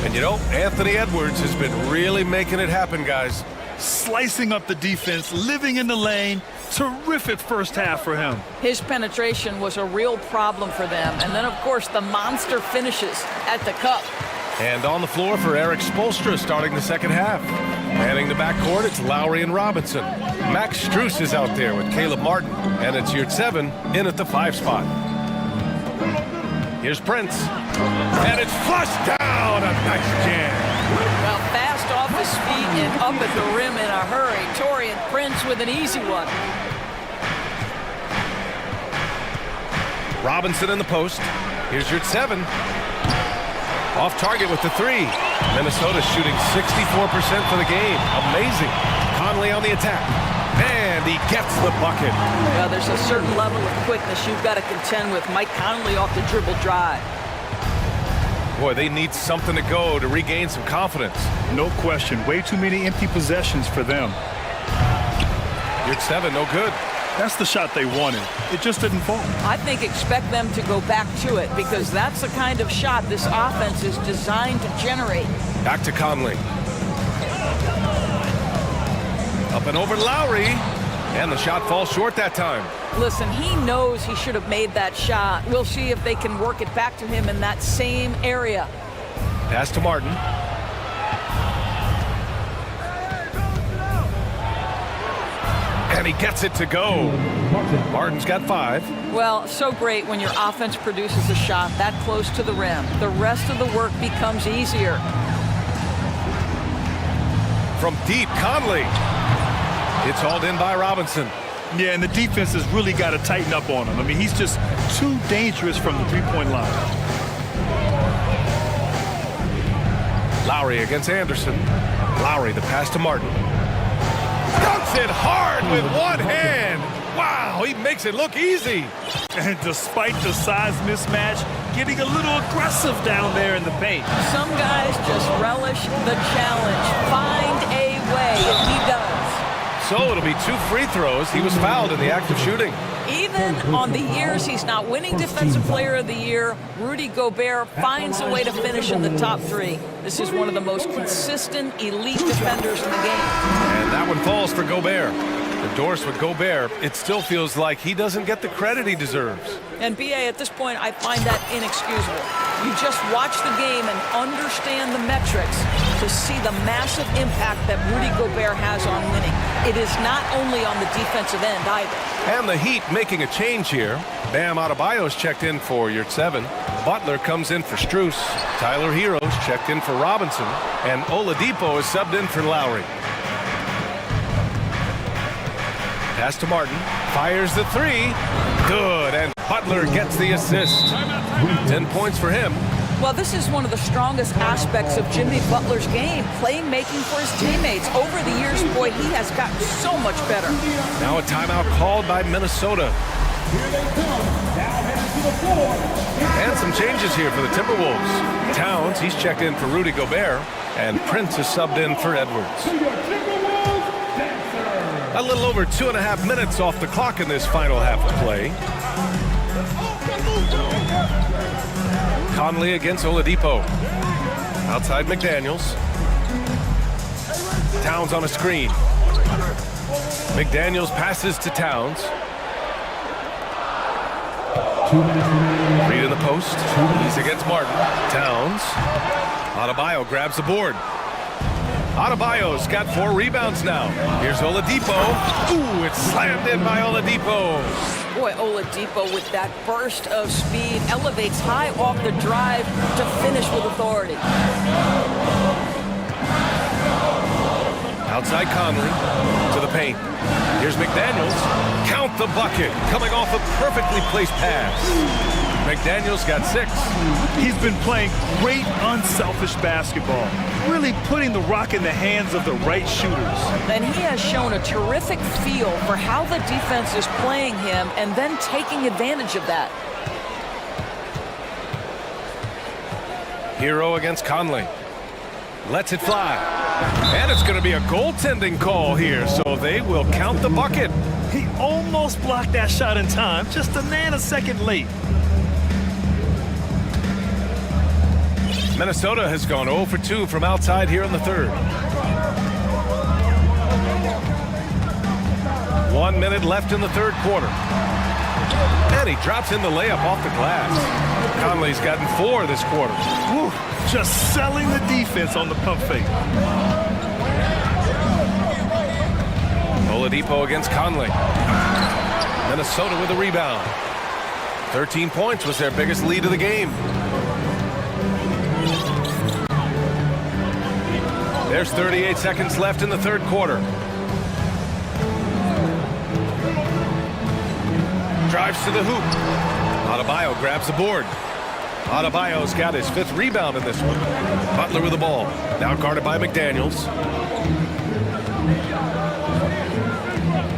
And you know, Anthony Edwards has been really making it happen, guys. Slicing up the defense, living in the lane. Terrific first half for him. His penetration was a real problem for them. And then, of course, the monster finishes at the cup. And on the floor for Eric Spoelstra starting the second half. Manning the backcourt, it's Lowry and Robinson. Max Strus is out there with Caleb Martin. And it's Yurtseven in at the 5 spot. Here's Prince. And it's flushed down. A nice jam. Well, fast off his feet and up at the rim in a hurry. Taurean Prince with an easy one. Robinson in the post. Here's Yurtseven. Off target with the 3. Minnesota shooting 64% for the game. Amazing. Conley on the attack. And he gets the bucket. Well, there's a certain level of quickness you've got to contend with. Mike Conley off the dribble drive. Boy, they need something to go to regain some confidence. No question. Way too many empty possessions for them. Yurtseven, no good. That's the shot they wanted. It just didn't fall. I think expect them to go back to it because that's the kind of shot this offense is designed to generate. Back to Conley. Up and over Lowry. And the shot falls short that time. Listen, he knows he should have made that shot. We'll see if they can work it back to him in that same area. Pass to Martin. And he gets it to go. Martin's got 5. Well, so great when your offense produces a shot that close to the rim. The rest of the work becomes easier. From deep, Conley. It's hauled in by Robinson. Yeah, and the defense has really got to tighten up on him. I mean, he's just too dangerous from the three-point line. Lowry against Anderson. Lowry, the pass to Martin. Dunks it hard with one hand. Wow, he makes it look easy. And despite the size mismatch, getting a little aggressive down there in the paint. Some guys just relish the challenge. Find a way, and he does. So it'll be 2 free throws. He was fouled in the act of shooting. Even on the years he's not winning Defensive Player of the Year, Rudy Gobert finds a way to finish in the top 3. This is one of the most consistent, elite defenders in the game. And that one falls for Gobert. Endorsed with Gobert, it still feels like he doesn't get the credit he deserves. And BA, at this point, I find that inexcusable. You just watch the game and understand the metrics to see the massive impact that Rudy Gobert has on winning. It is not only on the defensive end either. And the Heat making a change here. Bam Adebayo's checked in for Yurtseven. Butler comes in for Strus. Tyler Hero's checked in for Robinson. And Oladipo is subbed in for Lowry. Pass to Martin. Fires the 3. Good. And Butler gets the assist. 10 points for him. Well, this is one of the strongest aspects of Jimmy Butler's game, playmaking for his teammates. Over the years, boy, he has gotten so much better. Now a timeout called by Minnesota. And some changes here for the Timberwolves. Towns, he's checked in for Rudy Gobert. And Prince is subbed in for Edwards. A little over 2.5 minutes off the clock in this final half of play. Conley against Oladipo. Outside McDaniels. Towns on a screen. McDaniels passes to Towns. Reed in the post. He's against Martin. Towns. Adebayo grabs the board. Adebayo's got 4 rebounds now. Here's Oladipo. Ooh, it's slammed in by Oladipo. Boy, Oladipo with that burst of speed elevates high off the drive to finish with authority. Outside Conley to the paint. Here's McDaniels. Count the bucket. Coming off a perfectly placed pass. McDaniels got 6. He's been playing great, unselfish basketball. Really putting the rock in the hands of the right shooters. And he has shown a terrific feel for how the defense is playing him and then taking advantage of that. Hero against Conley. Lets it fly. And it's going to be a goaltending call here, so they will count the bucket. He almost blocked that shot in time, just a nanosecond late. Minnesota has gone 0 for 2 from outside here in the third. 1 minute left in the third quarter. And he drops in the layup off the glass. Conley's gotten 4 this quarter. Whew, just selling the defense on the pump fake. Oladipo against Conley. Minnesota with a rebound. 13 points was their biggest lead of the game. There's 38 seconds left in the third quarter. Drives to the hoop. Adebayo grabs the board. Adebayo's got his 5th rebound in this one. Butler with the ball. Now guarded by McDaniels.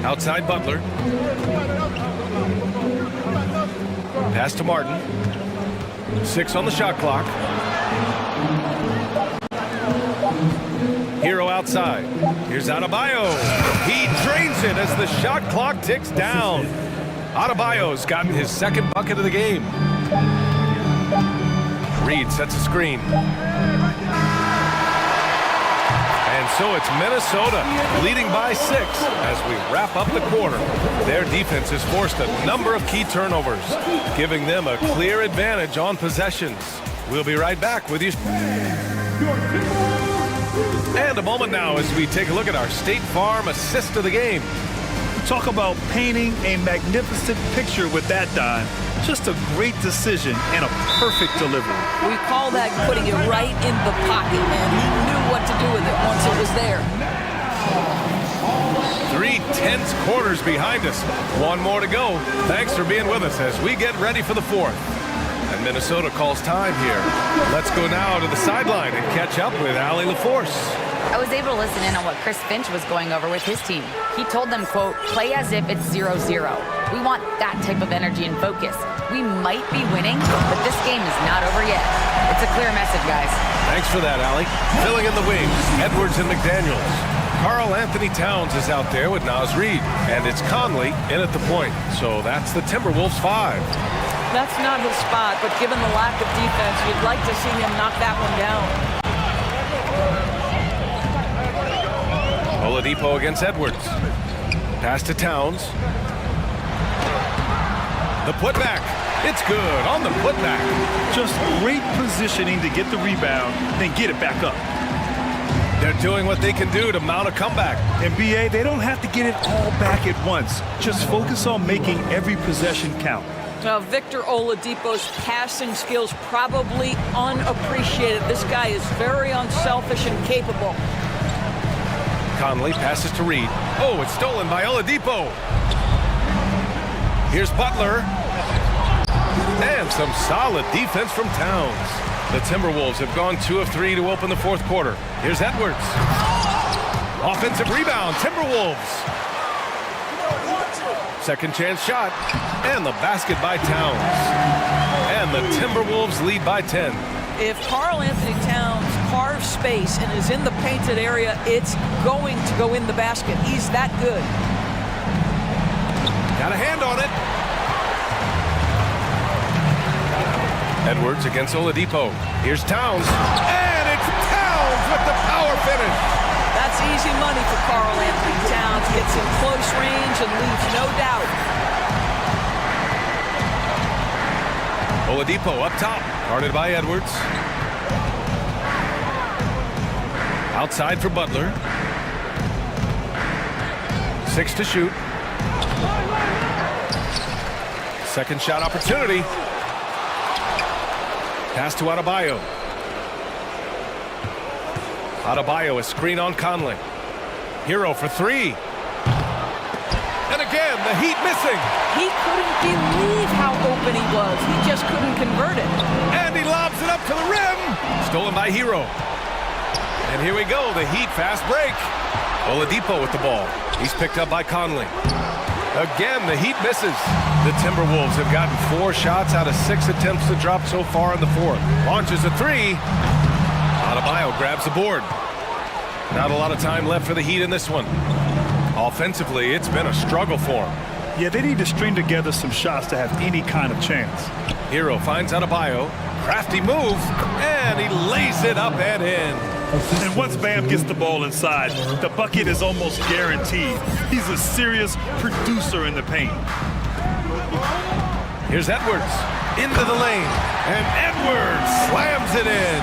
Outside Butler. Pass to Martin. 6 on the shot clock. Hero outside. Here's Adebayo. He drains it as the shot clock ticks down. Adebayo's gotten his 2nd bucket of the game. Reed sets a screen. And so it's Minnesota leading by 6 as we wrap up the quarter. Their defense has forced a number of key turnovers, giving them a clear advantage on possessions. We'll be right back with you. And a moment now as we take a look at our State Farm assist of the game. Talk about painting a magnificent picture with that dime. Just a great decision and a perfect delivery. We call that putting it right in the pocket, and he knew what to do with it once it was there. 3 tense quarters behind us. 1 more to go. Thanks for being with us as we get ready for the 4th. And Minnesota calls time here. Let's go now to the sideline and catch up with Allie LaForce. I was able to listen in on what Chris Finch was going over with his team. He told them, quote, play as if it's 0-0. We want that type of energy and focus. We might be winning, but this game is not over yet. It's a clear message, guys. Thanks for that, Allie. Filling in the wings, Edwards and McDaniels. Karl Anthony Towns is out there with Naz Reid, and it's Conley in at the point. So that's the Timberwolves 5. That's not his spot, but given the lack of defense, you'd like to see him knock that one down. Oladipo against Edwards. Pass to Towns. The putback. It's good on the putback. Just great positioning to get the rebound, then get it back up. They're doing what they can do to mount a comeback. And BA, they don't have to get it all back at once. Just focus on making every possession count. Now, Victor Oladipo's passing skills probably unappreciated. This guy is very unselfish and capable. Conley passes to Reed. Oh, it's stolen by Oladipo. Here's Butler. And some solid defense from Towns. The Timberwolves have gone 2 of 3 to open the 4th quarter. Here's Edwards. Offensive rebound, Timberwolves. Second chance shot. And the basket by Towns. And the Timberwolves lead by 10. If Karl Anthony Towns carves space and is in the painted area, it's going to go in the basket. He's that good. Got a hand on it. Edwards against Oladipo. Here's Towns. And it's Towns with the power finish. That's easy money for Karl Anthony Towns. Gets in close range and leaves no doubt. Oladipo up top, guarded by Edwards. Outside for Butler. 6 to shoot. Second shot opportunity. Pass to Adebayo. Adebayo, a screen on Conley. Hero for 3. And again, the Heat missing. He couldn't believe how open he was. He just couldn't convert it. And he lobs it up to the rim. Stolen by Hero. And here we go, the Heat fast break. Oladipo with the ball. He's picked up by Conley. Again, the Heat misses. The Timberwolves have gotten 4 shots out of 6 attempts to drop so far in the 4th. Launches a 3. Adebayo grabs the board. Not a lot of time left for the Heat in this one. Offensively, it's been a struggle for them. Yeah, they need to string together some shots to have any kind of chance. Hero finds Adebayo. Crafty move, and he lays it up and in. And once Bam gets the ball inside, the bucket is almost guaranteed. He's a serious producer in the paint. Here's Edwards into the lane, and Edwards slams it in.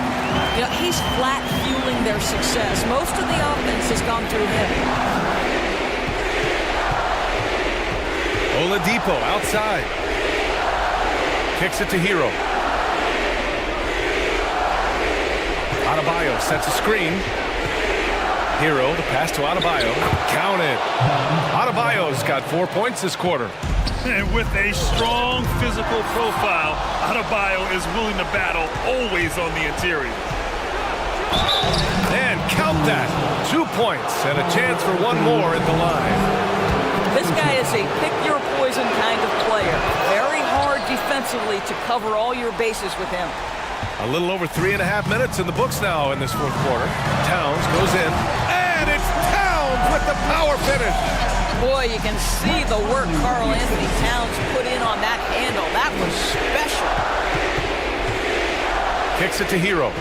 You know, he's flat fueling their success. Most of the offense has gone through him. Oladipo outside. Kicks it to Hero. Adebayo sets a screen. Hero, the pass to Adebayo. Count it. Adebayo's got 4 points this quarter. And with a strong physical profile, Adebayo is willing to battle always on the interior. And count that. 2 points and a chance for one more at the line. This guy is a pick-your-poison kind of player. Very hard defensively to cover all your bases with him. A little over 3.5 minutes in the books now in this fourth quarter. Towns goes in, and it's Towns with the power finish. Boy, you can see the work Karl Anthony Towns put in on that handle. That was special. Kicks it to Hero.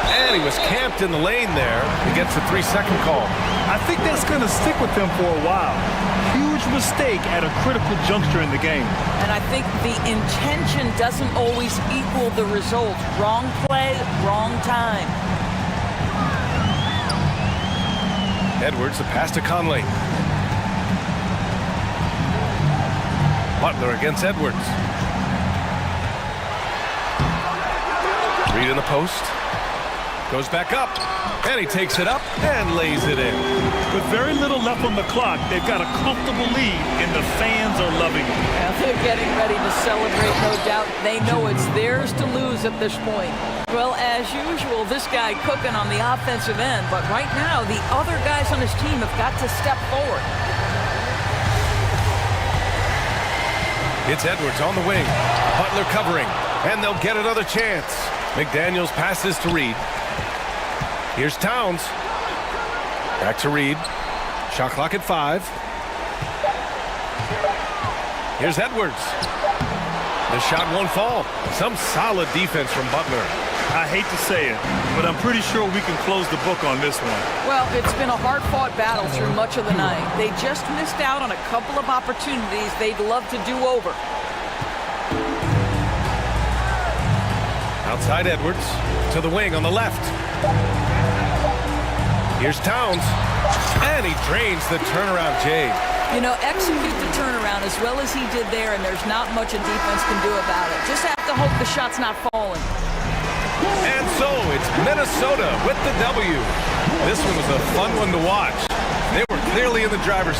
And he was camped in the lane there. He gets a 3-second call. I think that's going to stick with him for a while. Huge mistake at a critical juncture in the game. And I think the intention doesn't always equal the result. Wrong play, wrong time. Edwards, the pass to Conley. Butler against Edwards. Reed in the post. Goes back up, and he takes it up and lays it in. With very little left on the clock, they've got a comfortable lead, and the fans are loving it. Yeah, they're getting ready to celebrate, no doubt. They know it's theirs to lose at this point. Well, as usual, this guy cooking on the offensive end, but right now, the other guys on his team have got to step forward. It's Edwards on the wing. Butler covering, and they'll get another chance. McDaniels passes to Reed. Here's Towns. Back to Reed. Shot clock at 5. Here's Edwards. The shot won't fall. Some solid defense from Butler. I hate to say it, but I'm pretty sure we can close the book on this one. Well, it's been a hard-fought battle through much of the night. They just missed out on a couple of opportunities they'd love to do over. Outside Edwards. To the wing on the left. Here's Towns, and he drains the turnaround, Jay. You know, execute the turnaround as well as he did there, and there's not much a defense can do about it. Just have to hope the shot's not falling. And so it's Minnesota with the W. This one was a fun one to watch. They were clearly in the driver's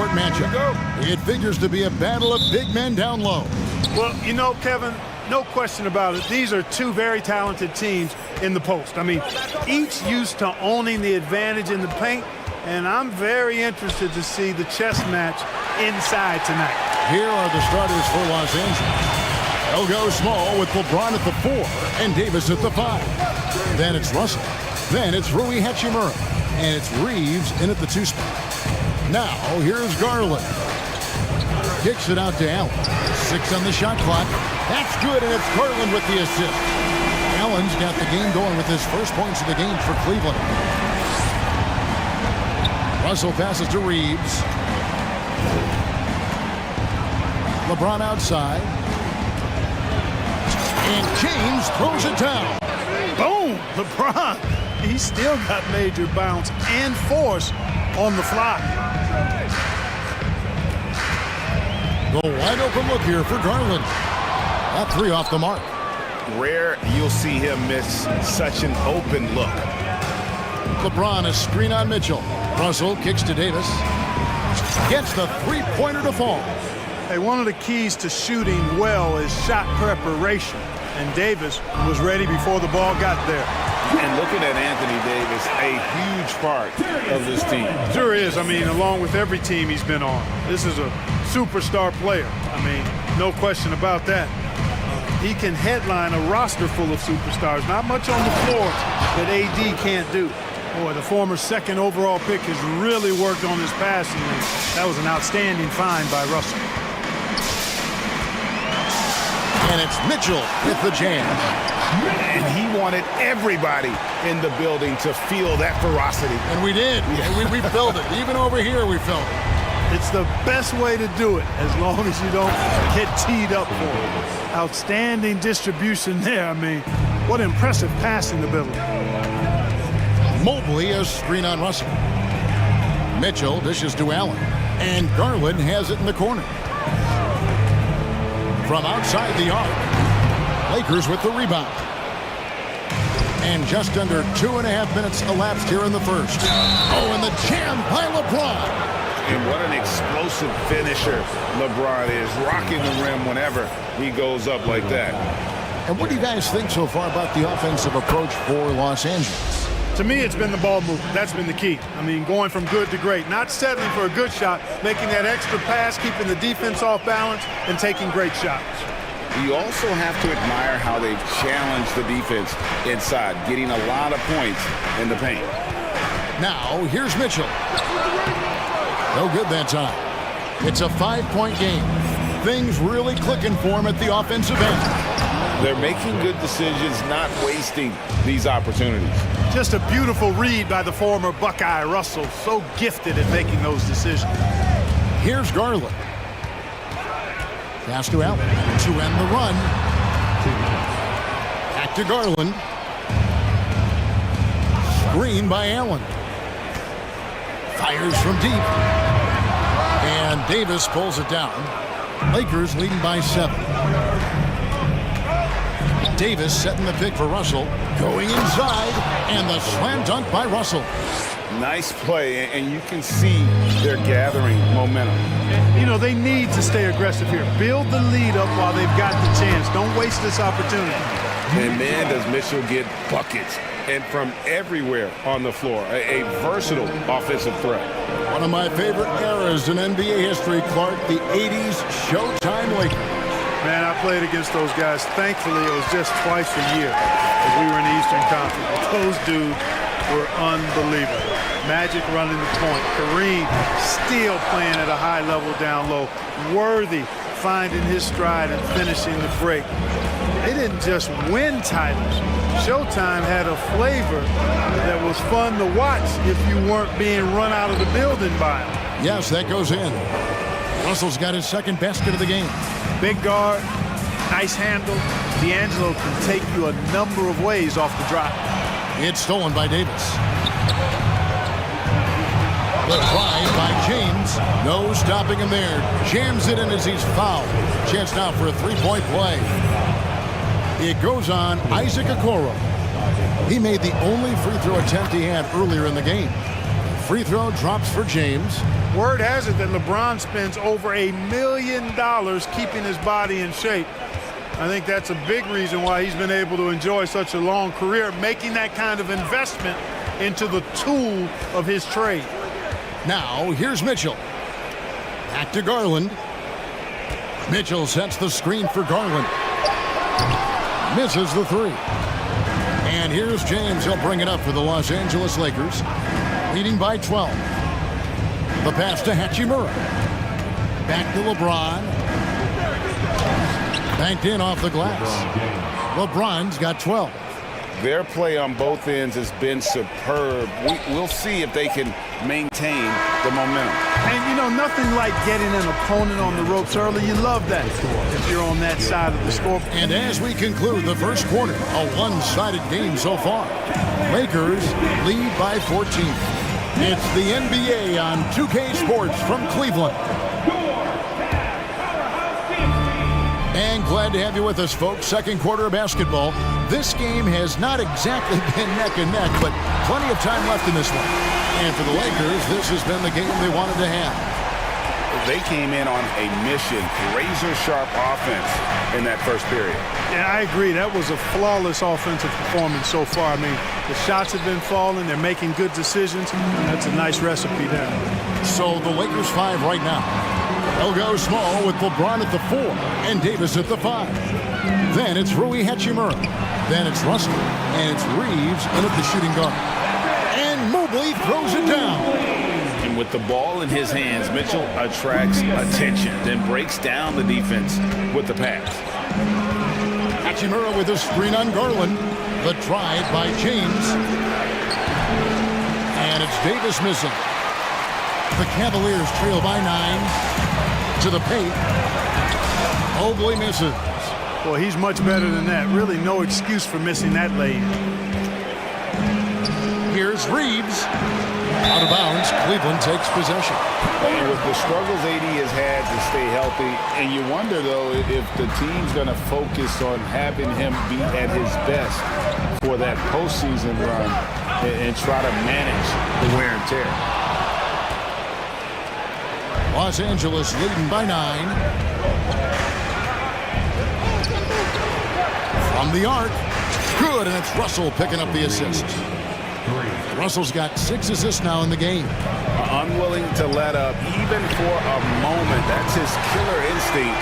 court matchup. It figures to be a battle of big men down low. Well, you know, Kevin, no question about it. These are two very talented teams in the post. I mean, each used to owning the advantage in the paint, and I'm very interested to see the chess match inside tonight. Here are the starters for Los Angeles. They'll go small with LeBron at the 4 and Davis at the 5. Then it's Russell. Then it's Rui Hachimura. And it's Reeves in at the 2 spot. Now, here's Garland. Kicks it out to Allen. 6 on the shot clock. That's good, and it's Garland with the assist. Allen's got the game going with his first points of the game for Cleveland. Russell passes to Reeves. LeBron outside. And James throws it down. Boom! LeBron. He's still got major bounce and force on the fly. The wide open look here for Garland. That 3 off the mark. Rare you'll see him miss such an open look. LeBron a screen on Mitchell. Russell kicks to Davis. Gets the 3-pointer to fall. Hey, one of the keys to shooting well is shot preparation. And Davis was ready before the ball got there. And looking at Anthony Davis, a huge part of this team. Sure is. I mean, along with every team he's been on. This is a superstar player. I mean, no question about that. He can headline a roster full of superstars. Not much on the floor that AD can't do. Boy, the former 2nd overall pick has really worked on his passing. And that was an outstanding find by Russell. And it's Mitchell with the jam. And he wanted everybody in the building to feel that ferocity. And we did. Yeah. We felt it. Even over here, we felt it. It's the best way to do it, as long as you don't get teed up for it. Outstanding distribution there. I mean, what impressive passing ability. Mobley a screen on Russell. Mitchell dishes to Allen. And Garland has it in the corner. From outside the arc, Lakers with the rebound. And just under 2.5 minutes elapsed here in the first. Oh, and the jam by LeBron. And what an explosive finisher LeBron is, rocking the rim whenever he goes up like that. And what do you guys think so far about the offensive approach for Los Angeles? To me, it's been the ball movement. That's been the key. I mean, going from good to great. Not settling for a good shot, making that extra pass, keeping the defense off balance, and taking great shots. You also have to admire how they've challenged the defense inside, getting a lot of points in the paint. Now, here's Mitchell. No good that time. It's a 5-point game. Things really clicking for him at the offensive end. They're making good decisions, not wasting these opportunities. Just a beautiful read by the former Buckeye Russell. So gifted at making those decisions. Here's Garland. Pass to Allen to end the run. Back to Garland. Screen by Allen. Fires from deep. And Davis pulls it down. Lakers leading by 7. Davis setting the pick for Russell. Going inside. And the slam dunk by Russell. Nice play, and you can see they're gathering momentum. You know, they need to stay aggressive here. Build the lead up while they've got the chance. Don't waste this opportunity. And man, does Mitchell get buckets. And from everywhere on the floor. A versatile offensive threat. One of my favorite eras in NBA history, Clark, the 80s Showtime Lakers. Man, I played against those guys. Thankfully, it was just twice a year as we were in the Eastern Conference. Those dudes were unbelievable. Magic running the point. Kareem still playing at a high level down low. Worthy finding his stride and finishing the break. They didn't just win titles. Showtime had a flavor that was fun to watch if you weren't being run out of the building by him. Yes, that goes in. Russell's got his second basket of the game. Big guard, nice handle. D'Angelo can take you a number of ways off the drop. It's stolen by Davis. The drive by James. No stopping him there. Jams it in as he's fouled. Chance now for a 3-point play. It goes on Isaac Okoro. He made the only free throw attempt he had earlier in the game. free throw drops for James. Word has it that LeBron spends over $1 million keeping his body in shape. I think that's a big reason why he's been able to enjoy such a long career, making that kind of investment into the tool of his trade. Now, here's Mitchell. Back to Garland. Mitchell sets the screen for Garland. Misses the three. And here's James. He'll bring it up for the Los Angeles Lakers, leading by 12. The pass to Hachimura. Back to LeBron. Banked in off the glass. LeBron's got 12. Their play on both ends has been superb. We'll see if they can maintain the momentum. And, you know, nothing like getting an opponent on the ropes early. You love that if you're on that side of the score. And as we conclude the first quarter, a one-sided game so far. Lakers lead by 14. It's the NBA on 2K Sports from Cleveland. And glad to have you with us, folks. Second quarter of basketball. This game has not exactly been neck and neck, but plenty of time left in this one. And for the Lakers, this has been the game they wanted to have. They came in on a mission, razor-sharp offense in that first period. Yeah, I agree. That was a flawless offensive performance so far. I mean, the shots have been falling. They're making good decisions. That's a nice recipe there. So the Lakers 5 right now. They'll go small with LeBron at the 4 and Davis at the 5. Then it's Rui Hachimura. Then it's Russell. And it's Reeves in at the shooting guard. And Mobley throws it down. And with the ball in his hands, Mitchell attracts attention, then breaks down the defense with the pass. Hachimura with a screen on Garland. The drive by James. And it's Davis missing. The Cavaliers trail by 9. To the paint. Mobley misses. Well, he's much better than that. Really no excuse for missing that lane. Here's Reeves. Out of bounds. Cleveland takes possession. And with the struggles AD has had to stay healthy, and you wonder, though, if the team's going to focus on having him be at his best for that postseason run and try to manage the wear and tear. Los Angeles leading by 9. From the arc. Good, and it's Russell picking up the assist. Russell's got 6 assists now in the game. Unwilling to let up, even for a moment. That's his killer instinct,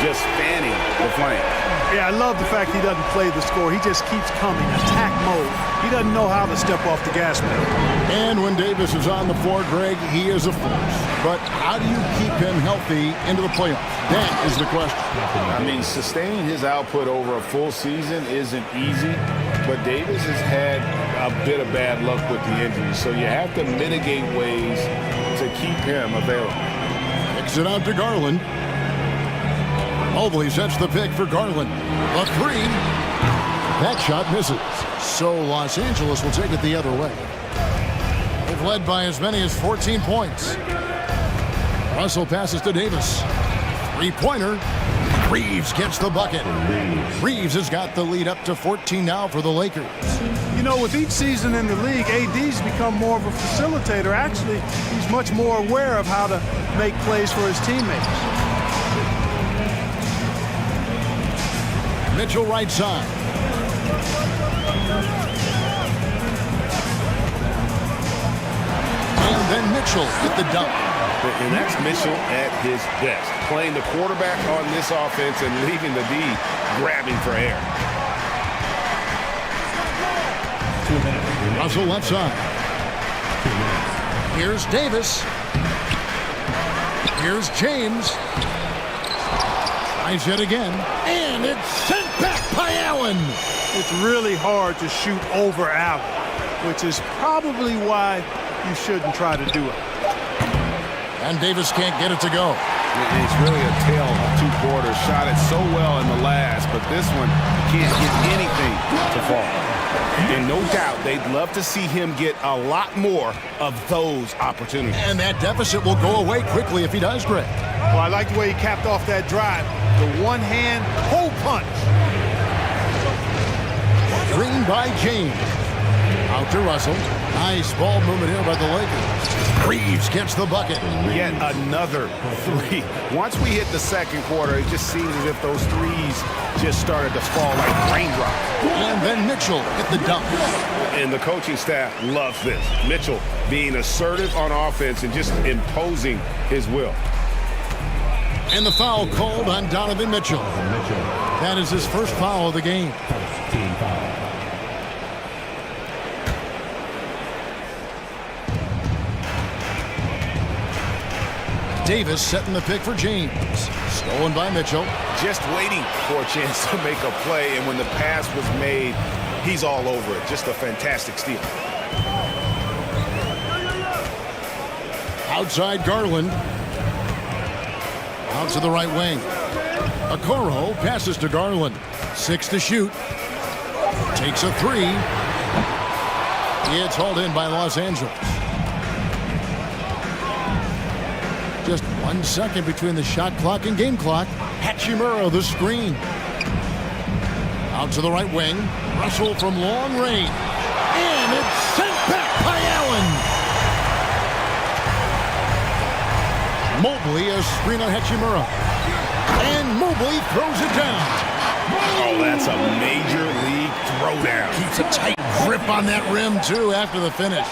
just fanning the flame. Yeah, I love the fact he doesn't play the score. He just keeps coming, attack mode. He doesn't know how to step off the gas pedal. And when Davis is on the floor, Greg, he is a force. But how do you keep him healthy into the playoffs? That is the question. I mean, sustaining his output over a full season isn't easy, but Davis has had a bit of bad luck with the injury, so you have to mitigate ways to keep him available. Kicks it out to Garland. Mobley sets the pick for Garland. A 3. That shot misses. So Los Angeles will take it the other way. They've led by as many as 14 points. Russell passes to Davis. Three-pointer. Reeves gets the bucket. Reeves has got the lead up to 14 now for the Lakers. You know, with each season in the league, AD's become more of a facilitator. Actually, he's much more aware of how to make plays for his teammates. Mitchell right side. And then Mitchell with the dunk. And that's Mitchell at his best, playing the quarterback on this offense and leaving the D grabbing for air. 2 minutes. Russell left side. Here's Davis. Here's James. Tries it again. And it's sent back by Allen. It's really hard to shoot over Allen, which is probably why you shouldn't try to do it. And Davis can't get it to go. It's really a tale of 2 quarters. Shot it so well in the last, but this one can't get anything to fall. And no doubt they'd love to see him get a lot more of those opportunities. And that deficit will go away quickly if he does, Greg. Well, I like the way he capped off that drive. The one-hand hole punch. Screen by James. Out to Russell. Nice ball movement here by the Lakers. Reeves gets the bucket. Yet another three. Once we hit the second quarter, it just seems as if those threes just started to fall like raindrops. And then Mitchell hit the dunk. And the coaching staff loves this. Mitchell being assertive on offense and just imposing his will. And the foul called on Donovan Mitchell. That is his first foul of the game. Team foul. Davis setting the pick for James. Stolen by Mitchell. Just waiting for a chance to make a play, and when the pass was made, he's all over it. Just a fantastic steal. Outside Garland. Out to the right wing. Okoro passes to Garland. 6 to shoot. Takes a three. It's hauled in by Los Angeles. Just 1 second between the shot clock and game clock. Hachimura the screen. Out to the right wing. Russell from long range. And it's sent back by Allen. Mobley a screen on Hachimura. And Mobley throws it down. Oh, that's a major league throwdown. Keeps a tight grip on that rim, too, after the finish.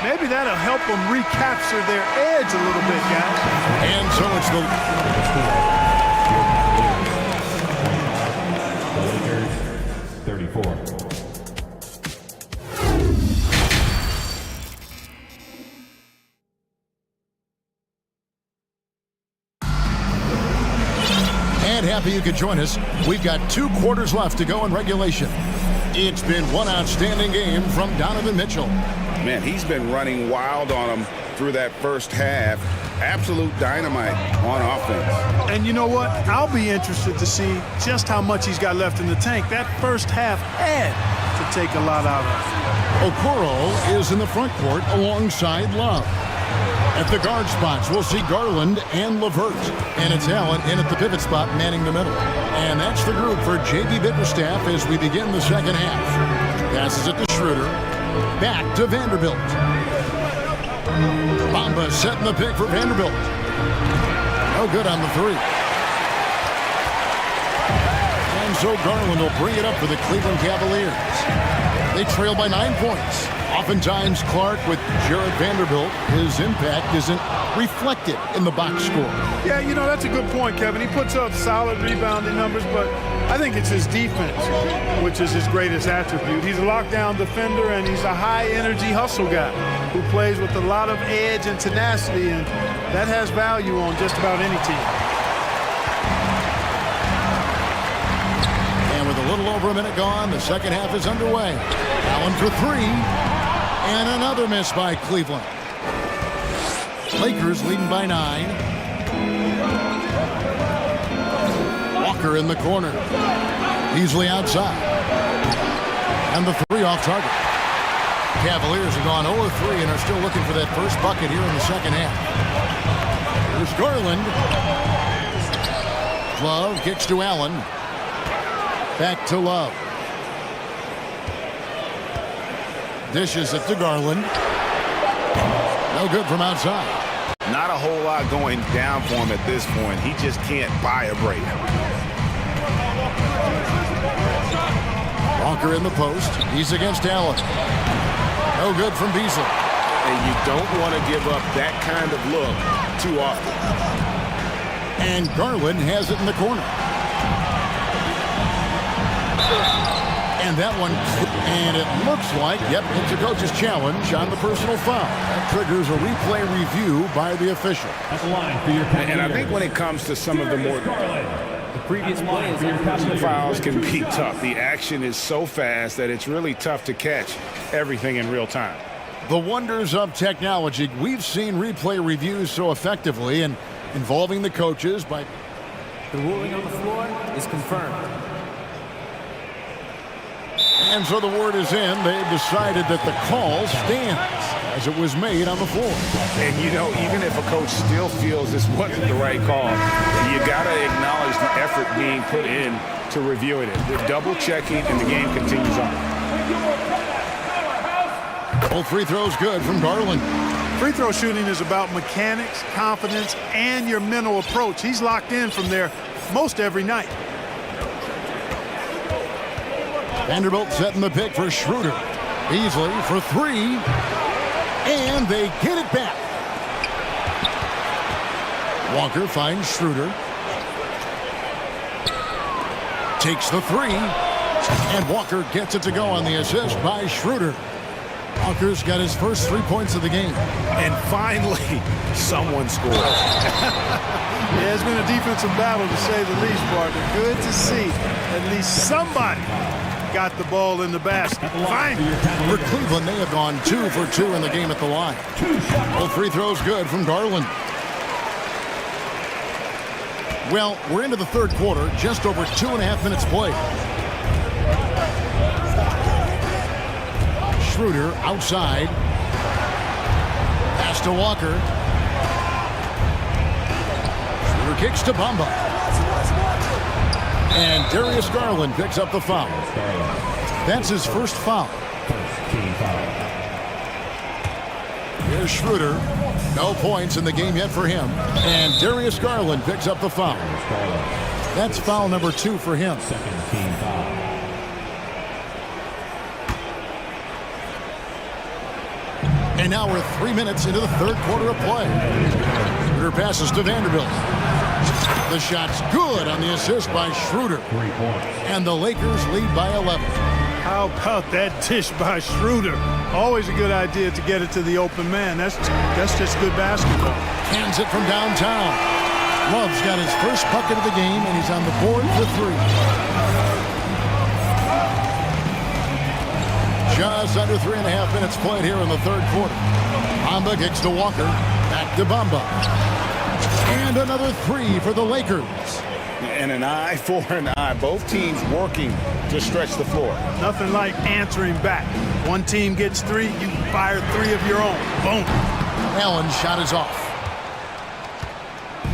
Maybe that'll help them recapture their edge a little bit, guys. And so it's the Lakers 34. And happy you could join us. We've got 2 quarters left to go in regulation. It's been one outstanding game from Donovan Mitchell. Man, he's been running wild on him through that first half. Absolute dynamite on offense. And you know what? I'll be interested to see just how much he's got left in the tank. That first half had to take a lot out of. Okoro is in the front court alongside Love. At the guard spots, we'll see Garland and LeVert. And it's Allen in at the pivot spot, manning the middle. And that's the group for J.B. Bickerstaff as we begin the second half. Passes it to Schroeder. Back to Vanderbilt. Bamba setting the pick for Vanderbilt. No good on the three. And so Garland will bring it up for the Cleveland Cavaliers. They trail by 9 points. Oftentimes, Clark with Jared Vanderbilt, his impact isn't reflected in the box score. Yeah, you know, that's a good point, Kevin. He puts up solid rebounding numbers, but I think it's his defense, which is his greatest attribute. He's a lockdown defender, and he's a high-energy hustle guy who plays with a lot of edge and tenacity, and that has value on just about any team. And with a little over a minute gone, the second half is underway. Allen for three. And another miss by Cleveland. Lakers leading by 9. Walker in the corner. Easily outside. And the three off target. Cavaliers have gone 0-3 and are still looking for that first bucket here in the second half. Here's Garland. Love kicks to Allen. Back to Love. Dishes it to Garland. No good from outside. Not a whole lot going down for him at this point. He just can't buy a break. Walker in the post. He's against Allen. No good from Beasley. And you don't want to give up that kind of look too often. And Garland has it in the corner. And that one, and it looks like, yep, it's a coach's challenge on the personal foul. That triggers a replay review by the official. At the line for your and I think when it comes to some of the more the previous play for your fouls can be tough. The action is so fast that it's really tough to catch everything in real time. The wonders of technology. We've seen replay reviews so effectively and involving the coaches by... The ruling on the floor is confirmed. And so the word is in. They've decided that the call stands as it was made on the floor. And, you know, even if a coach still feels this wasn't the right call, you got to acknowledge the effort being put in to reviewing it. The double checking and the game continues on. Both free throws good from Garland. Free throw shooting is about mechanics, confidence, and your mental approach. He's locked in from there most every night. Vanderbilt setting the pick for Schroeder. Beasley for three. And they get it back. Walker finds Schroeder. Takes the three. And Walker gets it to go on the assist by Schroeder. Walker's got his first 3 points of the game. And finally, someone scores. Yeah, it's been a defensive battle to say the least, partner. Good to see at least somebody got the ball in the basket. Fine. For Cleveland, they have gone 2 for 2 in the game at the line. Both free throws good from Garland. Well, we're into the third quarter, just over 2.5 minutes played. Schroeder outside. Pass to Walker. Schroeder kicks to Bamba. And Darius Garland picks up the foul. That's his first foul. Here's Schroeder. No points in the game yet for him. And Darius Garland picks up the foul. That's foul number 2 for him. And now we're 3 minutes into the third quarter of play. Schroeder passes to Vanderbilt. The shot's good on the assist by Schroeder. And the Lakers lead by 11. How about that dish by Schroeder? Always a good idea to get it to the open man. That's just good basketball. Hands it from downtown. Love's got his first bucket of the game, and he's on the board for 3. Just under 3.5 minutes played here in the third quarter. Bamba kicks to Walker. Back to Bamba. And another 3 for the Lakers. And an eye for an eye. Both teams working to stretch the floor. Nothing like answering back. One team gets 3, you fire 3 of your own. Boom. Allen's shot is off.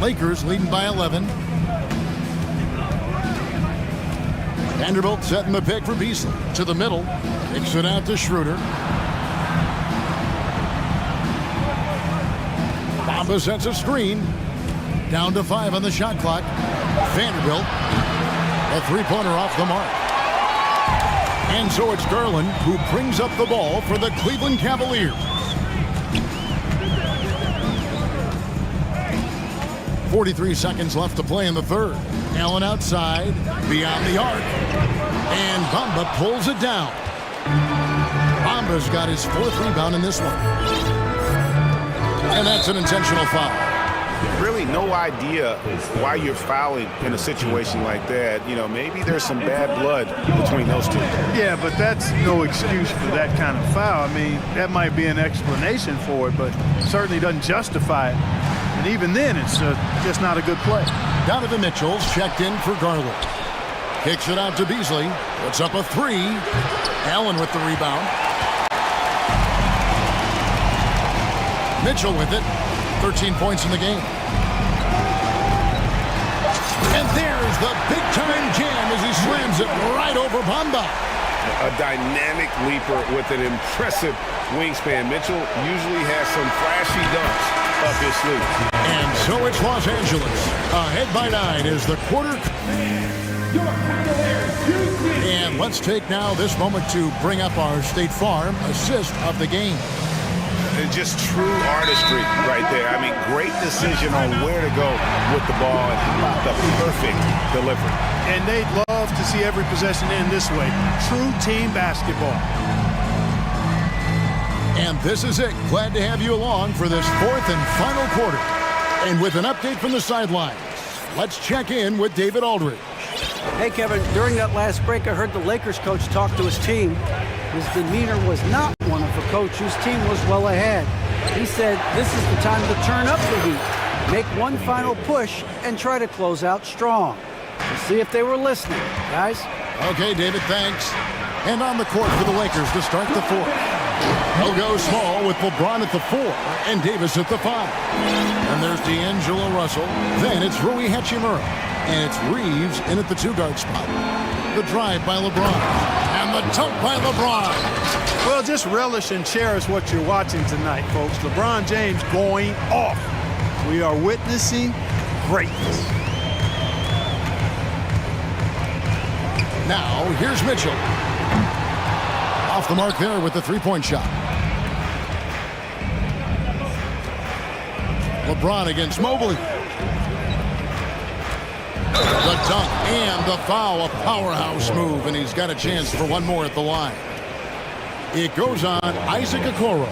Lakers leading by 11. Vanderbilt setting the pick for Beasley. To the middle. Kicks it out to Schroeder. Bamba sets a screen. Down to 5 on the shot clock. Vanderbilt. A three-pointer off the mark. And so it's Garland who brings up the ball for the Cleveland Cavaliers. 43 seconds left to play in the third. Allen outside, beyond the arc. And Bamba pulls it down. Bamba's got his 4th rebound in this one. And that's an intentional foul. Really no idea why you're fouling in a situation like that. You know, maybe there's some bad blood between those two. Yeah, but that's no excuse for that kind of foul. I mean, that might be an explanation for it, but certainly doesn't justify it. And even then, it's just not a good play. Donovan Mitchell's checked in for Garland. Kicks it out to Beasley. Puts up a 3. Allen with the rebound. Mitchell with it. 13 points in the game. And there's the big-time jam as he slams it right over Bamba. A dynamic leaper with an impressive wingspan. Mitchell usually has some flashy dunks up his sleeve. And so it's Los Angeles. Ahead by 9 is the quarter. And let's take now this moment to bring up our State Farm assist of the game. Just true artistry right there. I mean, great decision on where to go with the ball and the perfect delivery. And they'd love to see every possession end this way. True team basketball. And this is it. Glad to have you along for this 4th and final quarter. And with an update from the sidelines, let's check in with David Aldridge. Hey, Kevin, during that last break, I heard the Lakers coach talk to his team. His demeanor was not one of a coach whose team was well ahead. He said this is the time to turn up the heat, make one final push, and try to close out strong. We'll see if they were listening, guys. Okay, David, thanks. And on the court for the Lakers to start the 4th. They'll go small with LeBron at the 4 and Davis at the 5. And there's D'Angelo Russell. Then it's Rui Hachimura. And it's Reeves in at the 2-guard spot. The drive by LeBron. And And the dunk by LeBron. Well, just relish and cherish what you're watching tonight, folks. LeBron James going off. We are witnessing greatness. Now, here's Mitchell. Off the mark there with the three-point shot. LeBron against Mobley. The dunk and the foul, a powerhouse move, and he's got a chance for one more at the line. It goes on Isaac Okoro.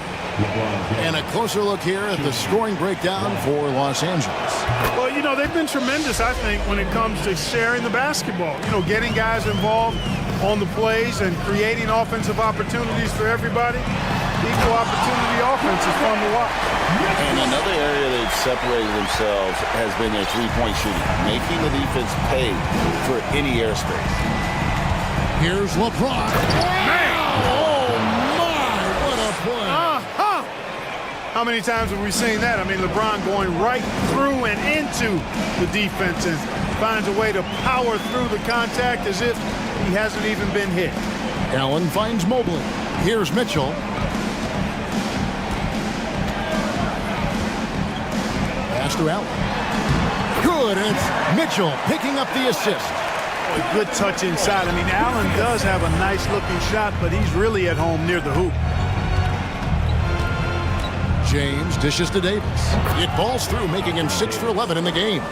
And a closer look here at the scoring breakdown for Los Angeles. Well, you know, they've been tremendous, I think, when it comes to sharing the basketball. You know, getting guys involved on the plays and creating offensive opportunities for everybody. Equal opportunity offense is fun to watch. And another area they've separated themselves has been their three-point shooting, making the defense pay for any airspace. Here's LeBron. Oh, my, what a play. How many times have we seen that? I mean, LeBron going right through and into the defense and finds a way to power through the contact as if he hasn't even been hit. Allen finds Mobley. Here's Mitchell. Pass to Allen. Good, and it's Mitchell picking up the assist. A good touch inside. I mean, Allen does have a nice-looking shot, but he's really at home near the hoop. James dishes to Davis. It falls through, making him 6 for 11 in the game.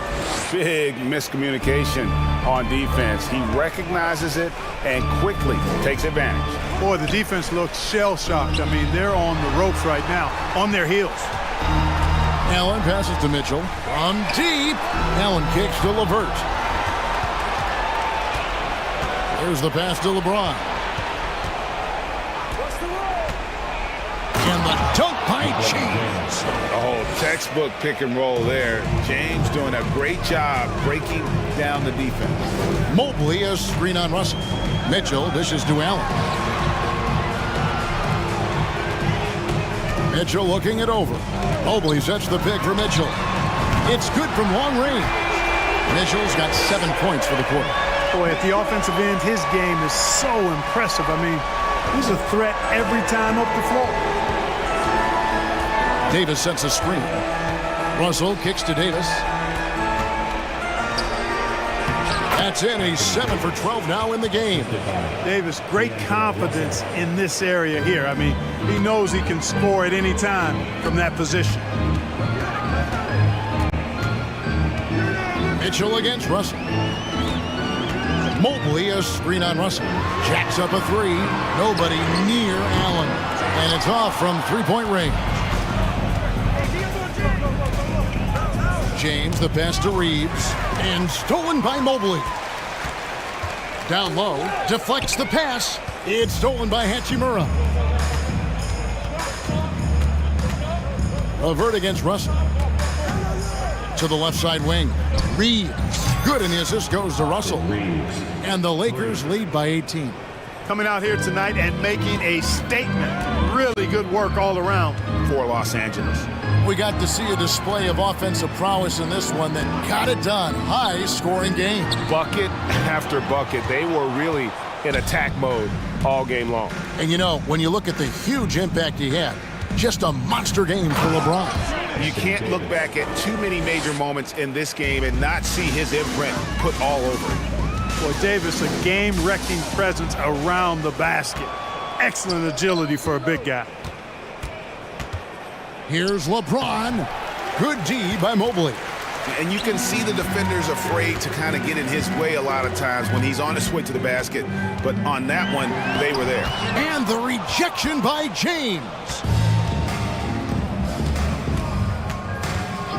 Big miscommunication on defense. He recognizes it and quickly takes advantage. Boy, the defense looks shell-shocked. I mean, they're on the ropes right now, on their heels. Allen passes to Mitchell. From deep. Allen kicks to LeVert. There's the pass to LeBron. And the dunk by James. Oh, textbook pick and roll there. James doing a great job breaking down the defense. Mobley a screen on Russell. Mitchell dishes to Allen. Mitchell looking it over. Mobley sets the pick for Mitchell. It's good from long range. Mitchell's got 7 points for the quarter. Boy, at the offensive end, his game is so impressive. I mean, he's a threat every time up the floor. Davis sets a screen. Russell kicks to Davis. That's it. He's 7 for 12 now in the game. Davis, great confidence in this area here. I mean, he knows he can score at any time from that position. Mitchell against Russell. Mobley a screen on Russell. Jacks up a three. Nobody near Allen. And it's off from three-point range. James, the pass to Reeves, and stolen by Mobley. Down low, deflects the pass. It's stolen by Hachimura. LeVert against Russell. To the left side wing. Reeves. Good, and the assist goes to Russell. And the Lakers lead by 18. Coming out here tonight and making a statement. Really good work all around for Los Angeles. We got to see a display of offensive prowess in this one that got it done. High-scoring game. Bucket after bucket. They were really in attack mode all game long. And you know, when you look at the huge impact he had, just a monster game for LeBron. You can't look back at too many major moments in this game and not see his imprint put all over it. Boy, Davis, a game-wrecking presence around the basket. Excellent agility for a big guy. Here's LeBron. Good D by Mobley. And you can see the defenders afraid to kind of get in his way a lot of times when he's on his way to the basket. But on that one, they were there. And the rejection by James.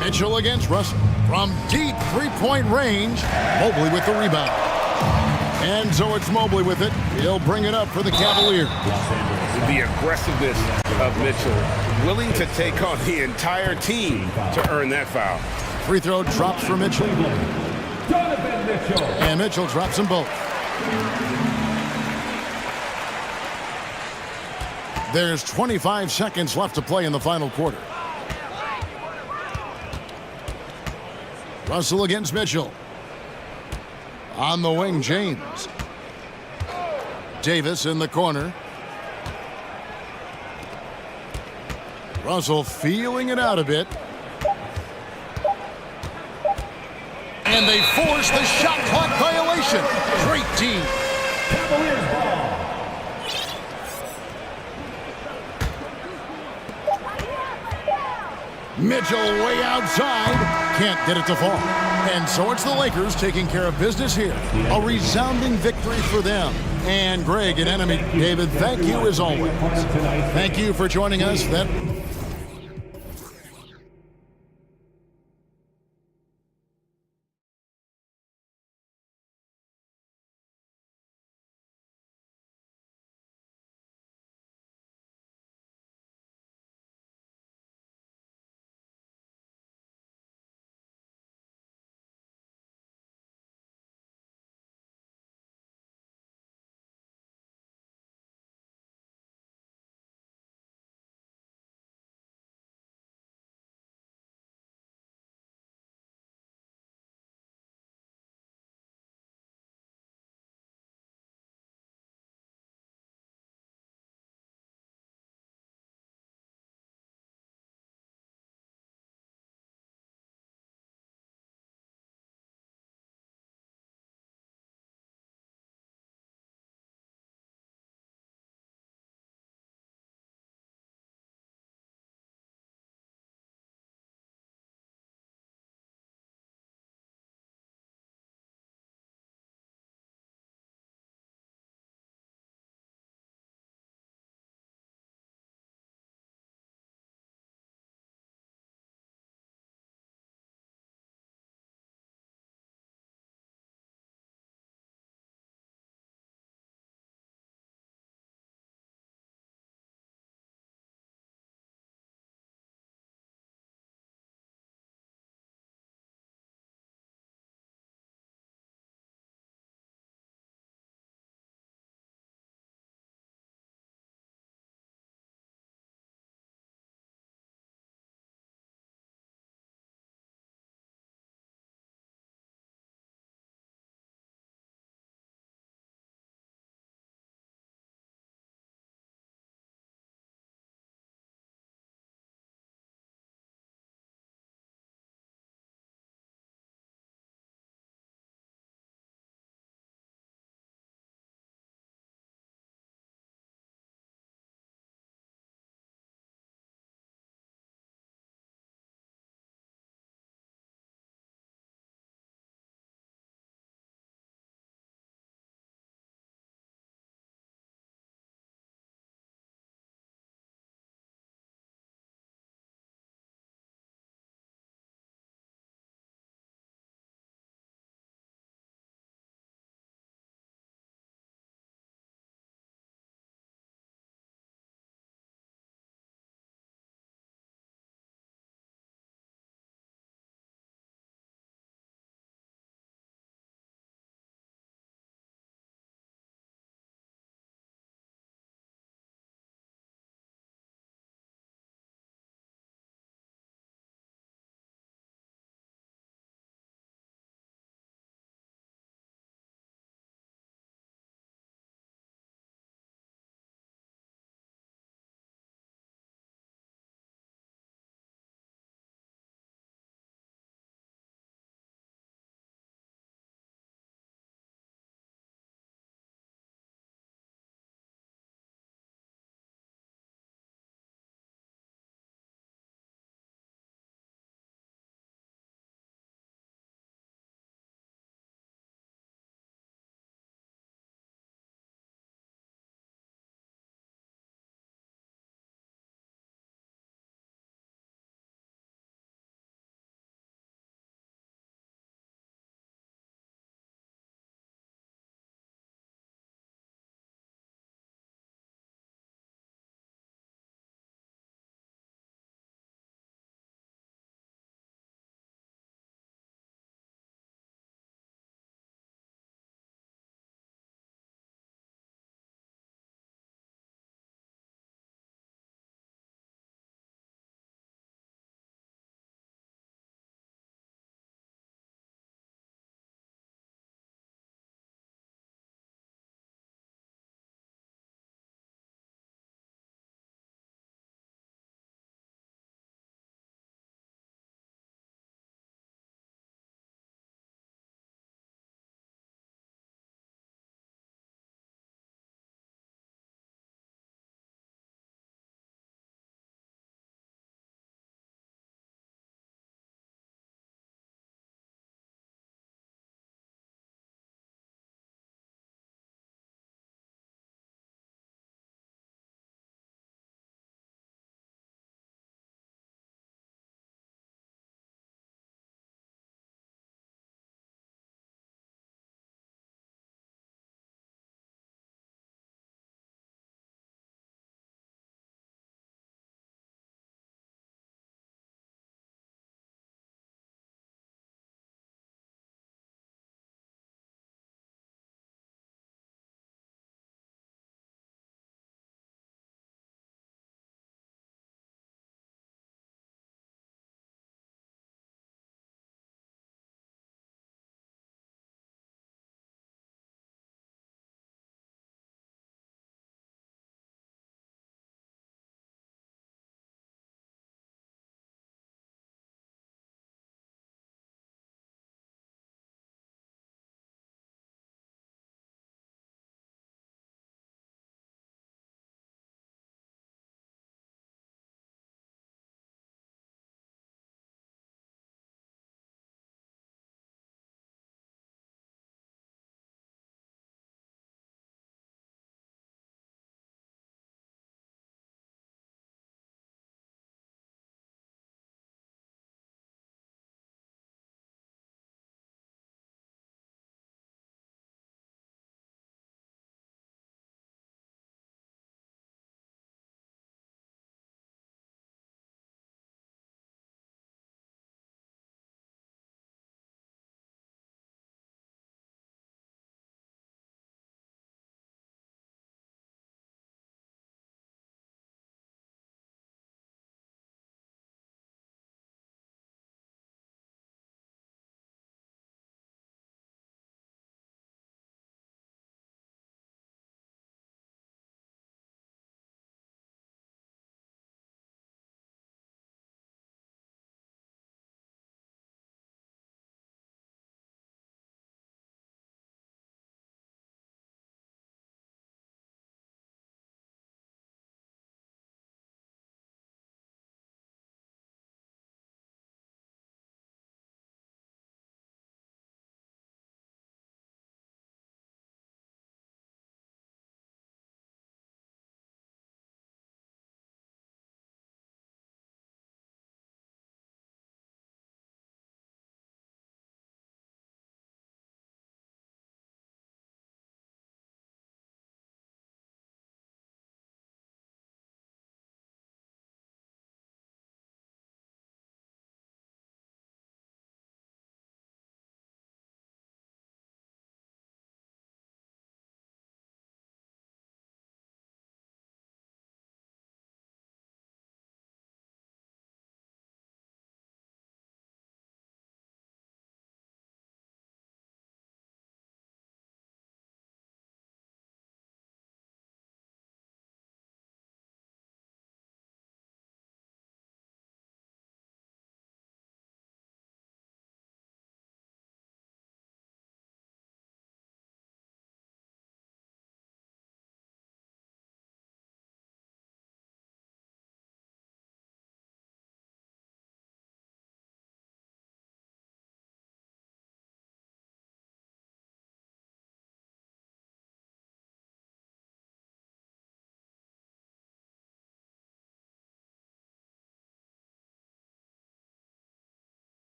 Mitchell against Russell. From deep three-point range, Mobley with the rebound. And so it's Mobley with it. He'll bring it up for the Cavaliers. The aggressiveness of Mitchell, willing to take on the entire team to earn that foul. Free throw drops for Mitchell. And Mitchell drops them both. There's 25 seconds left to play in the final quarter. Russell against Mitchell. On the wing, James. Davis in the corner. Russell feeling it out a bit. And they force the shot clock violation. Great team. Cavaliers ball. Mitchell way outside. Can't get it to fall. And so it's the Lakers taking care of business here. A resounding victory for them. And Greg and Enemy David, thank you as always. Thank you for joining us. That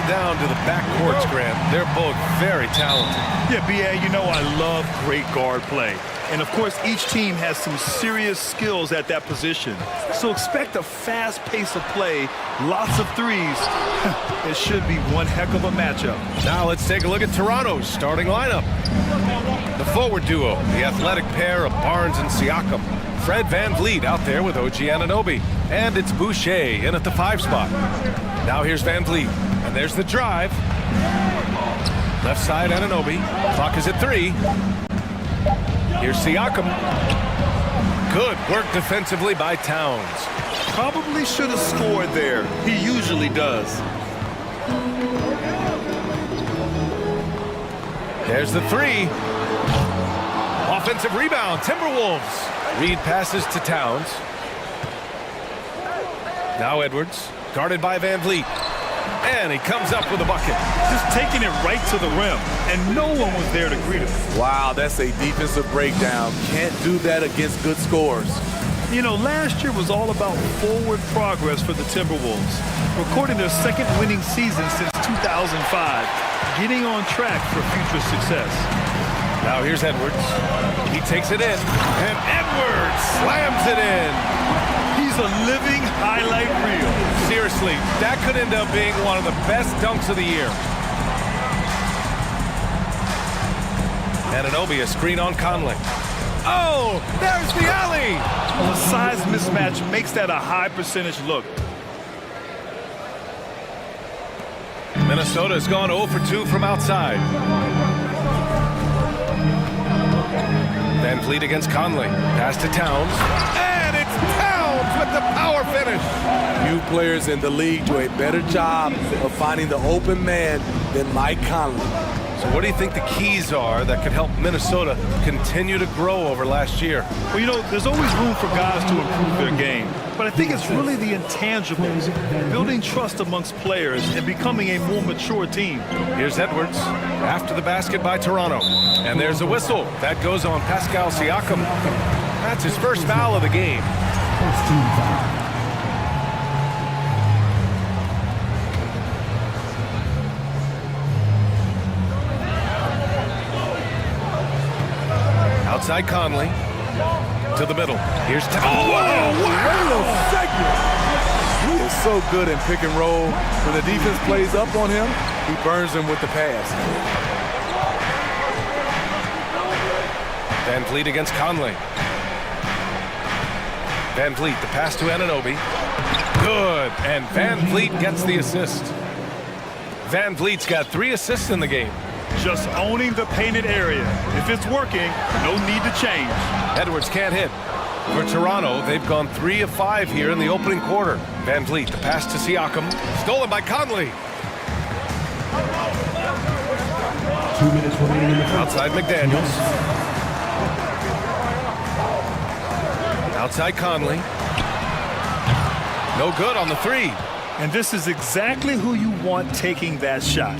down to the backcourts, Grant. They're both very talented. Yeah, B.A., you know I love great guard play. And, of course, each team has some serious skills at that position. So expect a fast pace of play, lots of threes. It should be one heck of a matchup. Now let's take a look at Toronto's starting lineup. The forward duo, the athletic pair of Barnes and Siakam. Fred VanVleet out there with OG Anunoby. And it's Boucher in at the 5 spot. Now here's VanVleet. And there's the drive. Left side Anunoby. Clock is at 3. Here's Siakam. Good work defensively by Towns. Probably should have scored there. He usually does. There's the 3. Offensive rebound, Timberwolves. Reed passes to Towns. Now Edwards, guarded by VanVleet. And he comes up with a bucket. Just taking it right to the rim, and no one was there to greet him. Wow, that's a defensive breakdown. Can't do that against good scores. You know, last year was all about forward progress for the Timberwolves, recording their second winning season since 2005, getting on track for future success. Now here's Edwards. He takes it in, and Edwards slams it in. He's a living highlight reel. Seriously, that could end up being one of the best dunks of the year. Anunoby, a screen on Conley. Oh, there's the alley. Well, the size mismatch makes that a high percentage look. Minnesota's gone 0 for 2 from outside. VanVleet against Conley. Pass to Towns. And it's Towns with the power finish. Few players in the league do a better job of finding the open man than Mike Conley. So what do you think the keys are that could help Minnesota continue to grow over last year? Well, you know, there's always room for guys to improve their game. But I think it's really the intangibles, building trust amongst players and becoming a more mature team. Here's Edwards after the basket by Toronto. And there's a whistle. That goes on Pascal Siakam. That's his first foul of the game. First team foul. Outside Conley. To the middle. Here's Wait a second. He is so good in pick and roll. When the defense plays up on him, he burns them with the pass. VanVleet against Conley. VanVleet, the pass to Anunoby. Good, and VanVleet gets the assist. VanVleet's got 3 assists in the game. Just owning the painted area. If it's working, no need to change. Edwards can't hit. For Toronto, they've gone 3 of 5 here in the opening quarter. VanVleet, the pass to Siakam. Stolen by Conley. 2 minutes remaining in the first. Outside McDaniels. Outside Conley. No good on the 3. And this is exactly who you want taking that shot.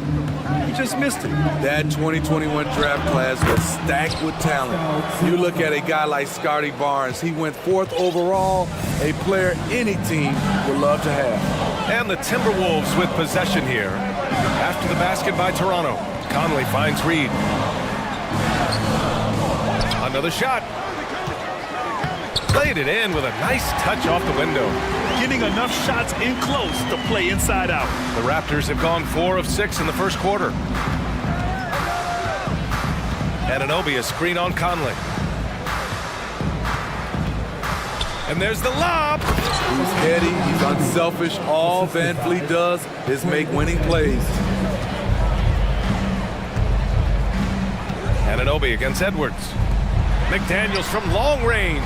He just missed it. That 2021 draft class was stacked with talent. You look at a guy like Scotty Barnes. He went 4th overall, a player any team would love to have. And the Timberwolves with possession here. After the basket by Toronto, Conley finds Reed. Another shot. Played it in with a nice touch off the window. Getting enough shots in close to play inside out. The Raptors have gone 4 of 6 in the first quarter. Anunoby, a screen on Conley. And there's the lob. He's heady, he's unselfish. All VanVleet does is make winning plays. Anunoby against Edwards. McDaniels from long range.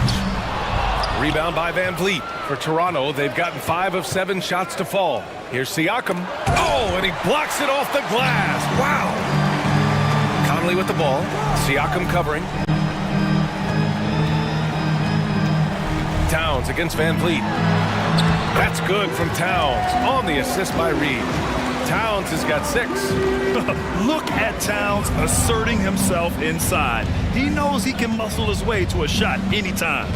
Rebound by VanVleet. For Toronto, they've gotten 5 of 7 shots to fall. Here's Siakam. Oh, and he blocks it off the glass. Wow. Conley with the ball. Siakam covering. Towns against VanVleet. That's good from Towns on the assist by Reed. Towns has got 6. Look at Towns asserting himself inside. He knows he can muscle his way to a shot anytime.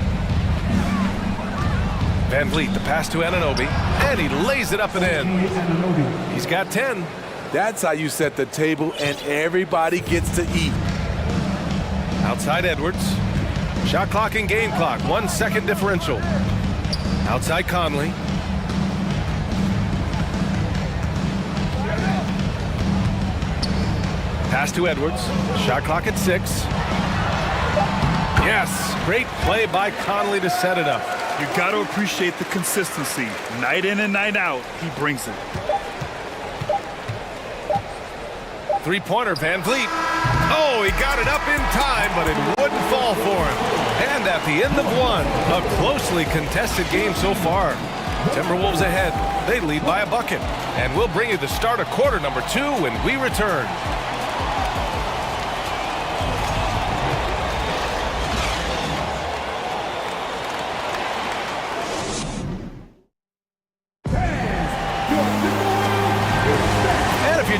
VanVleet, the pass to Anunoby, and he lays it up and in. He's got 10. That's how you set the table and everybody gets to eat. Outside Edwards. Shot clock and game clock. 1 second differential. Outside Conley. Pass to Edwards. Shot clock at 6. Yes, great play by Conley to set it up. You got to appreciate the consistency. Night in and night out, he brings it. Three-pointer, Van Vliet. Oh, he got it up in time, but it wouldn't fall for him. And at the end of one, a closely contested game so far. Timberwolves ahead. They lead by a bucket. And we'll bring you the start of quarter number 2 when we return.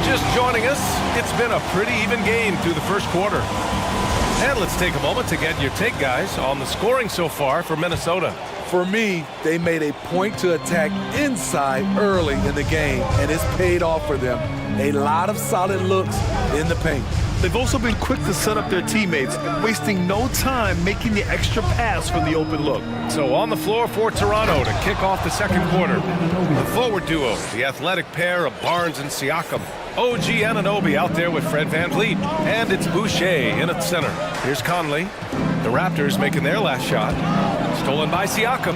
Just joining us, it's been a pretty even game through the first quarter. And let's take a moment to get your take, guys, on the scoring so far for Minnesota. For me, they made a point to attack inside early in the game, and it's paid off for them. A lot of solid looks in the paint. They've also been quick to set up their teammates, wasting no time making the extra pass from the open look. So on the floor for Toronto to kick off the second quarter. The forward duo, the athletic pair of Barnes and Siakam. OG Anunoby out there with Fred VanVleet, and it's Boucher in at center. Here's Conley. The Raptors making their last shot. Stolen by Siakam.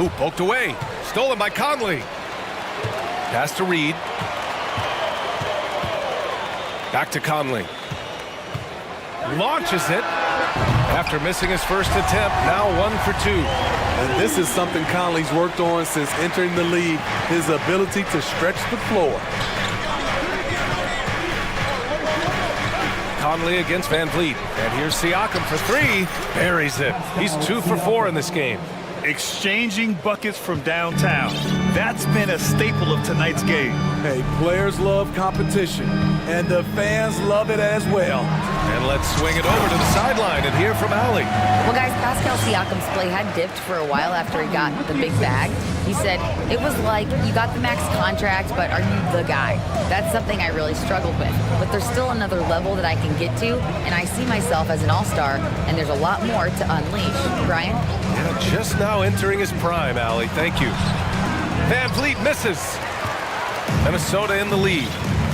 Ooh, poked away. Stolen by Conley. Pass to Reed. Back to Conley. Launches it. After missing his first attempt, now 1 for 2. And this is something Conley's worked on since entering the league, his ability to stretch the floor. Conley against VanVleet. And here's Siakam for 3. Buries it. He's 2 for 4 in this game. Exchanging buckets from downtown. That's been a staple of tonight's game. Hey, players love competition, and the fans love it as well. And let's swing it over to the sideline and hear from Allie. Well, guys, Pascal Siakam's play had dipped for a while after he got the big bag. He said, it was like, you got the max contract, but are you the guy? That's something I really struggled with. But there's still another level that I can get to, and I see myself as an all-star, and there's a lot more to unleash. Brian? Yeah, just now entering his prime, Allie. Thank you. VanVleet misses. Minnesota in the lead.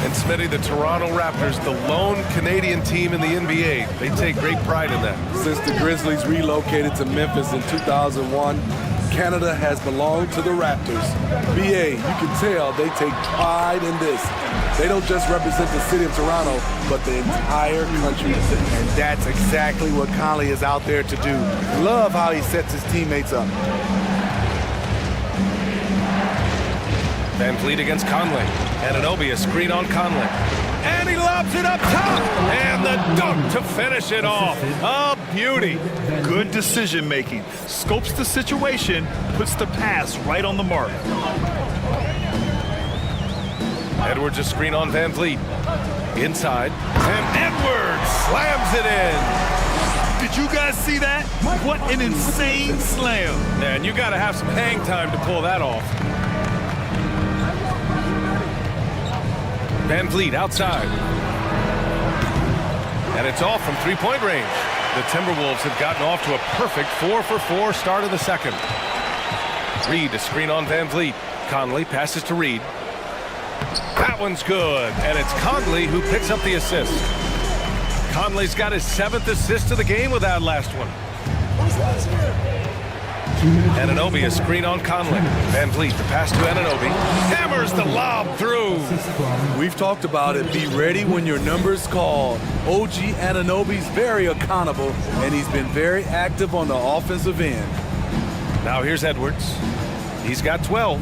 And Smitty, the Toronto Raptors, the lone Canadian team in the NBA. They take great pride in that. Since the Grizzlies relocated to Memphis in 2001, Canada has belonged to the Raptors. BA, you can tell they take pride in this. They don't just represent the city of Toronto, but the entire country. And that's exactly what Conley is out there to do. Love how he sets his teammates up. VanVleet against Conley. Anunoby, a screen on Conley. And he lobs it up top. And the dunk to finish it off. A beauty. Good decision making. Scopes the situation, puts the pass right on the mark. Edwards, a screen on VanVleet. Inside. And Edwards slams it in. Did you guys see that? What an insane slam. Man, you got to have some hang time to pull that off. VanVleet outside. And it's off from three-point range. The Timberwolves have gotten off to a perfect 4 for 4 start of the second. Reed, a screen on VanVleet. Conley passes to Reed. That one's good. And it's Conley who picks up the assist. Conley's got his 7th assist of the game with that last one. Anunoby, a screen on Conley. VanVleet, the pass to Anunoby. Hammers the lob through. We've talked about it. Be ready when your number's called. OG Anunoby's very accountable, and he's been very active on the offensive end. Now here's Edwards. He's got 12.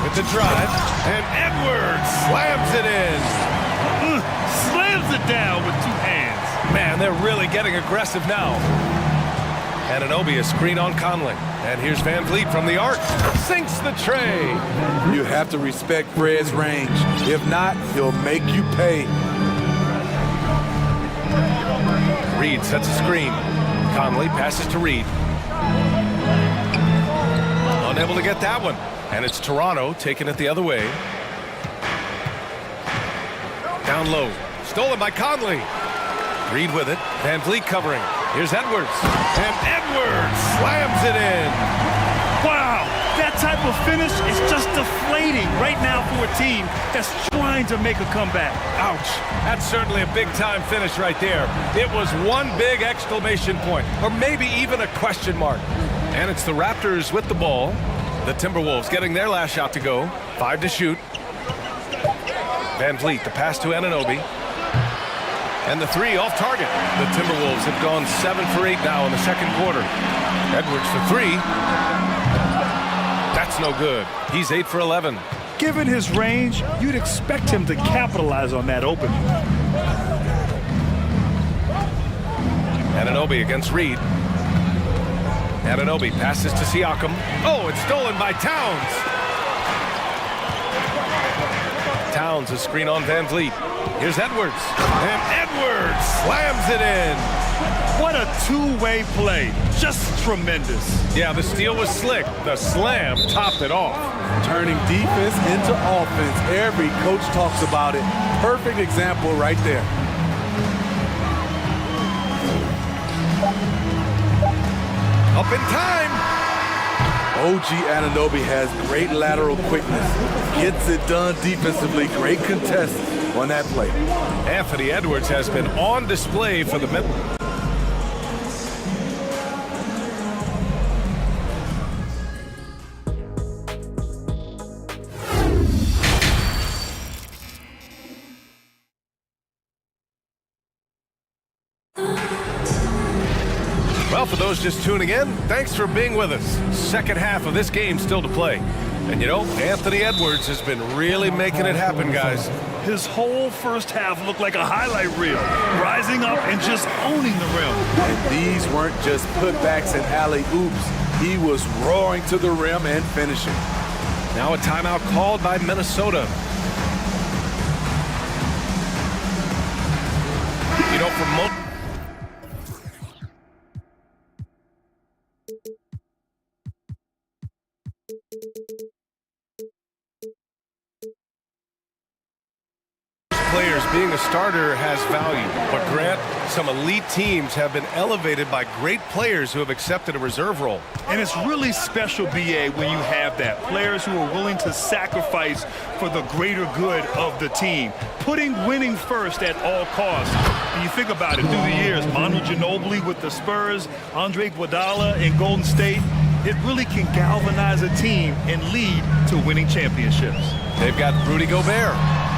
With the drive, and Edwards slams it in. Slams it down with 2 hands. Man, they're really getting aggressive now. Anunoby, a screen on Conley. And here's VanVleet from the arc. Sinks the tray. You have to respect Fred's range. If not, he'll make you pay. Reed sets a screen. Conley passes to Reed. Unable to get that one. And it's Toronto taking it the other way. Down low. Stolen by Conley. Reed with it. Van Vliet covering. Here's Edwards. And Edwards slams it in. Wow, that type of finish is just deflating right now for a team that's trying to make a comeback. Ouch. That's certainly a big-time finish right there. It was one big exclamation point, or maybe even a question mark. And it's the Raptors with the ball. The Timberwolves getting their last shot to go. 5 to shoot. Van Vliet, the pass to Anunoby. And the three off target. The Timberwolves have gone 7 for 8 now in the second quarter. Edwards for 3. That's no good. He's 8 for 11. Given his range, you'd expect him to capitalize on that opening. Anunoby against Reed. Anunoby passes to Siakam. Oh, it's stolen by Towns. Towns, a screen on Van Vliet. Here's Edwards. And Edwards slams it in. What a two-way play. Just tremendous. Yeah, the steal was slick. The slam topped it off. Turning defense into offense. Every coach talks about it. Perfect example right there. Up in time. OG Anunoby has great lateral quickness. Gets it done defensively. Great contest on that play. Anthony Edwards has been on display for the middle. Well, for those just tuning in, thanks for being with us. Second half of this game still to play. And you know, Anthony Edwards has been really making it happen, guys. His whole first half looked like a highlight reel, rising up and just owning the rim. And these weren't just putbacks and alley-oops. He was roaring to the rim and finishing. Now a timeout called by Minnesota. You know, for most players, being a starter has value. But Grant, some elite teams have been elevated by great players who have accepted a reserve role. And it's really special, BA, when you have that. Players who are willing to sacrifice for the greater good of the team. Putting winning first at all costs. And you think about it, through the years, Manu Ginobili with the Spurs, Andre Iguodala in Golden State, it really can galvanize a team and lead to winning championships. They've got Rudy Gobert.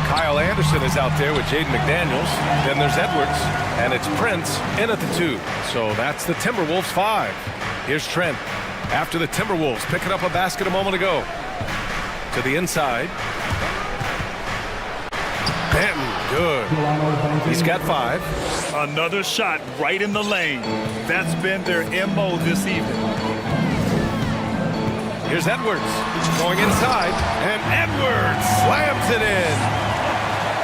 Kyle Anderson is out there with Jaden McDaniels. Then there's Edwards, and it's Prince in at the 2. So that's the Timberwolves 5. Here's Trent after the Timberwolves picking up a basket a moment ago. To the inside. Benton, good. He's got 5. Another shot right in the lane. That's been their MO this evening. Here's Edwards going inside, and Edwards slams it in.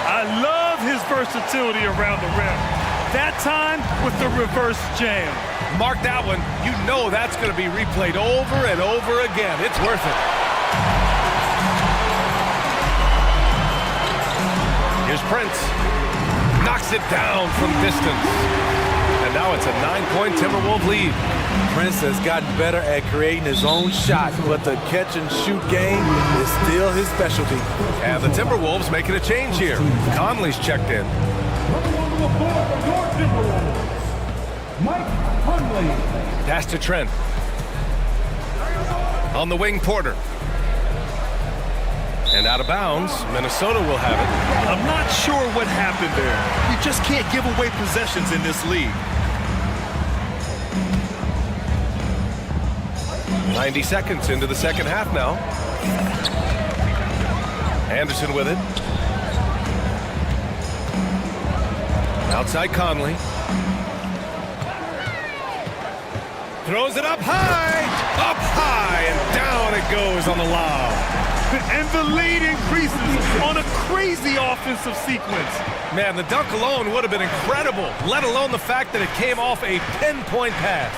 I love his versatility around the rim. That time with the reverse jam. Mark that one. You know that's going to be replayed over and over again. It's worth it. Here's Prince. Knocks it down from distance. And now it's a 9-point Timberwolves lead. Prince has gotten better at creating his own shot, but the catch-and-shoot game is still his specialty. And the Timberwolves making a change here. Conley's checked in. Pass to Trent. On the wing, Porter. And out of bounds, Minnesota will have it. I'm not sure what happened there. You just can't give away possessions in this league. 90 seconds into the second half now. Anderson with it. Outside Conley. Throws it up high, and down it goes on the lob. And the lead increases on a crazy offensive sequence. Man, the dunk alone would have been incredible, let alone the fact that it came off a pinpoint pass.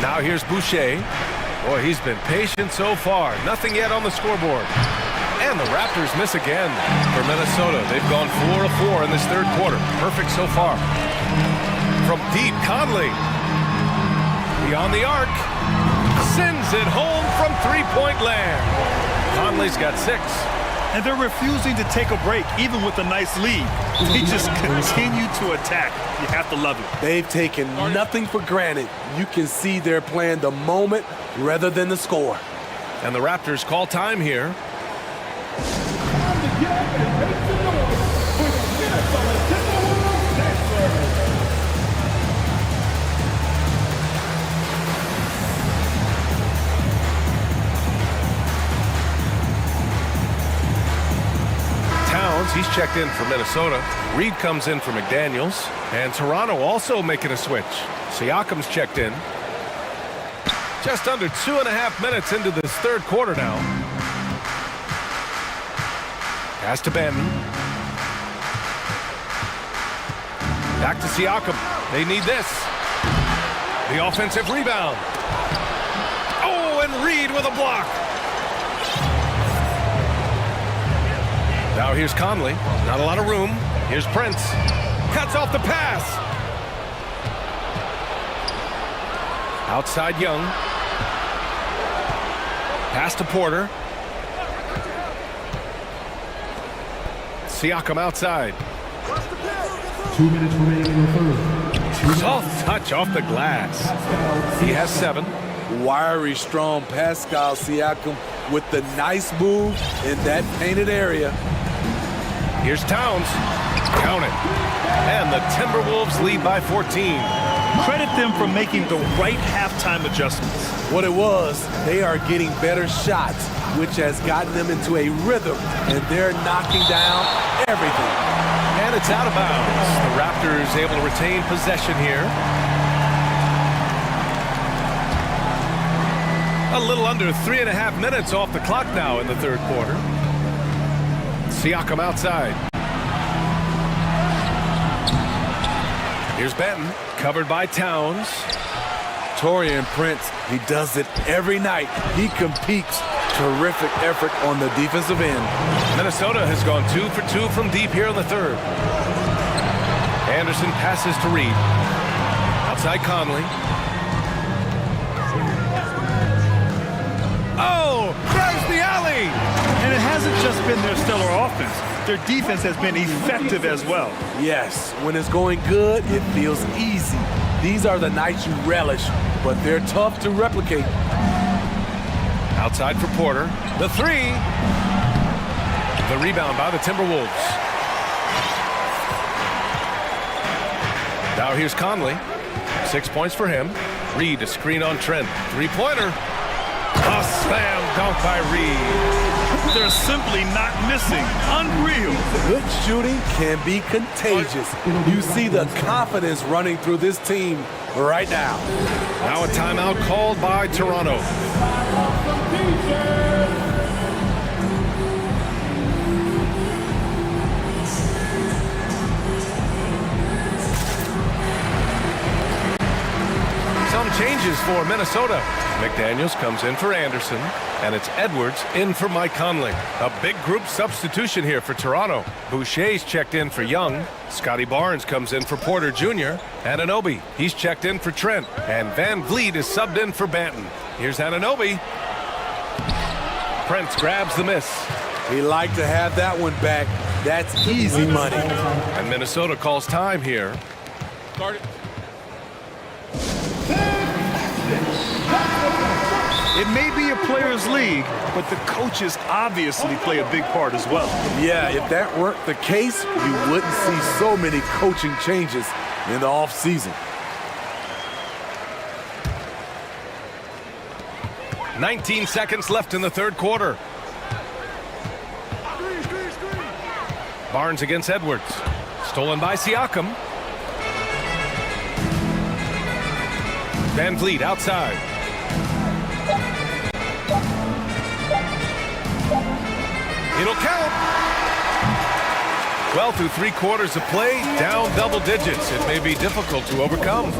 Now here's Boucher. Boy, he's been patient so far. Nothing yet on the scoreboard. And the Raptors miss again for Minnesota. They've gone 4 of 4 in this third quarter. Perfect so far. From deep, Conley. Beyond the arc. Sends it home from three-point land. Conley's got 6. And they're refusing to take a break, even with a nice lead. They just continue to attack. You have to love it. They've taken nothing for granted. You can see they're playing the moment rather than the score. And the Raptors call time here. He's checked in for Minnesota. Reed comes in for McDaniels. And Toronto also making a switch. Siakam's checked in. Just under 2.5 minutes into this third quarter now. Pass to Benton. Back to Siakam. They need this. The offensive rebound. Oh, and Reed with a block. Now here's Conley. Not a lot of room. Here's Prince. Cuts off the pass. Outside Young. Pass to Porter. Siakam outside. 2 minutes remaining in the third. Soft touch off the glass. He has 7. Wiry, strong Pascal Siakam with the nice move in that painted area. Here's Towns. Count it. And the Timberwolves lead by 14. Credit them for making the right halftime adjustments. What it was, they are getting better shots, which has gotten them into a rhythm, and they're knocking down everything. And it's out of bounds. The Raptors able to retain possession here. A little under 3.5 minutes off the clock now in the third quarter. Siakam outside. Here's Benton, covered by Towns. Taurean Prince, he does it every night. He competes. Terrific effort on the defensive end. Minnesota has gone 2 for 2 from deep here in the third. Anderson passes to Reed. Outside Conley. Oh, there's the alley! And it hasn't just been their stellar offense. Their defense has been effective as well. Yes, when it's going good, it feels easy. These are the nights you relish, but they're tough to replicate. Outside for Porter. The 3. The rebound by the Timberwolves. Now here's Conley. 6 points for him. Reed, a screen on Trent. Three-pointer. A slam dunk by Reed. They're simply not missing. Unreal. Good shooting can be contagious. You see the confidence running through this team right now. Now a timeout called by Toronto. Some changes for Minnesota. McDaniels comes in for Anderson, and it's Edwards in for Mike Conley. A big group substitution here for Toronto. Boucher's checked in for Young. Scotty Barnes comes in for Porter Jr. Anunoby, he's checked in for Trent. And Van Vliet is subbed in for Banton. Here's Anunoby. Prince grabs the miss. He'd like to have that one back. That's easy money. And Minnesota calls time here. Start it. It may be a players' league, but the coaches obviously play a big part as well. Yeah, if that weren't the case, you wouldn't see so many coaching changes in the offseason. 19 seconds left in the third quarter. Barnes against Edwards. Stolen by Siakam. Van Vliet outside. It'll count. Well, through 3 quarters of play, down double digits. It may be difficult to overcome.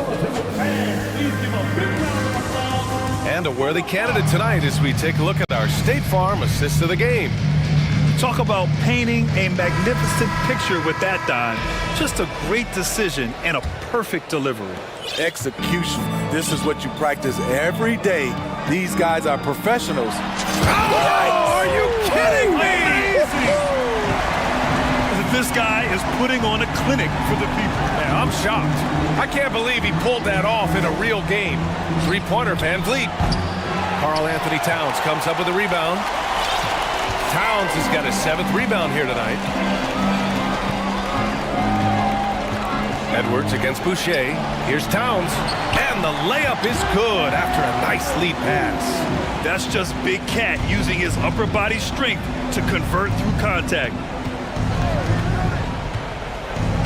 And a worthy candidate tonight as we take a look at our State Farm assist of the game. Talk about painting a magnificent picture with that dime. Just a great decision and a perfect delivery. Execution. This is what you practice every day. These guys are professionals. Oh, are you kidding me? This guy is putting on a clinic for the people. Man, I'm shocked. I can't believe he pulled that off in a real game. Three-pointer, Van Vliet. Karl Anthony Towns comes up with a rebound. Towns has got his 7th rebound here tonight. Edwards against Boucher. Here's Towns. And the layup is good after a nice lead pass. That's just Big Cat using his upper body strength to convert through contact.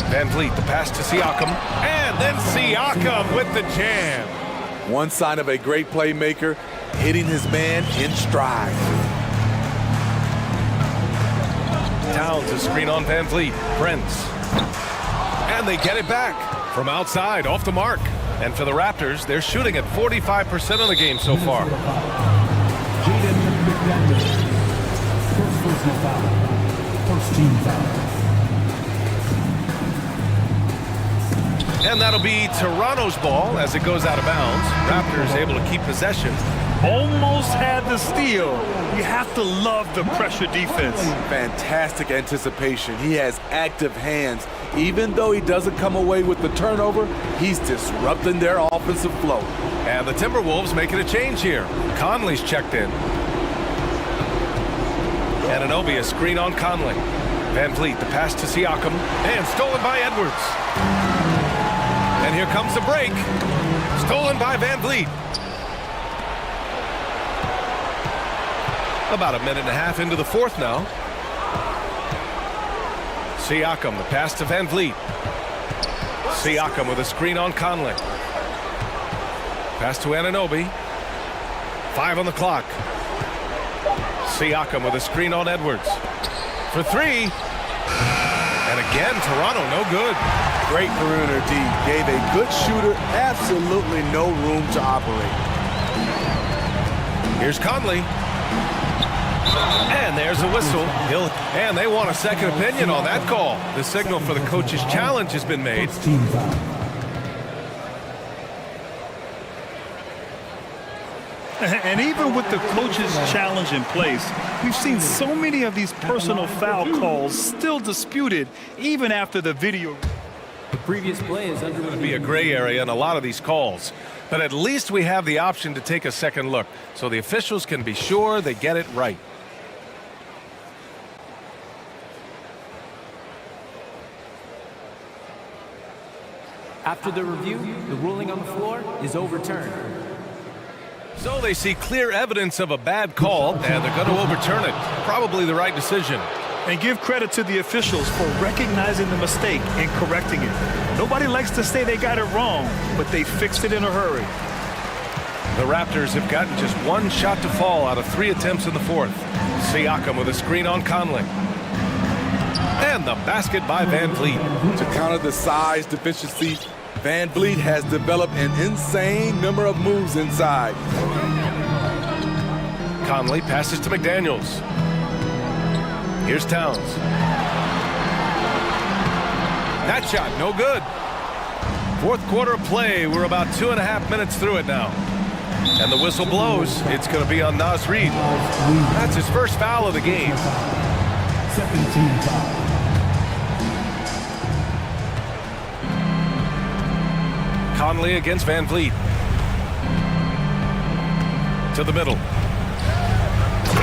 Van Vliet, the pass to Siakam. And then Siakam with the jam. One sign of a great playmaker, hitting his man in stride. Towns, a screen on Van Vliet. Prince. And they get it back from outside, off the mark. And for the Raptors, they're shooting at 45% of the game so far. First team foul. And that'll be Toronto's ball as it goes out of bounds. Raptors able to keep possession. Almost had the steal. You have to love the pressure defense. Fantastic anticipation. He has active hands. Even though he doesn't come away with the turnover, he's disrupting their offensive flow. And the Timberwolves making a change here. Conley's checked in. Anunoby, a screen on Conley. Van Vliet, the pass to Siakam. And stolen by Edwards. And here comes the break. Stolen by Van Vliet. About a minute and a half into the 4th now. Siakam, the pass to Van Vliet. Siakam with a screen on Conley. Pass to Anunoby. 5 on the clock. Siakam with a screen on Edwards. For 3. And again, Toronto no good. Great perimeter D. Gave a good shooter absolutely no room to operate. Here's Conley. And there's a whistle. And they want a second opinion on that call. The signal for the coach's challenge has been made. And even with the coach's challenge in place, we've seen so many of these personal foul calls still disputed even after the video. The previous play is under going to be a gray area in a lot of these calls. But at least we have the option to take a second look so the officials can be sure they get it right. After the review, the ruling on the floor is overturned. So they see clear evidence of a bad call, and they're going to overturn it. Probably the right decision. And give credit to the officials for recognizing the mistake and correcting it. Nobody likes to say they got it wrong, but they fixed it in a hurry. The Raptors have gotten just 1 shot to fall out of 3 attempts in the 4th. Siakam with a screen on Conley. And the basket by Van Vliet. To counter the size deficiency, Van Vliet has developed an insane number of moves inside. Conley passes to McDaniels. Here's Towns. That shot, no good. 4th quarter of play. We're about 2.5 minutes through it now. And the whistle blows. It's going to be on Naz Reid. That's his first foul of the game. Second team foul. Conley against Van Vliet. To the middle.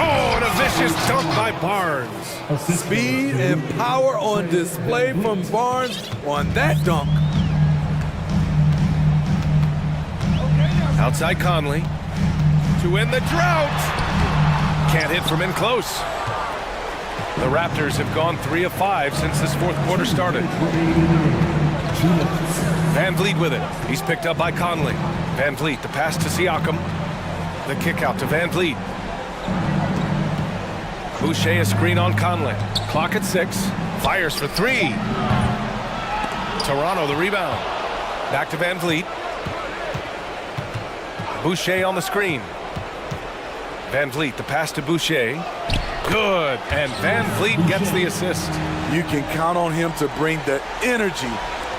Oh, and a vicious dunk by Barnes. Speed and power on display from Barnes on that dunk. Outside Conley. To end the drought. Can't hit from in close. The Raptors have gone 3 of 5 since this 4th quarter started. Van Vliet with it. He's picked up by Conley. Van Vliet, the pass to Siakam. The kick out to Van Vliet. Boucher, a screen on Conley. Clock at 6. Fires for 3. Toronto, the rebound. Back to Van Vliet. Boucher on the screen. Van Vliet, the pass to Boucher. Good, and Van Vliet gets the assist. You can count on him to bring the energy.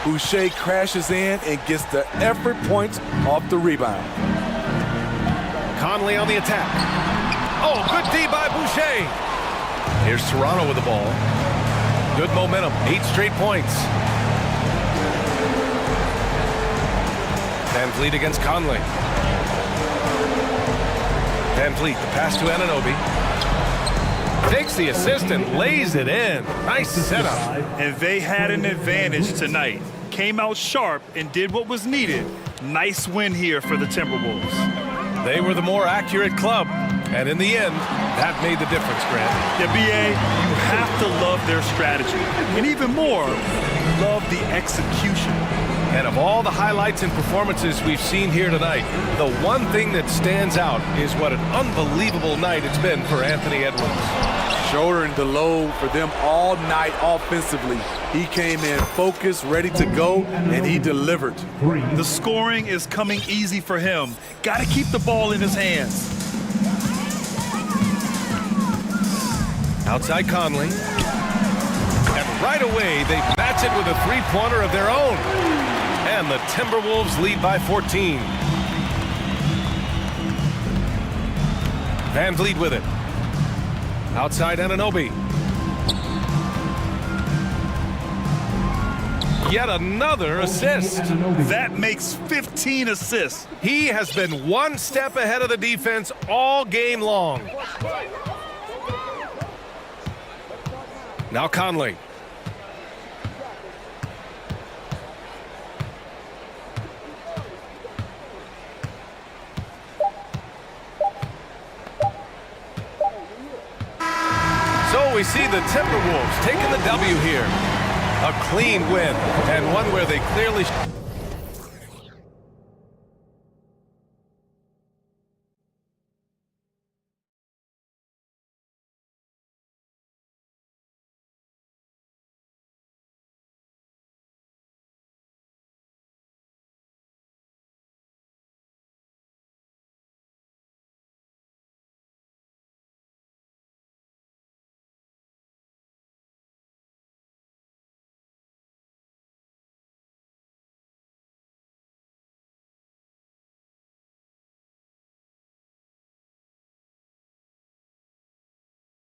Boucher crashes in and gets the effort points off the rebound. Conley on the attack. Oh, good D by Boucher. Here's Toronto with the ball. Good momentum, 8 straight points. Van Vliet against Conley. Van Vliet, the pass to Anunoby. Takes the assist and lays it in. Nice setup. And they had an advantage tonight. Came out sharp and did what was needed. Nice win here for the Timberwolves. They were the more accurate club. And in the end, that made the difference, Grant. Yeah, B.A., you have to love their strategy. And even more, love the execution. And of all the highlights and performances we've seen here tonight, the one thing that stands out is what an unbelievable night it's been for Anthony Edwards. Shouldering the load for them all night offensively. He came in focused, ready to go, and he delivered. The scoring is coming easy for him. Got to keep the ball in his hands. Outside Conley. And right away, they match it with a three-pointer of their own. And the Timberwolves lead by 14. Van Vliet with it. Outside Anunoby. Yet another assist. That makes 15 assists. He has been one step ahead of the defense all game long. Now Conley. So we see the Timberwolves taking the W here. A clean win, and one where they clearly...